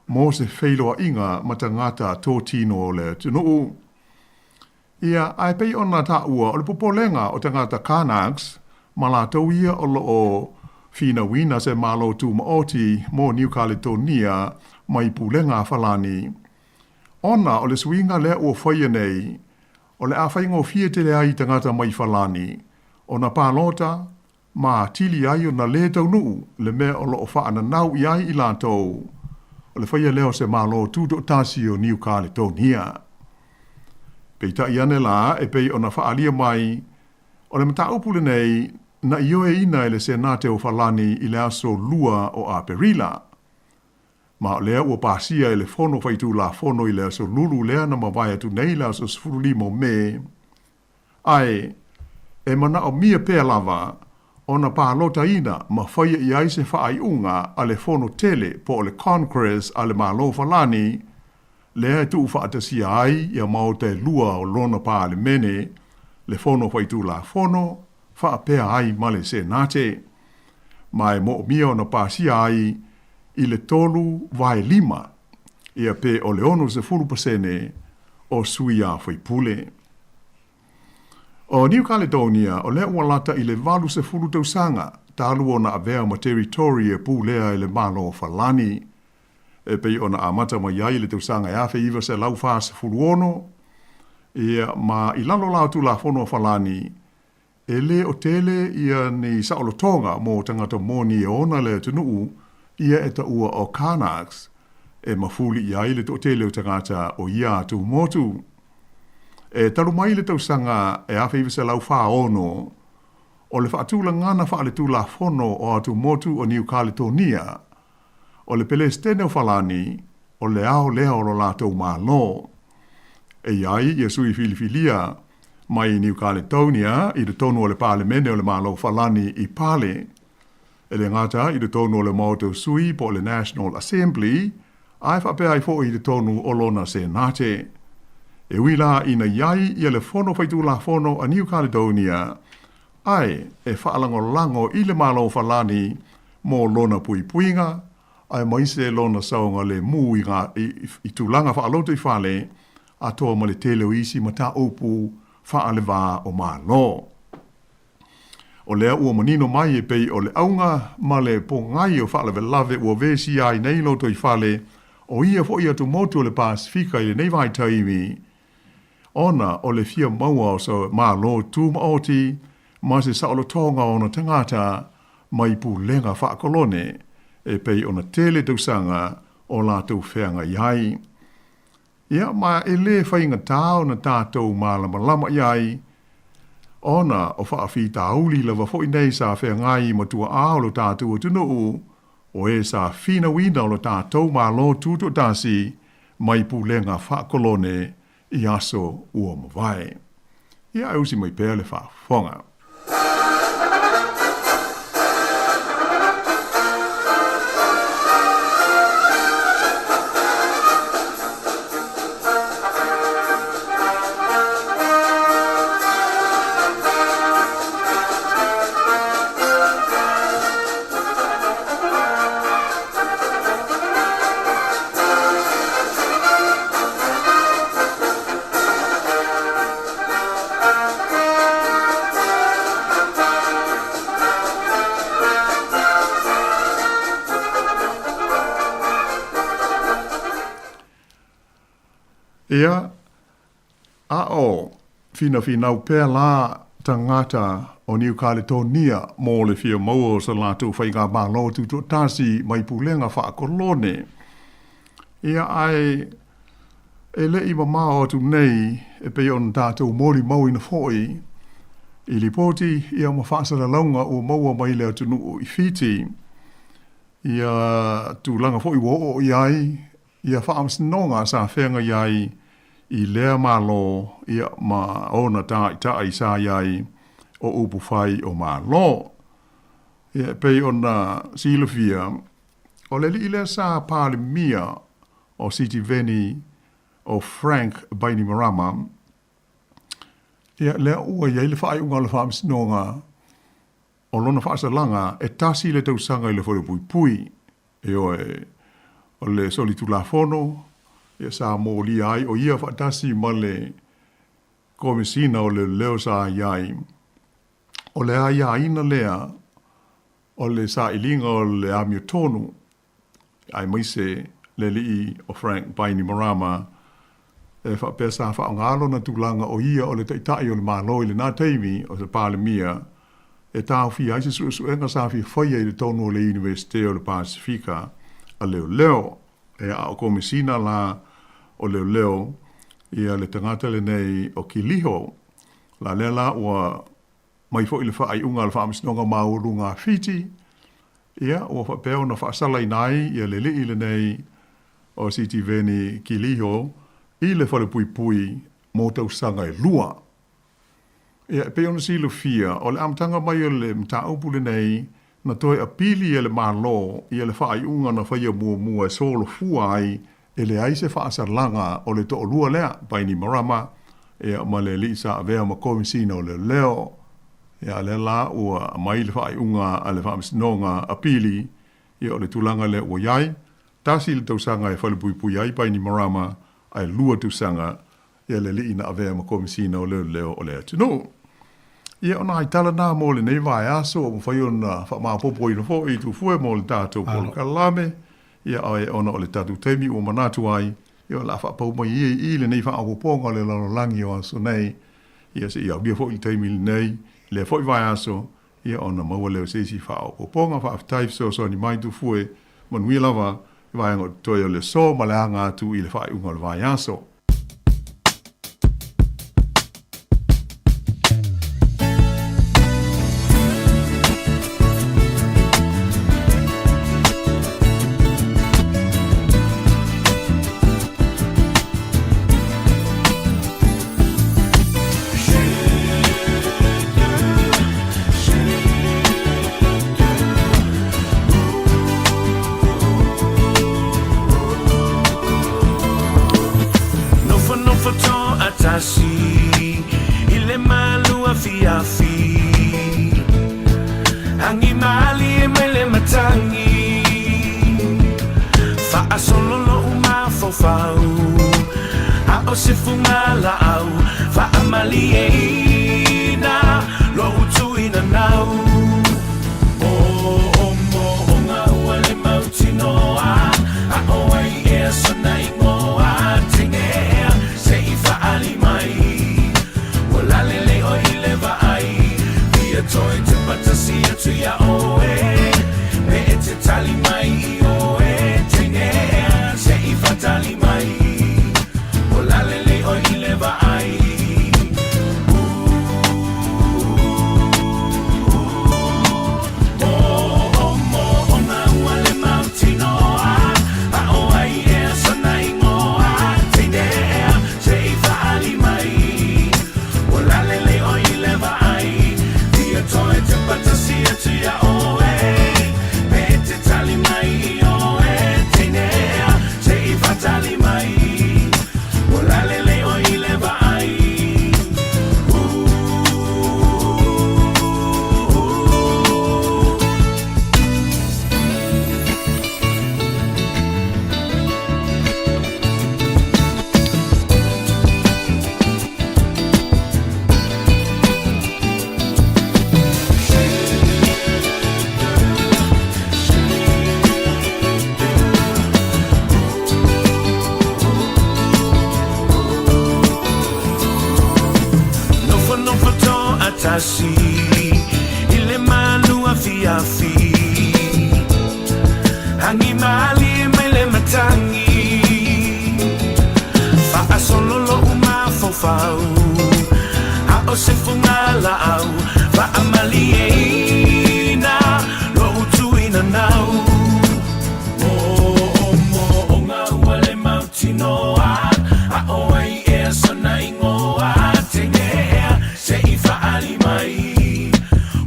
mō se whailoa inga matangata tō tino o le atu nuu. Ia, ai pei ona ta ua o le popolenga o tangata Kanaks, ma la tau ia o loo whina wina se malo tu maoti mō New Caledonia mai pulenga whalani. Ona o le swinga lea ua whaia nei, o le a whaingo fia te lea i tangata mai whalani, o na pālota, ma tili ai o na le tau nuu, le mea o loo whaana nau i ai i lātou, o le whaia leo se malo tu do tasi o New Caledonia. Pei ta iane la e pei o na whaalia mai, o le mata upule nei na ioe ina ele senate o whalani i le aso lua o Aperila. Ma o lea ua pasia ele fono whaitu la fono i le aso lulu lea na mawai atu nei le aso sfurulimo me. Ai, e mana o mia pea lava, o na pālota ina ma whaia i aise whaai unga a le fono tele po o le Congress a le malo whalani, lea e tuu whaatasia ai ia mau te lua o lona pā le mene, le fono whaitu la fono, whaapea ai ma le senate. Mai mo mia o na pāsia ai i le tolu vai lima, ia pe o le ono se furu pasene o sui a whaipule. O New Caledonia, o lea walata i le valu se furu tausanga, talu o na avea ma territory e pū lea i le malo whalani, e pei ona amata ma iai le tausanga e awhi iwa se lau wha se furu ono, ia ma i lalo lau tu la fono whalani, e le o tele ia ni saolotonga mo tangata moni e ona le tunuu ia e ta ua o Carnax e mafuli ia ile to tele o tangata o ia tu motu. E taru mai le tausanga e awhi vise lau wha ono o le whaatula ngana wha le tula fono o atu motu o New Caledonia o le pele stene o falani o le ao lea o lo lātou mālo. E iai ia sui filifilia mai New Caledonia i le tonu o le palemene o le mālo falani i pale. E le ngata i le tonu o le mautou sui po le National Assembly ai whapea ai fo i le tonu o lona senate. E wila ina iai ia le fono whaitula fono a New Caledonia ai e whaalango i le mālo falani mō lona puipuinga ai maise lona saunga le mū i tūlanga whaaloto i whale a toa ma le tele o isi ma tā upu whaale wā o mālo. O lea ua manino mai e pei o le aunga ma le pongai o whaale lave ua vesi ai nei loto i whale o ia fo ia tu motu o le Pasifika i le nei vai taimi. Ona o le fia maua o so mālo tū maoti ma se saolo tonga o na tangata mai pu lenga whaakolone e pei ona tele tausanga o lātou whenga iai. Ia ma e le whainga tāo na tātou mālama iai, ona o whaafi tāuli lawa fo inei sa whengai matua aolo tātou o tunuu, o e sa fina wina o tātou mālo tūto tāsi mai pu lenga whaakolone i aso ua mawai. Ia e usi mai pēle whaafonga. Ia, a o fina au pēr la tangata o New Caledonia mō le fia maua o sa lātou whainga mālo tūtō tāsi mai pulenga whaakolone. Ia ai e le iwa mā o tu nei e pe on tātou mōri mau ina fōi i li pōti ia ma whaasara launga o maua mai lea tunu o i whiti. Ia tu langa fōi wo o iai ia whaamsinonga sa whenga iai i lea mālo ia ma ona tā i sa iai o upu whai o mālo. Ia pei ona silofia o le li lea sa pāle mia o Siti Veni o Frank Bainimarama. Ia lea ua iai le whai unga le whaamsinonga o lona whaasalanga e tasi le tausanga i le whare pui pui. E o le solitulafono, ia sa mōli ai, o ia whaatasi ma le komisina o le leo sa iai. O le a iaina lea, o le sa ilinga o le amio tonu, ai maise le lii o Frank Bainimarama, e whaapesa whaangalo na tūlanga o ia o le taitai o le māloi le nā teimi o se pāle mia, e tāu fi aise suenga sa fi whaia i le tonu o le Universite o le Pasifika, a leo, e a o komisina la o leo, ia le tangata le nei o Kiliho, la lela ua mai fo i le whaai unga le whaamisnonga maurunga Fiji, ia ua whapeo na whaasala inai, ia le li le nei o Siti Veni Kiliho, i le whale pui pui mō tausanga e lua. Ia peo na silo fia, o le amtanga mai o le mta upu le nei, na toi apili e le mālo i le whaai unga na whaia mua e solo fuai e le aise whaasar langa o le to lua lea Bainimarama e ma le lisa avea ma komisina o le leo e a le la ua mai le whaai unga a le whaamisnonga apili i o le tulanga le ua iai tasi le tausanga e whale pui pui ai Bainimarama ai lua tausanga e le li ina avea ma komisina o le leo o le atino. Ia ona ai tala nā mō le nei vai aso o mwhai ona whamāpopo i na fo i tu fue mō le tātou polo kalame. Ia ai ona o le tātou teimi o manatu ai. Ia la whapau mai i le nei whaapoponga le lalolangi o aso nei. Ia se ia bia fo i teimi le nei. le foi vai aso ia ona mau le se si fa o ponga fa type so ni mai tu fue mon wi lava vai ngo to le so malanga tu ile fa unga vai aso. Ile malu afi Hangi mali mele matangi Fa solo lo uma fofau A o se fungala au Fa amali eina Lo utu ina nau O mo o nga uale mautinoa A o ai ea sana ingoa Tingea se ifa ali mai Walalele o ileva ai Via toi te patasia tu ya oe Me e te tali mai i oe Tingea se ifa tali mai Walalele o ileva ai Ile malu afi Hangi mali mele matangi Fa solo lo uma fofau A o se fungala au Fa amali eina Lo utu ina nau O nga uale mautinoa A o ai ea sana ingoa Tengea se ifa ali mai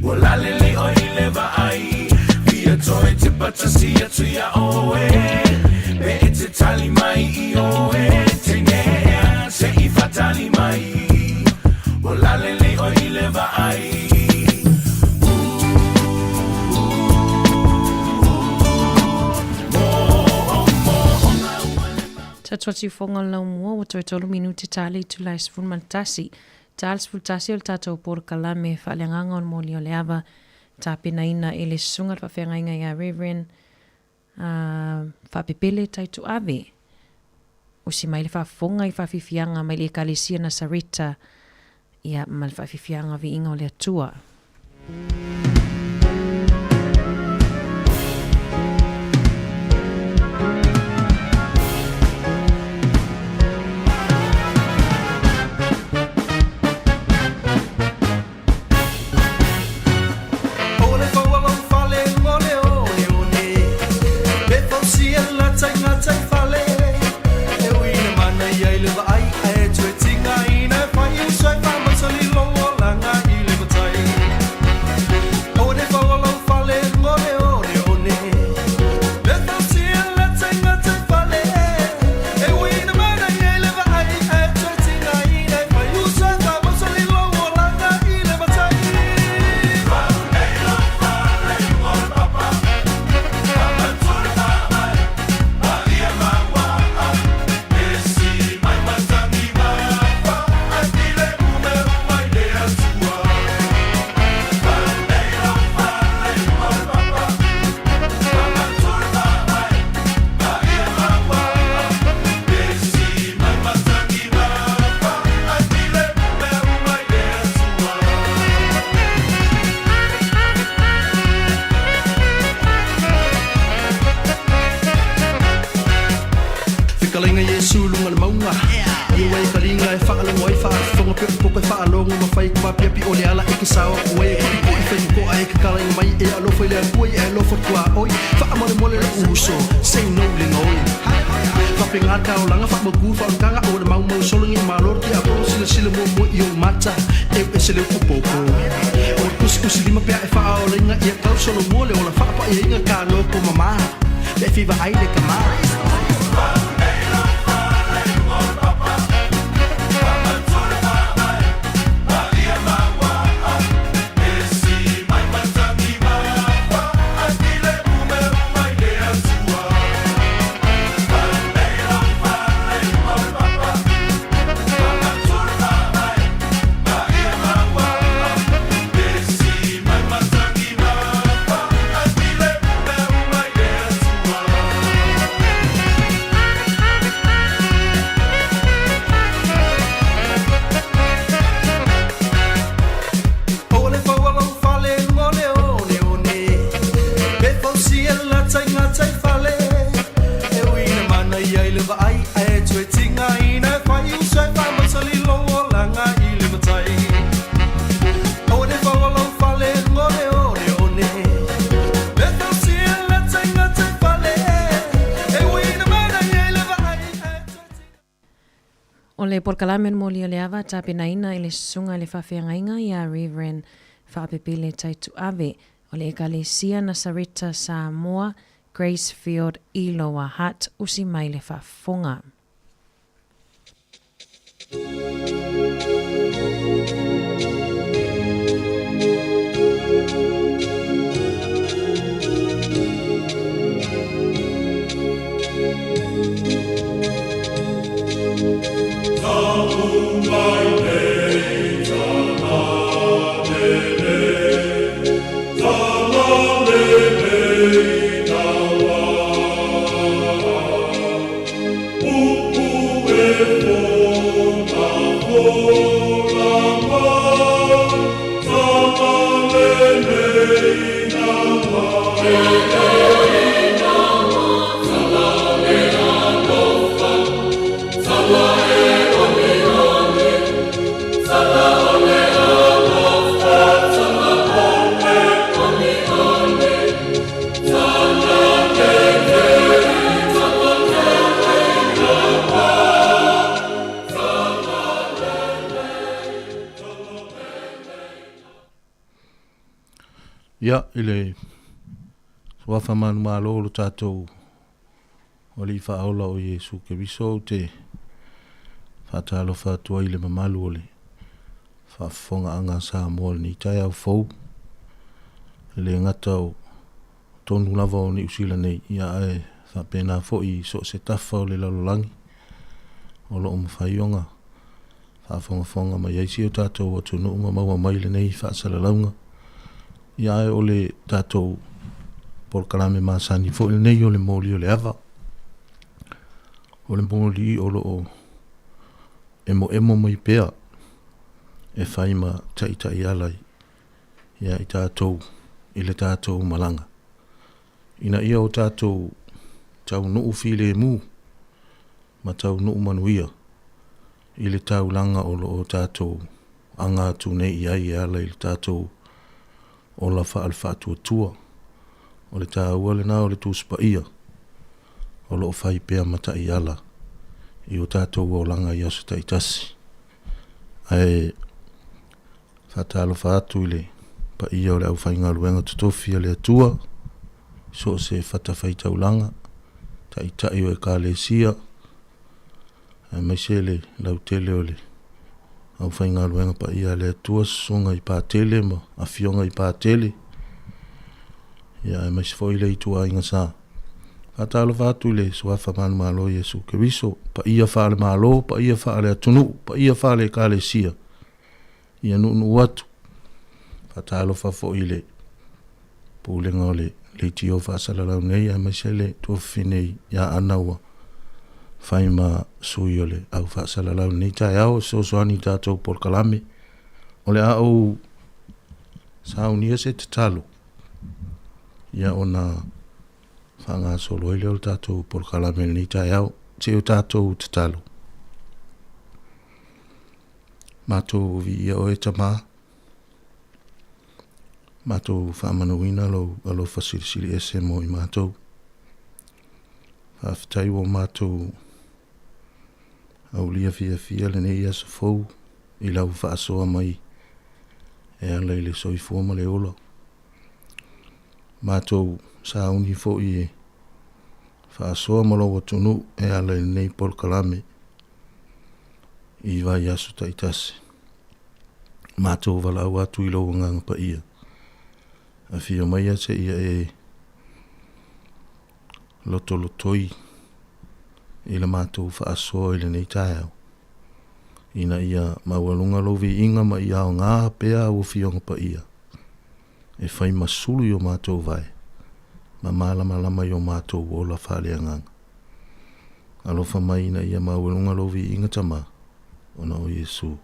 Walalele o ileva ai Via toi te patasia tu ya oe Me e te tali mai i oe Tengea se ifa tali mai Walalele o ileva ai Tatuati fonga lau mua o toi tolu minuti tali tu lai sfun maltasi. Tals fultasi o tatou por kalame fa'aleagaga o le moli o le ava tapenaina e le susunga le fa'afeagaiga ia Reverend fa'apepele taitu'ave o si mai le fa'afofoga i fa'afifiaga mai le ekalesia na Sarita ia ma le fa'afifiaga vi'iga o le atua. Tinga ina fa yu sai fa masali lo la nga i le batai ke po ko fa lo ma fai ko pia pi ole ala e ke sao ko e ko i fe ko ai ka kala mai e alo foi le ko e alo fo tua oi fa mo le uso say no le no fa pinga ka o langa fa mo ku fa kanga o mau mau solo ngi malor ti apo sile mo yo mata e se le ku popo o kus lima pe e fa o lenga e ka solo mo le ona fa pa e inga ka no ko mama le fi va ai le kama Ole porkalamen moli ole ava tapinaina ile sunga le whawhiangainga ia Reverend Whapepile Taitu Ave ole Ekalesia Nasarita Samoa Gracefield Iloa Hat usi mai le whafonga. Ia, ile wafa manu malo lo tātou o li whaola o Yesu ke viso te whatalo whatua ile mamalu o le whafonga anga sa moal ni tai au fau ile ngata o tonu lava o ni usila nei ia e whapena fo i so se tafa o le lalolangi o lo umwhaionga whafonga mai eisi o tātou o tunu unga maua maile nei whaasala ia e ole tātou porkalame māsani fo il nei o le mōli o le ava. O le mōli o lo o emo mai pēa e whaima tai alai ia i tātou i le tātou malanga. Ina ia o tātou tau nuu while mū ma tau nuu manuia i le tau langa o lo o tātou anga tu nei ia i alai le tātou o la wha tua. O le tā ua le nā o le tūspa ia. O lo whai pēa mata i ala. I o tātou o langa i aso taitasi. Ai whatalo whaatu i le pa ia o le au whainga luenga tutofia le atua. So se whata whaitau langa. Taitai o e ka le sia. Ai mai se le lau tele o le au whainga luenga pa ia le atua songa i pātele ma a fionga i pātele. Ia e mai se foi le itua inga sa. Whatalo whatu le suafa manu malo Yesu ke viso. Pa ia whaale malo, pa ia whaale atunu, pa ia whaale ka le sia. Ia nunu watu. Whatalo whafo i le pūlenga o le tio whaasalalau nei a mai se le tuawhinei ia anaua. Whaima sui o le au whaasalalau nei tai au so soani tātou porkalame. O le au saunia se te talo. Ia ona whanga solo ile o tātou porkalame nei tai au te o tātou te talo. Mātou vi ia o e tamā. Mātou whaamanuina alo whasirisiri e se mo i mātou. Whawhitai o mātou au lia fia le nei asa fau i lau whaasoa mai e ala i le soifua ma le ola. Mātou sa uni fo i e whaasoa ma lau atunu e ala i nei polkalame i vai asu taitase. Mātou walau atu i lau nganga pa ia. A fia mai ate ia e lotoi i la mātou whaasoa i le nei tae au. Ina ia maualunga lovi inga ma ia o ngā pea o fionga pa ia. E whai masulu i o mātou vai. Ma malama i o mātou o la whalea nganga. Alofa mai ina ia maualunga lovi inga tama. Ona o Yesu.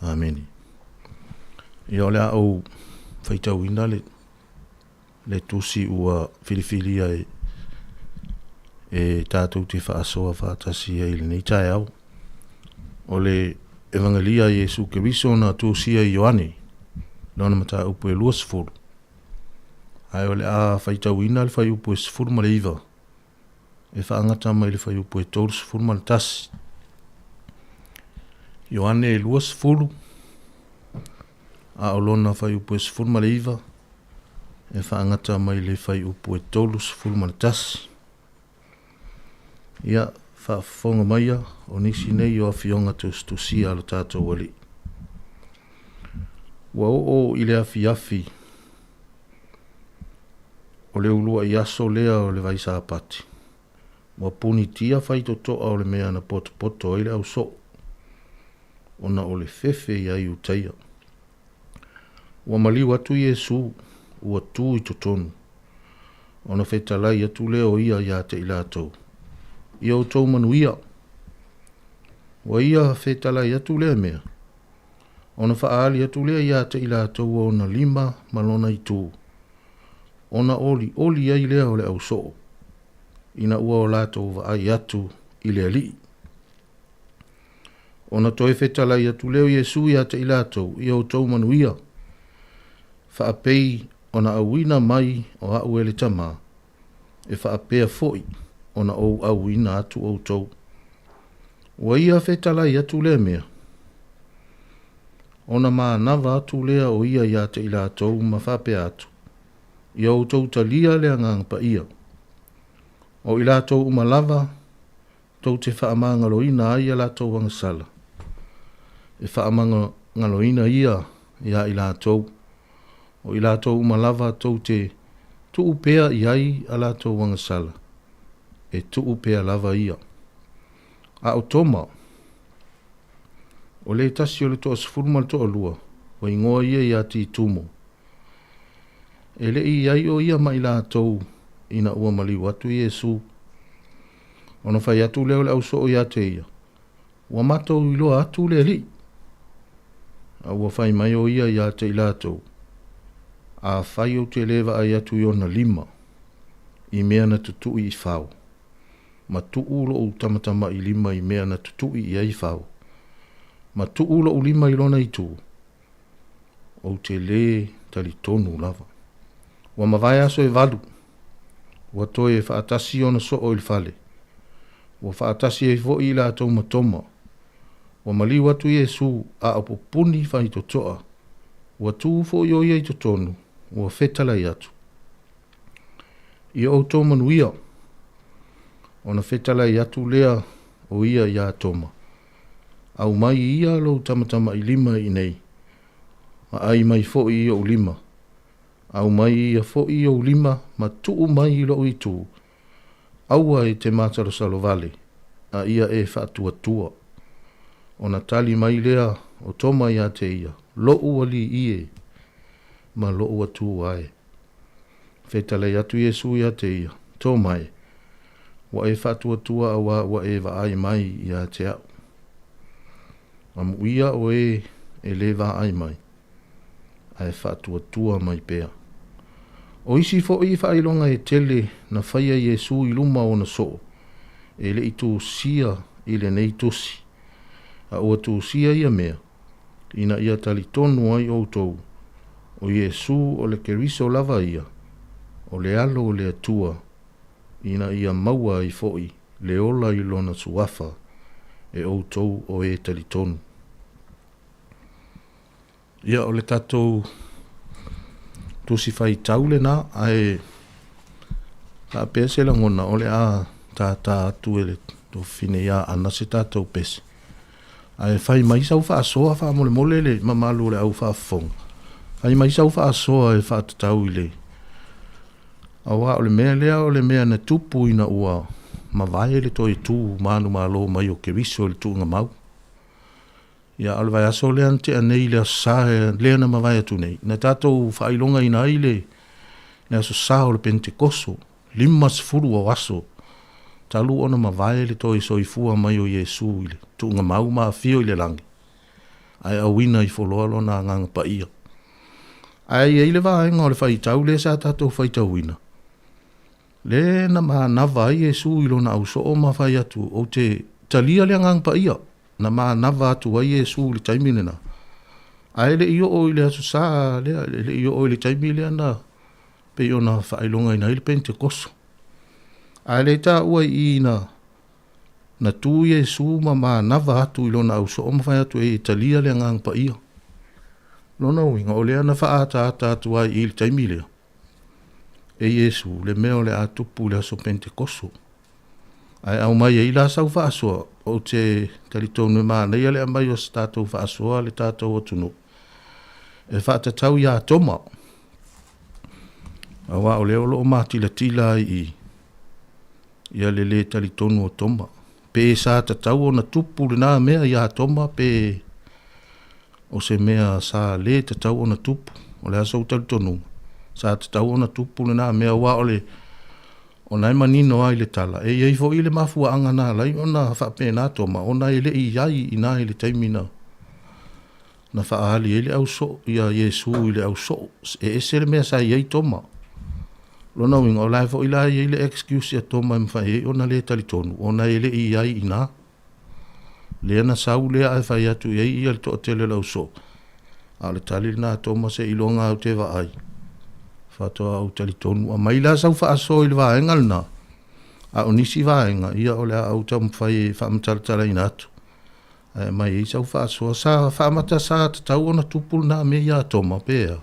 Ameni. Ia o lea au whaitau ina le tusi ua filifilia e tātou te whaasoa whaatasi e le nei tae au. O le evangelia Yesu Keriso na tusia i Ioane. Nona mata upu e luas furu. Ai o le a whaitau ina le whai upu e sifuru ma le iwa. E whaangata mai le whai upu e tolu sifuru ma le tasi. Ioane e luas furu. A o lona whai upu e sifuru ma le iwa. E whaangata mai le whai upu e tolu sifuru ma le tasi. Ia whaafonga maia o nisi nei o a fionga tusia alo tātou wali. Wa o i le afi o le ulua i aso lea o le vaisa apati. Wa puni tia whai toa o le mea na poto i le au so. Ona o le fefe i ai utaia. Wa maliu atu Yesu ua tu i totonu. Ona whetalai atu leo ia ia te ilatou. Ia o tau manuia. Wa ia whetalai atu lea mea. Ona whaali atu lea ia te ilatou o na 5 malona i tū. Ona oli ai lea o le au so. Ina ua o latou wa ai atu i lea li. Ona toi whetalai atu leo Yesu ia te ilatou. Ia o tau manuia. Whaapei ona awina mai o au ele tama. E whaapea foi. Ona o awina atu o tau. Wa ia whetalai atu lea mea. Ona maa nawa atu lea o ia te ila tau ma whapea atu. Ia o tau talia lea ngang pa ia. O ila tau umalava, tau te whaamangaloina ia la tau wangasala. E whaamangaloina ia ila tau. O ila tau umalava tau te tuupea iai a la tau wangasala. E tuupea lava ia. A o toma. O le tasi o le toa sifuruma le toa lua. O ingoa ia ti tumo. E le iai o ia mai la tau ina ua mali watu Yesu. Ono fai atu leo le au so o ia te ia. Wa matou iloa atu le li. A ua fai mai o ia te ila tau. A fai o te lewa ai atu iona 5. I mea na tutu i whao. Ma tuulo o tamatama i 5 i mea na tutu i ai whao. Ma tuulo o 5 i lona i tū. O te le tali tonu lava. Wa mawai aso e valu. Wa toi e whaatasi ona so o il fale. Wa whaatasi e fo i la tau matoma. Wa mali watu Yesu a apopuni whai totoa. Wa tū fo i o iei totonu. Wa whetala i atu. I o tō manuia. Ona whetala i atu lea o ia toma. Au mai ia lo tamatama i 5 i nei. Ma ai mai fo i o 5. Au mai ia fo i o 5 ma tuu mai i lo i tū. Aua e te mātaro salo vale. A ia e whaatua. Ona tali mai lea o toma ia te ia. Lo uali ie. Ma lo ua tū ai. Whetala i atu Yesu ia te ia. Tō mai. Wa e whaatua awa wa e wa ai mai ia te au. Amu ia o e lewa ai mai. Ai whaatua mai pea. O isi fo i whailonga e tele na whaia Yesu i luma o na so. E le itu sia i le nei tosi. A ua tūsia ia mea, ina ia tali tonu ai outou, o Iesu o le keriso lava ia, o le alo o le atua, ina ia maua i foi, le ola i lona suafa, e outou o e tali tonu. Ia o le tatou tusi fai taule na, ai ta pese la ngona, o le a ta atu ele to fine ia ana se tatou pese. Ai fai mai sau fa soa fa mole le mamalu le au fa fong. Ai mai sau fa soa e fa tau ile. Awa o le mea na tupu ina ua ma vai le toi tu manu malo mai o ke viso le tu ngamau. Ia al vai aso le ante anei le sa le na ma vai atu nei. Na tatou fa ilonga ina ile. Na so sa o le Pentekoso. Limas furu o aso. Talu ona ma vai le toi soifua mai o Iesu ile. Tu ngamau ma fio ile langi. Ai awina i foloa lona ngang pa ia. Ai ile va inga o le fai tau le sa tatou fai tau wina. Le na ma nava Iesu ilo na auso o ma fai atu o te talia le ngang pa ia. Na ma nava atu a Iesu le taimine na. Ai le iyo o ile asu sa le iyo o ile taimile na pe yo na fai longa ina ile Pentekoso. Ai le ta ua i na tu Iesu ma nava atu ilo na auso o ma fai atu e talia le ngang pa ia. Lona winga o lea na faa ata atu ai il taimile. E Iesu le meo le atupu le aso Pentekoso. Ai au mai e ila sau faa soa o te talitonu maa nei ale amai o sa tātou faa soa le tātou o tunu. E faa tatau ia toma. Awa o leo lo maa tila i ia le talitonu o toma. Pe sa tatau o na tupu le naa mea ia toma pe o se mea sa le tatau o na tupu. O le aso talitonu. Sa tatau o na tupu le naa mea wa o le o nai manino ai le tala. E iei fo i le mafua anga nā lai o na whapena toma. O nai le i iai i nā i le taimina. Na whaali e le au so ia Iesu i le au so. E ese le mea sa iei toma. Lona winga o lai fo i lai i le excuse a toma i mwhai o na le talitonu. O nai le i iai i nā. Le ana sau lea ai whai atu iei i al to tele lau so. A le tali nā toma se ilonga au te wa ai. Fatoa au talitonu. A mai la sau wha aso i le vaenga lina. A o nisi vaenga. Ia o lea au tau mwhai whaamatalatala ina atu. A mai i sau wha aso. Sa whaamata sa tatau ona tupul na me ia toma pēa.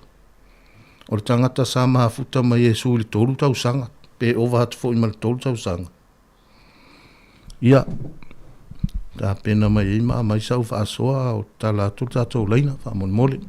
O le tangata sa maha futa mai Iesu li tolu tau sanga. Pe ova hatu fo i ma le tolu tau sanga. Ia. Ta pena mai i mai sau wha aso o tala atu tatou leina. Wha mole.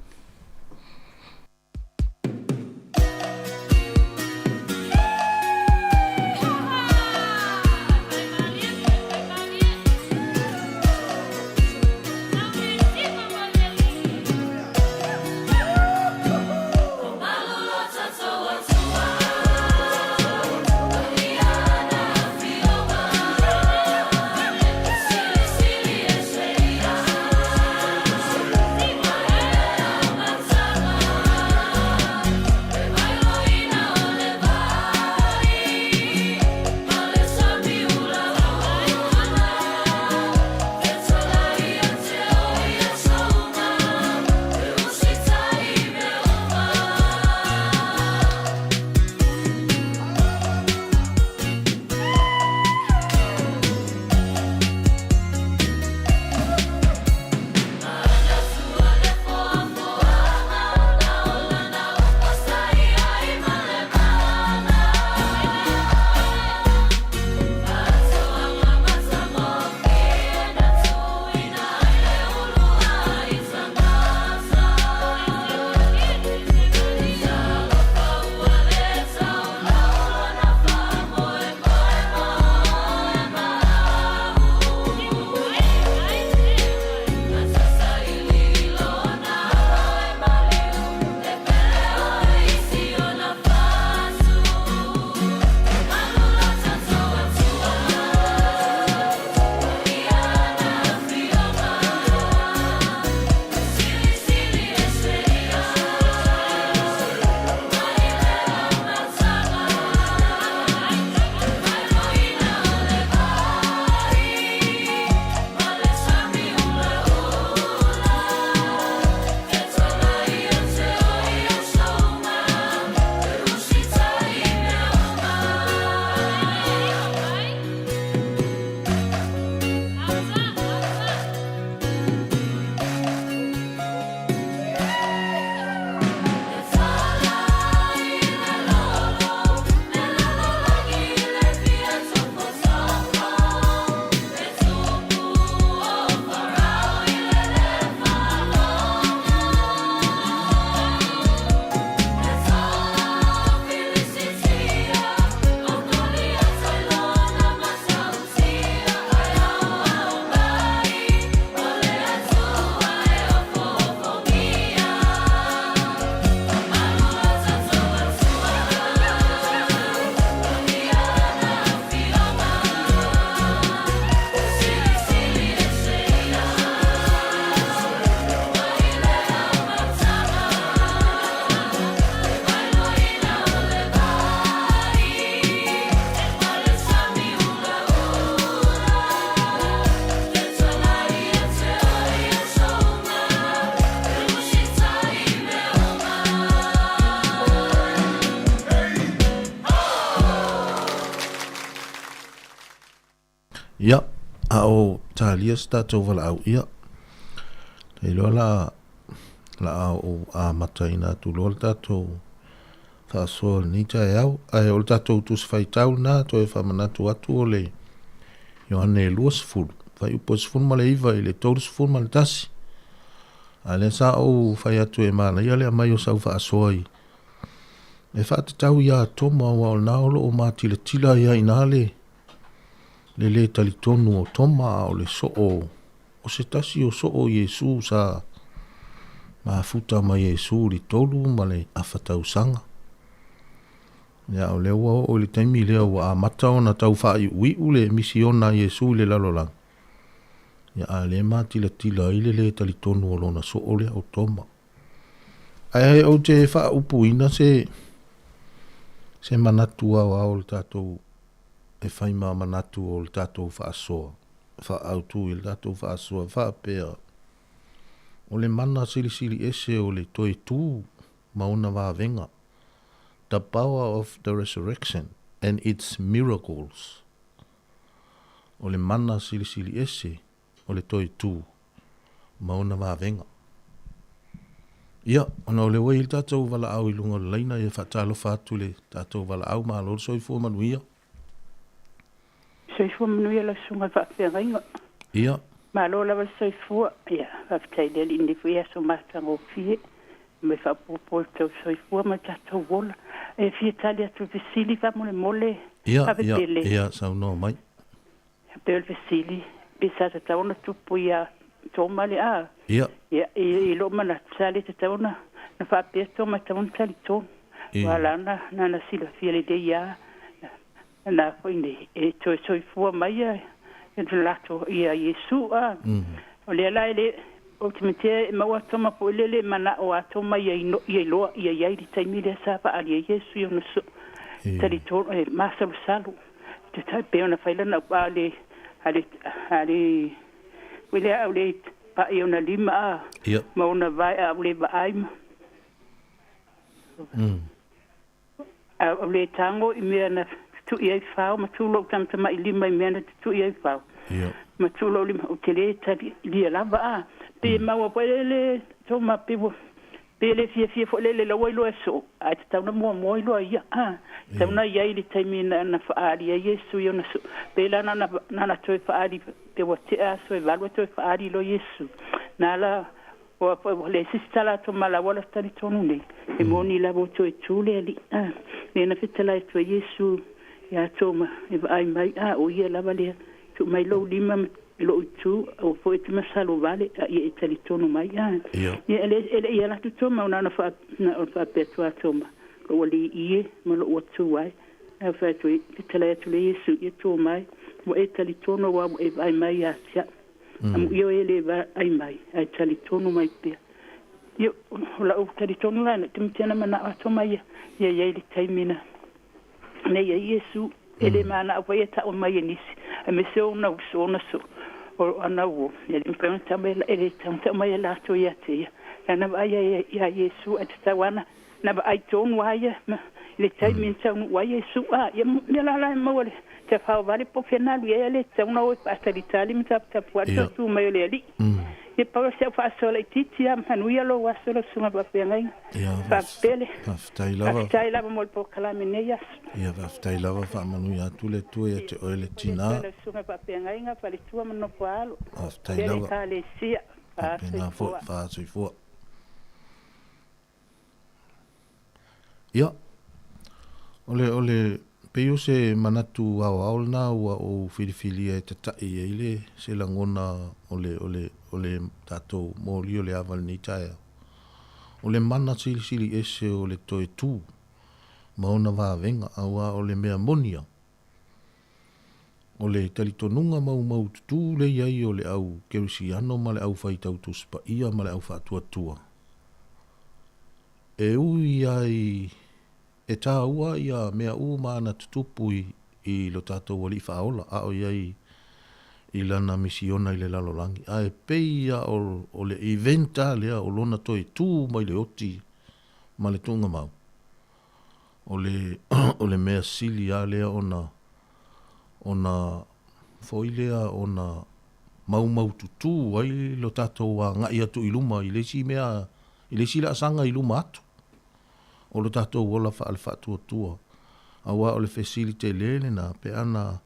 a o talia sta to vala au ia te lo la o a mataina tu lo tato fa so ni ta au ai o tato tu fai tau na to e fa manatu atu o le yo ane luas ful fa u pos ful male iva ile todos ful mal tasi ale sa o fa ya tu e mana ia le mai o sa fa soi e fa tau ia to ma wa na o ma tila ia inale le tali tonu o toma o le so o se tasi o so o Yesu sa ma futa ma Yesu li tolu ma le afata usanga ya o le o le taimi le o a mata ona tau fa i ui ule misiona Yesu le lalolang ya ale ma tila ile le tali tonu o lona so o le o toma ai o te fa upuina se manatua o le tatou e fai manatu o le tatou fa asoa fa autu i le tatou fa asoa fa pea o le mana sili ese o le toi tu mauna vavenga the power of the resurrection and its miracles o le mana sili ese o le toi tu mauna vavenga ia ona o le wai le tatou vala au i lunga le leina e fatalo fatu le tatou vala au ma lo soifua manuia soifua manuia la sunga whaaperanga. Ia. Ma lo lava soifua, ia, whaftaile li ndi fuia so matango fie, me whapopo tau soifua ma tatou wola. E fie tali atu vesili whamole mole. Ia, sau no mai. Pele vesili, pisa ta tauna tupu ia tōmale a. Ia. Ia, i lo mana tali ta tauna, na whapea tōma tauna tali tōna. Wala na sila fie le de ia. Na koine e soifua mai e lato ia Yesu a o le ala ele o te mete maua toma po lele mana o atoma ia loa ia i taimi le sa pa ali Yesu yo no so tali to e masa salu te tai pe ona faila na pa ale wile a le pa i ona lima ma ona vai a le ba aima a le tango i mea na tu ia fao ma tu lo tam tama i lima i mea tu ia fao ma tu lo lima o tele tali lia lava a pe maua po ele to ma pe pe le fie fo le lo lo so a te tau na mo lo ia a tau na ia i taimi na faari ia Yesu yo na so pe la na to faari pe wa te a so e valua to faari lo Yesu na la o le sistala to mala wala tali tonu nei e moni la bo to e tule ali a ne na fitala to Yesu ya toma e ai mai a o ia lava le tu mai lo lima lo tu o foi te masalo vale e tali tonu mai a e ele la tu toma una na fa petua toma o li ie ma lo tu wai e fa tu tele tu le Yesu e tu mai o e tali tonu wa e ai mai a sia am io ele va ai mai e tali tonu mai pe io la o tali tonu la te mtena mana toma ia ia li taimina ne ia Yesu ele mana o ia ta o mai nisi a me se ona so o ana o ele implementa mai ele tanta mai la to ia te na vai ia Yesu at tawana na vai ton waia le tai min tau wa Yesu a ia la mo te fa vale po final ia le tau no pa itali mi tap wa tu mai le ali e pa se fa so le titia manu ia lo wa so lo suma pa pengai pa pele tai lava mo po kala mineia ia tai lava fa manu ia tu le tu e te ole tina suma pa pengai nga pa le tu mo po alo tai lava ka le sia fa so fo ia ole peo se manatu au na o filifili e tata e ile se langona ole tato moli ole aval ni tae ole mana sili ese ole toe tu mauna va venga awa ole mea monia ole talitonunga mau tu le ia ole au kerusiano male au faitau tu spa ia male au fatua e ui ai e tā ua ia mea maana tutupu i lo tātou wali whaola a o iai i lana misiona i le lalolangi. A e peia o le eventa lea o lona toi tū mai le oti ma le tunga mau. O le mea sili a lea ona fo ilea o na mau tutu ai lo tatou a ngai atu i luma i lesi mea i lesi la sanga i luma atu o lo tatou wola fa alfa tua awa o le facility lele na pe ana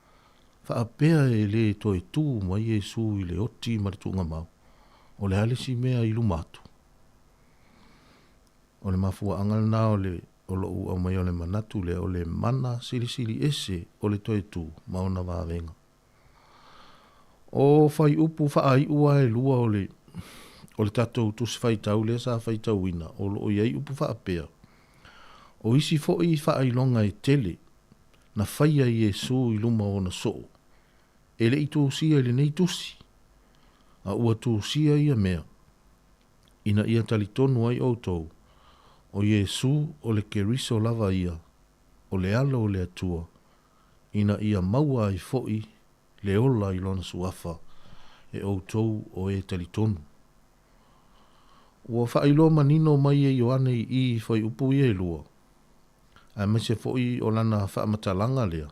fa apea e le to e tu mo Yesu i le oti ma tu mau o le alesi mea i luma atu o le mafua angal na o le o lo u mai o le manatu le o le mana sili ese o le to e tu mauna va venga o fai upu fa ai ua e lua o le tatou tus fai tau le sa fai tau ina o lo iai upu fa apea o isi fo i fa ai longa e tele na fai a Yesu i luma o na so e le i tu sia le nei tusi a ua tu sia ia mea ina ia talitonu ai o tou o Yesu o le keriso lava ia o le alo o le atua ina ia maua i foi le ola i lona suafa e o tou o e talitonu. Ua whailo manino mai e Ioane i fai upu i e lua. A mese foi o lana whaamatalanga lea.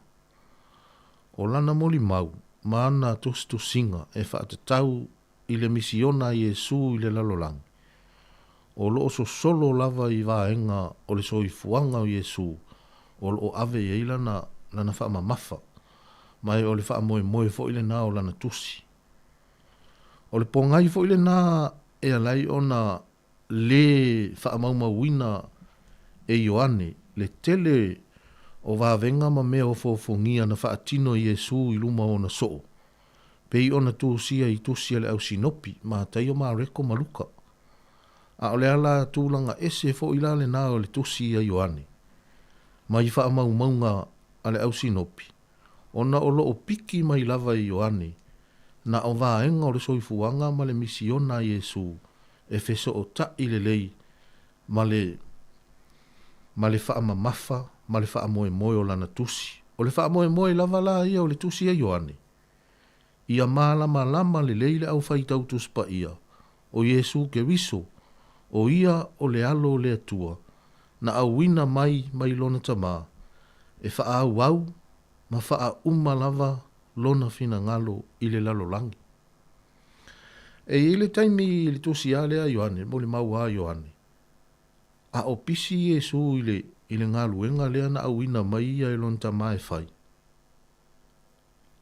O lana moli mau, maana tostu singa e whaatatau i le misiona Yesu i le lalolang. O loo so solo lava i vaenga o le soifuanga o Yesu o loo ave e lana whaamamafa. Mai o le wha moe fo ile na o lana tusi. O le pongai fo ile na e alai o na le wha maumawina e Ioane le tele o vavenga ma mea o fofongia na wha atino Yesu i luma o na soo. Pei o na tusia i tusia le au sinopi ma tai o ma reko maluka. A o le ala tūlanga ese fo ila le na o le tusia Ioane. Mai wha maumaunga ale au sinopi. Ona o loo piki mai lava i Ioane, na o vaenga o le soifuanga ma le misiona Yesu, e feso o ta i le lei, ma le wha mamafa, ma le wha moe o lana tusi. O le wha moe lava la ia o le tusi a Ioane. Ia malama le lei le au whaitau tuspa ia, o Yesu ke wiso, o ia o le alo le atua, na au wina mai lona tama, e wha au ma faa lava lona fina ngalo i le lalolangi. E ile taimi i le tusi ale a Ioane, mo le mau a Ioane. A o pisi Yesu i le ngaluenga lea na au ina mai ia i lona tama e fai.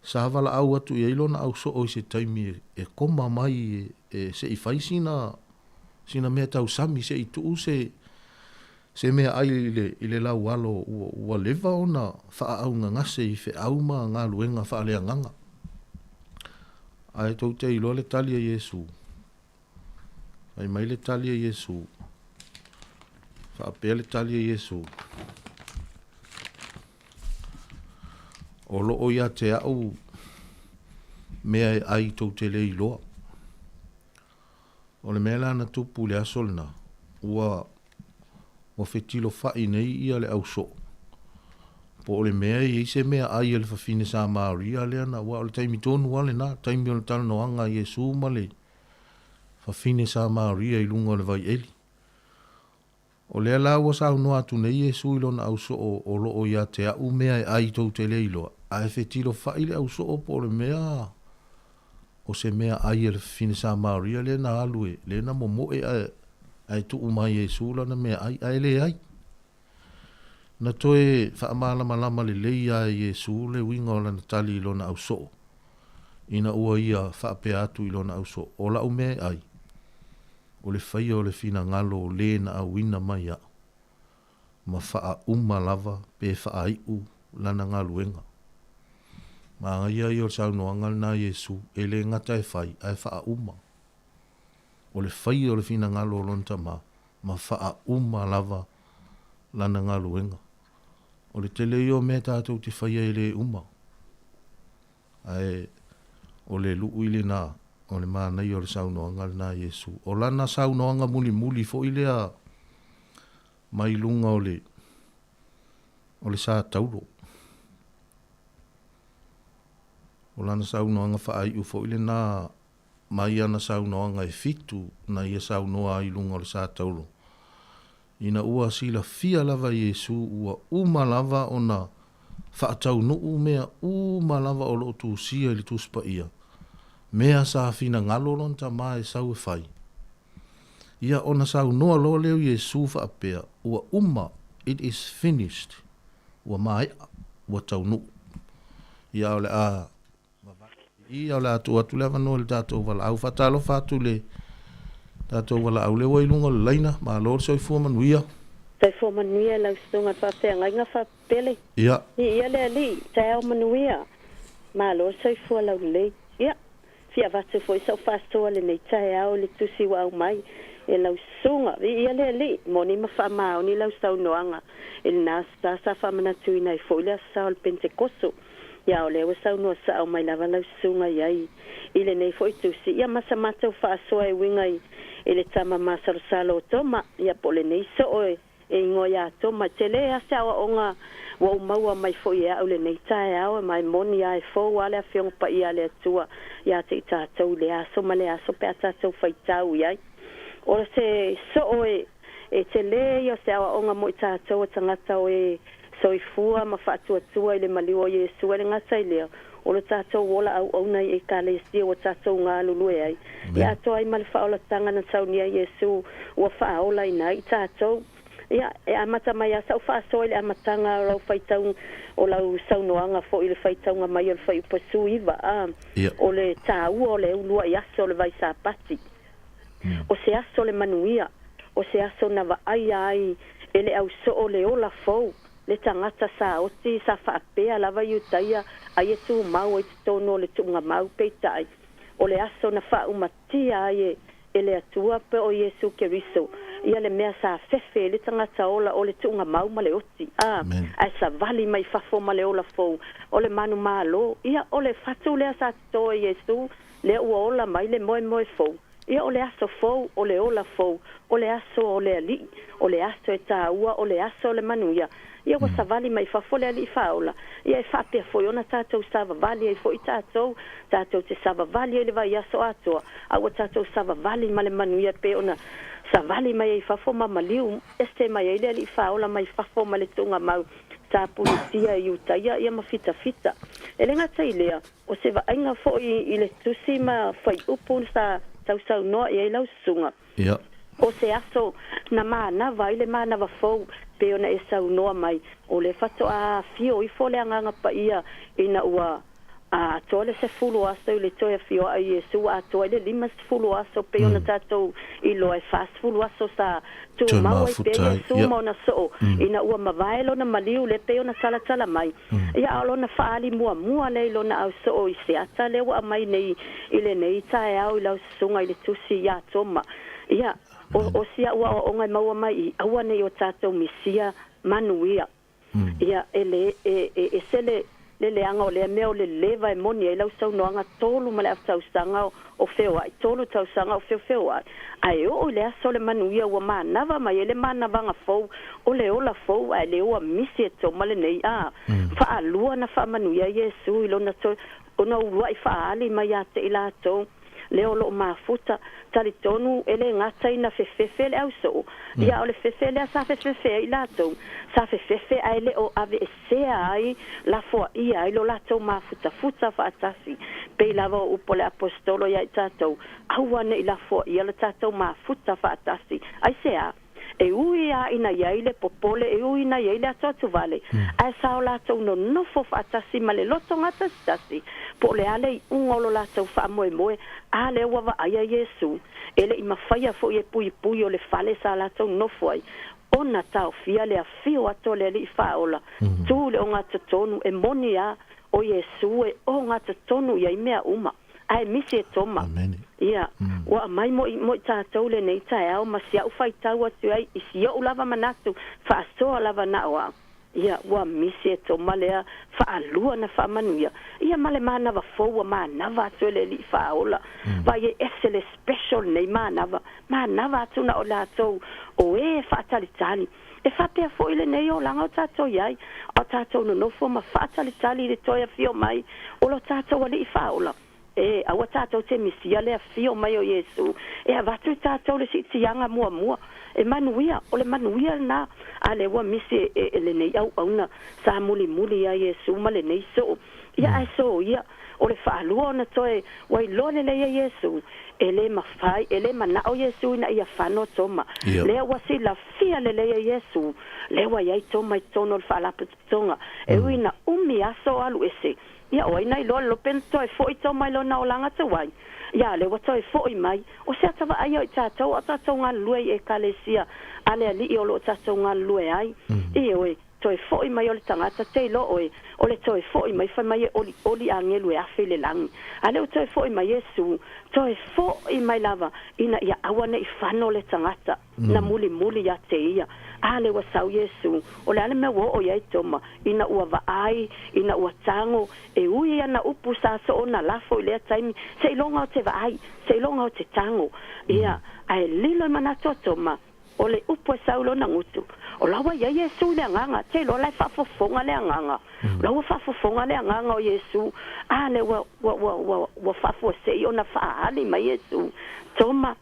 Sa vala au atu i lona au so o i se taimi e koma mai e se i fai sina mea tau sami se i tuu se mea ai i le lau alo ua leva ona wha au ngangase i fe au ma ngā luenga wha lea nganga. Ai tau te ilo le talia Yesu. Ai mai le talia Yesu. Wha apea le talia Yesu. O loo ia te au mea e ai tau te le iloa. O le mea lana tupu le asolna. Ua fetilo fai nei ia le au so. Po le mea i se mea ai le fafine sa Maria le na wa le taimi tonu wale na taimi o le tala noanga Yesu ma le fafine sa Maria i lunga le vai eli. O le ala ua sa unua atu nei Yesu ilo na au so o loo ia te au mea e ai tau te le ilo. A e fetilo fai le au so po le mea o se mea ai le fafine sa Maria le na alue le na momo e ai tu umai Yesu lana mea ai le ai. Na toe whaamalama le leia Yesu le winga o lana tali ilona au so. Ina ua ia whaapea atu ilona au so. O la ume ai. O le whaia o le fina ngalo o le na au ina mai a. Ma wha lava pe wha iu lana ngaluenga. Ma ngai ai o saunoanga na Yesu e le ngata e whai ai wha O le whaia o le fina ngalo o lonta ma wha lava lana ngaluenga. O le tele i o mea tātou te whaia i le uma. Ai, o le luu i le nā, o le mānei o le saunoanga le nā Yesu. O lana saunoanga muli fo i lea mai lunga o le sā tauro. O lana saunoanga whaai u fo i le nā mai ana saunoanga e fitu na ia saunoa i lunga o le sā tauro. Ina ua sila fia lava Yesu ua uma lava o na whaatau nuu mea malawa o lo tu sia ili tu spa ia. Mea sa fina ngalolon ta mai sau e whai. Ia ona sau noa lo leo Yesu whaapea, ua it is finished. Ua mai, ua tau nuu. Ia ole ia ole atu lewa noa le tātou wala au whatalo whatu le tātou wala au le wailunga le laina, ma lor soifua manuia. Soifua manuia lau stunga whapea ngai ngā whapele. Ia. Ia le ali, tau manuia. Ma lor soifua lau le. Ia. Fia vatu foi sau whastoa le nei tae au le tusi wa au mai. E lau sunga. Ia le ali. Moni ma whamao ni lau sau noanga. E nasta sa whamanatui nei foi le asao le Pentekoso. Ia o lewa sau noa sa au mai lava lau sunga iai. Ile nei foi tusi. Ia masa matau whaasoa e wingai. Ile tama masarasalo o toma. Ia pole nei so oe. E ingo ia toma. Te le asa awa onga wa umaua mai foi e au le nei tae au. Mai moni a e fo wale a whiong pa ia le atua. Ia te i tātou le aso ma le aso pe a tātou whaitau iai. Ora se so oe. E te le ia se awa onga mo i tātou o tangata oe. Soifua ma whaatuatua i le maliwa Yesu e le ngata i lea. O le tātou wola au auna i e kālesia o tātou ngā lulue ai. Ia atoa i male whaola tanga na taunia Yesu ua whaola i nai tātou. Ia e amata mai a sau whaasoa i le amatanga o lau whaitau o lau saunoanga fo i le whaitaunga mai o le whaiupasu iwa. O le tāua o le ulua i aso o le vai sāpati. O se aso le manuia. O se aso na wa ai e le au so o le ola fau. Le tangata sa oti sa whaapea lava iutaia ai e tu mau e te tono le tunga mau peitai. O le aso na whaumatia ai e le atua pe o Yesu Keriso. Ia le mea sa fefe le tangata ola o le tunga mau ma le oti. Ai sa vali mai fafo ma le ola fou. O le manu malo. Ia o le fatu lea sa toa Yesu. Le ua ola mai le moe moe fou. Ia o le aso fou, o le ola fou. O le aso o le ali. O le aso e tā ua, o le aso o le manuia. Ia wa savali mai fafole ali faula. Ia e whapea foi ona tātou savavali e foi tātou. Tātou te savavali e le vai aso atoa. Awa tātou savavali ma le manuia pe ona savali mai e fafo ma maliu. Este mai e le ali faula mai fafo ma le tunga mau. Tā politia i utaia ia ma fita fita. E le ngata i lea. O se va ainga fo i le tusi ma fai upu sa tau sau noa i lau sunga. Ia. O se aso na mānava i le mānava fou. Pe ona e sau noa mai o le fato a fio i fo le anganga pa ia ina ua a toa le se fulu aso i le toia fio a Yesu a toa le lima se fulu aso pe ona tatou i loa e fast fulu aso sa tu mau e pe Yesu ma ona so ina ua mavaelo na maliu le pe ona tala mai ia alo na faali mua le ilo na au so i se ata le ua mai nei ile nei tae au i lau sunga i le tusi ia toma ia o sia ua o ngai maua mai aua nei o tātou misia manuia. Ia e sele le anga o le mea o le leva e moni e lau sau noanga tolu ma le aftau sanga o feo ai. Tolu tau sanga o feo ai. Ai o le aso le manuia ua manava mai e le manavanga fou o le ola fou ai le ua misi e tau male nei Faa lua na faa manuia Yesu ilo na to ona ua i faa ali mai ate ila tau. Leo lo mafuta tali tonu ele ngata ina fefefe le au so ia o le fefe le sa fefefe i lato sa fefefe ai le o ave se ai la fo ia ai lo lato mafuta futa fa atasi pe lava o pole apostolo ia tato au ane la fo ia le tato mafuta fa atasi ai sea e ui a ina iaile popole e ui na iaile atu vale ai sa o lato no fo fa atasi ma le loto ngata stasi po le ale ungolo lato fa moe ale wa ai Yesu ele i mafaya fo ye pui o le fale sa lato no foi ona tau fia le afio ato le li faola tu le onga tonu e monia o Yesu e onga tonu ia mea uma ai misi e toma ia wa mai mo tātou le nei tae au masia u whaitau atu ai isi o lava manatu whaasoa lava na oa ia wa misi e toma lea whaalua na whaamanuia ia male manava foua manava atu le li whaola vai e esele special nei manava atu na o lātou o e whaatalitali e whapea fo ile nei o langa o tātou iai o tātou no fo ma whaatalitali le toia fio mai o lo tātou ali i whaola aua tātou te misia lea fio mai o Iesu. E a watu tātou le sitianga mua. E manuia, o le manuia na, a le ua misi le nei au na sa muli a Iesu ma le nei so. Ia e so, ia, o le whaalua na toe, wai lone le ia Iesu, e le mawhai, e le mana o Iesu ina ia whano toma. Lea wasi la fia le leia Iesu, le wa iai toma I tono le whaalapu tonga. E uina umi aso alu ese. Ia oi nei lo pento e foi toma lo na olanga te wai. Ia le wa toi foi mai. O se atava ai o tātou, o tātou ngā lue e kalesia, ale ali I o lo tātou ngā lue ai. I oi, toi foi mai o le tangata te lo oi, o le toi foi mai fai mai oli angelu e afe le langi. Ale o toi foi mai Yesu, toi foi mai lava, ina ia awane I whano le tangata, na muli ia te ia. Ale wa sau Yesu, o le ale me wo o iai toma, ina ua vaai, ina ua tango, e ui ana upu sa so o na lafo I lea taimi, se ilonga o te vaai, se ilonga o te tango. Ia, ai lilo manato toma, o le upu e sau lo na ngutu. O lawa ia Yesu le anganga, te lo lai whafofonga le anganga. Lawa whafofonga le anganga o Yesu, ale wa whafo se I ona whaali ma Yesu. Toma,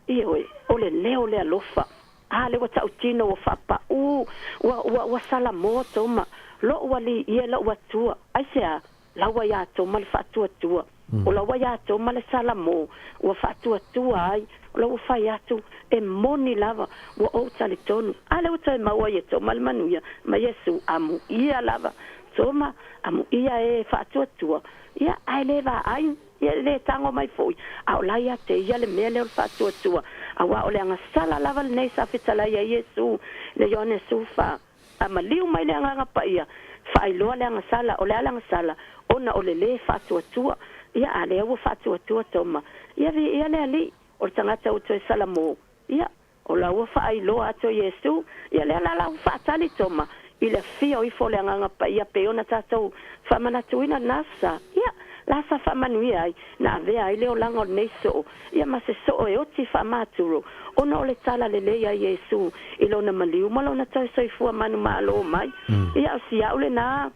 ioi, o le leo le alofa. Ale wa tautino wa whapa wa salamo toma. Lo wali ia la wa tua. Aisea, lawa ia toma le whatua tua. O lawa ia toma le salamo, wa whatua tua ai. O lawa whai atu e moni lava wa o tali tonu. Ale wa toi maua ia toma le manuia. Ma Yesu amu ia lava. Toma, amu ia e whatua tua. Ia ai leva ai. Ia le tango mai foi. Au lai te ia le mea leo whatua tua. Awa o le anga sala lava le nei sa fitala ia Yesu. Le yone sufa. Ama liu mai le anga paia. Whai loa le anga sala. O le ala anga sala. Ona o le whatua tua. Ia ale au whatua tua toma. Ia vi ia le ali. O le tangata uto e sala mo. Ia. O la ua whai loa ato Yesu. Ia le ala lau whaatali toma. I le fia o ifo le anga paia. Peona tatou whamanatuina nasa. Ia. La sa whamanuia ai, na avea ai leo langa o neiso, ia ma se so e oti whamaturo, ona o le tala le leia Yesu, ilo na maliu, malo na tau soifua manu maalo mai, ia o si au le na,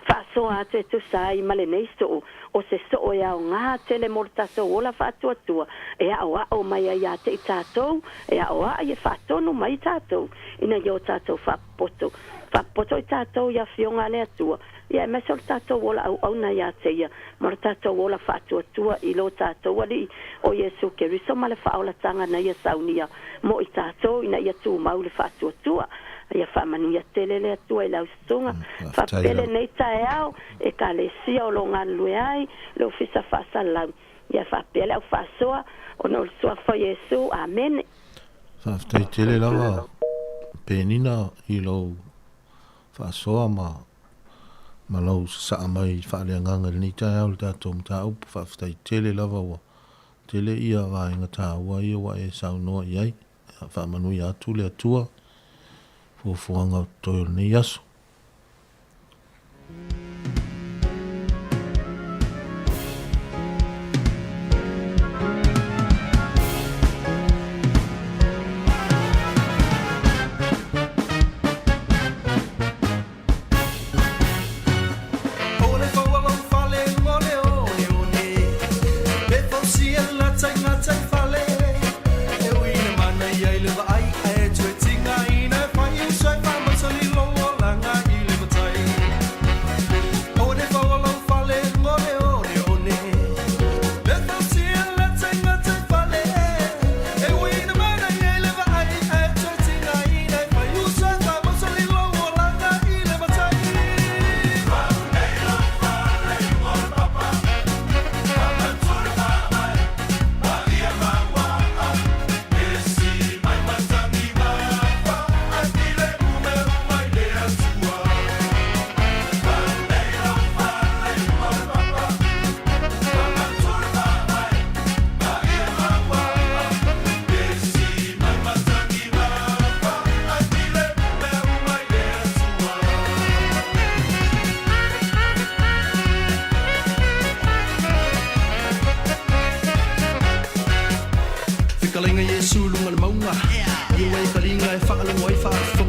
whaasoa atu e tu sai ma le neiso, o se so e au ngā tele mortaso ola whaatua tua, e au au mai ai a te I tātou, e au a e whaatonu mai tātou, ina yo tātou whapoto I tātou ia fionga le atua, ia me sol tātou wola au na ia te ia, mara tātou wola whaatua tua I lo tātou wali o Yesu Keriso ma le whaola tanga na ia saunia mo I tātou ina ia tū mau le whaatua tua, ia whamanu ia tele le atua I lau stunga, whapele nei tae au, e ka le sia o lo ngā lue ai, le ofisa whasa lau, ia whapele au whasoa, o no le suafa Yesu, amen. Whaftai tele lawa, penina I lo whasoa ma lau sa mai whaale nganga le ni tae au le tātou mta upu whaftai tele lava wa tele ia wāinga tā ua ia wa e sau noa iai whamanui atu le atua fuafuanga toyo nei aso. Ai le vai ai e tue tinga ina fai sai fa ma sali lo langa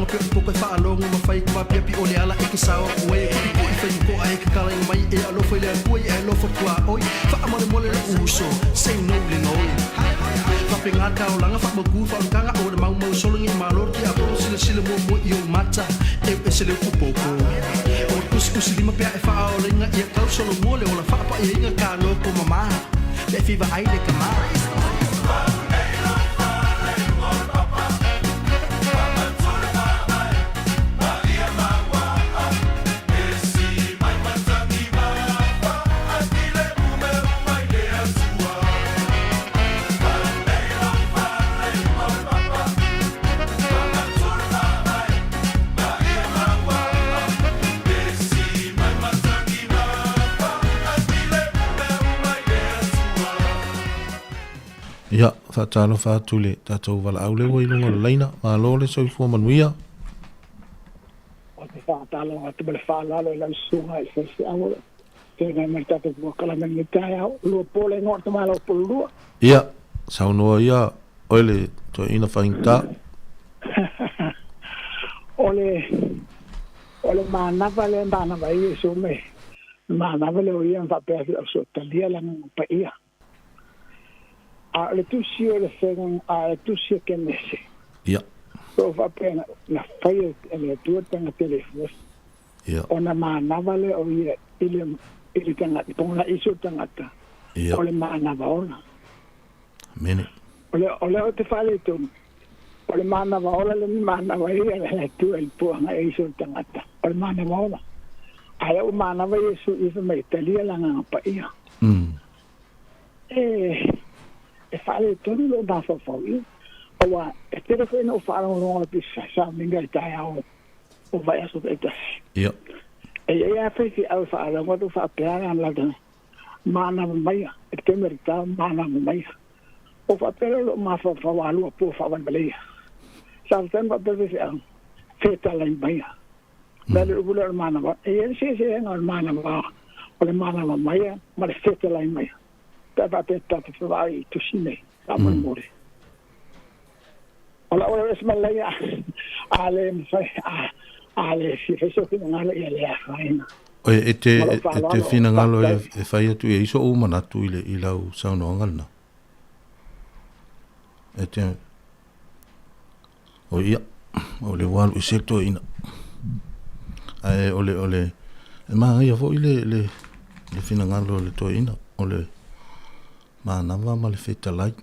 longa pe ko ka fa longa ma fai ka pia pi ole ala e ke sao ko e ko i fai ko ai ka kala mai e alo foi le ko e alo fo tua oi fa amale mole le uso sei no le no fa pingata o langa fa mo ku fa kanga o mau mau solo ngi malor ki a ko sile mo mo i o mata e se le ku poco o kus lima pe e fa o lenga e ka solo mole o la fa pa e nga ka lo ko mama le fi va ai le kama Ia, whaatalo whaatule, tātou wala aule o ilunga leina, ma lole soifua manuia. O te whaatalo, o te mele whaalalo i lau sunga i whesi aura. Tēnei mai tātou kua kalamani i tāi au, lua pōle ngor te mālo pōle lua. Ia, saunoa ia, oile, to ina whaingta. Ole mānawa le mānawa i e so me. Mānawa le o ia mwhapea au so talia langa pa ia. A le tusi o le whengang, a le tusi o ke mese. Ia. So whapea na whaia e le tuatanga telefos. Ia. O na mānawa le o ia ili tangata, pongla iso tangata. Ia. O le mānawa ona. Mene. Ole o te whale tonu. O le mānawa ona le mānawa ia le tua i puanga iso tangata. O le mānawa ona. Ai o mānawa Yesu iso mai talia langa pa ia. E whale tonu lo nāwha whau. Owa, e tere whena o whaarong ronga pisa sa minga i tae au o vai aso te tasi. Ia. E ia whaifi au whaarong watu whaapeana an latana. Mana maia, e te merita mana maia. O whaapera lo mawha whawalua po whawan balea. Sa whaten whaapera whi au, wheta lai maia. Nale ugula o mana maia. E ia se enga o mana maia. O le mana maia, ma le wheta lai maia. Ta te tata whawai tu sine, ta mai more. Ola es malaya, ale mwhai, ale si wheso kina ngala i alea whaina. Oe, e te whina ngalo e whai atu e iso o manatu i lau sauno angalna. E te, o ia, o le walu i sekto ina. Ae, ole, e maa ia fo i le whina ngalo le to ina, ole, mānawa ma le wheta lai.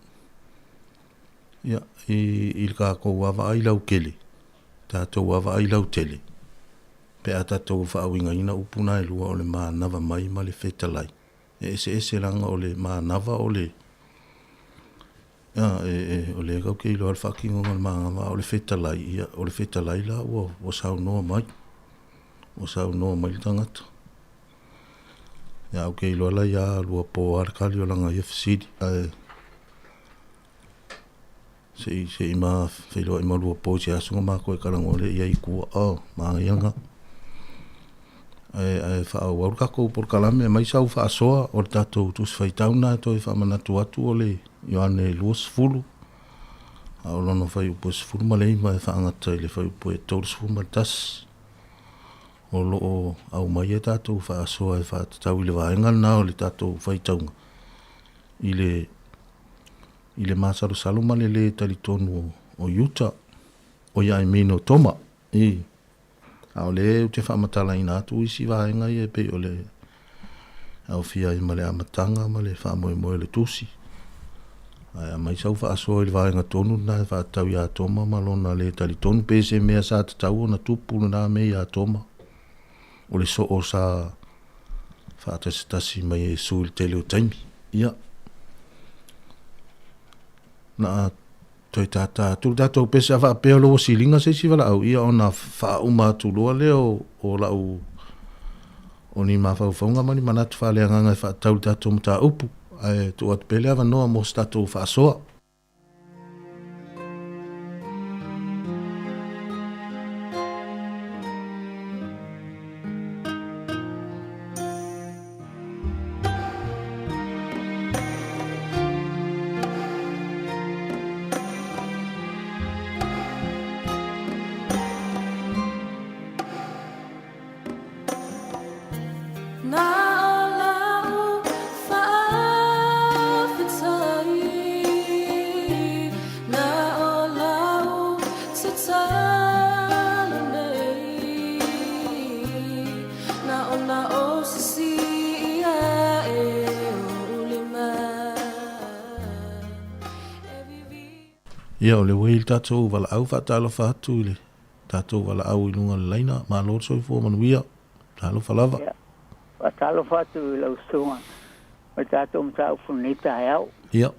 Ia, i ka kou awa ai lau kele. Tātou awa ai lau tele. Pe a tātou whaawinga ina upuna e lua o le mānawa mai ma le wheta lai. E ese langa o le mānawa o le... o le kau ke ilo al whakingo ngal mānawa o le wheta lai. Ia, o le wheta lai la o sau noa mai. O sau noa mai le tangata. Ia au kei loala ia lua po arakali o langa ia whisiri. Se i maa whailoa i maa lua po si asunga maa koe karangole ia i kua maa ianga. Wha au aurukako por kalame mai sau wha asoa o le tātou tus whaitauna e toi wha manatu atu o le Ioane luas fulu. Au lono whai upo si fulu malei ma e wha angata i le whai upo e tauris fulu maltas. O loo au mai e tātou wha asoa e wha tatau i le waenga na o le tātou whaitaunga. I le masaru saluma le talitonu o Utah o ia mino toma. Au le u te whaamatala ina atu isi waenga i e pe o le au fia i male amatanga ma le whaamoe moe le tusi. Ai mai sau wha asoa i le waenga tonu na e wha tau i a toma ma lona le talitonu pe se mea sa tatau o na tupu na me i a toma. O le so o sa whaatasi mai e sūli te leo taimi. Ia. Na toi tata tu dato pese ava pe lo silinga se si vala au ia ona fa uma tu lo leo o la u oni ma fa fonga mani manatu fa le nganga fa tau dato mta upu ai tu at pele ava no mo stato fa so Ia o le wei tatou wala au whatalo whatu le. Tatou wala au inunga le leina. Ma lor soi fua manuia. Talo whalava. Whatalo whatu i lau sunga. Ma tatou mtau funita au. Ia.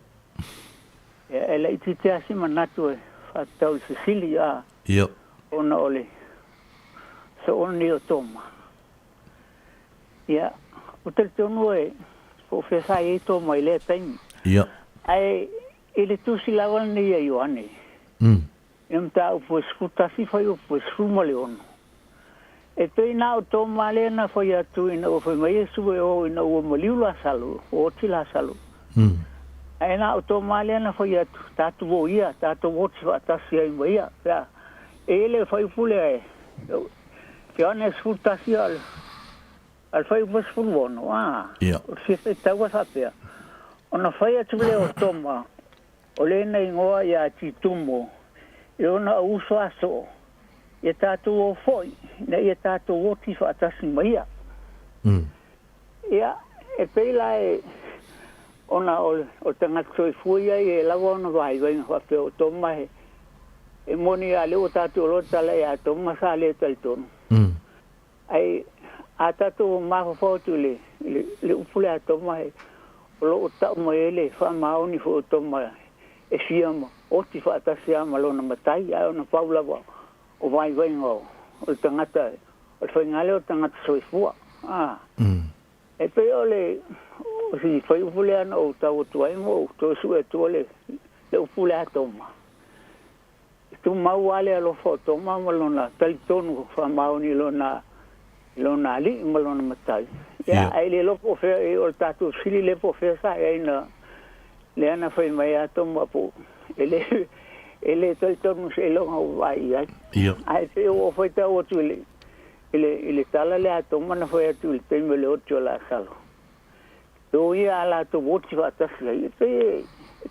E la iti te asi manatu e whatau i sisili a. Ia. Ona ole. So ona ni o toma. Ia. O te tonu e. O whesa e toma i le taimi. Ia. Ai. Ele tusi lawan ni e Ioane. Em ta o skuta si foi o skuma le ono. E te na o toma le na foi atu ina o foi mai su o ina o moliu la salu, o ti la salu. Ai na o toma le na foi atu tatu o ia, tatu o ti fa si ai mai ya. Ele foi pule. Ke ona skuta si al foi o skulvono. Ia. O si te tawa sa pe. Ona foi atu le o toma. O le na ingoa ia titumo, e ona uso aso, e tātou o foi, na ia tātou o ti whaatasi maia. Ia, e peila e, ona o tangata soi fuia e lawa ona vai vainga whape o toma e moni a leo tātou lota le a toma sa le talitonu. Ai, a tātou o maho whautu le upule a toma e, o lo o tau mai ele, wha maoni fo o toma e fiama, o ti whaatasi ama lona matai, ai ona paulawa o vai vainga o tangata, o whaingale o tangata soifua. E pe ole, o si whai upule ana o tau o tuaimo, o tau su e tuale, le upule a toma. Tu mau ale alo fo toma, ma lona talitonu wha maoni lona ali, ma lona matai. Ia, ai le lopo fea, e o tatu sili le po fea sa, e na le ana foi mai a toma po ele talitonu se longa o vai ai se o foi ta o tu ele tala le a toma na foi tu il teme le otro la salo to ia la to voti va ta se e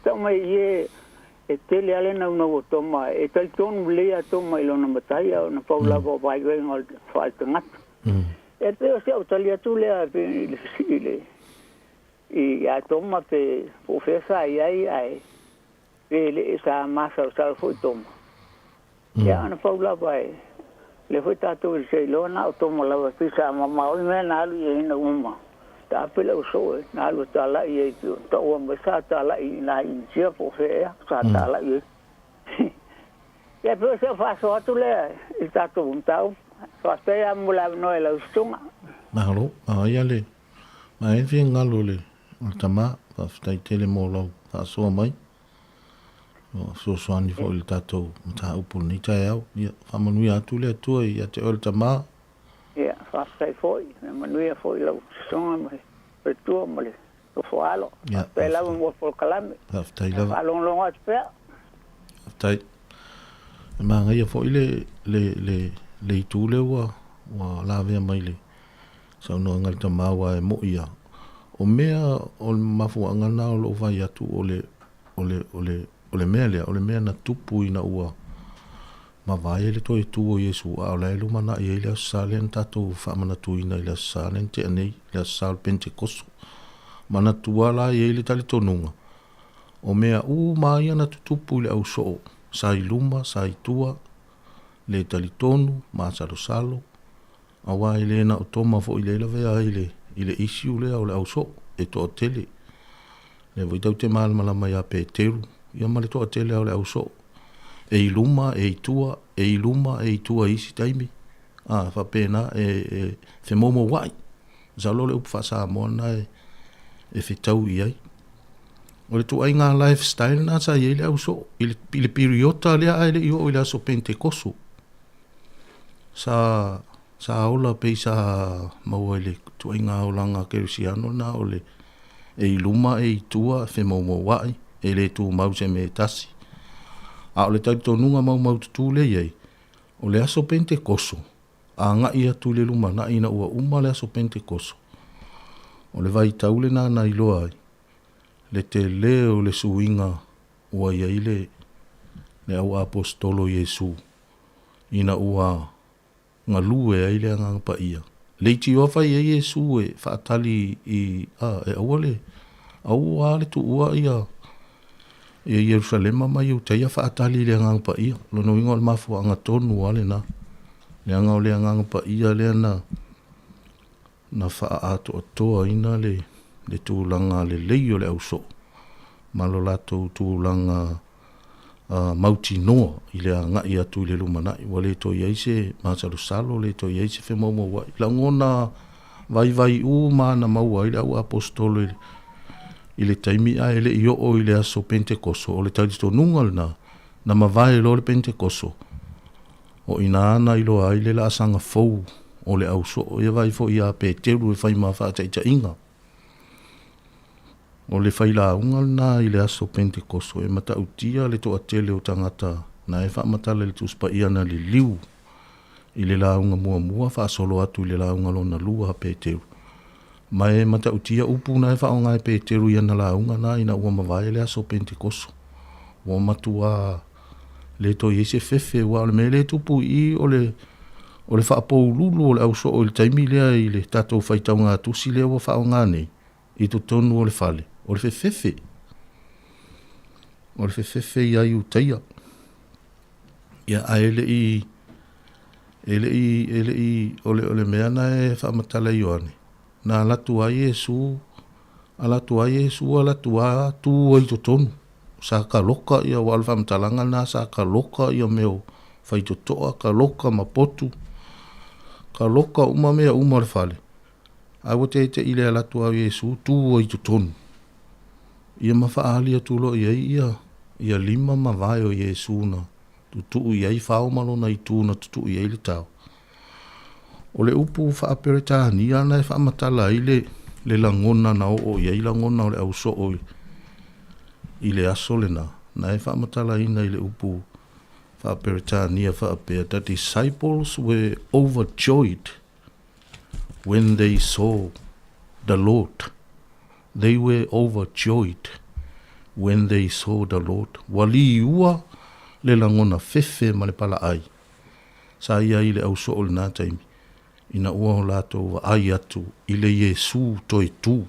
toma e tele ale na no toma e talitonu le a toma ilo na mataya na paula va vai ngol falta ngat e te o se o talia tu le a ile i a toma pe profesa ai le sa masa sa foi toma ya ana paula vai le foi tato se lo na toma la pisa mama o me na lu e na uma ta pela o so na lu ta la i to o me sa ta la i na i je profesa sa ta la i ya pero se fa so tu le il tato un tau fa te amula no e la ustunga na halo ai ale mai vi ngalo le o tama pa stai tele mo lo pa so mai o so ani fo il tato ta upu ni ta au ia fa manu atu le tu ia te o tama ia fa stai foi manu ia foi lo so mai pe tu mo le to fo alo pe la mo por calame pa stai la fa long at pe stai ma ngai fo le tu le wa la ve mai le so no ngal tama wa mo ia o mea o mafu angana o lo vai atu o le mea na tupu ina ua ma vai ele toi tu o Yesu a la lu mana i ele salen tatu fa mana tu ina ile salen te nei le sal pentecost mana tu ala i ele tali tonunga o mea u mai na tupu le au so sai luma sai tua le tali tonu ma salo awa ile na o toma fo ile la vea ile issue le o le au so e to tele le voi tau te mal mala mai a peteru ia male to tele o le au so e iluma e itua isi taimi fa pena e fe momo wai za lo le upa sa mona e fe tau iai o le tu ai ngā lifestyle na sa ile au so ile periota le ai le io ile so pentecoso sa ola pe sa mawele tu inga olanga kerisiano na ole e iluma e itua fe momo wai e le tu mause me tasi a ole tai tonunga mau tu le ye o le aso pentecoso a nga ia tu le luma na ina ua uma le aso pentecoso o le vai taule na iloa ai le te leo le suinga ua ia ile le au apostolo Yesu ina ua nga lue ai le nga pa ia le ti ofa ia Yesu e fatali i e awale au ale tu ua ia Ia Yerusalema mai u teia whaatali le ngang pa ia. Lono ingo le mafu anga tonu wale na. Le anga o le ngang pa ia le na. Na wha ato atoa ina le tūlanga le leio le au so. Malo lato tūlanga mauti noa i le anga i atu le lumanai. Wale to iaise masaru salo le to iaise fe momo wa. Ila ngona vai u mana maua i le au apostolo i le taimi a ele i o i le aso Pentekoso o le taurito nungal na mawai lo le Pentekoso o ina ana i lo ai le la asanga fou o le au so o ia vai fo ia Peteru e whai mawha ta inga o le whai la ungal na i le aso Pentekoso e mata utia le to atele o tangata na e wha matala le tuspa ia na li liu i le la unga mua wha solo atu i le la unga lo na lua Peteru mai mata utia upu na e wha o ngai Peteru ia na la unga na ina ua mawai le aso Pentekoso o matua le to yese fefe wa le mele tupu i o le wha po lulu o le au so o le taimi lea i le tatou whaitau ngā tusi lea wa wha o ngā nei i tu tonu o le whale o le fefe i ai utaia ia a ele i o le mea na e wha matala i oane na alatu a Yesu alatu a tu o i to tonu sa ka loka ia wa alfa mtalanga na sa ka loka ia meo fai to toa ka loka mapotu ka loka uma mea uma le fale a wote te ile alatu a Yesu tu o i to tonu ia mafa ali atu lo ia lima mawai o Yesu na tu iai whao malo na i tu na tu iai le tau o le upu wha apereta ni ana e wha matala i le langona na o iai langona o le au so o i le aso le na e wha matala ina i le upu wha apereta ni a wha apea the disciples were overjoyed when they saw the Lord. They were overjoyed when they saw the Lord. Wali ua le langona fefe ma le pala ai. Sa ia i le au so o le nā taimi. Ina ua o lato wa ai atu i le Yesu toi tu.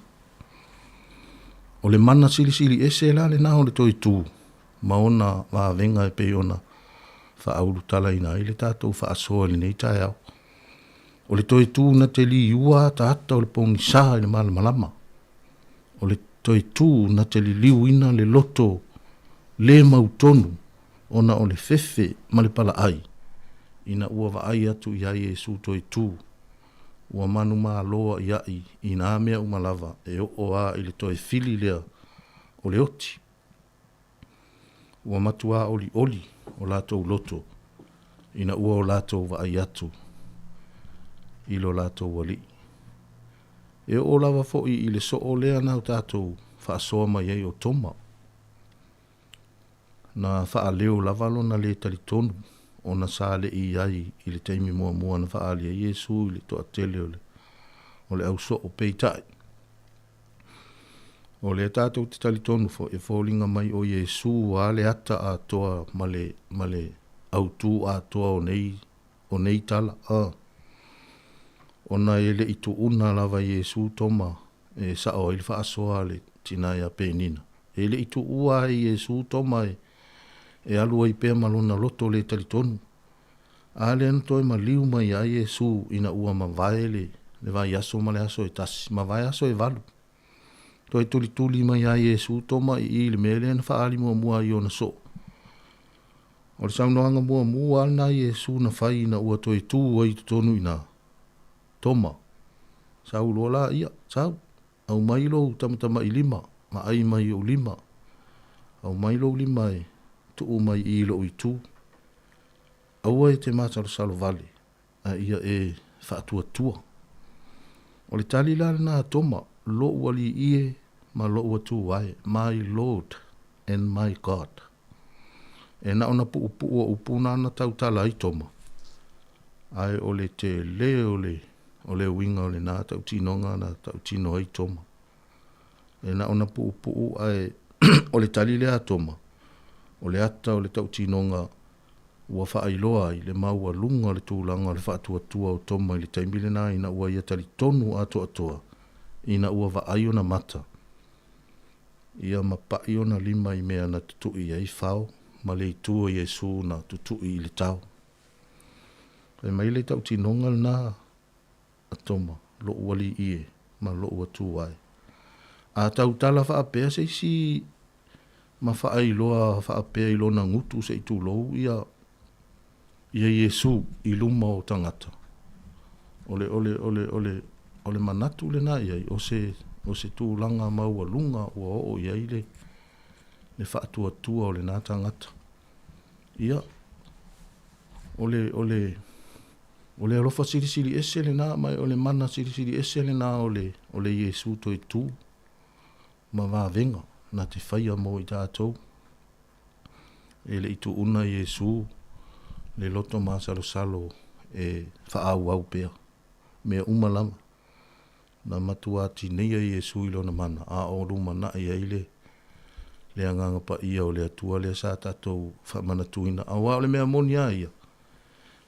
O le mana sili ese la le nā o le toi tu. Maona wa venga e pe ona fa aulu tala ina i le tātou fa asoa li nei tai au. O le toi tu na te li ua ta ata o le pongi sa i le malama. O le toi tu na te li liu ina le loto le mautonu ona o le fefe ma le pala ai. Ina ua wa ai atu i ai Yesu toi tu. Ua manu maa loa i ai i nā mea umalava e o a i le toi fili lea o le oti. Ua matua oli o latou loto. Ina ua o latou wa ai atu i lo latou wali. E o lava fo'i i le so o lea nau tātou whaasoa mai ei o toma. Na wha leo lavalo na le talitonu. O na sale i ai i le teimi mua na whaali a Yesu i le toa tele o le au so o peitai. O le tātou te talitonu fo e fōlinga mai o Yesu a le ata a toa male au tū a toa o nei tala. O na ele i tu una lava Yesu toma e sao i le whaasoa le tinai a penina. Ele i tu ua i Yesu toma e alua i pēr malona loto le talitonu. A le anatoi ma liu mai a Yesu ina ua ma vae le vai aso ma le aso e tasi. Ma vai aso e valu. Toi tuli mai a Yesu toma i le mele na whaali mua i ona so. O le saunoanga mua na Yesu na whai ina ua toi tū ai tutonu ina. Toma. Sau lola ia. Sau. Au mailo tamatama i lima. Ma ai mai o lima. Au mailo lima e. Tu mai i lo i tu. Aua e te mātaro salo vale. A ia e whaatua tua. O le tali la na toma. Lo wali ie ma lo atu wae. My Lord and my God. E na ona pu upuna na tautala i toma. Ai o le te le o le winga o le nā tautinonga na tautino ai toma. E na ona pu ai o le tali lea toma. O le ata o le tautinonga ua whaailoa i le maua lunga le tūlanga le whaatuatua o toma i le taimile nā ina ua ia tali tonu ato atoa ina ua wa aiona mata. ia mapai ona lima I mea na tutui ai whao, ma le itua Iesu na tutui I le tau. E mai le tau tinonga na atoma, lo wali ie, ma lo watu ai. A tau tala whaapea se si ma whaailoa whaapea ilo na ngutu se itu lou ia Iesu I luma o tangata. Ole manatu le na iai, o se tūlanga maua lunga o iai le whaatua tua o le nā tangata. Ia, ole alofa siri ese le nā, mai ole mana siri ese le nā ole Iesu toi tū, ma vāvenga, na te whaia mo I tātou. E le itu una Iesu, le loto mā salo e whaau au pēr, mea umalama. Na matua ti neia Iesu I lona mana, a o ruma na ia ile, le anganga pa ia o le atua le sa tātou whamana tuina, a wā o le mea moni a ia.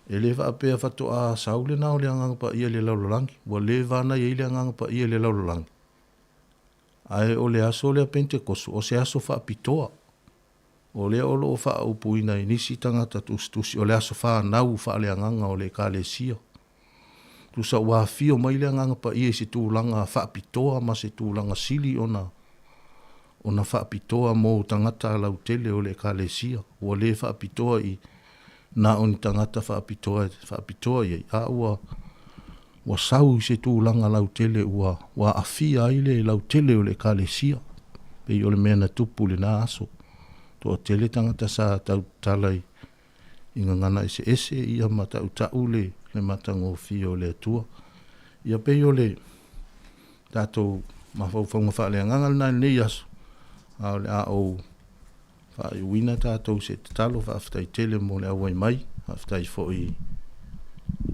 E le whaapea whato a saule na o le anganga pa ia le laulolangi, wa le vana ia le anganga pa ia le laulolangi. Ai o le aso le a Pentekoso, o se aso whaapitoa, o le olo o whaaupuina I nisi tangata tustusi, o le aso whanau wha le anganga o le kālesia. Tu sa wa fio mai le nganga pa ia se tūlanga whaapitoa ma se tūlanga sili ona whaapitoa mo tangata lau tele o le kālesia. Ua le whaapitoa I na oni tangata whaapitoa iei. A ua sau se tūlanga lau tele ua afia ile lau tele o le kālesia. Pei o le mea na tupu le nā aso. Toa tele tangata sa tau talai inga ngana ese ia ma tau tau le matango fio le atua. Ia pei o le tātou mawhauwhaunga whaale ngangal nai nei aso. A le a o whae wina tātou se te talo whaaftai tele mo le awai mai. Whaaftai fhoi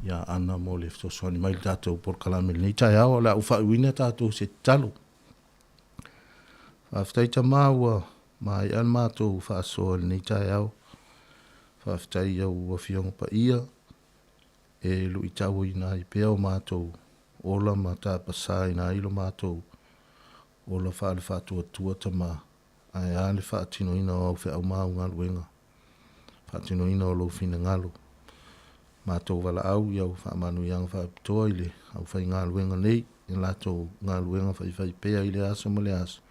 ia ana mo le whtoswani mai le tātou porkalame le nei tai awa le au whae wina tātou se te talo. Whaaftai ta maua mai an mātou whaasoa le nei tai awa. Whaaftai au wafionga pa ia. E lu I tau I nai pēo mātou ola ma tā pasā I nā ilo mātou ola whaale whātua tua tama ai āle whaatino ina o au whea au māu ngā luenga whaatino ina o lau whina ngalo mātou wala au iau whaamanu ianga whaapitoa I le au whai ngā luenga nei I lātou ngā luenga whai pēa I le aso ma le aso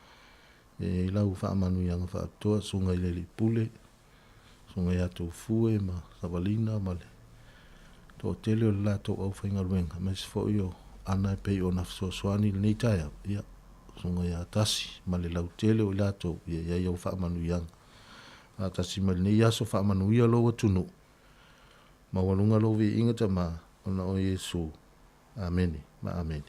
e lau whaamanu ianga whaapitoa sunga I le li pule sunga I atou fue ma sawalina ma le to tele o lato au whainga ruenga. Mas fo io ana pei o nafso soani le nei taia. Ia, sunga ia tasi. Ma le lau tele o lato ia iau whaamanu ianga. A tasi ma le nei aso whaamanu ia lo atunu. Ma walunga lo vi ingata ma ona o Yesu. Ameni. Ma ameni.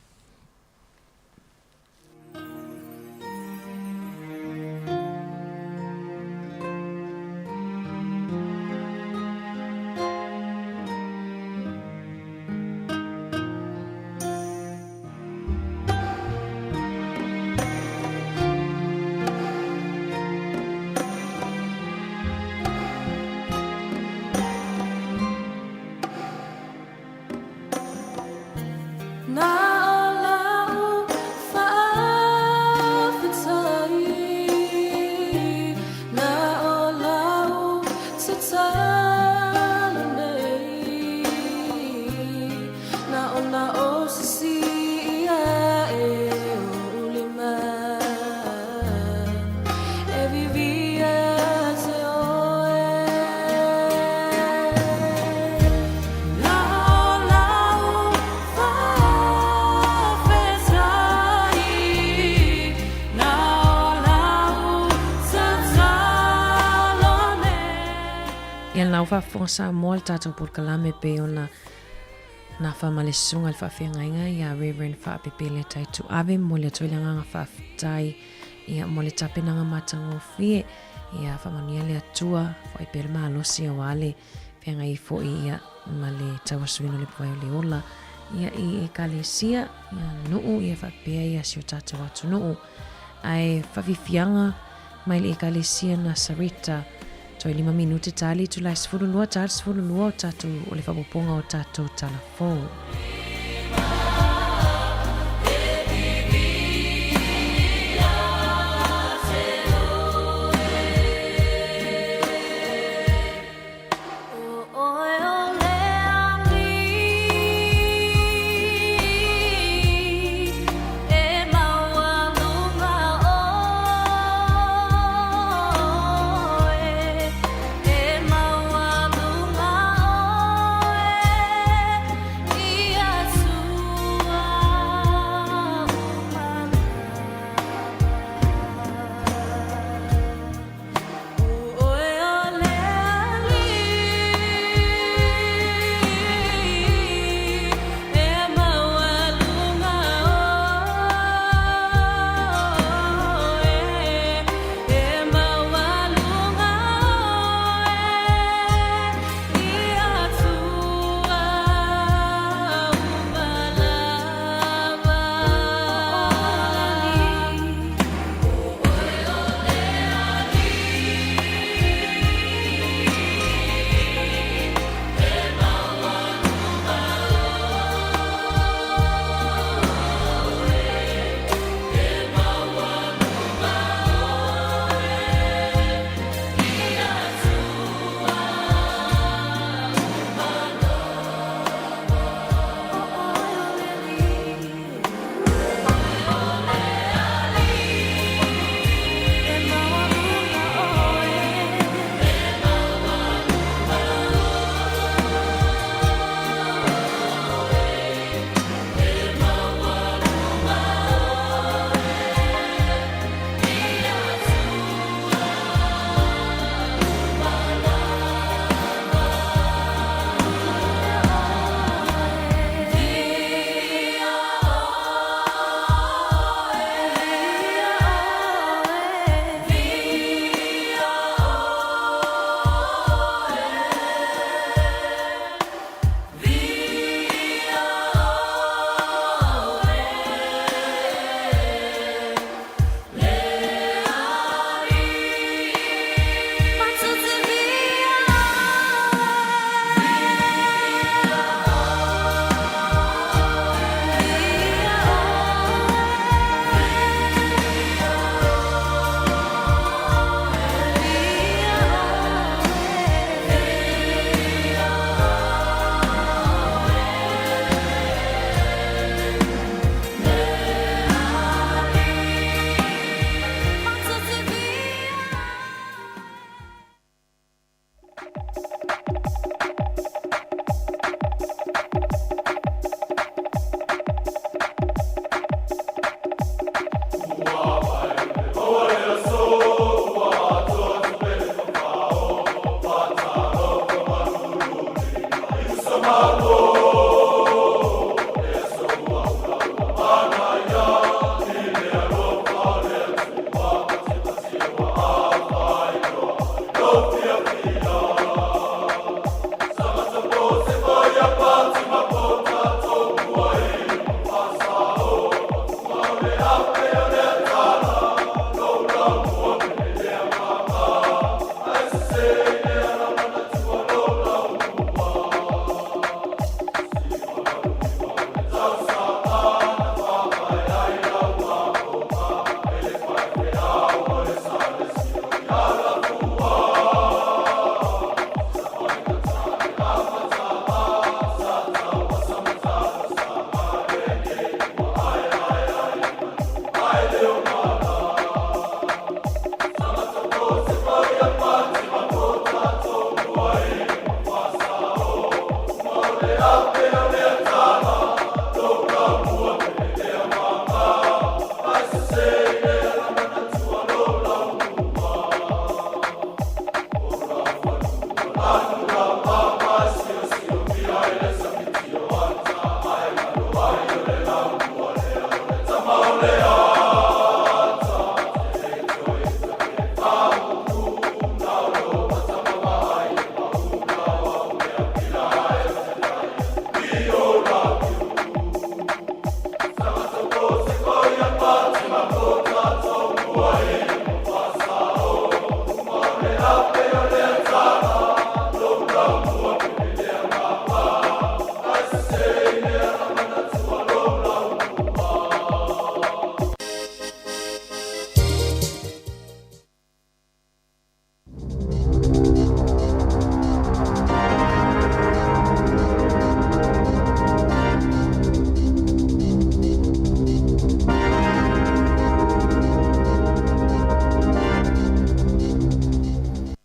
Whafonsa mo le tātou porkalame pe ona na whamalesunga le whawhiangainga ia Reverend Whaapepele Taitu Ave mo le atoilanga whaftai ia mo le tapenanga matango fie ia whamania le atua whaipele maalosi o wale whiangai fo ia ma le tawasuino le puai o le ola ia I ekalesia ia nuu ia whapea ia si o tātou atu nuu ai whawhifianga mai le ekalesia na Sarita Toi 5 minute tali tu lai sfululua tali sfululua o tatu o le whapoponga o tatu talafo.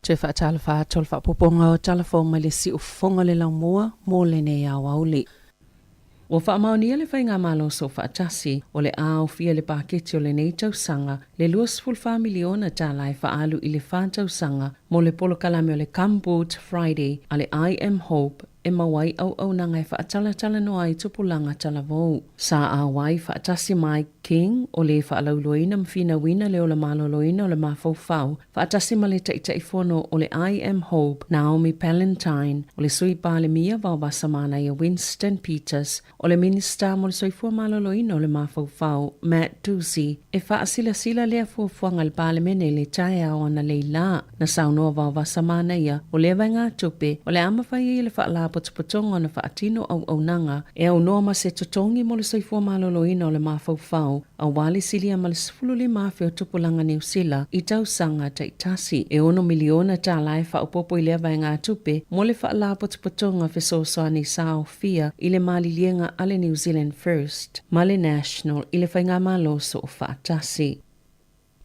Te whaatala wha tol wha poponga o talafo mai le si o fonga le lau mua mō le nei au auli. Wa wha maonia le whainga malo so whaatasi o le ao fia le paketi o le nei tausanga le 2.5 miliona tālai whaalu i le whātausanga mo le polo kalame o le Camboot Friday a le I Am Hope e mawai au nanga e whaatala no ai tupulanga talavou. Sa a wai whaatasi mai King o le whaalauloina mwhina wina le o le maloloina o le mawhauwhau. Whaatasi ma le taitaifono o le I Am Hope Naomi Palentine o le sui pāle mia wawhasamana i Winston Peters o le minister mo le soifua maloloina o le mawhauwhau Matt Ducey e whaasila lea fuafuanga le pāle mene le tae au ana leila na saunoa wawhasamana ia o le wanga tupe o le amawhai i le whaala potopotonga na whaatino au nanga e au noa ma se totongi mo le soifua maloloina o le mawhauwhau a wale silia ma le sifululi mawhi o tupulanga New Zealand i tausanga taitasi e 1 miliona tā lai whaupopo i le wanga tupe mo le whaala potopotonga whesosoani sao fia i le malilienga ale New Zealand First ma le National i le whainga maloso o whaatasi.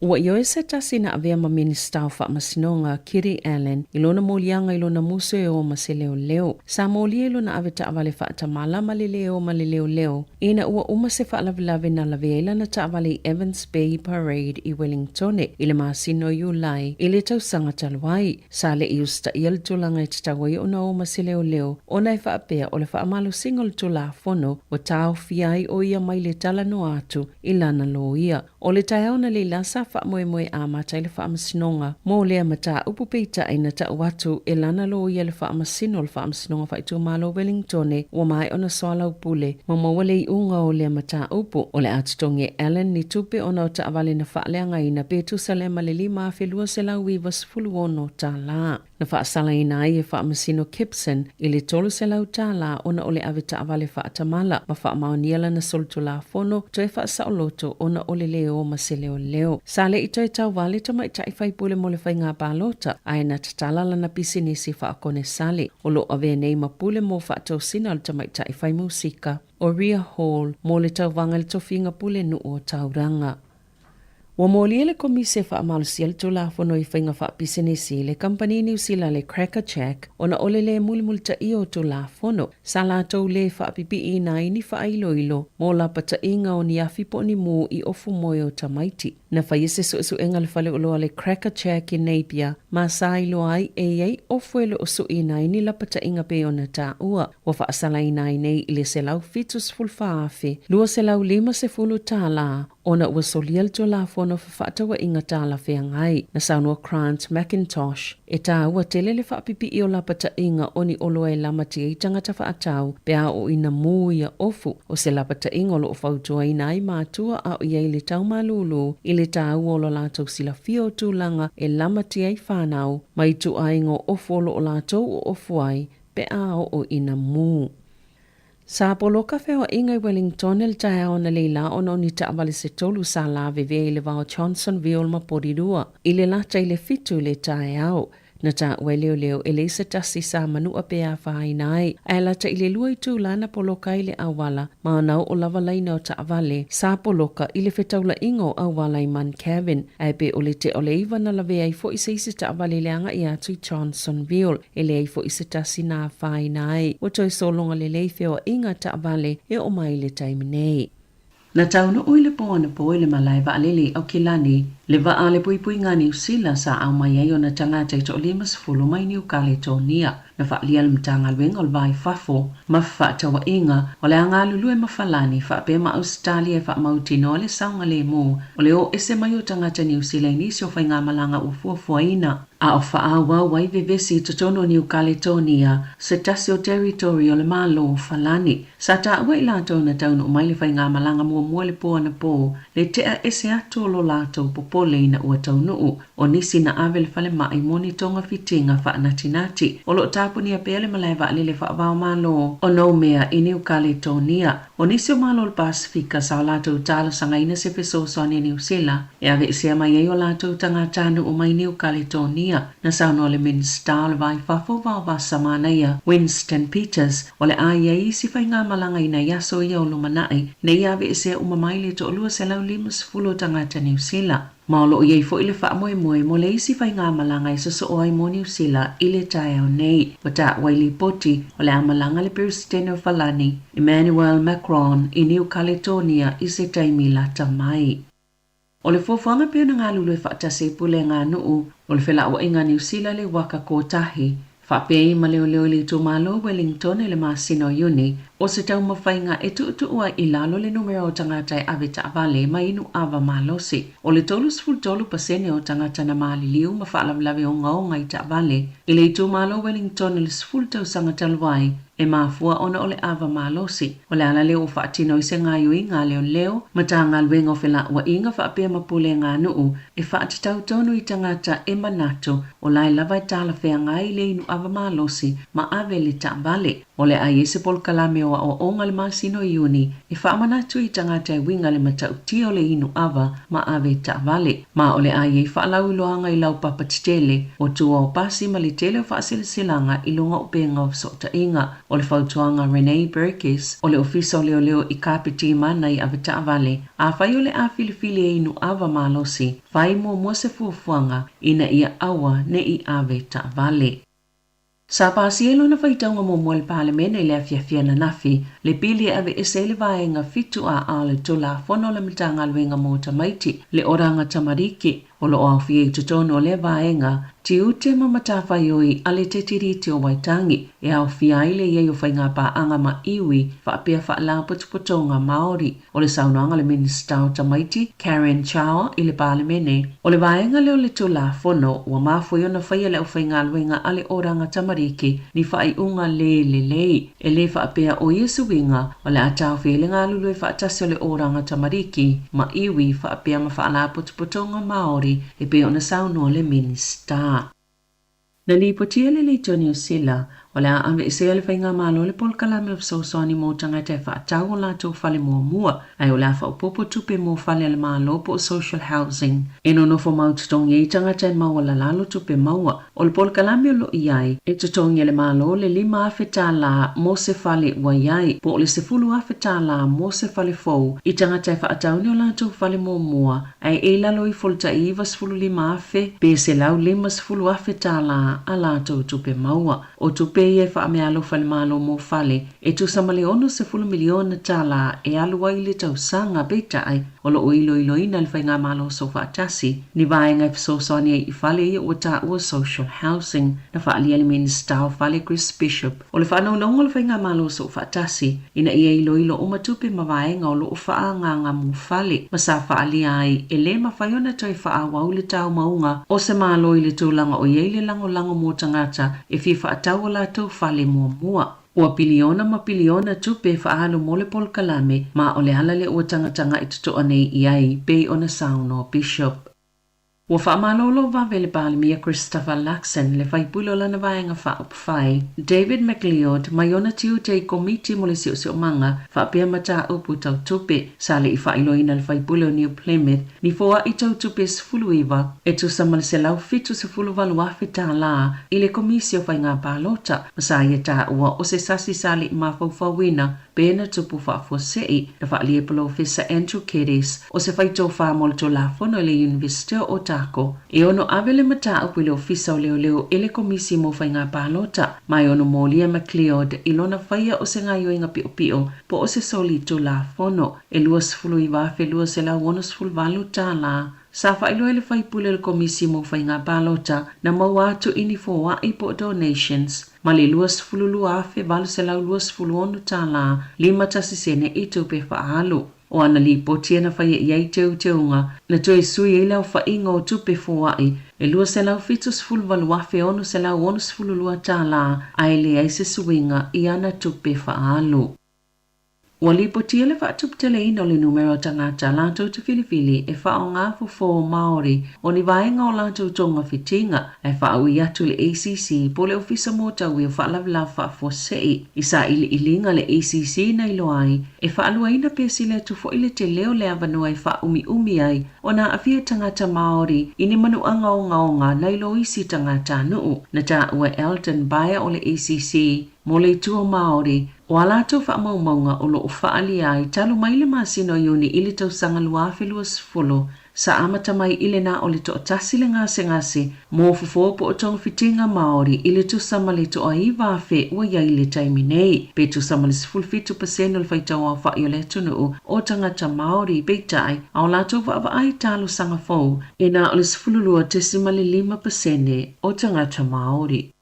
Ua ioe se tasi na avea ma minister o whaamasinonga Kiri Allen i lona molianga i lona muso e o ma se leo. Sa molia i lona aveta avale whaatamala ma le leo. Ina ua uma se whaalavilave na laveela na ta avale Evans Bay Parade i Wellingtone i le maasino Julai i le tausanga talwai. Sa le i usta i altulanga i tatawai o na o ma se leo. Ona e whaapea o le whaamalo single tula fono o tau fiai o ia mai le tala no atu i lana lo ia. O le tai auna le lasa moe a mata le whaamasinonga mo lea mata upupeita ai na ta watu e lana lo ia le whaamasino le whaamasinonga whaitu malo Wellingtone wa mai ona soala upule ma mawale i unga o lea mata upu o le atutonge Allen ni tupe ona o ta avale na whaaleanga ina petu sa le malili maa whelua se lau iwa sifulu ono ta la. Na whaasala ina ai e whaamasino Gibson i le tolu se lau ta la ona o le aveta avale whaatamala ma whaamaoniela na soltu la fono to e whaasaoloto ona o le leo ma se leo. Sale i toi tau wale ta mai tai whai pule mo le whai ngā pālota ai na tatalala na pisinisi whaakone sale o lo ave nei ma pule mo whaatau sina le ta mai tai whai musika o Ria Hall mo le tau wanga le tofinga pule nu o tauranga. Wa moli le komise fa amalusi al tula fono I whainga wha pisinisi le company New Zealand le Cracker Jack ona ole le mulimulta I o tula fono sa la tau le wha pipi I na ini wha ilo mo la pata inga o ni afipo ni mu I ofu moyo tamaiti. Na whaiese su enga le whale uloa le Cracker Jack I Napier ma sa ilo ai ei ofu ele o su ina ini la pata inga pe ona ta ua wa wha asala ina nei I le se lau fitus fulfa afe lua se lau 5 se fulu ta la ona ua soliel tula fono whatawa inga tāla whengai na saunua Grant McIntosh e tā ua tele le whapipi I o lapata inga oni oloa e lamati I tangata whaatau pea o ina mūia ofu o se lapata inga lo o whautua ina I mātua a o iei le tau malulu I le tā ua lo lātou sila fio tūlanga e lamati ai whanau mai tu aingo ofu o lo o lātou o ofu ai pea o ina mū. Sa poloka whewa inga I Wellington el tae ona leila ona ni ta avale se tolu sa la veve le vao Johnsonville ma porirua. I le lata I le fitu le tae au. Na ta leo e le se tasi sa manua pea whainai. A lata I le lua I tū lana poloka I le awala. Ma nau o lava laina o ta avale. Sa poloka I le whetaula ingo awala I man Kevin. A pe o le te o le iwa na lave ai fo I se isi ta avale leanga I atu I Johnsonville. E le ai fo I se tasi na whainai. O toi solonga le leifeo inga ta avale e o mai le taiminei. Na tauna ui le poana po le malai wa alele au kilani, le wa ale pui ngā New Zealand sa au mai ai o na tangata I to limas fulu mai New Caledonia, na wa lia le mtanga luenga o le vai fafo, ma whaatawa inga, o le anga lulu e mawhalani, wha pe ma Australia e wha mautino le saunga le mo, o le o ese mai o tangata New Zealand nisi o whai ngā malanga ufua ina, a o whaawa wai vevesi to tono New Caledonia, se tasi o territory o le malo whalani, sa ta ua I lato na tauna o mai le whai ngā malanga mua le poa na po, le tea ese ato lo lato popole ina ua taunuu, o nisi na ave le whale mai moni tonga fitinga wha natinati, o lo tapuni a pele malai wa alele wha avao malo, o no mea I New Caledonia, o nisi o malo le Pasifika sa o lato tala sanga ina se peso soani New Zealand, e ave ise mai ei o lato tanga tanu o mai New Caledonia, na sauno le minister le vai fafo vao vasamana ia Winston Peters, o le aia isi whai ngā malanga ina yaso ia o lumanai, ne ia ave ise umamai le to olua se lau 5 tangata New Zealand. Ma lo iei fo ile wha moe moe mo le isi whai ngā malanga i soso o ai mo New Zealand i le tae au nei wa ta Waili Poti o le amalanga le Presidente Falani Emmanuel Macron i New Caledonia i se taimi lata mai. O le fofanga pia na ngā lulu e whaatase pule ngā nuu o le whela o inga New Zealand le waka kōtahi whapei ma leo leo le tōmalo Wellington e le masino uni o se tau mawhainga e tu ua i lalo le numero o tangata e awe taawale ma inu awa malosi. O le tolus full tolu pasene o tangata na maali liu ma whaalawlawe o ngau ngai taawale. I le tōmalo Wellington e le full tau sanga talwai e mafua ona o le awa malosi. O le ala leo whaatino i se ngā yui ngā leo leo ma tā ngā luenga o whela ua inga whaapea mapule ngā nuu e whaatitau tonu i tangata e manato o lai lawai tāla whea ngā i le inu awa malosi ma awe le taawale. O le ai ese pol kalame o onga le masino iuni e whaamanatu i tangata e winga le matauti o le inu awa ma awe taawale. Ma o le ai e whaalau iloanga i lau papatitele o tua o pasi ma le tele o whaasilisilanga i lunga o penga o sota inga. O le whautuanga Renee Burgess o le ofisa o leo leo i kapiti mana i awe taawale. A whai o le a filifili e inu awa malosi whai mua se fuafuanga ina ia awa ne i awe taawale. Sa pasielo na whaitaunga mo le palemene le afiafia na nafi, le pili ave ese le vaenga fitu a le tula fono le mitanga luenga mo tamaiti, le oranga tamariki, o lo awhi e tutono le vaenga, ti ute mamatafa yoi ale te tiriti o waitangi, e awhi aile ye o whainga pa anga ma iwi, whaapea whaala putuputonga Maori, o le saunanga le minista o tamaiti, Karen Chao, i le palemene, o le vaenga leo le tula fono, ua mafoio na whaia le o whainga luenga ale oranga tamariki, ni whai unga le, e le whaapea o Yesu winga, o le atau whielenga lulu e whaatasi o le oranga tamariki, ma iwi whaapea ma whaala putuputonga Maori, e pe ona sauno le minista. Na li potia le New Zealand, o le ame e se le whainga malo le pol kalame of sosoni mo tangata e whaatau o lato whale mua, ai o la whaupopo tupe mo whale le malo po social housing. E no nofo maututong e tangata e maua la lalo tupe maua, o le pol kalame o lo iai, e tutong le malo le 5 afeta la mo se whale wa iai, po le se 10 afeta la mo se whale fau, i tangata e whaatau ni o lato whale mua, ai e lalo i folta i vas 5 afe, pe se lau 5 afeta la a lato tupe maua, o tupe e whaame alofa le malo mo fale, e tu samale ono se 10 miliona tala e alua i le tau sanga beta ai, o lo ilo ina le whainga malo so whaatasi, ni vaenga i fsosoni i fale i o ta ua social housing, na whaali ele minista o fale Chris Bishop, o le whanau naunga le whainga malo so whaatasi, ina ia ilo o matupe ma vaenga o lo o whaanganga mo fale, ma sa whaali ai, e le ma whaiona toi whaawau le tau maunga, o se malo i le tūlanga o iei le lango mo tangata, e fi whaatau la tau fale mua. Ua piliona ma piliona tupe whaalo mo le pol kalame, ma o le halale ua tanga i tutoa nei iai, pe ona sauno Bishop. Ua whaamalolo vavele palemia Christopher Luxon le whaipulo lana vaenga whaopwhai. David McLeod mai ona tiu te komiti mo le sio manga whaapea mata upu tau tupe sale i whailoina le whaipulo New Plymouth ni foa i tau tupe sfuluiva e tu samale se lau fitu se fuluvalu afe tā la i le komisio whainga pālota masaya tā ua o se sasi sale i mawhauwhawina pena tupu whaafosei na whaalia Professor Andrew Kedis o se whaito whaamol to la fono le University o Tako. E ono avele mata upu le ofisa o leo ele komisi mo whainga pālota mai ono Molia McLeod ilona whaia o se ngaio inga pio po o se soli to la fono e luas fulu i wafe luas e la wonos fulu valu tā la. Sa whailo ele whaipule le komisi mo whainga pālota na mawatu ini foa i po donations. Ma le luas fulu luafe valu se lau luas fulu onu tā la 5 tasisene i tupe whaalu. O ana li potia na whaia iai teunga na toi sui e lau whainga o tupe foai e lua se lau fitus fulu waluafe onu se lau onus fulu lua tā la ai le ai se suinga i ana tupe whaalu. Ua li potia le whaatuptele ino le numero tangata lantou te filifili e whao ngā fufo Māori o ni vaenga o lantou tonga fitinga e whao i atu le ACC po le ofisa mōtau i o whaalavila whaafosei i sa ili ilinga le ACC na iloai e whaalua ina pesi le tufo ile te leo le avanua e wha umi ai o na awhia tangata Māori i ni manu anga o ngaonga na ilo isi tangata nuu na ta ua Elton Baia o le ACC mo le tua Māori o alato whaamaumaunga o lo o whaali ai talu maile masino iuni ili tau sanga luafe luas folo sa amata mai ile na o le to tasi le ngase mo fofo po o tonga fitinga Maori ile tu samale to aiva fe ua ia ile taimi nei. Pe tu samale 50% o le faitaua wha i o le tunu o tangata Maori peitai au lato wa ai talo sanga fau e na o le 0.5% o tangata Maori.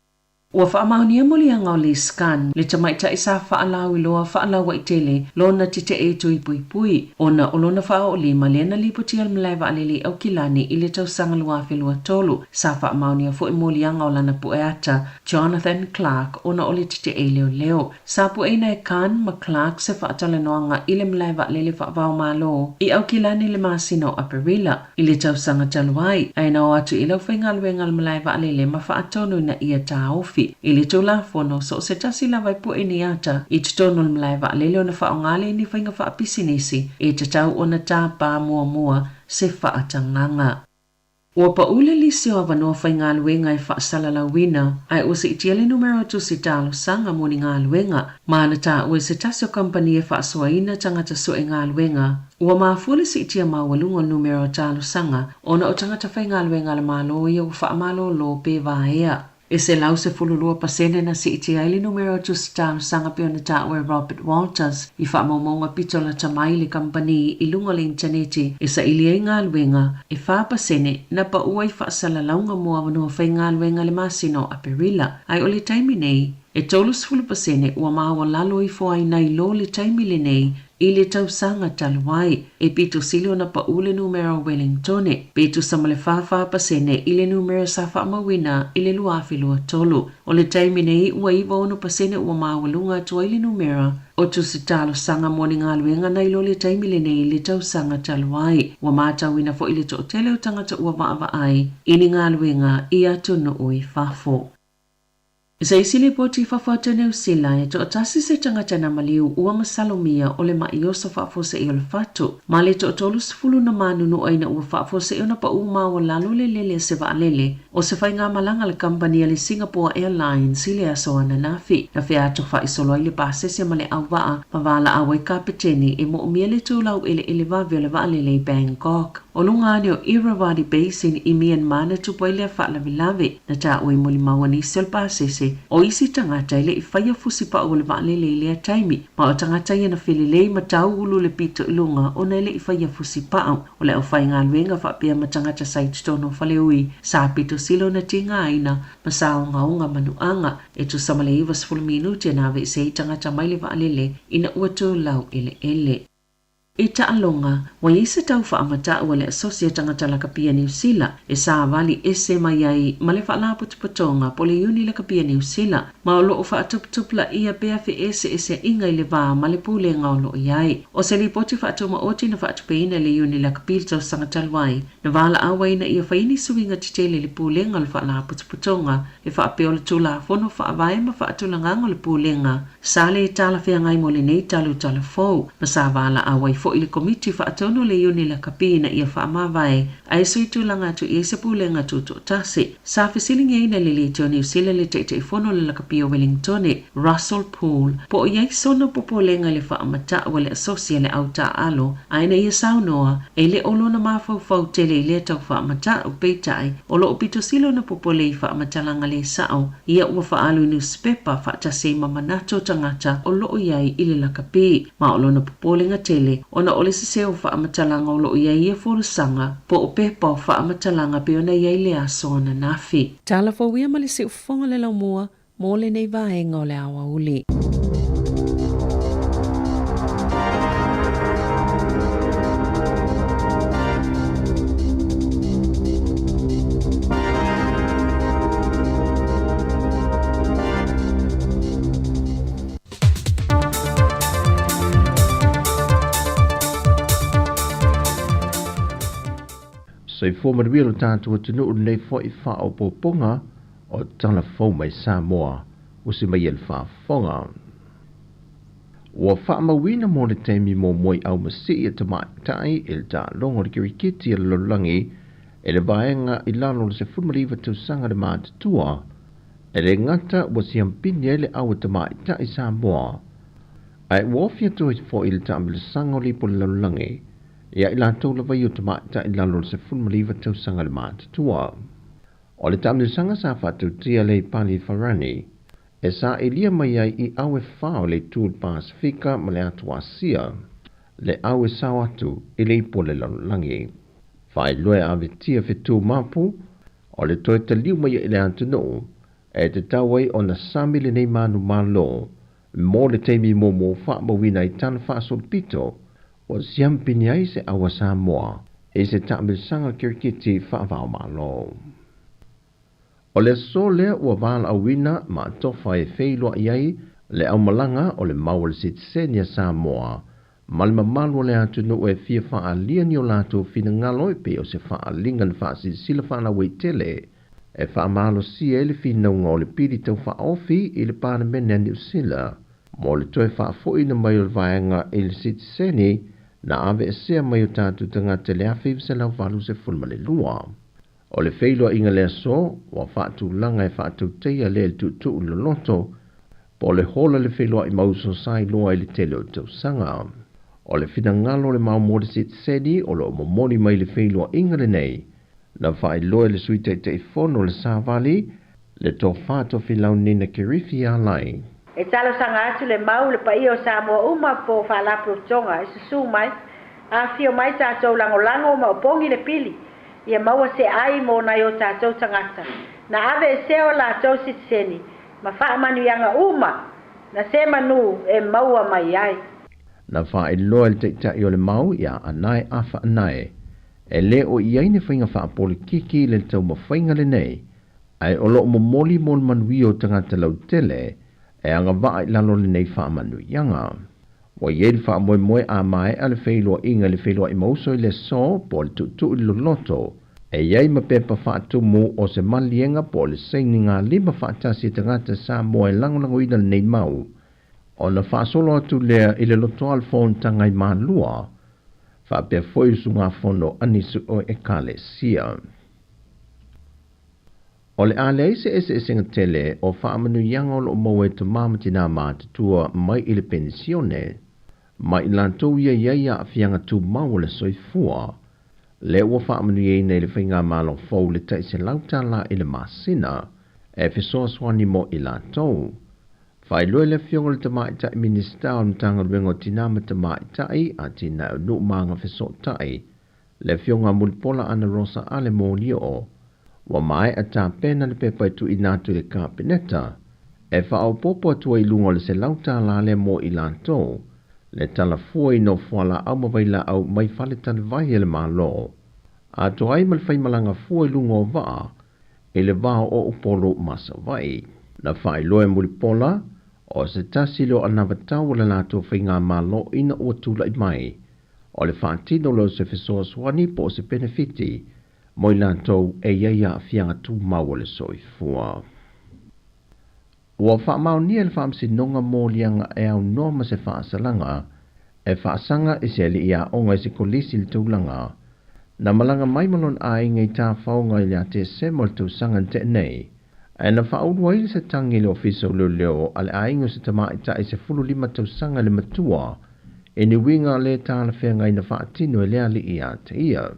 Ua whaamaunia molianga o le scan, le tamaita isa whaalau I loa whaalau i tele, lona tite e tui pui pui, ona o lona wha o le malena lipoti al malaiva alele au kilani I le tau sanga lua whelua tolu, sa whaamaunia fo I molianga o lana pueata, Jonathan Clark, ona o le tite e leo leo. Sa pueina e kan ma Clark se whaatale noanga I le malaiva alele whaavao malo, I au kilani le masino Aparila, I le tau sanga taluai, aina o atu ilau whaingaluenga al malaiva alele ma whaatonu na ia taofi. I le tula fono so se tasi la vai po ini ata I tutono le malaiva lele ona whaongale ni whainga wha pisinisi e te tau ona tā pā mua se whaatanganga. Ua pa ule lisi o avanoa whainga aluenga e whaasala la wina, ai o se itiale numero tu si talo sanga moni ngā aluenga, maana tā ue se tasi o kampani e whaasoaina tangata so e ngā aluenga. Ua maafule si itia mawalunga numero talo sanga, ona o tangata whainga aluenga la malo ia u whaamalo lo pe vaea. E se lau se fululua pasene na si iti aili numero tu sitalo sanga pio na tawe Robert Walters I whaamomonga pito la tamaili kampani I lunga le interneti e sa ili e ngā luenga e wha pasene na pa ua I whaasala launga mua wanua whai ngā luenga le masino Aparila ai o le taimi nei e tolus fulu pasene ua maawa lalo I fo ai nai lo le taimi le nei I le tau sanga taluai e pito silio na pa ule numero Wellingtone pito samale whawha pasene I le numero sa whaamawina I le luafi lua tolu o le taimi nei ua iwa ono pasene ua maawalunga tua I le numero o tu si talo sanga moni ngā luenga na ilo le taimi le nei le tau sanga taluai ua mātawina fo I le to tele o tangata ua maava ai ini ngā luenga I atu no ui whafo. Sa isile poti whawhata New Zealand e to atasi se tangata na maliu ua masalomia o le maiosa whafose I o le whatu. Ma le to tolus fulu na manunu aina ua whafose o na pa uma o lalo le lele se vaalele o se whai ngā malanga le kampani le Singapore Airlines I le aso ana nafi. Na whea ato wha isolo I le pasese ma le au waa pa wala awa kapeteni e mo umia le tūlau ele vavi o le vaalele Bangkok. O lunga ane o Irrawaddy Basin I Myanmar na tupai le whaalavilavi na ta ui muli mawani sil pasese o isi tangata ile I whaia fusi pa o le vaalele le taimi ma o tangata ia na whilelei ma tau ulu le pito ilunga o na ile I whaia fusi pa o le au whai ngā luenga whapia ma tangata sait tono whale ui sa pito silo na tinga aina ma sa o ngaunga manuanga e tu samale iwas fulu minute na ve se tangata mai le vaalele ina ua tū lau ele. E taalonga, wa isa tau whaamata ua le asosia tangata la kapia New Zealand, e sa vali ese mai ai ma le whaala putupatonga po le uni la kapia New Zealand, ma o loo whaatuputupla ia bea fe ese inga I le vaa ma le pule ngau lo iai. O se li poti whaatuma oti na whaatupeina le uni la kapia tau sangatalwai, na vala awaina ia whaini suinga titele le pule ngau le whaala putupatonga, e whaapeo le tula fono whaavai ma whaatula ngau le pule nga, sa le tala whea ngai mo le nei talu tala fau, ma sa vala awai fo I le komiti whaatono le uni la kapi na ia whaamawai ai suitu langa tu ia sepulenga tuto tase. Sa fisilinga ina le lito New Zealand le te fono le la kapi o Wellingtone, Russell Poole, po iai sono popolenga le whaamata wa le asosia le auta alo, aina ia saunoa, e le olona mawhau tele le tau whaamata o peitai, o lo opito silo na popole I whaamata langa le sao, ia ua whaalu newspaper whaatase mamanato tangata o lo iai ile la kapi, ma olona popolenga tele, ona ole se se o whaamatalaga o loo ia ia forusanga po o pepa o whaamatalaga pe ona ia le aso ana nafi. Talafauia ma le se ufonga le laumua mo le nei vaenga o le awa uli. Sai fo marwia lo tātua tunu o nei fo I wha o poponga o tala fau mai Samoa o se mai el wha fonga. Ua wha mawina mo le teimi mo moi au masi I tamai tai il ta longo le kirikiti le lolangi e le vaenga I lalo le se fulmariva tau sanga le mātatua e le ngata wa si ampini ele au tamai tai Samoa. Ai wofia toi fo il ta amile sanga o lipo le lolangi Ia ila tau lava i o te maita i lalo se fulmaliva tau sanga le maata tua. O le tamni sanga sa whātau tia le pali Farani, e sa ilia mai ai i awe whao le tūl Pasifika ma le atu Asia, le awe sao atu i le ipo le langi. Whai loe awe tia whetū mapu, o le toi te liu mai i le atu no, e te tauai o na sami le nei manu malo, mo le teimi mo wha mawina i tana wha solpito, o siampini ai se awa Samoa, e se tamil sanga kirkiti wha vau malo. O le so lea ua wala awina ma tofa e feilua iai le au malanga o le maua le sitsenia Samoa, ma le mamalu le atu no e fia wha alia ni o lato fina ngalo e pe o se wha alingan wha sila wha na weitele, e wha malo si e le fina unga o le piri tau wha ofi i le pāra mene New Zealand, mo le toe wha fo ina mai o le vaenga i le sitseni na ave e sea mai o tātu tanga te lea whiw se lau walu se fulma le lua. O le feilua inga lea so, wa whaatu langa e whaatu teia le tu le loto, po le hola le feilua i mauso sai loa i le tele o tau sanga. O le fina ngalo le mau mori sit sedi, o le o momoni mai le feilua inga le nei, na whai loa le suite te i fono le savali, le tō whāto filau nina kirifi a lai. E talo sanga atu le mau le pai o Samoa uma po whalapu tonga, e susu mai, a fio mai tātou lango ma o pongi le pili, ia maua se ai mo na yo tātou tangata. Na ave e seo la tau sitseni, ma wha manu yanga uma, na se manu e maua mai ai. Na wha e loa le teita i o le mau, ia anai awha anai, e le o iai ne whainga wha apole kiki le tau ma whainga le nei, ai o lo mo moli mon manui o tangata lau tele, e anga waa i lalo le nei wha manu yanga. Wa iei le wha moe a mai a le whailua inga le whailua i mauso i le so, po le tutu i lo loto, e iei ma pepa wha tumu o se malienga po le seini ngā lima wha tasi tangata sa moe langolango ina le nei mau, o na wha solo atu lea i le loto al fon tangai maa lua, wha pia foi su ngā fono anisu o e kale sia. O le ale ese singa tele o wha amanu yangol o moe to mamatina maa tua mai i le pensione, mai i lantou ia iaia a fianga tu mau le soifua, le ua wha amanu iei nei le whainga malo fau le taise lauta la i le masina, e fisoa swani mo i lantou. Whai loe le fiongo le tamai tai minista o mtanga luengo tinama tamai tai a tina o nu maanga fiso tai, le fionga mulpola ana rosa ale mōni o, wa mai a tā pena le pepa i tu inatu le kāpeneta, e wha au popo atua i lungo le se lauta la le mo i lantou, le tala fuai no fuala au mawaila au mai fale tala vai le malo. A to ai mal fai malanga fuai lungo waa, e le vao o upolo masa vai. Na fai loe mulipola, o se tasilo anavatau le lato fai ngā malo ina ua tula i mai, o le whaatino lo se fisoa swani po se benefiti, moi lantou e iaia a fianga tu maua le soifua. Ua whaamau nia le whaamsi nonga mōlianga e au noma se whaasalanga, e whaasanga i se li ia onga i se kolisi le tūlanga, na malanga maimalon a inga i tā whaonga i le ate se mo le tūsanga te nei, e na whaurua i se tangi le ofiso leo ale a inga se tamaita i se 15 tūsanga le matua, e ni winga le tāla whenga i na whaatino e lea li i a te ia.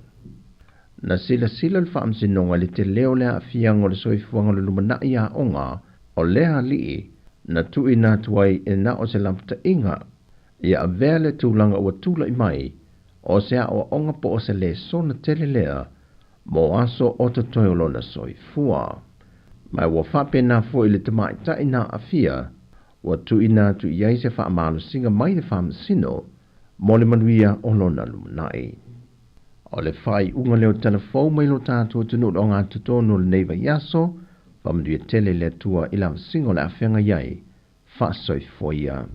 Na sila le whaamsi nonga le te leo lea a fiango le soifuanga le lumana i a onga, o lea lii, na tui nā tuai e na o se lamputa inga, ia a vele tūlanga ua tūla i mai, o se a o onga po o se le sona tele lea, mo aso o te toiolo na soifua. Mai ua whape nā fo i le tamai tai nā a fia, ua tui nā tu iai se wha amalo singa mai le whamasino, mo le manuia o lona lumanai. O le whai unga leo telefou mai lo tātua tunu o ngā tutono le neiva yaso, whamanduia tele le tua i lawa singo le awhenga iai, whaasoi foia.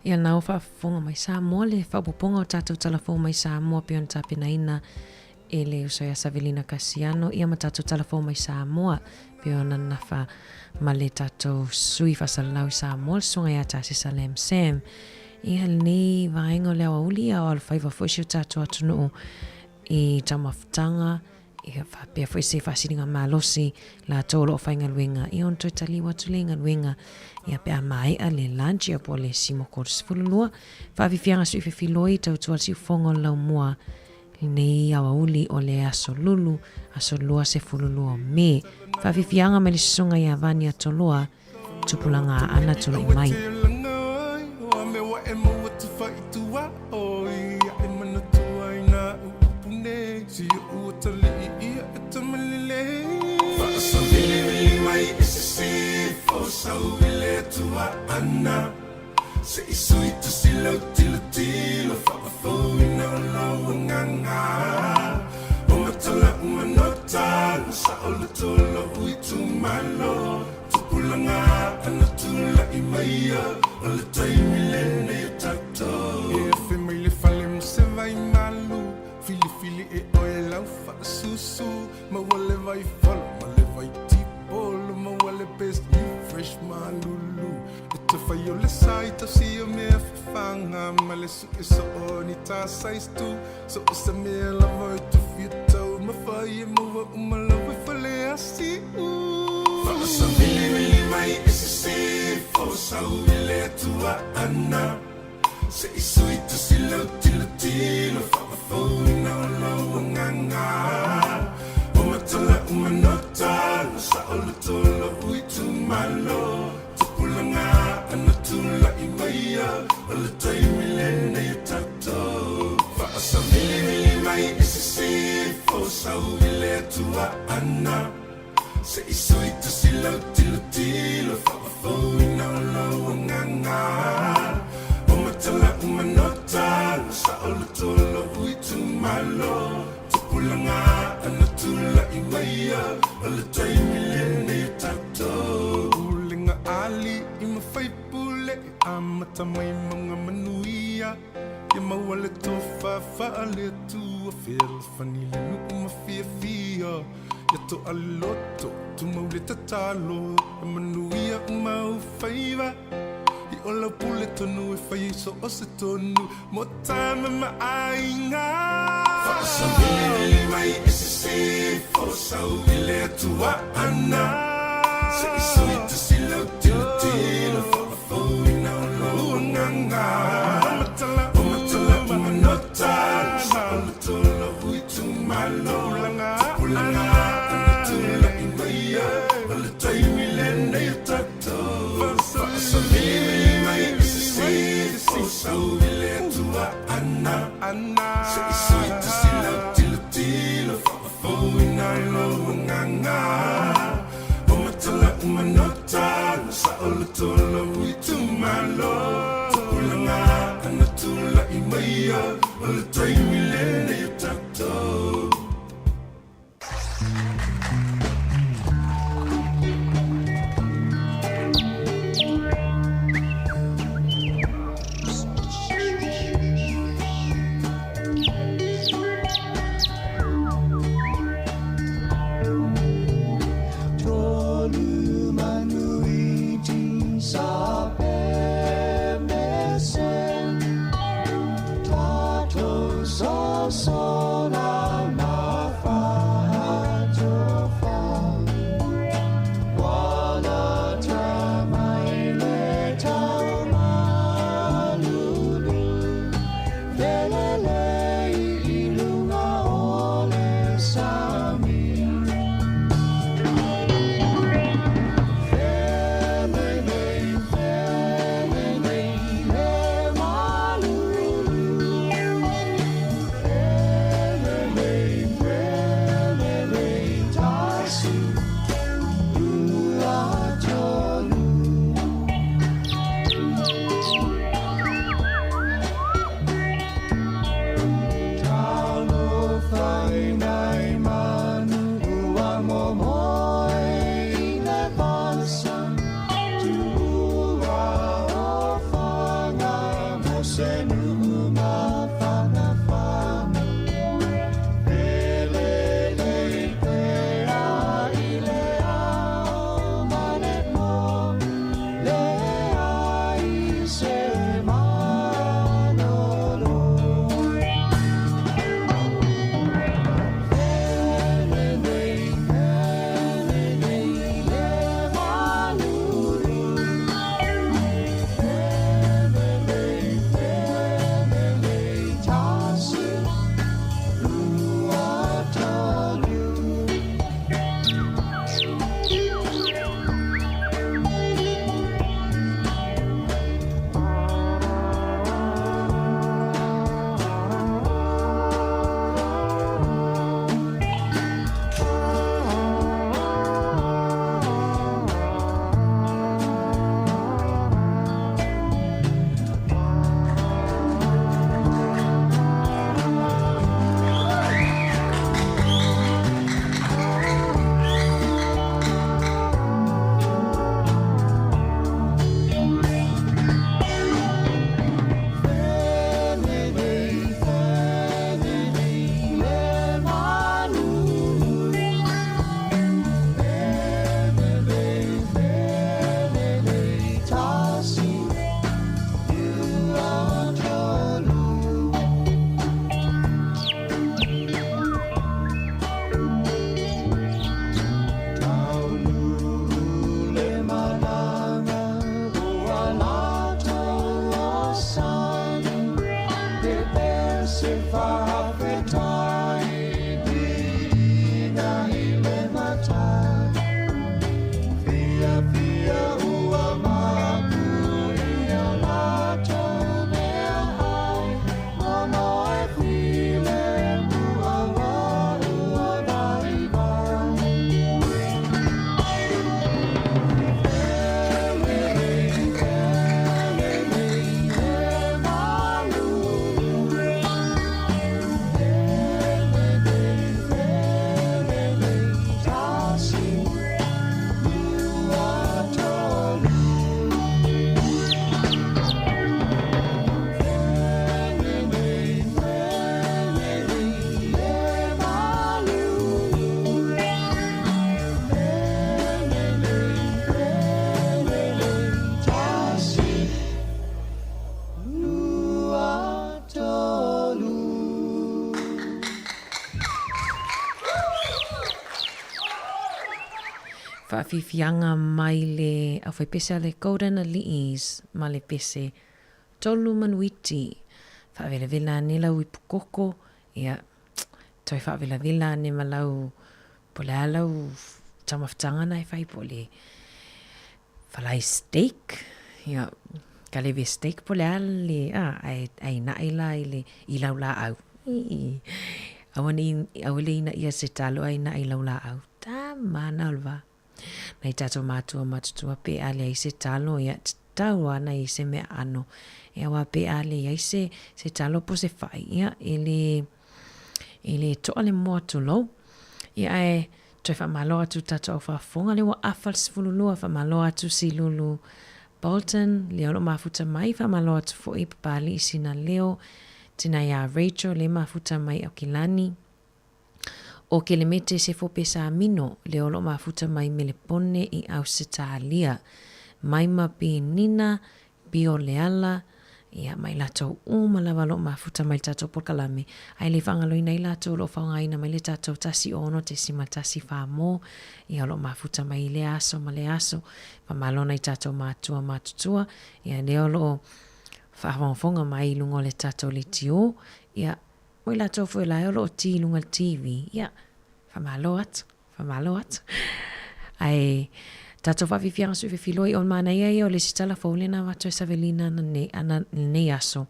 Ia nau whaafonga mai Samoa le whaapoponga o tātou telefou mai Samoa pion tapinaina e le usoia Savelina Kasiano ia matatu telefou mai Samoa piona nafa ma le tātou sui whasalau i Samoa sunga ia tāsi Salem Sam ia ni vaenga leo uli a o al whaiva fuisi o tātou atunu i tamaftanga ia whapea fwoi se whasiringa malosi la tolo o whainga luenga i on toi taliwa tulenga luenga ia pea mai a le lunch ia po le simo kors fululua whawhiwhianga sui whiwhiloi tau tua si ufongo lau mua nei awa uli o le aso lulu aso lua se fululua me whawhiwhianga me le sunga ia vani a toloa tupulanga ana tolo i mai Ana se isui tu silo tilo whakafoi na lau nganga o matala umanota sa ola tola ui tu malo tupulanga ana tula i maia o le taimi lene i tato e fe mai le fale mo se vai malu fili e oe lau whakasusu ma wale vai folo ma le vai tipolo ma wale best you fresh malulu te fai o le sai ta si o mea whanga ma le su e so o ni ta sais tu so o sa mea la vai tu fiutau ma fai e mua uma la vai fale asi Whaka sa mili mai e se se fo sa ui le tua ana se isui tu si lau tilo whaka fau na o lau nganga o matala umanota sa o le tola ui tu malo tupulanga ana tula i maia o le taimi lene i tato Whaasa mili mai e se se fo sa ui le tua ana se isui tu si lau tilo whakafau na o lau nganga o matala umanota sa o le tola ui tu malo tupulanga ana tula i maia o le taimi lene i tato Ali i mawhai pule a mata mai maunga manuia ia maua le tofa faa le tua whil whanile nuku mawhia fia ia to aloto tu mau le tatalo a manuia mau whaiva i ola pule tonu e whai so o se tonu mo tama ma ainga Whaasa mili mai e se se fo sau i le tua ana se isui tu silo tilo whakafau na o lau nganga o matala umanota sa ola tola ui tu malo tupulanga ana tula i maia o le taimi lene i tato Whaasa mili mai e se se fo sau i le tua ana se isui tu silo tilo whakafau na o lau nganga Matala umanota sa ola tola ui tu malo tupulanga ana tula i maia o le taimi lene i tato So whaafifianga mai le au whaipese le Golden Elise ma le pese tolu manuiti whaavela ne lau i pukoko ia toi whaavela ne malau pole alau tamawhtanga nai whai pole whalai steak ia ka lewe steak pole ale ai naila i lau la au awale ina ia se talo ai na i lau la au ta mana alwa nei tato matua matutua pe ale ai se talo ia tau ana i se me ano ia wa pe ale ai se talo po se fai ia ele to ale mo to lo ia e toi fa malo atu tato au fa fonga le wa afal sfululu fa malo atu silulu Bolton leo lo mafuta mai fa malo atu fo i papali isina leo tina ya Rachel le mafuta mai au kilani o ke le mete se fo pesa amino leo lo mafuta mai mele pone i au setalia mai mapi nina bio leala ia mai lato malava lo mafuta mai tato por kalame ai le fanga loina i lato lo fanga ina mai le tato tasi ono te sima tasi famo ia lo mafuta mai le aso ma le aso pa malona i tato matua matutua ia leo lo fonga mai lungo le tato le tio ia moi lato foi la lo ti lungo TV ia fa malo at ai tato fa vivian su filoi on mana ia o le sitala faulena wato savelina na ne aso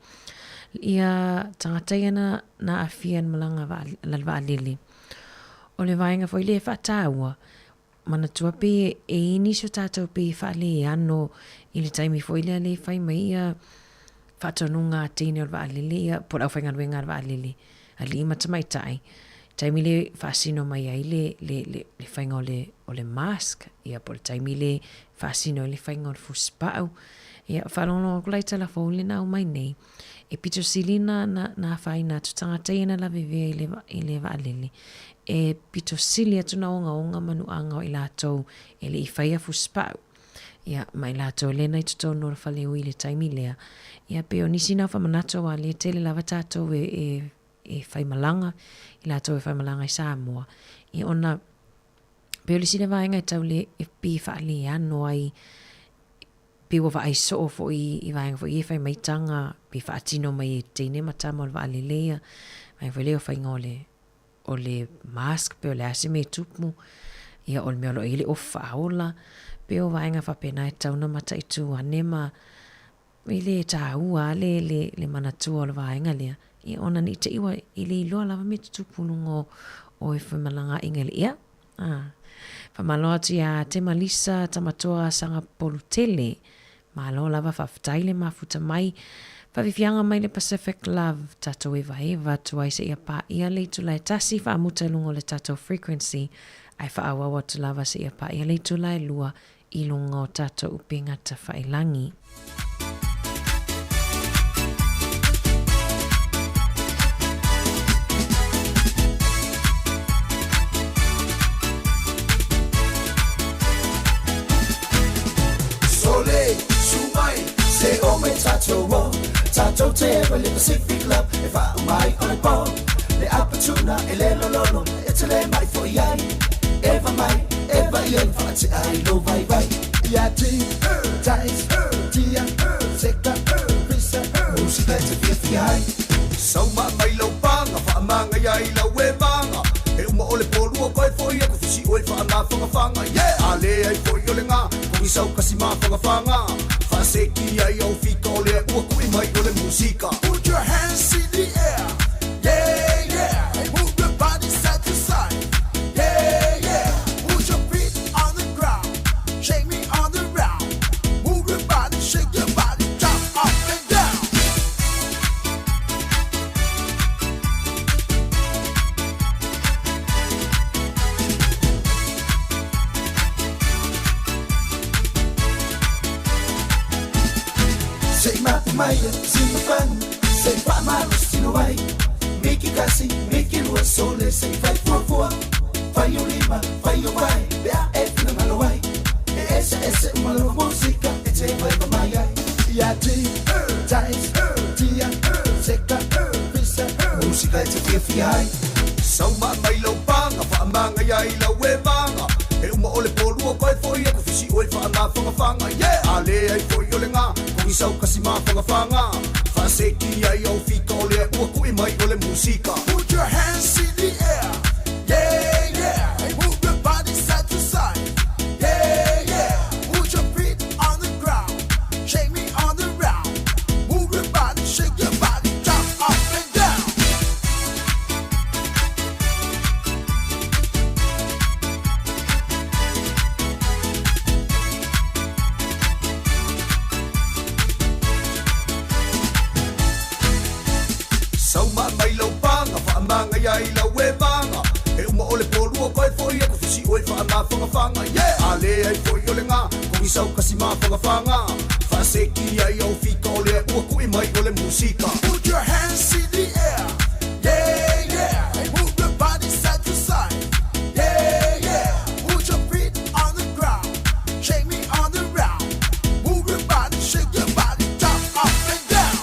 ia tangata ia na afian malanga lalva alili o le vainga foi le fataua mana tua pe e inisio tato pe fa le ano i le taimi foi le fai mai ia fatonunga tine o le alili ia por au fainga luenga le alili ali matamai tai taimi le fasino mai ai le fainga o le mask ia por taimi le fasino le fainga o le fuspau ia whalono kulai tala faule na umai nei e pito silina na faina tutanga teina la vive i le vaalele e pito sili atu na onga manu anga o i latou e le i faia fuspau ia mai latou lena i tutou nora fale ui le taimi lea ia peo nisi na whamanato wa le tele lava tatou e fai malanga i latou e fai malanga i Samoa i ona peo le sile vaenga i tau le e pi faale ano ai piwa va ai so fo i vaenga fo i fai maitanga pi faatino mai teine matama o vaale lea mai fo leo fai ngole o le mask peo le ase me tupmu ia o le mea lo ile o faola peo vaenga fa pena e tau na mata i tu anema ile taua le manatua o le vaenga lea i ona ni te iwa i le iloa lava me tutupulungo o e whamalanga ingele ia. Whamaloa tu ia te malisa tamatoa sanga polutele. Malo lava whaftaile mafuta mai. Whavifianga mai le Pacific Love tato e vaeva tu ai se ia pa ia le tu lai tasi whaamuta lungo le tato frequency. Ai whaawawa tu lava se ia pa ia le tu lai lua i lungo tato upinga ta whailangi. Se o me tato wo, tato te le Pacific Love, e fa mai on the ball, le apatuna e le lolo, e te le mai fo iai, eva iai fa te ai lo vai vai, ia ti, tais, tia, seka, pisa, musica te fiai, so ma mai lo panga fa manga iai la we manga, e uma ole polu ko e fo ia ko si o fa ma fanga, yeah, ale ai fo yo le nga, ko isa o kasi ma fanga. Seki ai au fika o le ua kui mai o le musika. Put your hands in the air, yeah, yeah. And move your body side to side, yeah, yeah. Put your feet on the ground, shake me on the ground. Move your body, shake your body, jump up and down. Say maya, sing fun, say fama, sino way. Make it kasi, make it was so let's say 544. Fayo lima, fayo way, bea na malaway. Esa malo música, ete vai maya. Ya ti, tais, tia, seka, pisa, música ete fiai. So ma mai lo panga, fa manga ya ila we manga. E uma ole polu ko mafanga yeah ale ai foi ole nga kung isau kasi mafanga faseki ai au fika ole ua ku i mai ole musika. Put your hands in the air yeah yeah and move your body side to side yeah yeah put your feet on the ground shake me on the ground move your body shake your body jump up and down. Sauma mai lau panga whaamanga iai lau e manga e uma ole porua koe foi e kufisi oe whaamawhangawhanga yeah ale ai foi ole ngā kong isau kasi mawhangawhanga whaaseki ai au fika ole e ua kui mai ole musika. Put your hands in the air yeah yeah and move your body side to side yeah yeah put your feet on the ground shake me on the ground move your body shake your body jump up and down.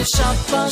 Shapa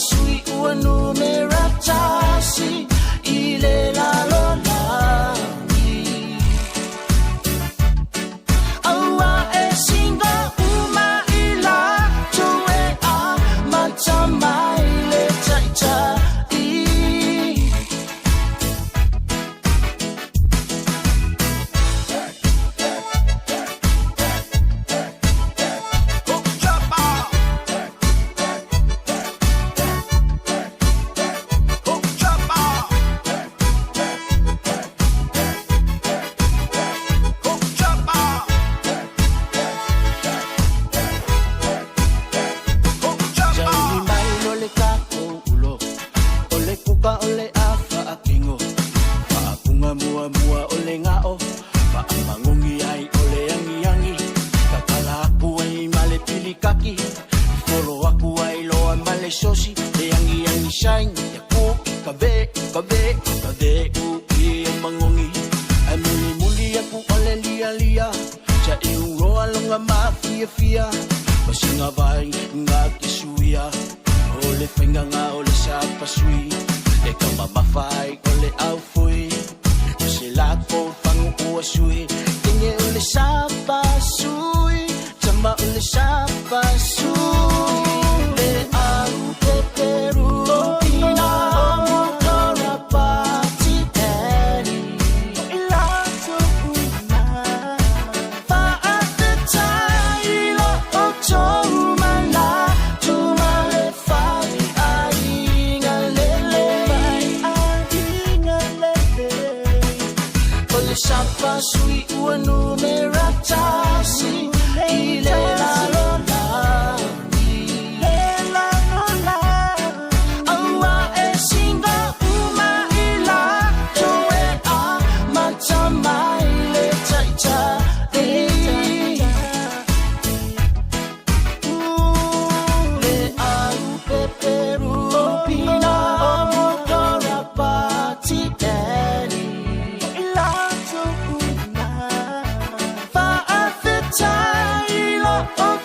sweet one no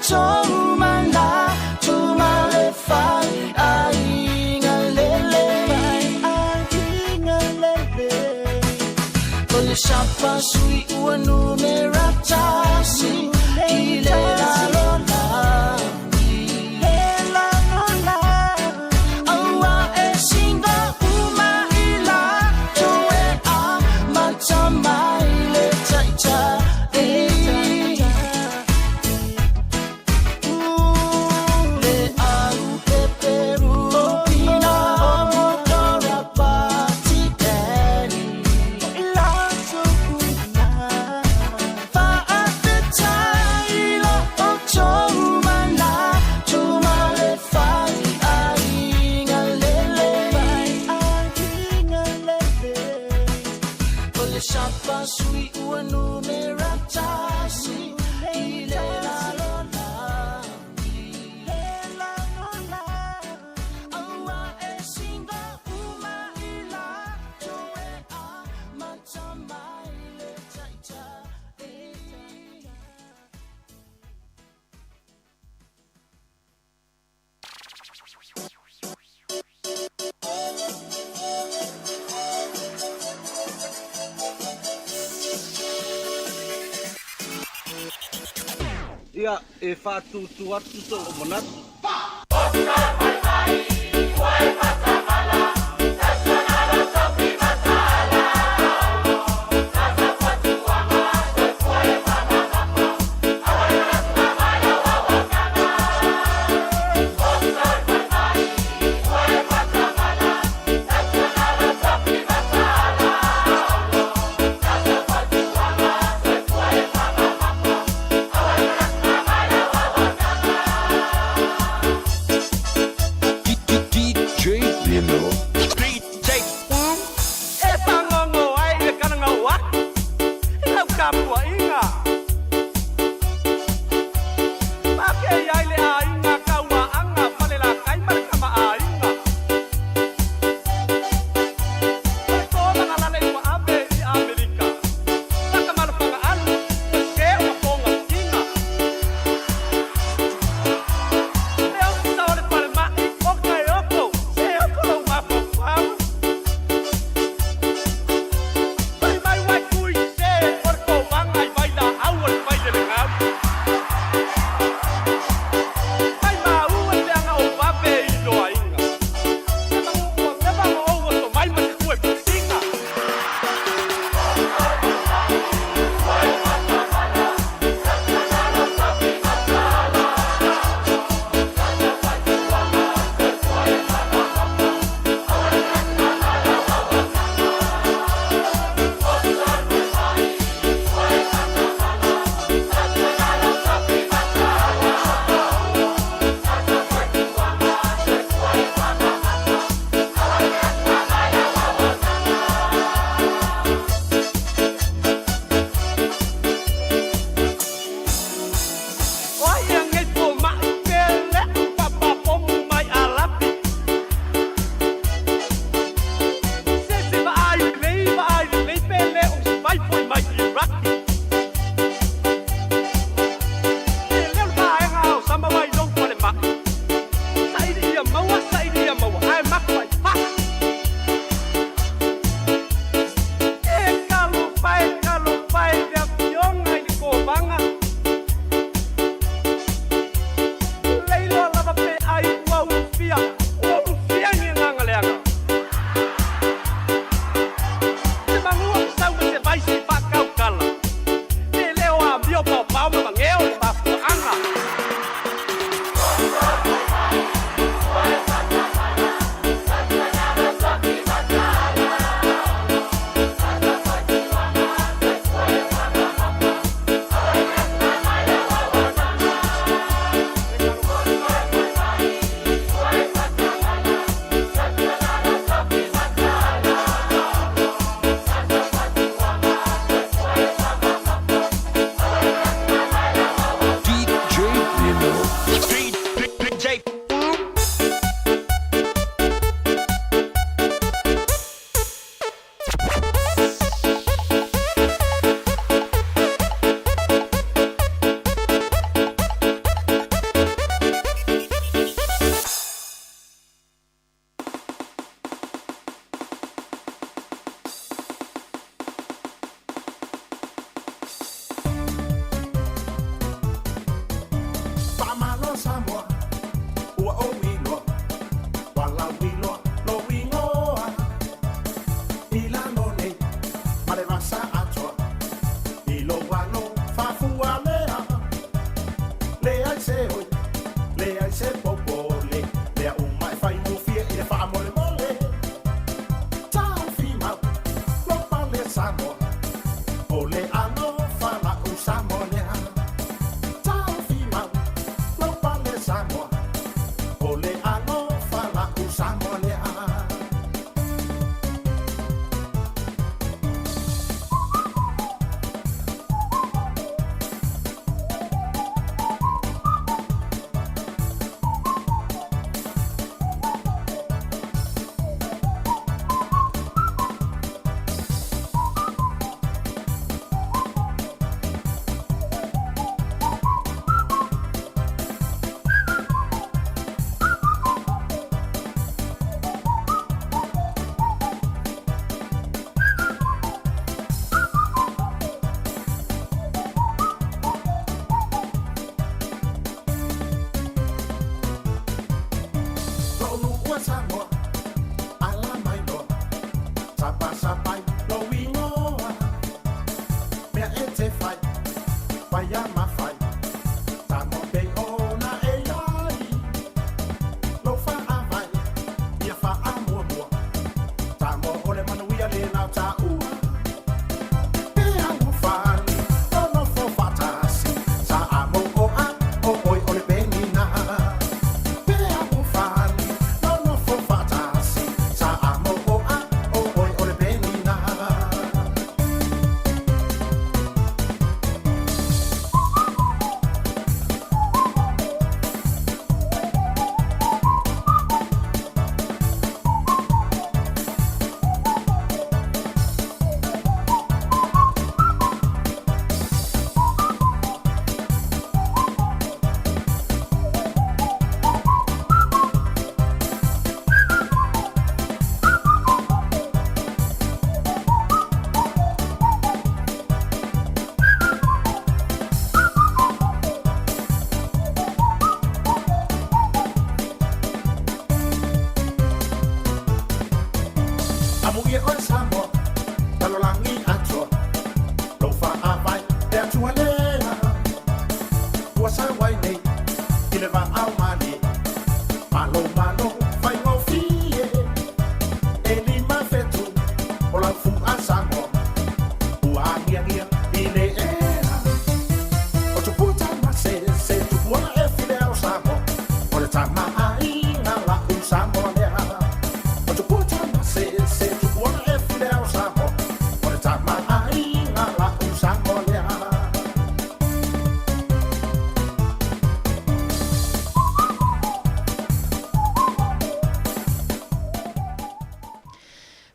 tumana tumale fai ainga lele Ole shapa sui uanu meratasi ile la lona ila lona awa esinga uma ila toe a matama ile taita Shapa sui uanu meratasi ile la lona ile la lona awa esinga uma ila toe a matama ile taita Ia e whātutu atu tō o monatu.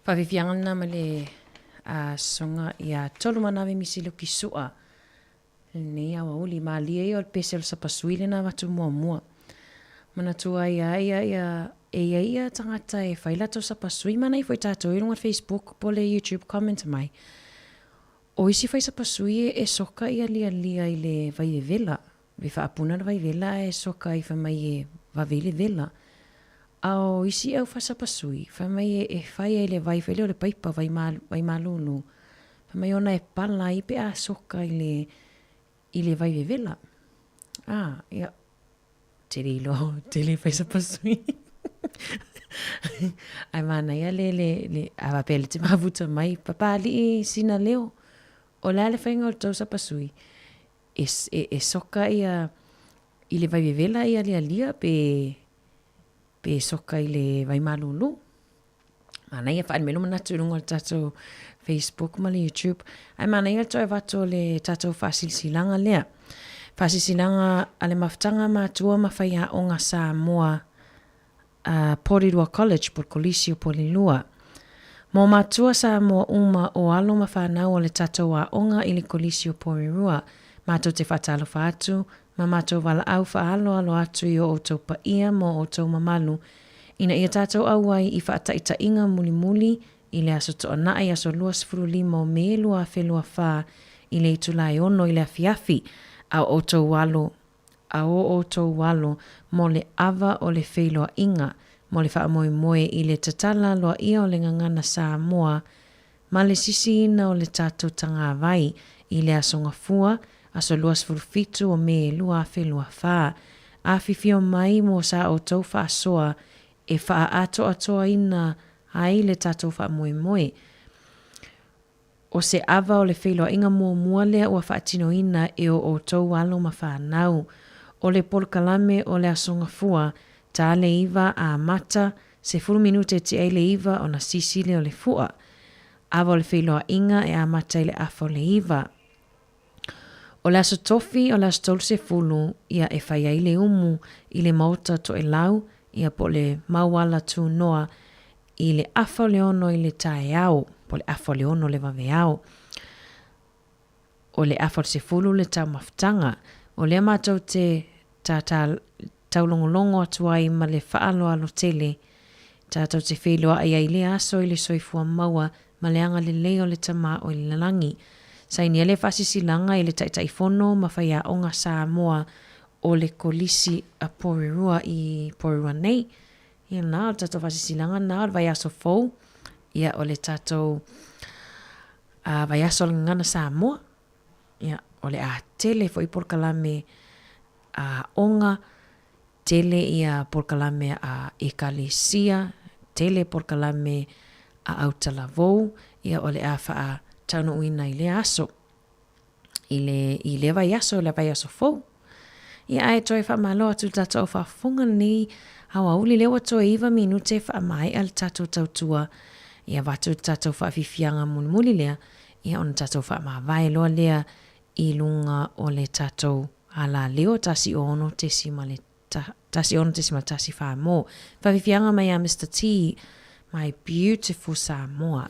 Whawhiwhiangana ma le songa ia tolu manawe misilo ki sua. Nei awa uli ma lia i o pese o sapasuile na watu mua mua. Mana tua ia tangata e whailato sapasui mana i fwoi tātou ilunga Facebook po le YouTube comment mai. O isi whai sapasui e soka ia lia i le vai vela. Vi whaapuna le vai vela e soka i whamai e vavele vela. Ao isi au whasapasui, whamai e whai e le vai whele o le paipa vai malulu. Whamai ona e pala i pe a soka i le vai vela. Ia. Tere whaisapasui. Ai mana ia le awa pele te mavuta mai. Papali i sina leo. O la le whainga o tau sapasui. E soka ia i le vai vela ia lia pe soka i le vai malulu. Mana ia whaen melo manatu runga o tatou Facebook ma le YouTube. Ai mana ia toi vato le tatou whasilsilanga lea. Whasilsilanga ale maftanga matua mawhaia o ngā Samoa Porirua College por Colisio Polilua. Mō matua Samoa uma o alo mawhanau o le tatou a onga i le Colisio Porirua. Matou te whatalo whaatu. Ma matou wala au whaalo alo atu i o outou pa ia mo outou mamalu. Ina ia tātou auai i whaataita inga muli i le aso toa nai aso luas furulima o me lua whelua wha i le itulai ono i le afiafi a outou walo mo le ava o le wheloa inga mo le wha moe i le tatala loa ia o le ngangana Samoa ma le sisi ina o le tātou tanga vai i le aso ngafua aso luas furufitu o me lua whelua wha. A whiwhio mai mo sa o tau wha soa e wha atoa ina ai le tatou wha moe. O se ava o le whelua inga mua lea ua wha tino ina e o tau walo ma whanau. O le polkalame o le asonga fua ta le iwa a mata se 10 minute te ai le iwa o na sisile o le fua. Ava o le whelua inga e a mata i le afa o le iwa. O le aso tofi o le aso tolu se fulu ia e whaia i le umu i le mauta to e lau ia po le mauala tu noa i le afa le ono i le tae au po le afa le ono le vave au. O le afa se fulu le tau maftanga o le amatau te tau longolongo atua i ma le whaalo alo tele tātou te wheloa ai le aso i le soifua maua ma le anga le leo le tama o le langi. Saini ele whasisilanga i le taitaifono ma whaia o ngā Samoa o le kolisi a Porirua i Porirua nei. Ia nā, o tātou whasisilanga nā, o vai aso fau. Ia o le tātou vai aso le ngana Samoa. Ia, o le a tele foi por kalame a onga, tele ia por kalame a ekalesia, tele por kalame a Autalavou, ia o le a faa tauno uina i le aso. I le vai aso fou. Ia ai toi wha malo atu tatou wha funga ni hawa uli lewa toi iwa minute wha mai al tatou tautua. Ia watu tatou wha fifianga muli lea. Ia on tatou wha maa vai loa lea i lunga o le tatou ala leo tasi ono tesima le tasi ono tesima tasi wha mo. Wha fifianga mai a Mr. T, my beautiful Samoa.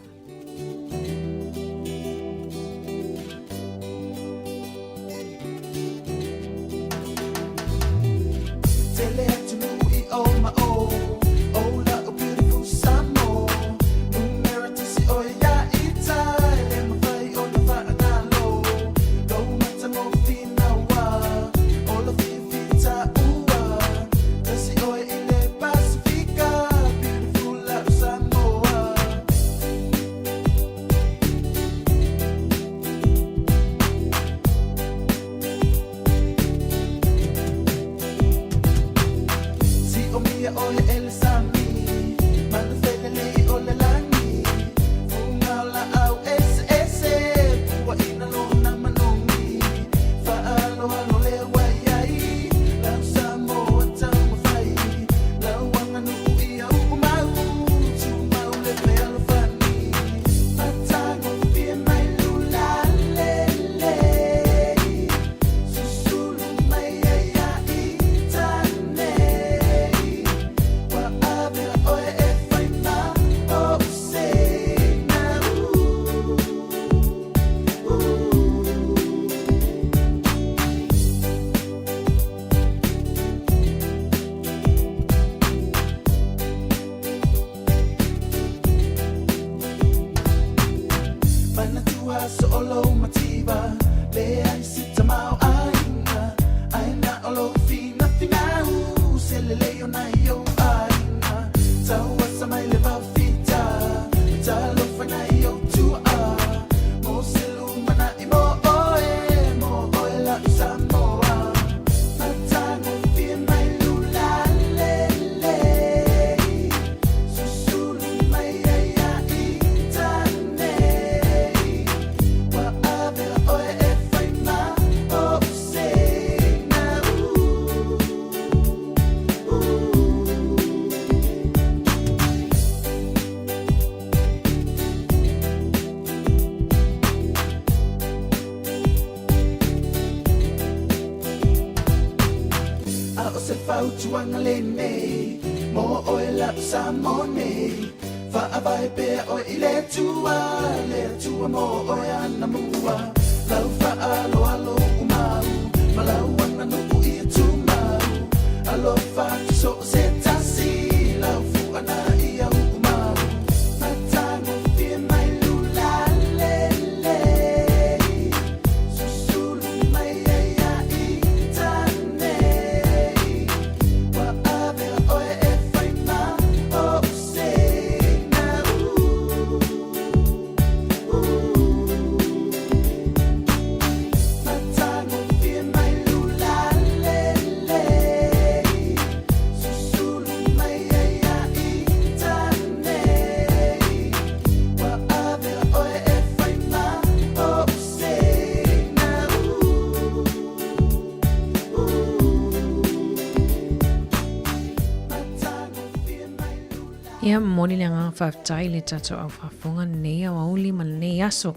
Ia moni le ngā whaftai le tato au whafunga nei au auli ma nei aso.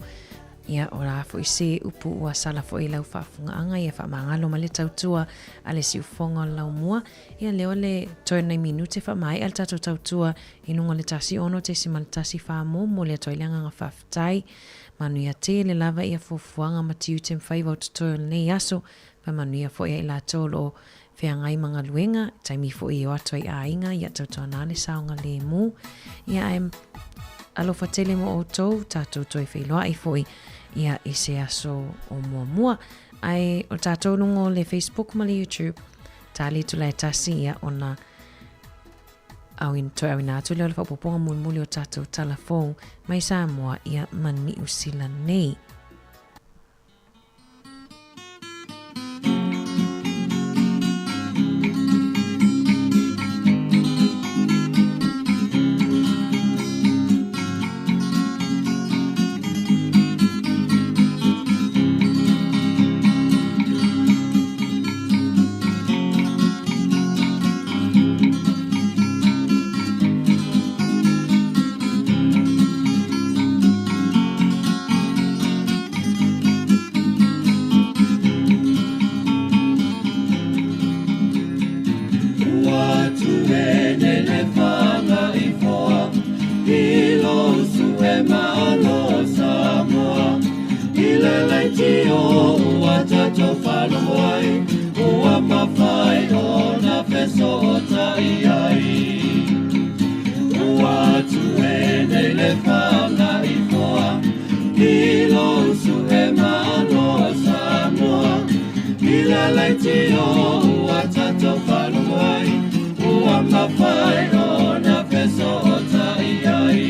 Ia o la fo i se upu ua sala fo i lau whafunga anga ia whamangalo ma le tautua a le siufonga lau mua. Ia leo le toi nei minute whamai al tato tautua inunga le tasi ono te si maltasi whamo mo le toi leanga ngā whaftai. Manu ia te le lava ia fofuanga ma tiu te mwhaiva o tutoio nei aso. Pa manu ia fo ia i la tolo whea ngai mga luenga, taimi fo i o atoi a inga, ia tautua nale saonga le mu. Ia ai alofa tele mo o tau, tātou toi whailoa i fo ia i se aso o mua mua. Ai o tātou lungo le Facebook ma le YouTube, tāli tu lai tasi ia ona toi au ina atu leo le whapoponga muli o tātou talafou, mai Samoa ia mani usila nei. whanawai, ua mawhai o na peso o tai ai. Ua atu e nei le whanga i hoa, i lonsu e manoa Samoa, i la leiti o ua tato whanawai, ua mawhai o na peso o tai ai.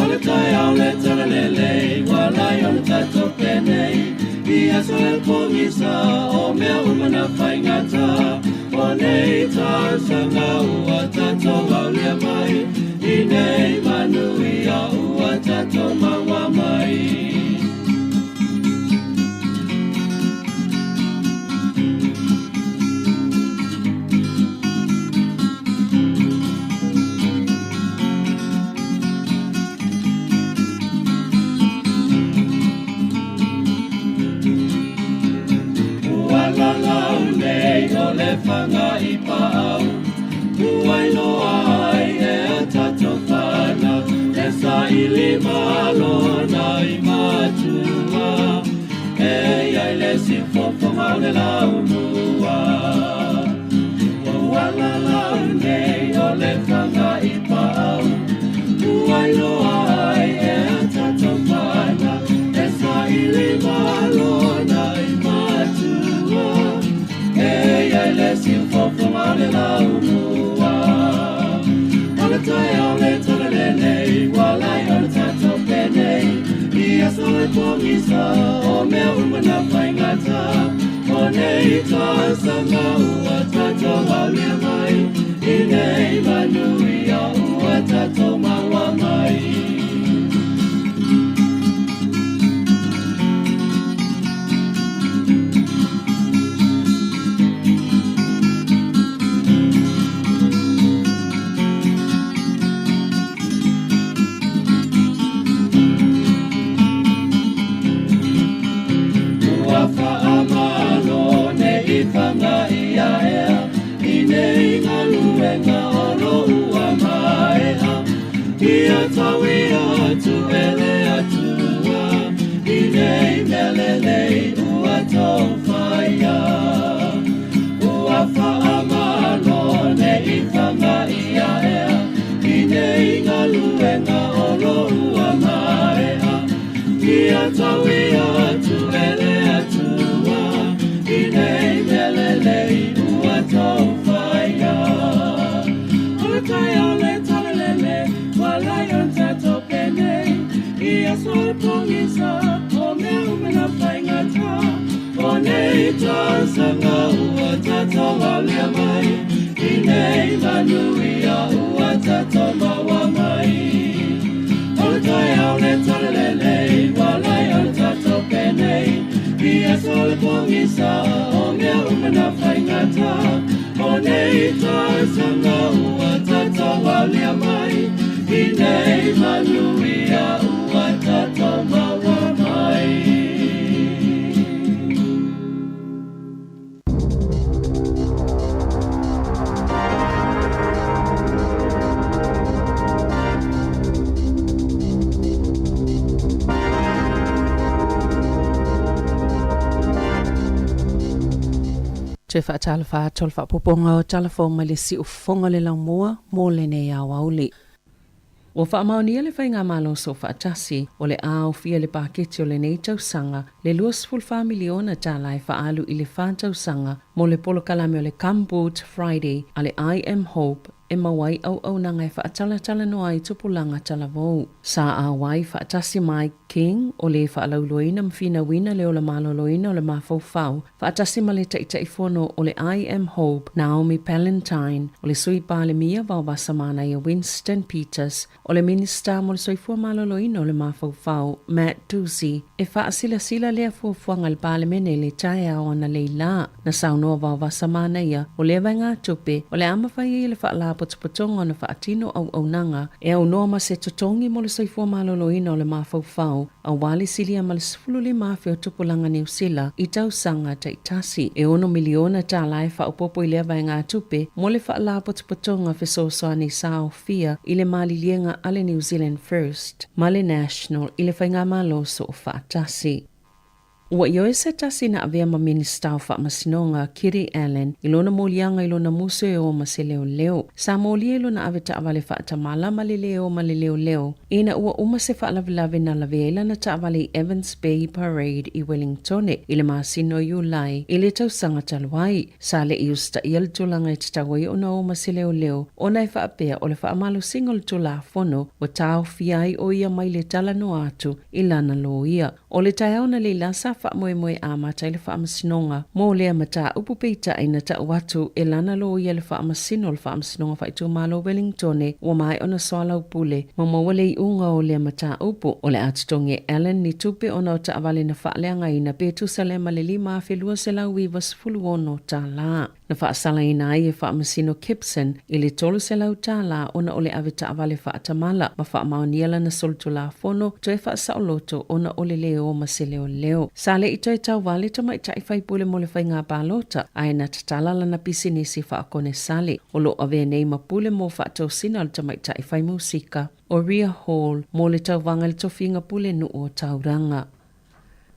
Ole tai au le tala lele, walai o le tato penei, i aso le pongisa o mea umana whaingata, o nei tausanga ua tato au lea mai, i nei manui a ua tato maua mai. Whanga i pāu, uai loa ai e a tato whana, e sa ili malo na i matua, e ai le si whawhanga o le lau mua. Wala lau nei o le whanga i pāu, uai loa ai e a tato whana, e sa ili malo na i matua, ai le si whawhanga le lau mua. Ala tai au le tala lenei, walai o le tato penei, i aso le pongisa o mea umana whaingata, o nei tausanga ua tato au lea mai, i nei manui a ua tato maua mai. Whanga ia ea, i nei ngā luenga o lo ua maea, i a tawi atu ele atua, i nei melelei ua tau whaia. Ua whaamano ne i whanga ia ea, i nei ngā luenga o lo ua maea, i a tawi atu ele atua, i nei melelei ua tau whaia. Ola tai au le tala lele, walai o tato penei, i aso le pongisa o mea umana whaingata, o nei tausanga ua tato au lea mai, i nei manui a ua tato maua mai. Ola tai au le tala lele, walai o tato penei, i aso le pongisa o mea umana whaingata, o nei tausanga ua tato au lea mai, i nei manui a ua tato maua mai. Te whaatala whaatol whaapoponga o talafo mai le si ufonga le lau mua mō le nei au auli. O whaamaonia le whainga malo so whaatasi o le ao fia le paketi o le nei tausanga le 2.5 miliona tālai whaalu i le whātausanga mō le polo kalame o le Camboot Friday a le I Am Hope e mawai au nanga e whaatala noa i tupulanga talavou. Sa a wai whaatasi mai King o le whaalauloina mwhina wina le o le maloloina o le mawhauwhau. Whaatasi ma le taitaifono o le I Am Hope Naomi Palentine o le sui pāle mia wawasa mana i Winston Peters o le minister mo le soifua maloloina o le mawhauwhau Matt Ducey e whaasila lea fuafuanga le pāle mene le tae ao ana leila na saunoa wawasa mana ia o le wanga tupe o le amawhai i le whaala potopotonga na whaatino au nanga e au noa ma se totongi mo le soifua maloloina o le mawhauwhau a wali silia ma le sifululi mawhi o tupulanga New Zealand i tausanga taitasi e 1 miliona tā lai whaupopo i lewa ngā tupe mo le whaala potopotonga whesosoani sao fia i le malilienga ale New Zealand First ma le National i le whainga malo so o whaatasi. Ua yo se tasi na avea ma minister fa masinonga Kiri Allen ilona molianga ilona muso o maseleo leo. Sa molie ilona aveta avale fa tamala malileo leo. Ina ua uma se fa lavilave na lavela na ta avale Evans Bay Parade i Wellington ile masino Julai ile tau sanga talwai. Sale iusta ial tulanga i tatawai ona o maseleo leo. Ona i fa apea ole fa amalo single tula fono wa tau fiai o ia maile tala no atu ilana lo ia. Ole taiaona le lasa fa moe a mata ile fa amasinonga mo le mata upu peita ina ta watu elana lo ia le fa amasino le fa amasinonga fa itu malo Wellington wa mai ona swala upule mo wale unga o le mata upu ole atutonge Allen ni tupe ona ta avale na fa leanga ina petu salema le lima felua sela wivas fulu ono tala na fa sala ina ia fa amasino Gibson ile tolu sela utala ona ole aveta avale fa atamala ma fa maoniela na soltula fono to fa saoloto ona ole leo maseleo leo sale ito e tau wale to mai tai fai pule mo le fai ngā pālota aina tatala lana pisinisi fa akone sale olo ave nei ma pule mo fa tau sina to mai tai fai musika o Ria Hall mo le tau wanga le tofinga pule nu o tauranga.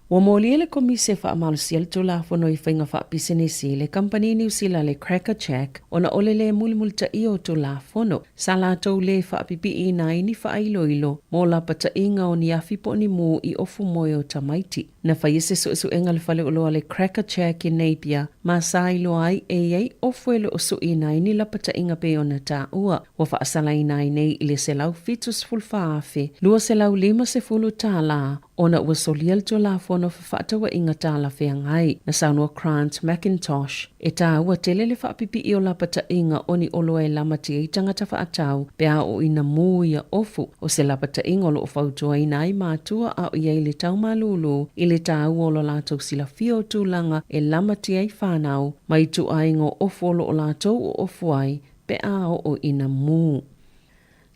Wa moliele komise fa amalusia le tula fono I whainga fa pisinisi le company New Zealand le Cracker Jack ona ole le mulimulta I o tula fono sala tau le fa pipi I na ini fa ilo mo la pata inga o ni afipo ni mu I ofu moyo tamaiti na fa yese so enga le fale olo le Cracker Jack I Napier ma sa ilo ai ei ofu ele o so ina ini la pata inga pe ona ta ua wa fa asala ina nei ile selau fitus fulfa afe lua selau lima se fulu tala ona ua soliel tula fono fafatawa inga tala feangai na saunua Grant McIntosh e tā ua tele le whaapipi I o lapata inga oni olo e lamati e tangata whaatau pea o ina muia ofu o se lapata inga lo o whautua ina I mātua a o iei le tau malulu I le tā ua olo lātou sila fio tūlanga e lamati e whanau mai tu aingo ofu olo o lātou o ofu ai pea o ina mu.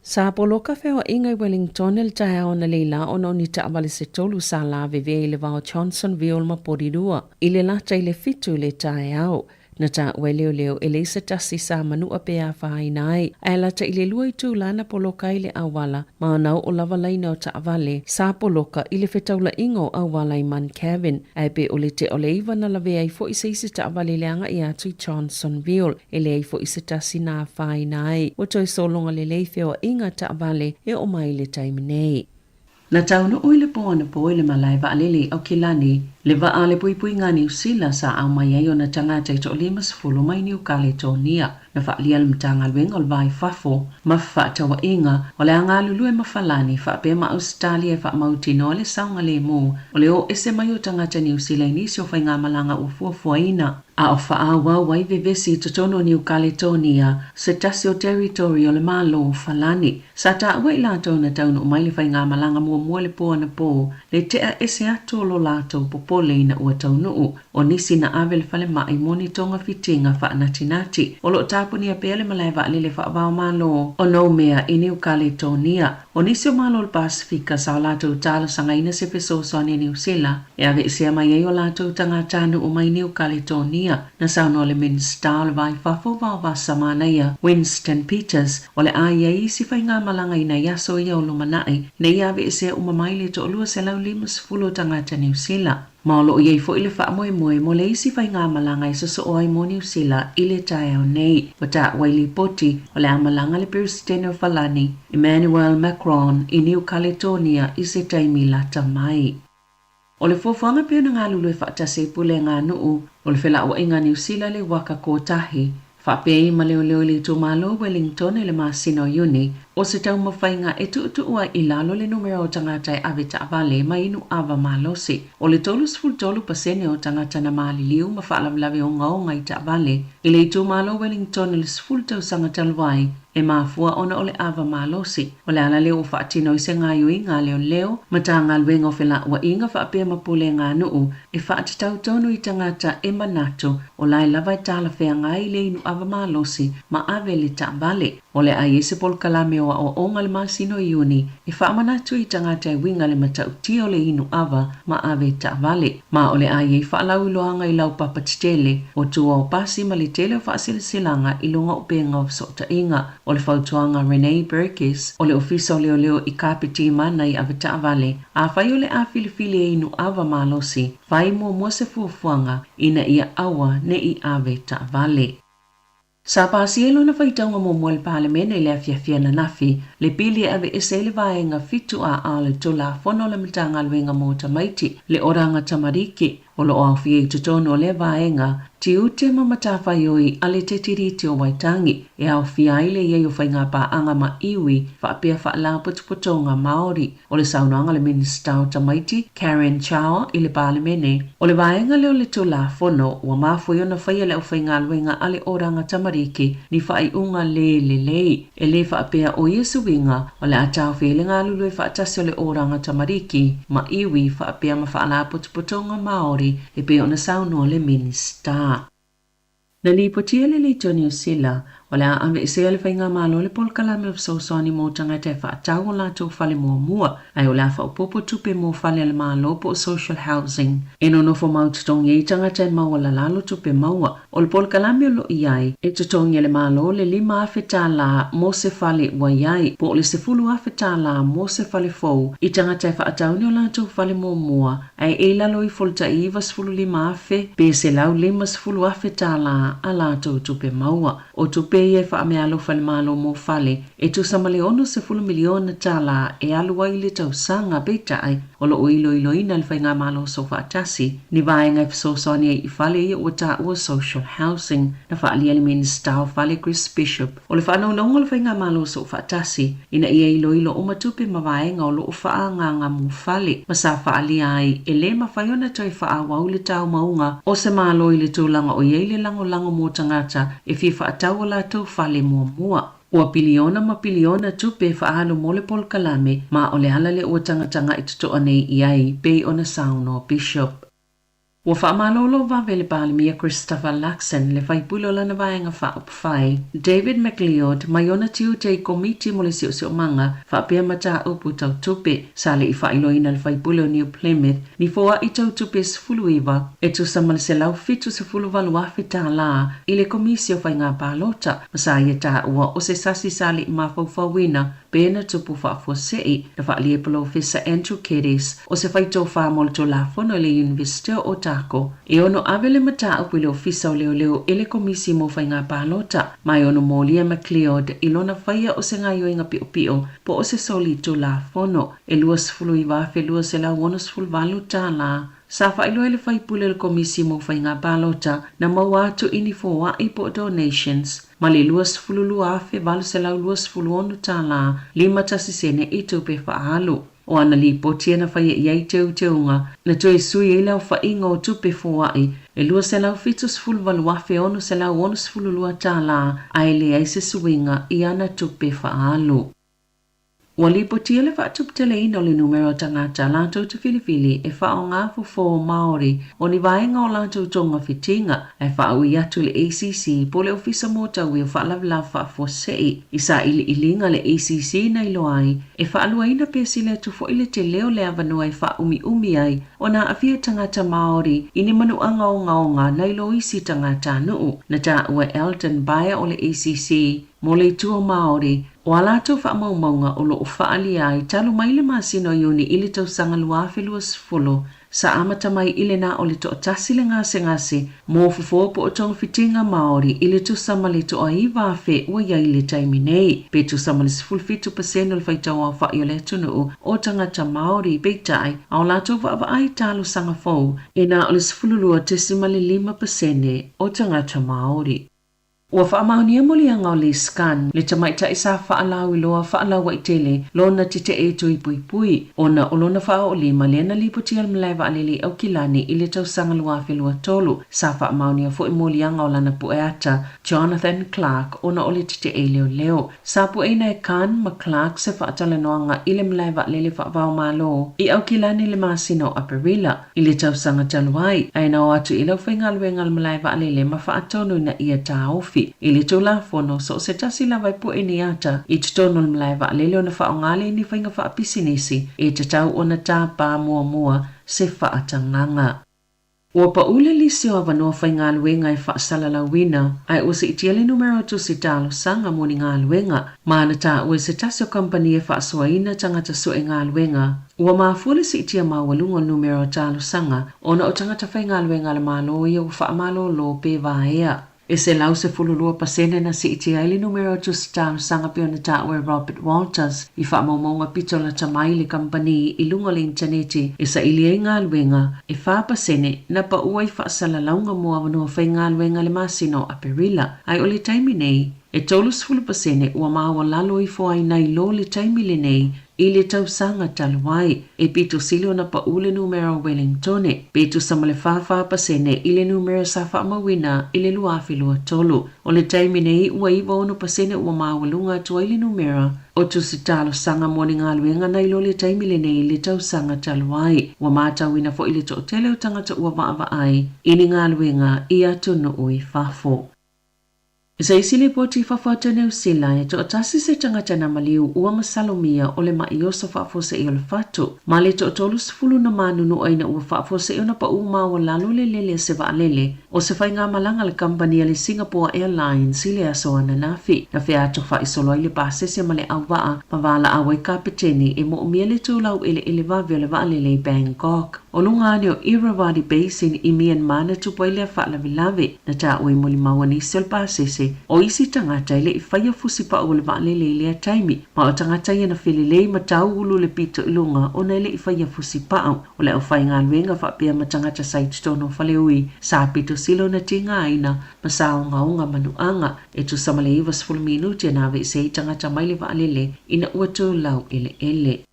Sa poloka fewa inga I Wellington el tae ona leila ona ni taavale se tolu sa la veve le vao Johnsonville ma porirua. Ile lata ile fitu le tae au. Na ta leo ele se tasi sa manu apea whainai. Ai lata ile lua tu lana poloka ile awala ma nau o lava laina o taavale. Sa poloka ile fetaula ingo awala I man Kevin. Ai pe ole te ole iwa na lave ai fo isa isi taavale leanga I atu Johnsonville. Ele ai fo isa tasi na whainai. O toi solonga le leifeo inga taavale e o mai le taiminei. Na tauna oile poana po ile malaiva alele au kilani le va ale pui ngani usila sa au mai ai ona tangata I to limas fulu mai New Caledonia na fa lial mtanga lwenga ol vai fafo ma fa tawa inga ole anga lulu e mafalani fa pe ma Australia fa mautino le saunga le mo ole o ese mai o tangata New Zealand ni so fa nga malanga ufu ina a o fa awa wai vevesi totono New Caledonia se tasio territorial malo falani sa ta wai la tona tauna mai le fa nga malanga mo le po na po le te a ese atolo lato popole ina ua taunu o nisi na avel fale mai moni tonga fitinga fa natinati o lo tapu ni a pele malaiva le fa va malo o no mea I New Caledonia o nisi o malo Pasifika sa lato tala sanga ina se peso so ni New Zealand e ave se mai o lato tanga tanu o mai New Caledonia na sa no le minister vai fa fo va samana ia Winston Peters o le ai si fa nga malanga ina ya so ia o lumanai ne ave se umamai le to lua se lau limas fulo tangata New Zealand. Maolo iei fo ile wha moe mo le isi whai ngā malanga I soso o ai mo New Zealand ile tae au nei. Wata waili poti o le amalanga le Presidente o Falani Emmanuel Macron I New Caledonia I se taimi lata mai. O le fofuanga pia na ngā lulu e whaatase pule ngā nuu o le whela o inga New Zealand le waka kōtahi. Whapei ma leo le tu malo Wellington le masino uni o se tau mawhainga e tu ua I lalo le numero o tangata e ave taavale ma inu ava malosi. O le tolus full tolu pasene o tangata na maali liu ma whaalavlawe o ngaonga I taavale. I le tu malo Wellington le full tau sanga talwai e mafua ona o le ava malosi. O le ala leo o whaatino I se ngā yui ngā leo ma tā ngā luenga o whela ua inga whaapea mapule ngā nuu e whaatitau tonu I tangata e manato o lai lava I tala whea ngai le inu ava malosi ma ave le taavale. O le ai ese pol kalame o onga le masino I uni e whaamanatu I tangata e winga le matauti o le inu ava ma ave taavale. Ma o le ai e whaalau iloanga I lau papatitele o tua o pasi ma le tele o whaasilisilanga I longa o penga o sota inga. O o le fautuanga Renee Burgess o le ofisa o leo i Kapitima nei Aveta Vale a whai o le a filifili e inu awa malosi whai mua se fuafuanga ina ia awa ne i Aveta Vale. Sa pasielo na faitaunga mo mo le parlemene le afiafia na nafi, le pili ave ese le vaenga fitu a ale tola fono le mitanga luenga mo tamaiti, le oranga tamariki, o lo awhia i tutono le vaenga, ti ute mamatafa yoi ale te tiriti o waitangi, e awhia ile ia yo whainga pa anga ma iwi, whaapea whaala putuputonga Maori, o le saunanga le minista o tamaiti, Karen Chao, i le parlemene, o le vaenga leo le tola fono, wa mafuyo na whaia le whainga luenga ale oranga tamariki, ni whai unga le, e le whaapea o Yesu winga, o le atau whielenga lulu e whaatasi o le oranga tamariki, ma iwi whaapea ma whaala putuputonga Maori, e pe ona sauno le minista. Na li potia le Tony Osila, wale a ame ise le whainga malo le polkalame of sosoani mo tangata e whaatau o lato whale mua, ai o la whaupopo tupe mo whale le malo po social housing. E no nofo mau tutongi e tangata e maua la lalo tupe maua, o le polkalame o lo iai, e tutongi le malo le 5 afeta la mo se whale wa iai, po le se fulu afeta la mo se whale fau, i tangata e whaatau ni o lato whale mua, ai e lalo i folta i vas fulu 5 afe, pe se lau 5 fulu afeta la a lato tupe maua, o tupe e wha me alo whale malo mo whale, e tu samale ono se 10 miliona tala e alua i le tau sanga beitai, o lo ilo ina le whainga malo so whaatasi, ni vaenga i sosoni e i whale i o ta ua social housing, na whaali ele minista o whale Chris Bishop, o le whanau longa le whainga malo so whaatasi, ina ia ilo o matupe ma vaenga o lo o whaanganga mo whale, ma sa whaali ai, e le ma whaiona toi whaawau le tau maunga, o se malo i le tūlanga o iei le lango mo tangata, e fi whaatau o la tau whale mua. Ua piliona tupe whaano mo le polkalame, ma o le halale ua tanga i tutoa nei iai, bei ona sauno Bishop. Ua whaamalolo wawe le palimia Christopher Luxon le whaipulo lana vaenga whaopwhai. David McLeod mai ona tiu te komiti mo le sio manga whaapea mata upu tau tupe sa le i whailoina le whaipulo New Plymouth ni foa i tau tupe sifuluiva e tu samal se lau fitu sifulu valu afi tā la i le komisio whainga pālota masa i tā ua o se sasi sa le i mawhauwhawina pēna tupu whaafosei na whaali e polo ofisa Andrew Kedis o se whaito whaamol to la fono le University o Tako. E ono avele mata upu le ofisa o leo ele komisi mo whainga pālota mai ono Molia McLeod ilona whaia o se ngai oinga pio po o se soli to la fono e luas fulu i wafe luas se la wonos fulu valu tā la. Sa whailo ele whaipule le komisi mo whainga pālota na mawatu ini foa i po donations. Mali luas fululu afe valu se lau luas fulu onu tā la 5 tasisene i tupe whaalu. O ana li potia na whaia iai teunga na toi sui e lau whainga o tupe foai e lua se lau fitus fulu valu afe onu se lau onus fululua tā la a ele ai se suinga i ana tupe whaalu. Wali potia le whaatuptele ina o le numero tangata lantou te filifili e whao ngā fufo Māori o ni vaenga o lantou tonga fitinga e whao i atu le ACC po le ofisa mōtaui o whaalawila whaafosei i sa ili ilinga le ACC na iloai e whaalua ina pesi le tufo ile te leo le avanua e wha umi ai o na awhia tangata Māori i ni manuanga o ngaonga na ilo isi tangata nuu na ta ua Elton Baia o le ACC mo le tua Māori o alato wha maunga o lo o whaali ai talu mai le masino iuni ili tau sanga luafe luas folo sa amata mai ile na o le to tasi le ngase mo fufo po o tong fitinga Māori ili tu sama le to ai wafe ua iai le taimi nei pe tu sama le 50% o le whaitau a wha i o le tunu o tangata Māori peitai a o lato wa ai talu sanga fau e na o le 0.5% o tangata Māori. Ua whaamaunia molianga o le scan, le tamaita isa whaalau i loa whaalau wa i tele, lona tite e tui pui. Ona o lona wha o lima lena lipotia mlaiva alele au kilani i le tau sanga luafe lua tolu. Sa whaamaunia fo i molianga o lana pueata, Jonathan Clark, ona o le tite e leo. Sa pueina e kan ma Clark se whaatala noanga i le mlaiva alele whaavau malo, i au kilani le masino Aparila, i le tau sanga taluai, aina o atu i lau whaingaluenga le mlaiva alele ma whaatonu na ia ta ofi. I le tula fono so se tasi la vai po ini ata i tutono mlaiva alele o na whaongale ni whainga whaapisinisi e te tau o na tā pā mua se whaatanganga. Ua paula lisi o avanoa fai ngā luenga e whaasala lauina, ai o se itiale numero tu si talo sanga moni ngā luenga, maana tā ua se tasio company e whaasoaina tangata so e ngā luenga. Ua maafule se itia mawalunga numero talo sanga, ona o tangata fai ngā luenga le malo ia u whaamalo lo pe vaea. E se lau se fululua pasene na si iti aili numero tu si talo sanga pio na tawe Robert Walters i whaamomonga pito la tamaili company i lunga le interneti e sa ili e ngā luenga e wha pasene na pa ua i whaasala launga mua wanua whai ngā luenga le masino a perila ai o le taimi nei e tolus fulu pasene ua mawa lalo i fo ai nai lo le taimi le nei i le tausanga taluai e pito silo na pa ule numero Wellingtone pito samale whawha pasene i le numero sa whaamawina i le luafilua tolu o le taimi nei ua iwa ono pasene ua mawalunga tua i le numero o tu si talo sanga moni ngā luenga nai lo le taimi le nei le tausanga taluai ua mātawina fo i le tootele o tangata ua maava ai ini ngā luenga i atu no ui whafo. Sa isi le poti whawhata New Zealand e to atasi se tangata na maliu ua masalomia o le mai osa whawhose i o le whatu. Ma le to tolu sifulu na manunu aina ua whawhose i ona pa uma o lalo le lele se vaalele o se whai ngā malanga le kampani le Singapore Airlines i le aso ana nafi. Na whea ato wha isolo i le pasese ma le awaa ma wala awai kapeteni e mo umia le tūlau ele vavi o le vaalele i Bangkok. O lunga ane o Irrawaddy Basin i Myanmar na tupo i le whaalavilavi na ta ui moli mawanisi o le pasese o isi tangata ile i whaia fusi pa o le vaalele i lea taimi ma o tangata i na whilelei ma tau ulu le pito ilunga o na ile i whaia fusi pa o le au whai ngā luenga whapia ma tangata sait tono whaleui sa pito silo na tinga aina ma sa o ngaunga manuanga e tu samale iwa 10 minuti a nawe i se i tangata mai le vaalele ina ua tō lau ele.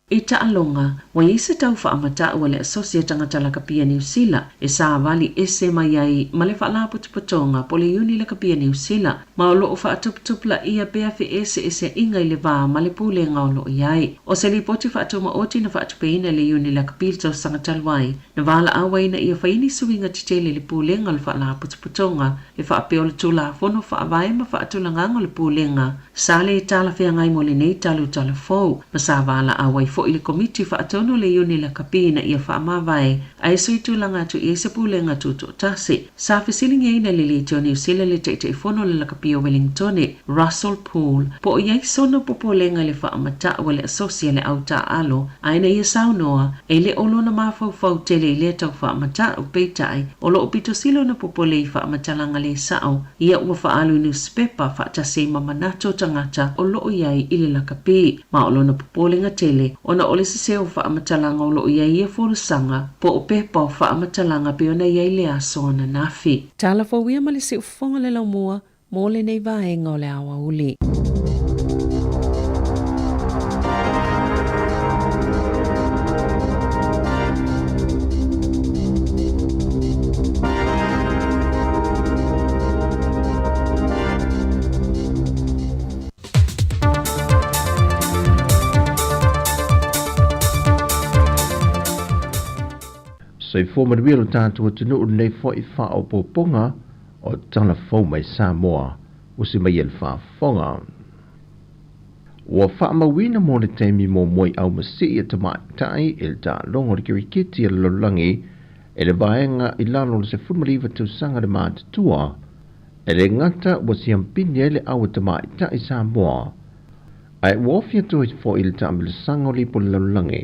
E taalonga, wa isa tau whaamata ua le asosia tangata la kapia New Zealand e sa avali ese mai ai ma le whaalaputupatonga po le uni la kapia New Zealand ma o loo whaatuputupla ia bea fe ese inga i le vaa ma le pule nga o loo iai. O se li poti whaatuma oti na whaatupeina le uni la kapia tau sangatalwai na vala awai na ia whaini suinga titele le pule nga le whaalaputupatonga le whaapeo le tula fono whaavai ma whaatulanga nga le pule nga sa le tala whea ngai mo le nei talu tala fau ma sa vala awai fo ile komiti whaatono le iuni la kapina ia whaamawai ai soitu langa tu i se pulenga tuto tase. Sa whisilingi ina le le tio New Zealand le te fono le la kapia Wellingtone, Russell Poole, po iai sono popolenga le whaamata wa le asosia le auta alo, aina ia saunoa, e le olo na mawhau tele i le tau whaamata o peitai, o lo opito silo na popole i whaamata langa le sao, ia ua whaalu newspaper whaatase mamanato tangata o lo iai ile la kapi, ma olo na popolenga tele, ona ole se seo whamatalanga o loo iai e forusanga, po o pepa o whamatalanga pe ona iai le aso na nafi. Tala fawia ma le seo whonga le lau mua, mo le nei vaenga o le awa uli. Sai fo manuia lo tātua tunu o nei fo i wha o poponga o tala fo mai Samoa o se mai el wha fonga. Ua wha mawina mo le teimi mo moi au masi i tamai tai il ta longo le kirikiti e lolangi e le vaenga i lalo le se funmariva tu sanga le maata tua e le ngata wa si ampini e le au tamai tai Samoa. Ai wofia tu i fo il ta ambil sanga li po le lolangi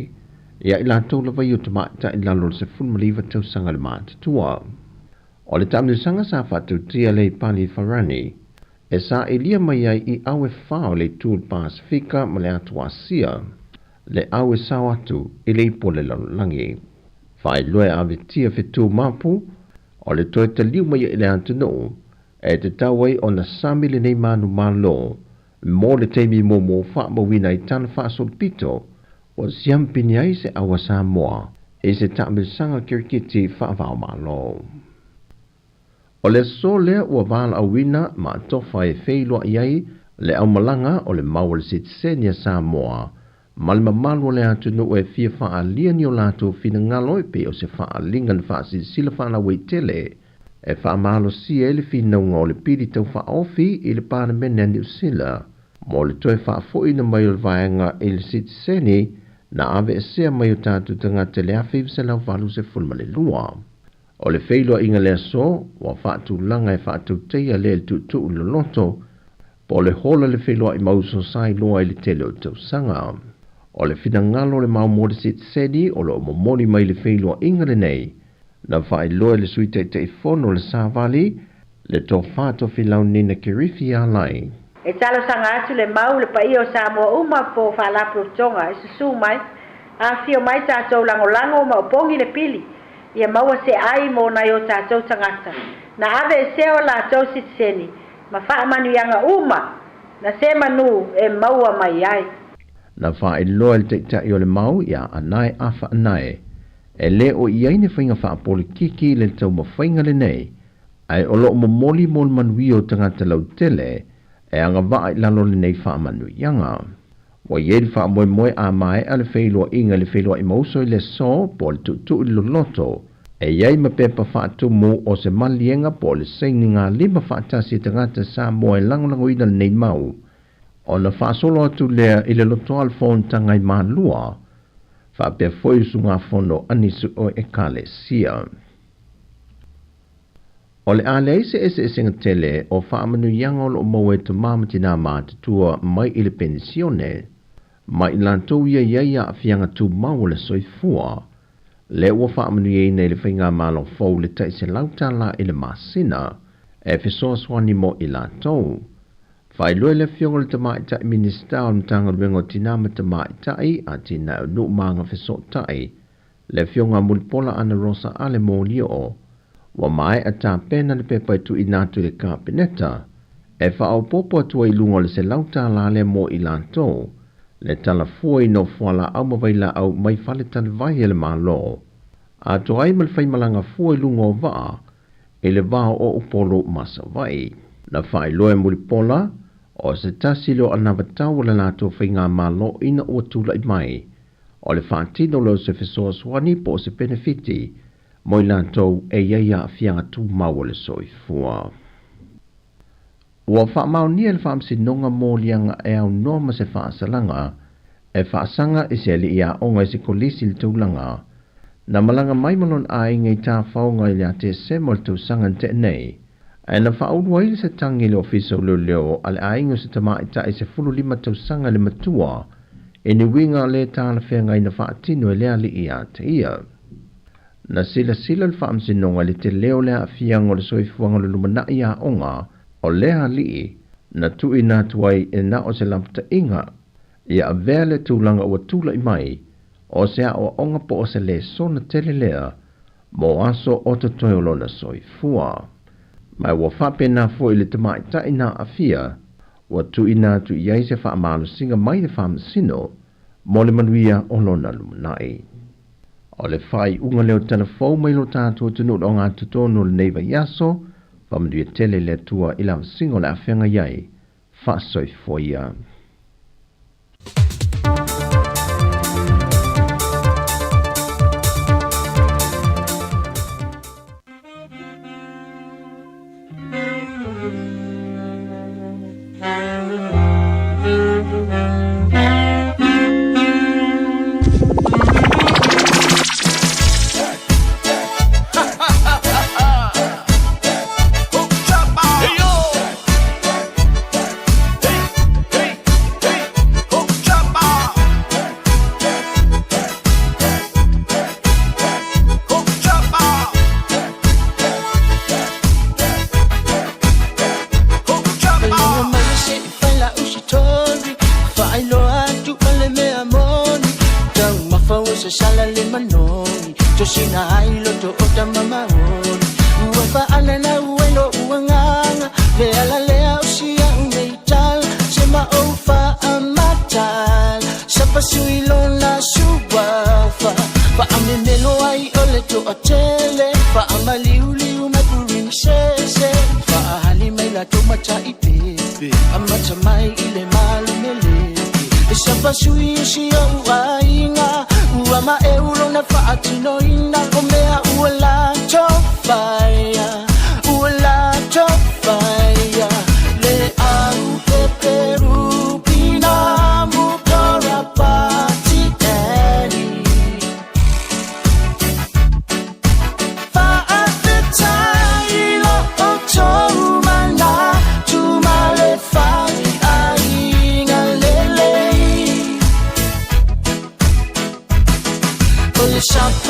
ia i lātou la vai o tamata i lalo se funmaliva tau sanga le maata tua. O le tamni sanga sa whatu tia le pali Farani, e sa e lia mai ai i awe whao le tūl Pasifika ma le atu Asia, le awe sao atu i le ipo le lalangi. Whai loe ave tia whetū mapu, o le toe taliu mai i le atu no, e te tawai o na sami le nei manu malo, mo le teimi mo wha mawina i tana wha solpito, o siampini ai se awa Samoa e se tamil sanga kirikiti whaavao malo. O le so lea ua wala awina ma tofa e wheilua iai le au malanga o le maua sitsenia Samoa ma le mamalu le atu no e fia wha liani o lato fina ngaloi pe o se wha lingan wha sila wha na weitele e wha malo si e le fina unga o le pili tau wha ofi i le pana mene New Zealand mo le toi wha foi na mai o le vaenga i le sitseni na ave e sea mai o tātu tangata le awhi se lau walu se fulma le lua. O le whailoa inga lea so, wa whaatu langa e whaatu teia le tu lo loto, po le hola le whailoa i mauso sai loa i le tele o tau sanga. O le whina ngalo le mau mori sit sedi, o le omomori mai le whailoa inga le nei, na whai loa le sui te fono le sāwali, le tō whāto whilau nina kirifi a lai. E talo sanga atu le mau le pai o Samoa uma po whalapro tonga, e susu mai, a fio mai tātou lango ma o pongi le pili, ia maua se ai mo na yo tātou tangata. Na ave e seo la tau sitseni, ma wha manu yanga uma, na se manu e maua mai ai. Na wha e loa le teitai o le mau, ia anai awha anai, e le o iai ne whainga wha apoli kiki le tau ma whainga le nei, ai o loo mo moli mo le manui o tangata lau tele, e anga waa i lalo le nei wha manu yanga. Wa ieri wha moe a mai a le whailoa inga le whailoa i mauso i le so, po le tu i lo loto, e iei ma pepa wha atu mo o se malienga po le seini ngā lima wha atasi tangata sa moe langolango ina le nei mau, o na wha solo atu lea i le loto alfon tangai maa lua, wha pia foi su ngā fono anisu o e kale sia. O le alei se singa tele o wha amanu yangol o maue tu mamati nā mātatua mai i le pensione, mai lantou ia iaia a fianga tu mau le soifua, le ua wha amanu iei nei le whainga mālo fau le tai se lauta la i le masina, e fisoa swani mo i lantou. Whai loe le fionga le tamai tai minista o mtanga luengo tinama tamai tai a tina o nuk maanga fiso tai, le fionga mulipola ana rosa ale mo lio o, wa mai a tā pena le pepa tu i nātu le kāpeneta, e whaau popo atua i lunga le se lauta la le mo i lantou, le tala fuai no fuala au mawaila au mai whale tala vai le malo. A to ai mal whai malanga fuai lunga o waa, e le waa o upolo masa vai. Na whai loe mulipola, o se tasilo anavatau le nato whai ngā malo ina ua tula i mai, o le whaatino leo se fesoa swani po se benefiti, moi lantou e iaia a fianga tu maua le soifua. Ua wha maunia le whaamsi nonga mōlianga e au noma se whaasalanga, e whaasanga e se li ia onga e se kolisi le taulanga, na malanga mai malon a ingai tā whaonga i le te se mo le tausangan te nei, e na whaurua ili se tangi le ofiso leo ale a ingo se tamai ta e se 15 tausanga le matua, e ni winga le tā la whenga i na whaatino e lea li ia te ia. Na sila le whaamsi nonga le te leo lea a fianga o le soifuanga le lumana ia onga, o lea li na tui nā tuai e na o se lampta inga, ia a vele tūlanga ua tūla i mai, o se a o onga po o se le sona tele lea, mo aso o te toiolo na soifua. Mai ua whape nā fo i le tamai tai nā a fia, ua tui nā tu iai se wha amalo singa mai le whaamsino, mo le manuia o lona lumanai. O le whai unga leo tana fau mai lo tātua tunu o ngā tutono le neiva yaso, whamaduia tele le tua i lau singo le awhenga iai, whaasoi foia.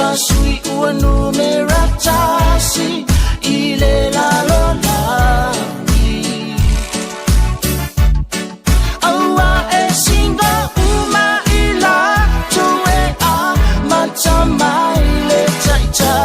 pasui ua numera tasi I le lalolani Aua e singa uma I la tue a matamai le taita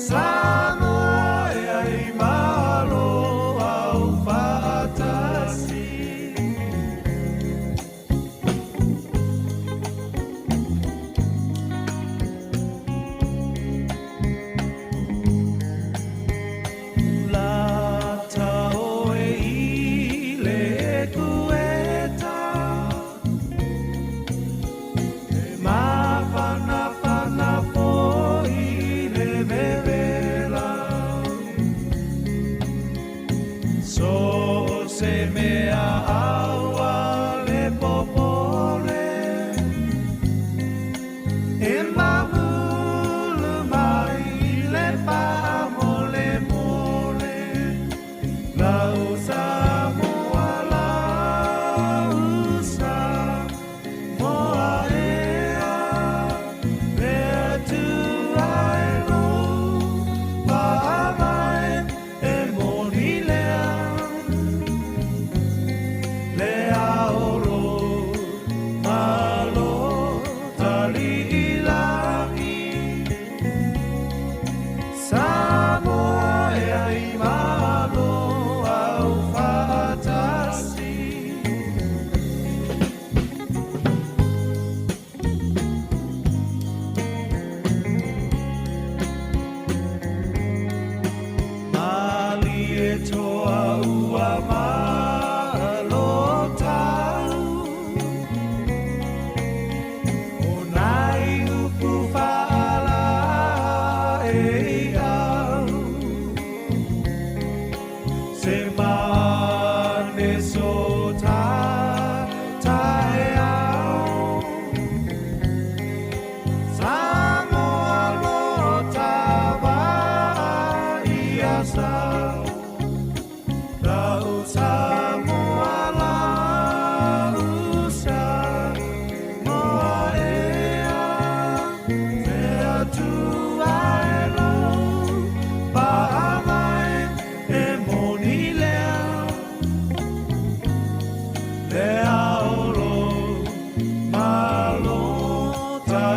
Sama ai malo au fata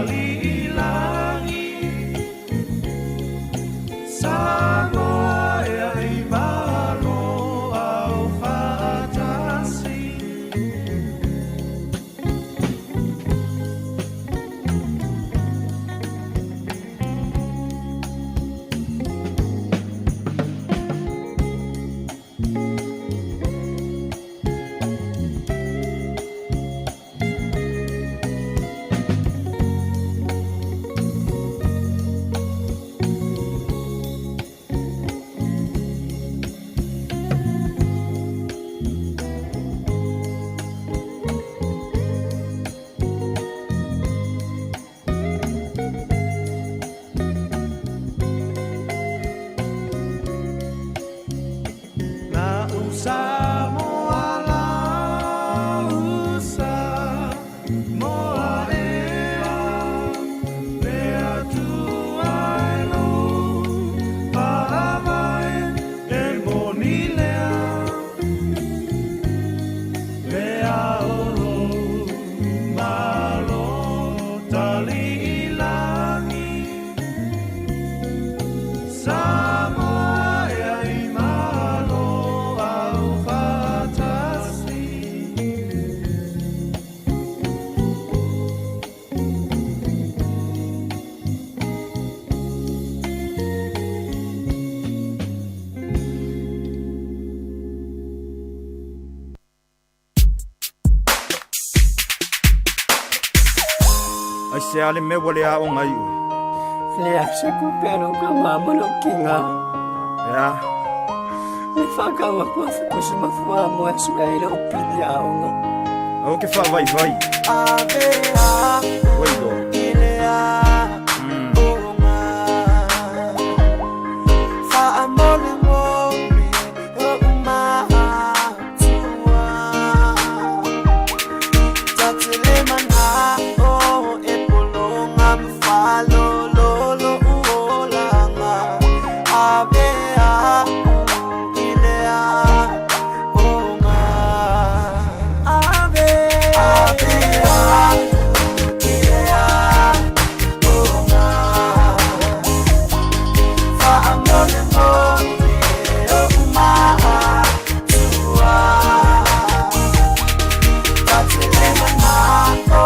talilangi Samoa ai malo au fatasi Ai se ale me wale a o ngai ui. Le a se ko pero ka mamano kinga. Ya. Le whakawa kua whakusima wha mo e sueira o pili a onga. Au ke wha vai vai. Ave a. Waido. Ile a. Onga. Wha a mole mole o umaha tua. Tatile mana o e polonga mwhalo lolo uolanga. Ave a. Ile a. Onga. Ave a. Ile a. Onga. Wha a mole mole o umaha tua. Tatile mana o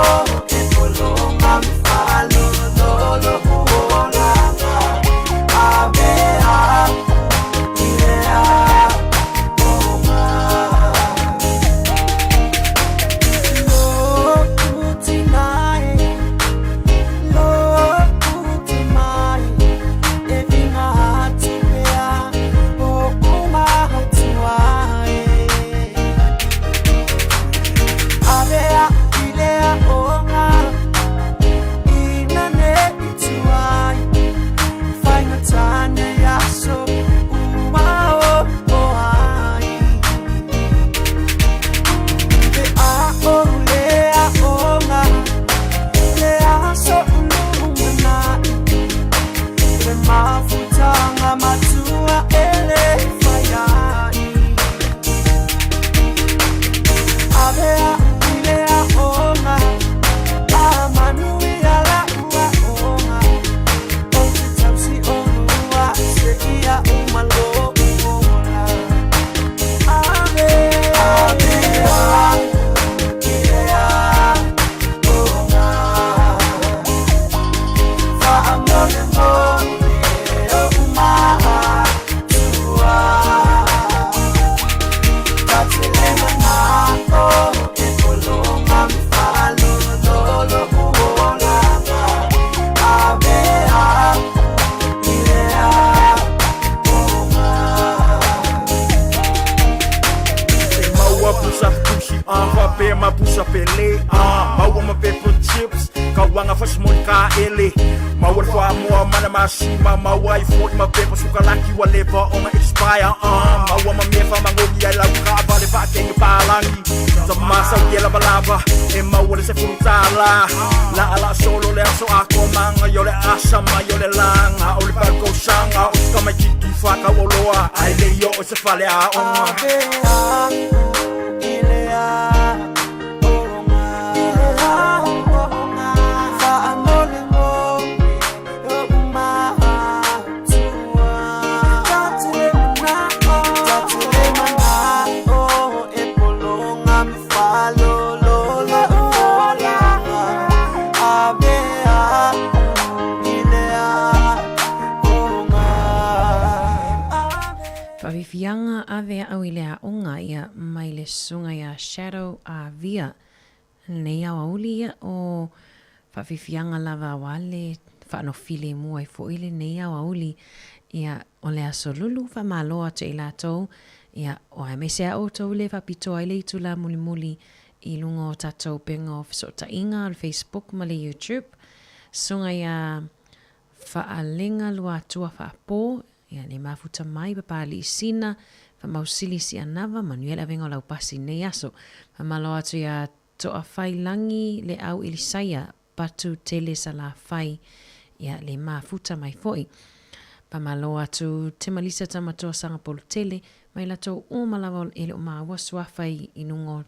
e polonga mwhalo lolo uolanga. Ave a. Ile a. Onga. Lo uti mai. Lo uti mai. E vinga hatu mea o umaha tuai. Ave a. Ile a. Onga. Ina ne ituai. Whainga tane aso umao oai. Te a o le a onga. Le aso ulumanai. Le mafutanga matua ele whaiai. Ave a. Ile a onga. A manui ala ua onga. O te tausi o lua se ia umalo uola. Ave a. Ile a. Onga. Wha a mole mole o umaha tua. Tatile mana o e polonga mwhalo lolo uolanga. Ave a. Ile a. Onga. E maua pusa pusi wha pe ma pusa pele maua ma pepper chips ka wanga whasimoni ka ele maua wha moa mana masima maua I fort ma pepper suka laki wa lepa o ma expire maua ma mea whamangogi ai lau ka vale wha kenga pālangi sa masa u yela balava e maua le se furutala la ala solo le aso ako manga yo le asama yo le langa o le palko sanga o ska mai kiki whaka oloa ai le yo o se whale a onga Ave a. Ile a. Onga. Ile a. Onga. Wha a mole whawhiwhianga a vea au i le aonga ia mai le sunga ia Shadow a Via. Nei au auli ia o whawhiwhianga lava wale whanofile mua i foile nei au auli ia o le aso lulu whamaloa te i lātou ia o ai mesea o tau le whapito ai le itu la muli muli i lunga o tātou penga o fisota inga o Facebook ma le YouTube. Sunga ia whaalenga lua atua whaapō ia le mafuta mai papali i sina whamausili si anava manuela venga o lau pasi nei aso. Whamaloa atu ia toa whai langi le au Elisaia patu tele sa la whai ia le mafuta mai foi. Pamaloa atu te malisa tamatoa sanga polu tele mai lato o malawa ele o maawa suawhai inungo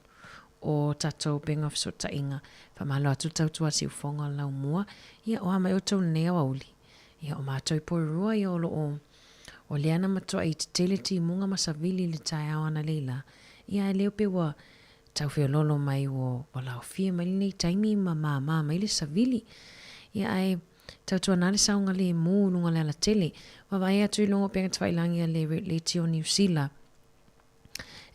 o tatou penga fisota inga. Pamaloa atu tautua si ufonga lau mua ia o hamai o tau nea wauli. Ia o mātou i porurua ia o leana matoa i te tele ti munga masavili le tai awana leila. Ia e leo pewa tau whiololo mai o walau fia mai nei taimi ma mai le savili. Ia ai tautua nale saunga le mū nunga le ala tele. Wawai atu i longo penga tawailangi le tio New Zealand.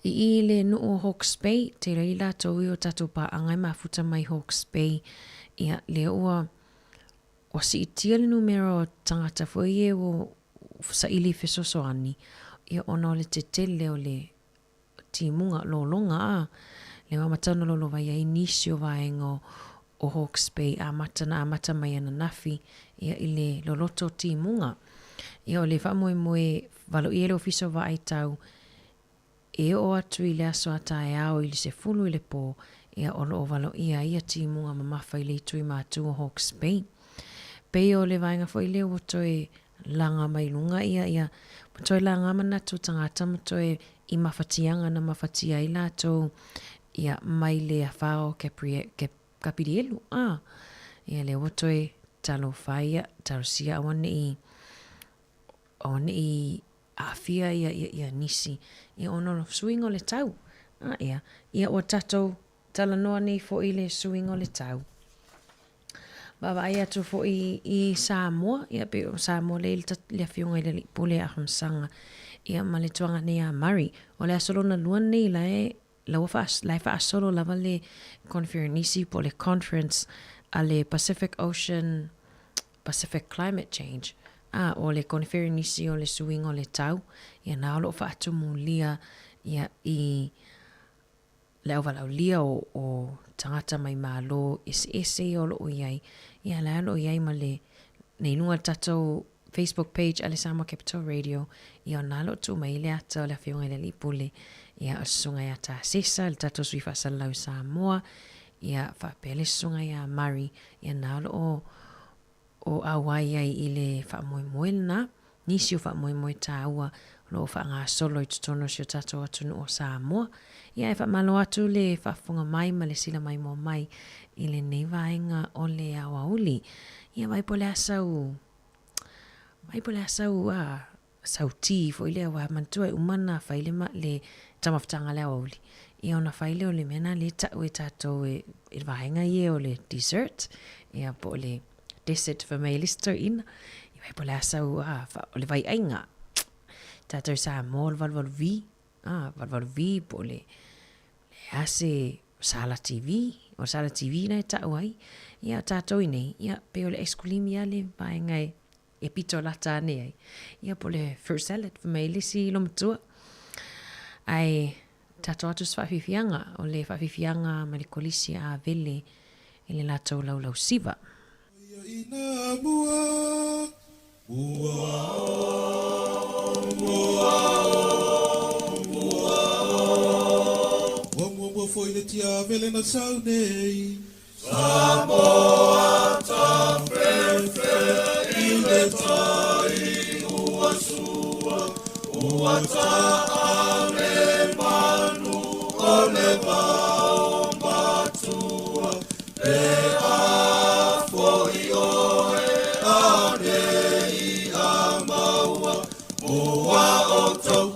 I le nuu Hawke's Bay, te reila tau i o tatu pa angai mafuta mai Hawke's Bay. Ia le ua o si itia le numero tangata fwoi e o sa ili fesoso ani. Ia ono le te tele o le timunga lo longa a. Le wa matano lo vai ai nisi o vaengo o Hawke's Bay a mata mai ana nafi ia ile loloto timunga. Ia o le wha moe valo i ele ofiso wa ai tau e o atu i le aso ata e ao i le se fulu i le pō ia o lo valo ia timunga mamafa i le tui mātu o Hawke's Bay. Pei o le vaenga fo i le o toi langa mai lunga ia toi langa manatu tangata toi i mawhatianga na mawhatia i lātou ia mai le a whao kapirielu. Ia le wotoi talo whaia, talo sia awane i awhia ia nisi. Ia ono suingo le tau. Ia o tatou tala noa nei fo i le suingo le tau. Baba ia tu fo i Samoa. Ia pe o Samoa le whiunga i le pule a hamsanga. Ia ma le tuanga nei a Murray. O le asolona luan nei lai wha solo lava le conferenisi po le conference a le Pacific Climate Change. O le conferenisi o le suingo le tau. Ia na alo wha atu mulia ia i le au walau lia o tangata mai malo ese o lo iai. Ia le alo iai ma le neinua tatou Facebook page ale Samoa Capital Radio. Ia o nalo tu mai le ata o le whiunga le lipule. Ia o sunga ia ta sesa, le tatou sui whasalau Samoa. Ia whapele sunga ia Murray. Ia nalo o awai ai i le whamoe na. Nisi o whamoe ta ua. Lo wha ngā solo i tutono si o tatou atunu o Samoa. Ia e whamalo atu le whafunga mai ma le sila mai mo mai. I le nei vaenga o le awauli. Ia mai po le asau. Sau ti fo ile wa mantua umana faile ma le tamaftanga le awauli. Ia ona faile o le mena le tau e tatou e vaenga ie o le dessert. Ia po le dessert fa mai listo ina. Ia mai po le asau o le vai ainga. Tatou Samoa valvalu vi po le ase sala TV. O sala TV na e tau ai. Ia tatou inei. Ia pe o le eskulimia le vaenga e pito lata ane ai. Ia po le fruit salad fa mai lisi lomatua. Ai tatou atu whawhiwhianga o le whawhiwhianga ma le kolisi a vele e le latou lau siva. Foi le tia vele na sau nei Samoa ta fefe i le tai ua sua ua ta a le manu o le vau matua le a foi oe a nei a maua mua o tau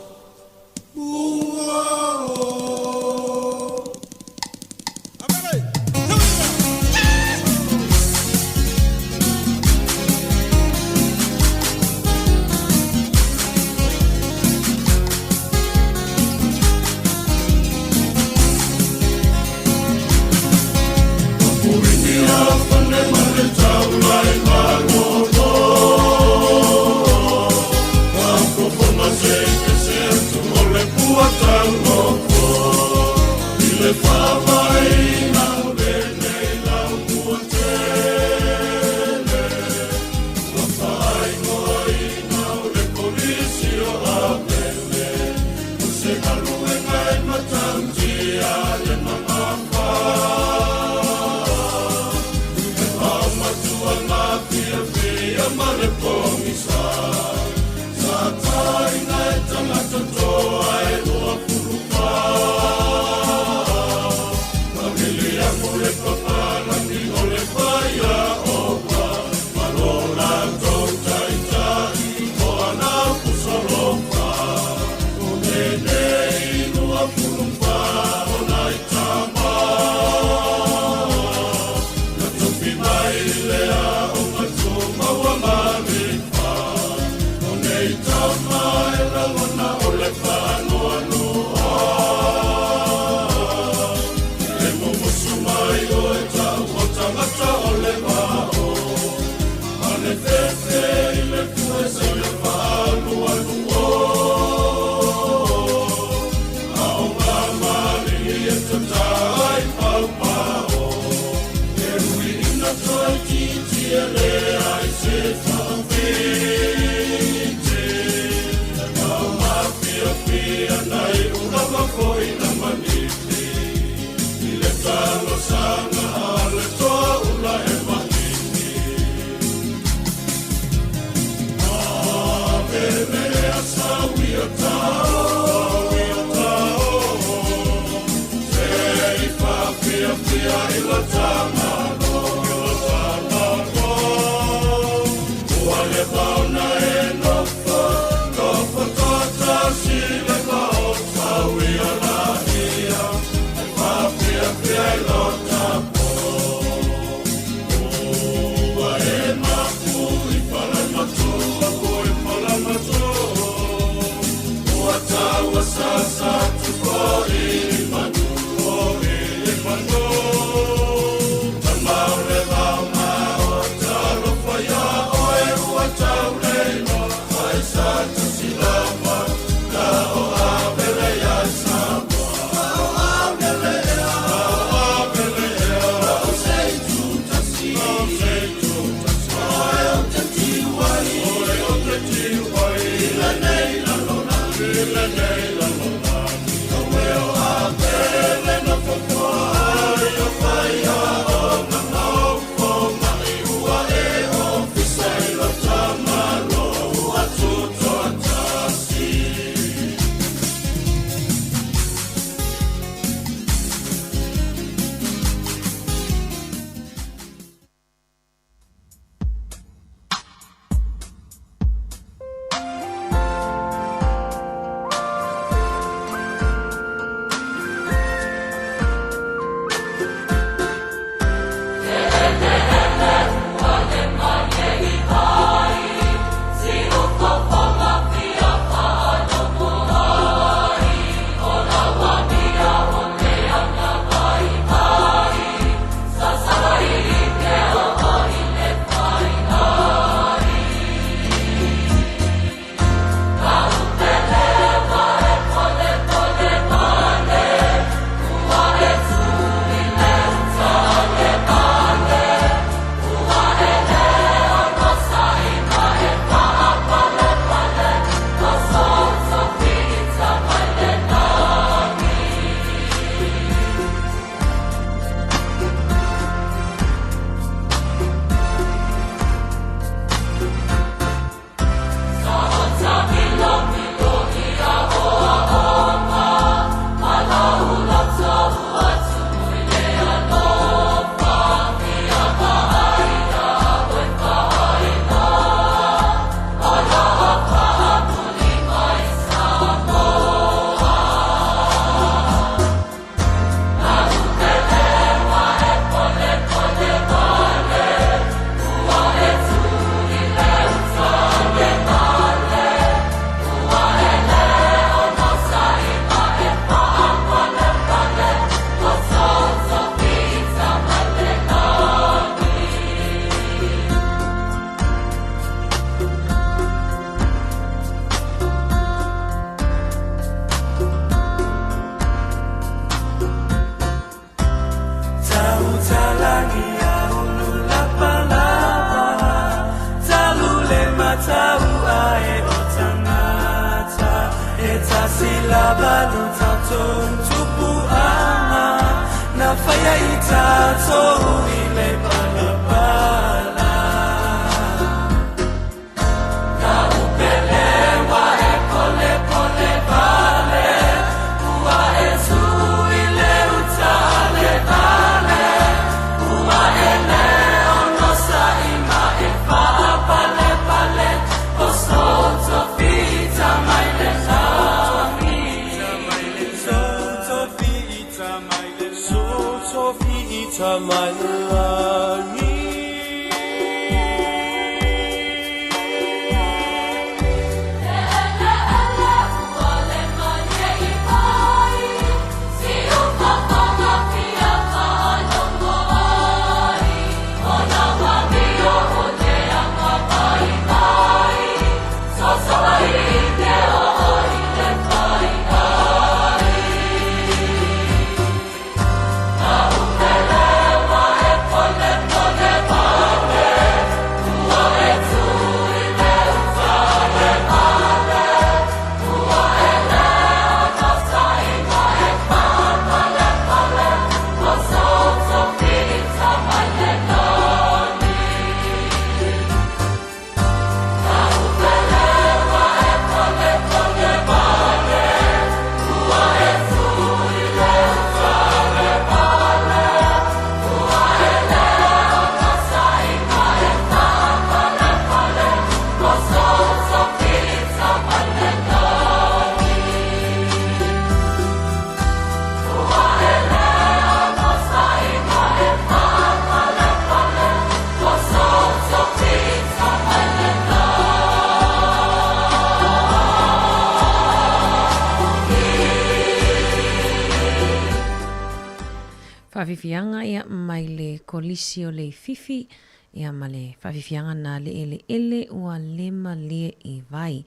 whawhiwhianga ia mai le kolisi o le fifi, ia ma le whawhiwhianga na le ele ua lema lie I vai.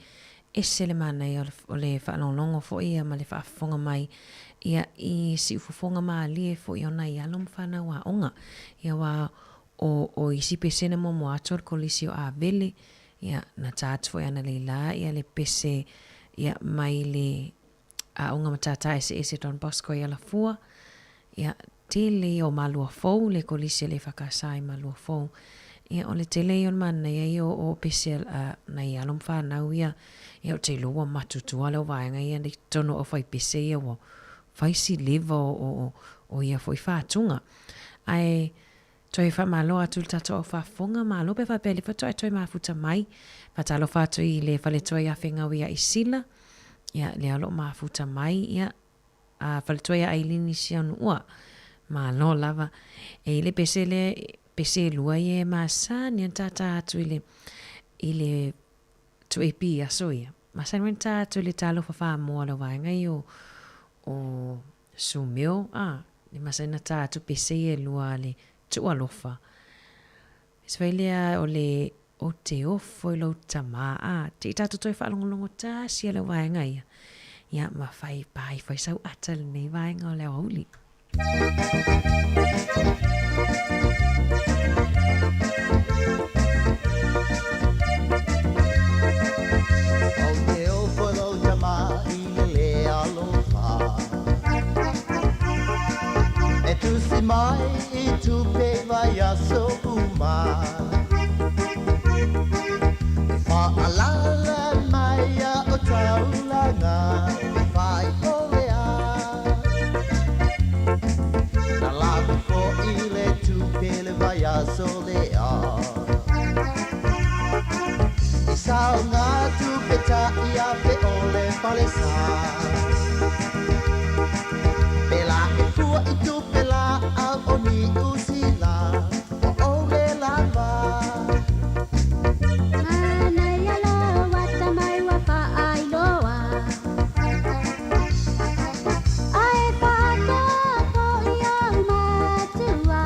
Ese le mana ia o le whaalongongo fo ia ma le whaafonga mai, ia I si ufufonga maa lie fo I ona I alom whana wa onga. Ia wa o isi pesena mo moator kolisi o a vele, ia na tātu fo ana le la, ia le pese, ia mai le a onga matata ese Don Bosco ia la fua, ia tele o malua fou, le kolisi le whakasai malua fou. Ia o le tele on mana ia o pese na ia alom whanau ia o te loa matutua leo vaenga ia ni tono o whai pese ia o whaisi leva o ia fwoi whātunga. Ai toi whamalo atu tato o whafonga malo pe whapeli whatoi toi mafuta mai, whatalo whatoi le whale toi a whenga ia I sila, ia le alo mafuta mai ia whale toi a ailini sianu ua, malo lava, e le pese lua ie masa ni tata atu ile tu epi aso ia. Masa ni atu ile talo whawha moa lo vaenga I o sumeo, ni masa ni tatu pese ie lua le tu alofa. Iswailea o te ofo I lo tama, te tatu toi whaalongolongo ta sia lo vaenga ia. Ia ma whai sau atal nei vaenga o leo hauli. Tu si mai I tu pe vai a so uma fa ala mai a o taulanga vai olea na la ko ile tu pe le vai a so lea Isa nga tu pe ta ia pe ole palesa Pela e fua I tu pela au oni usila o ole lava Mana ya lo wata mai wa fa ai loa Ai fa to po ia matua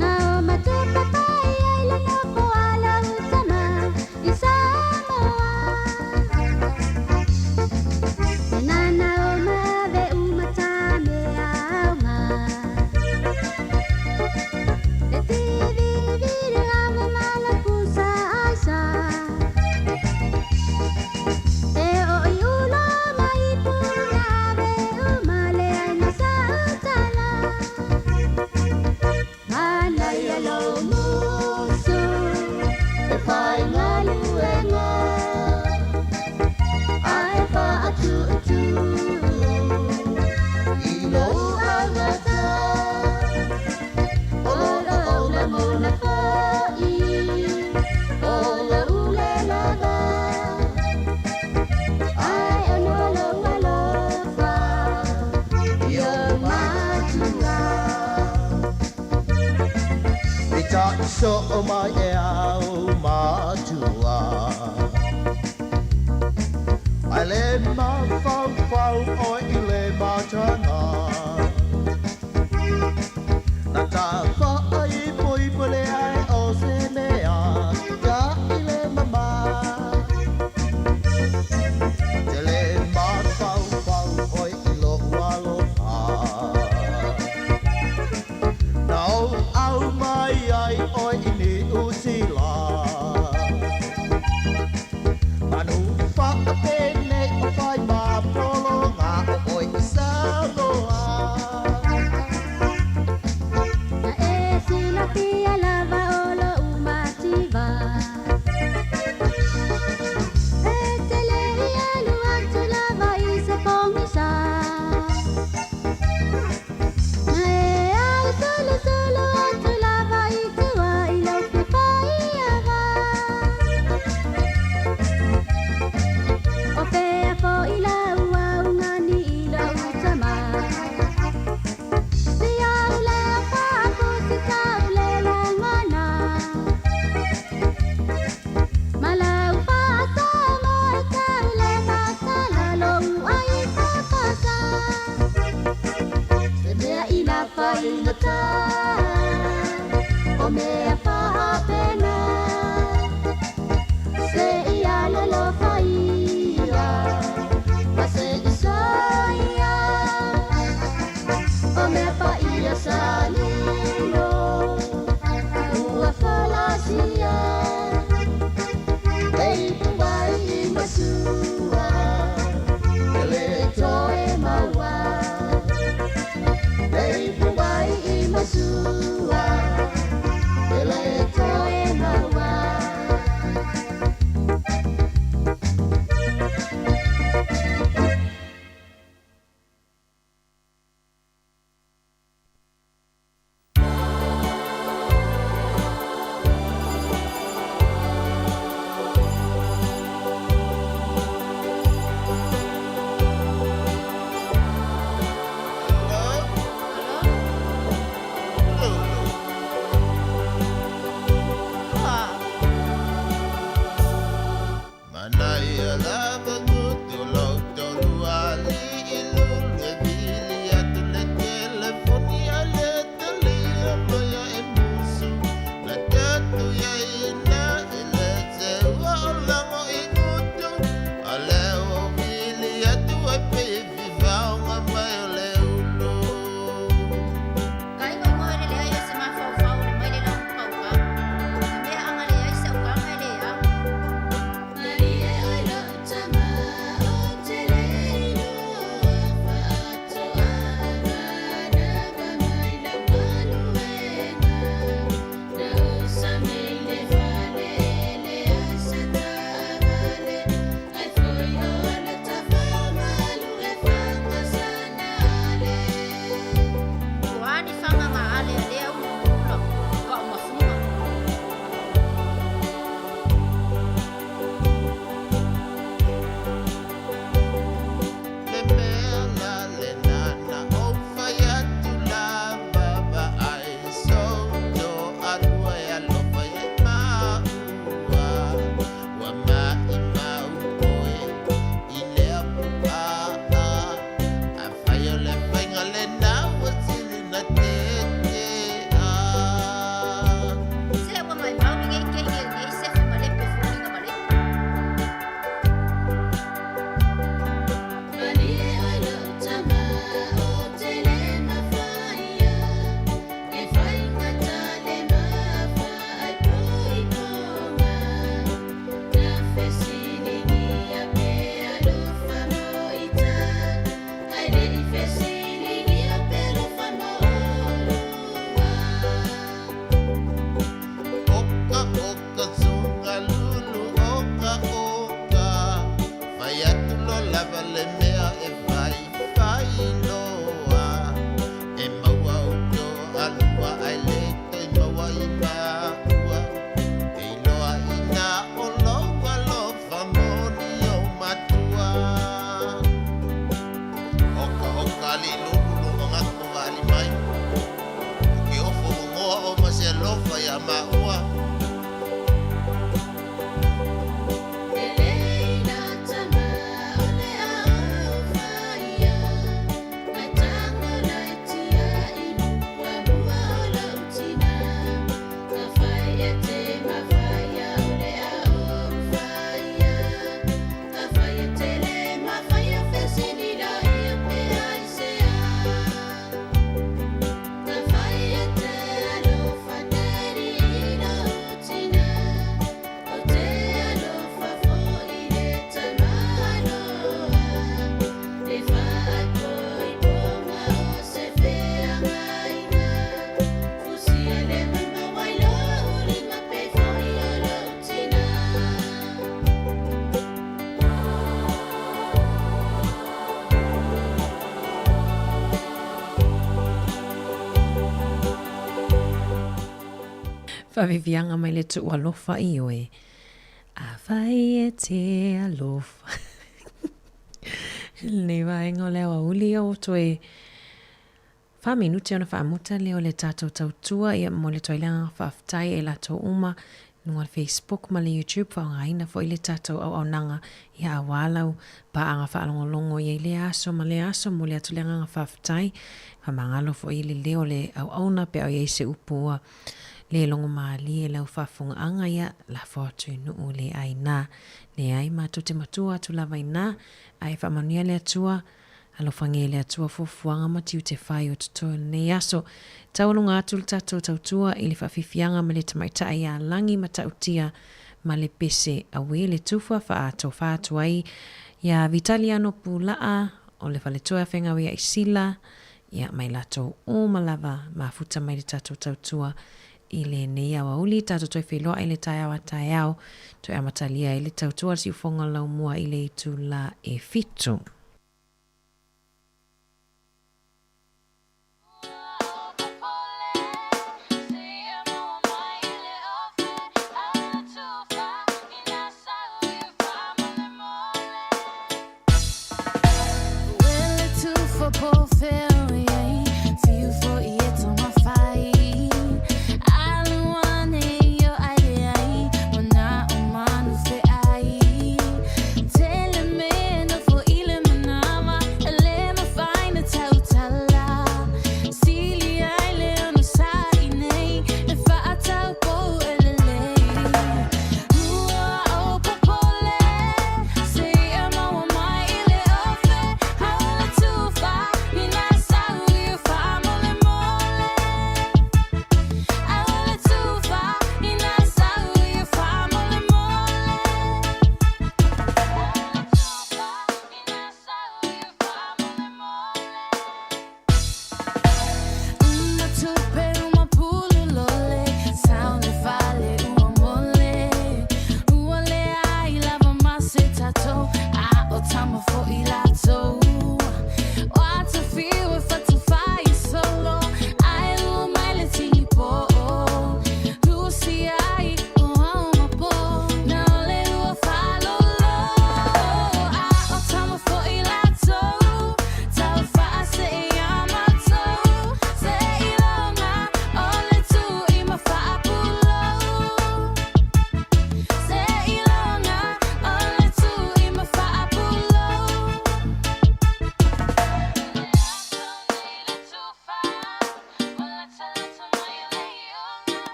Na o matu papai ai la no po ala utama Isa moa Nana o mave umatame auma Le tiviri ama mala pusa aisa E o iula mai punave umale aina sa utala Mana yalo musu E fai ngaluenga Ai fa atu Ilo agata Ola mona fai Ola ule lava Ai onolo alofa Yo matua Ita iso o mai e au matua Ai le mawhau o I le matana Na ta whaai poi pole ai o se mea Ka I le mama Te le mawhau o I lo aloha Na o au mai ai o I ni usila Manu whaapene o whai ma polo ngā o oi sa loa Na e sila pia lava olo umativa E te lei alu atu lava I se pongisa Na e au solo atu lava I tua I lau ke whai ava O pea fo I lau au ngani I lau tama Si au lea whaapu si tau le la mea paha pena se ia lolo faia ma se isaia o mea paia salino ua falasia ei puai masua ele toe maua ei puai masua ele toe maua Whawiwianga mai le tu alofa i oe. A whai e te alofa. Nei waenga o leo a uli o toe. Wha minuti ona whaamuta leo le tātou tautua ia mo le toilanga whaaftai e lato uma nunga Facebook ma le YouTube whaongaina fo i le tātou au nanga ia awalau pa anga whaalongolongo i le aso ma le aso mo le atulenga whaaftai whamangalo fo i le leo le au na pe au i se upua le longo mali e lau whafunga anga ia la whatu inu o le aina. Le ai mātou te matua atu lava ina, ai whamania le atua, alofange le atua fufuanga matiu te whai o tutoa nei aso. Taulunga atu le tatou tautua i le whawhiwhianga ma le tamaita ai a langi matautia ma le pese a le tufa whaato whaatu ai. Ia Vitaliano Pulaa o le whaletua whenga wea i sila, ia mai lato o malava mafuta mai le tatou tautua i le nei awa uli tatou toi wheloa i le tai awa tai au toi amatalia i le tautua si ufonga lau mua i le itu la e fitu.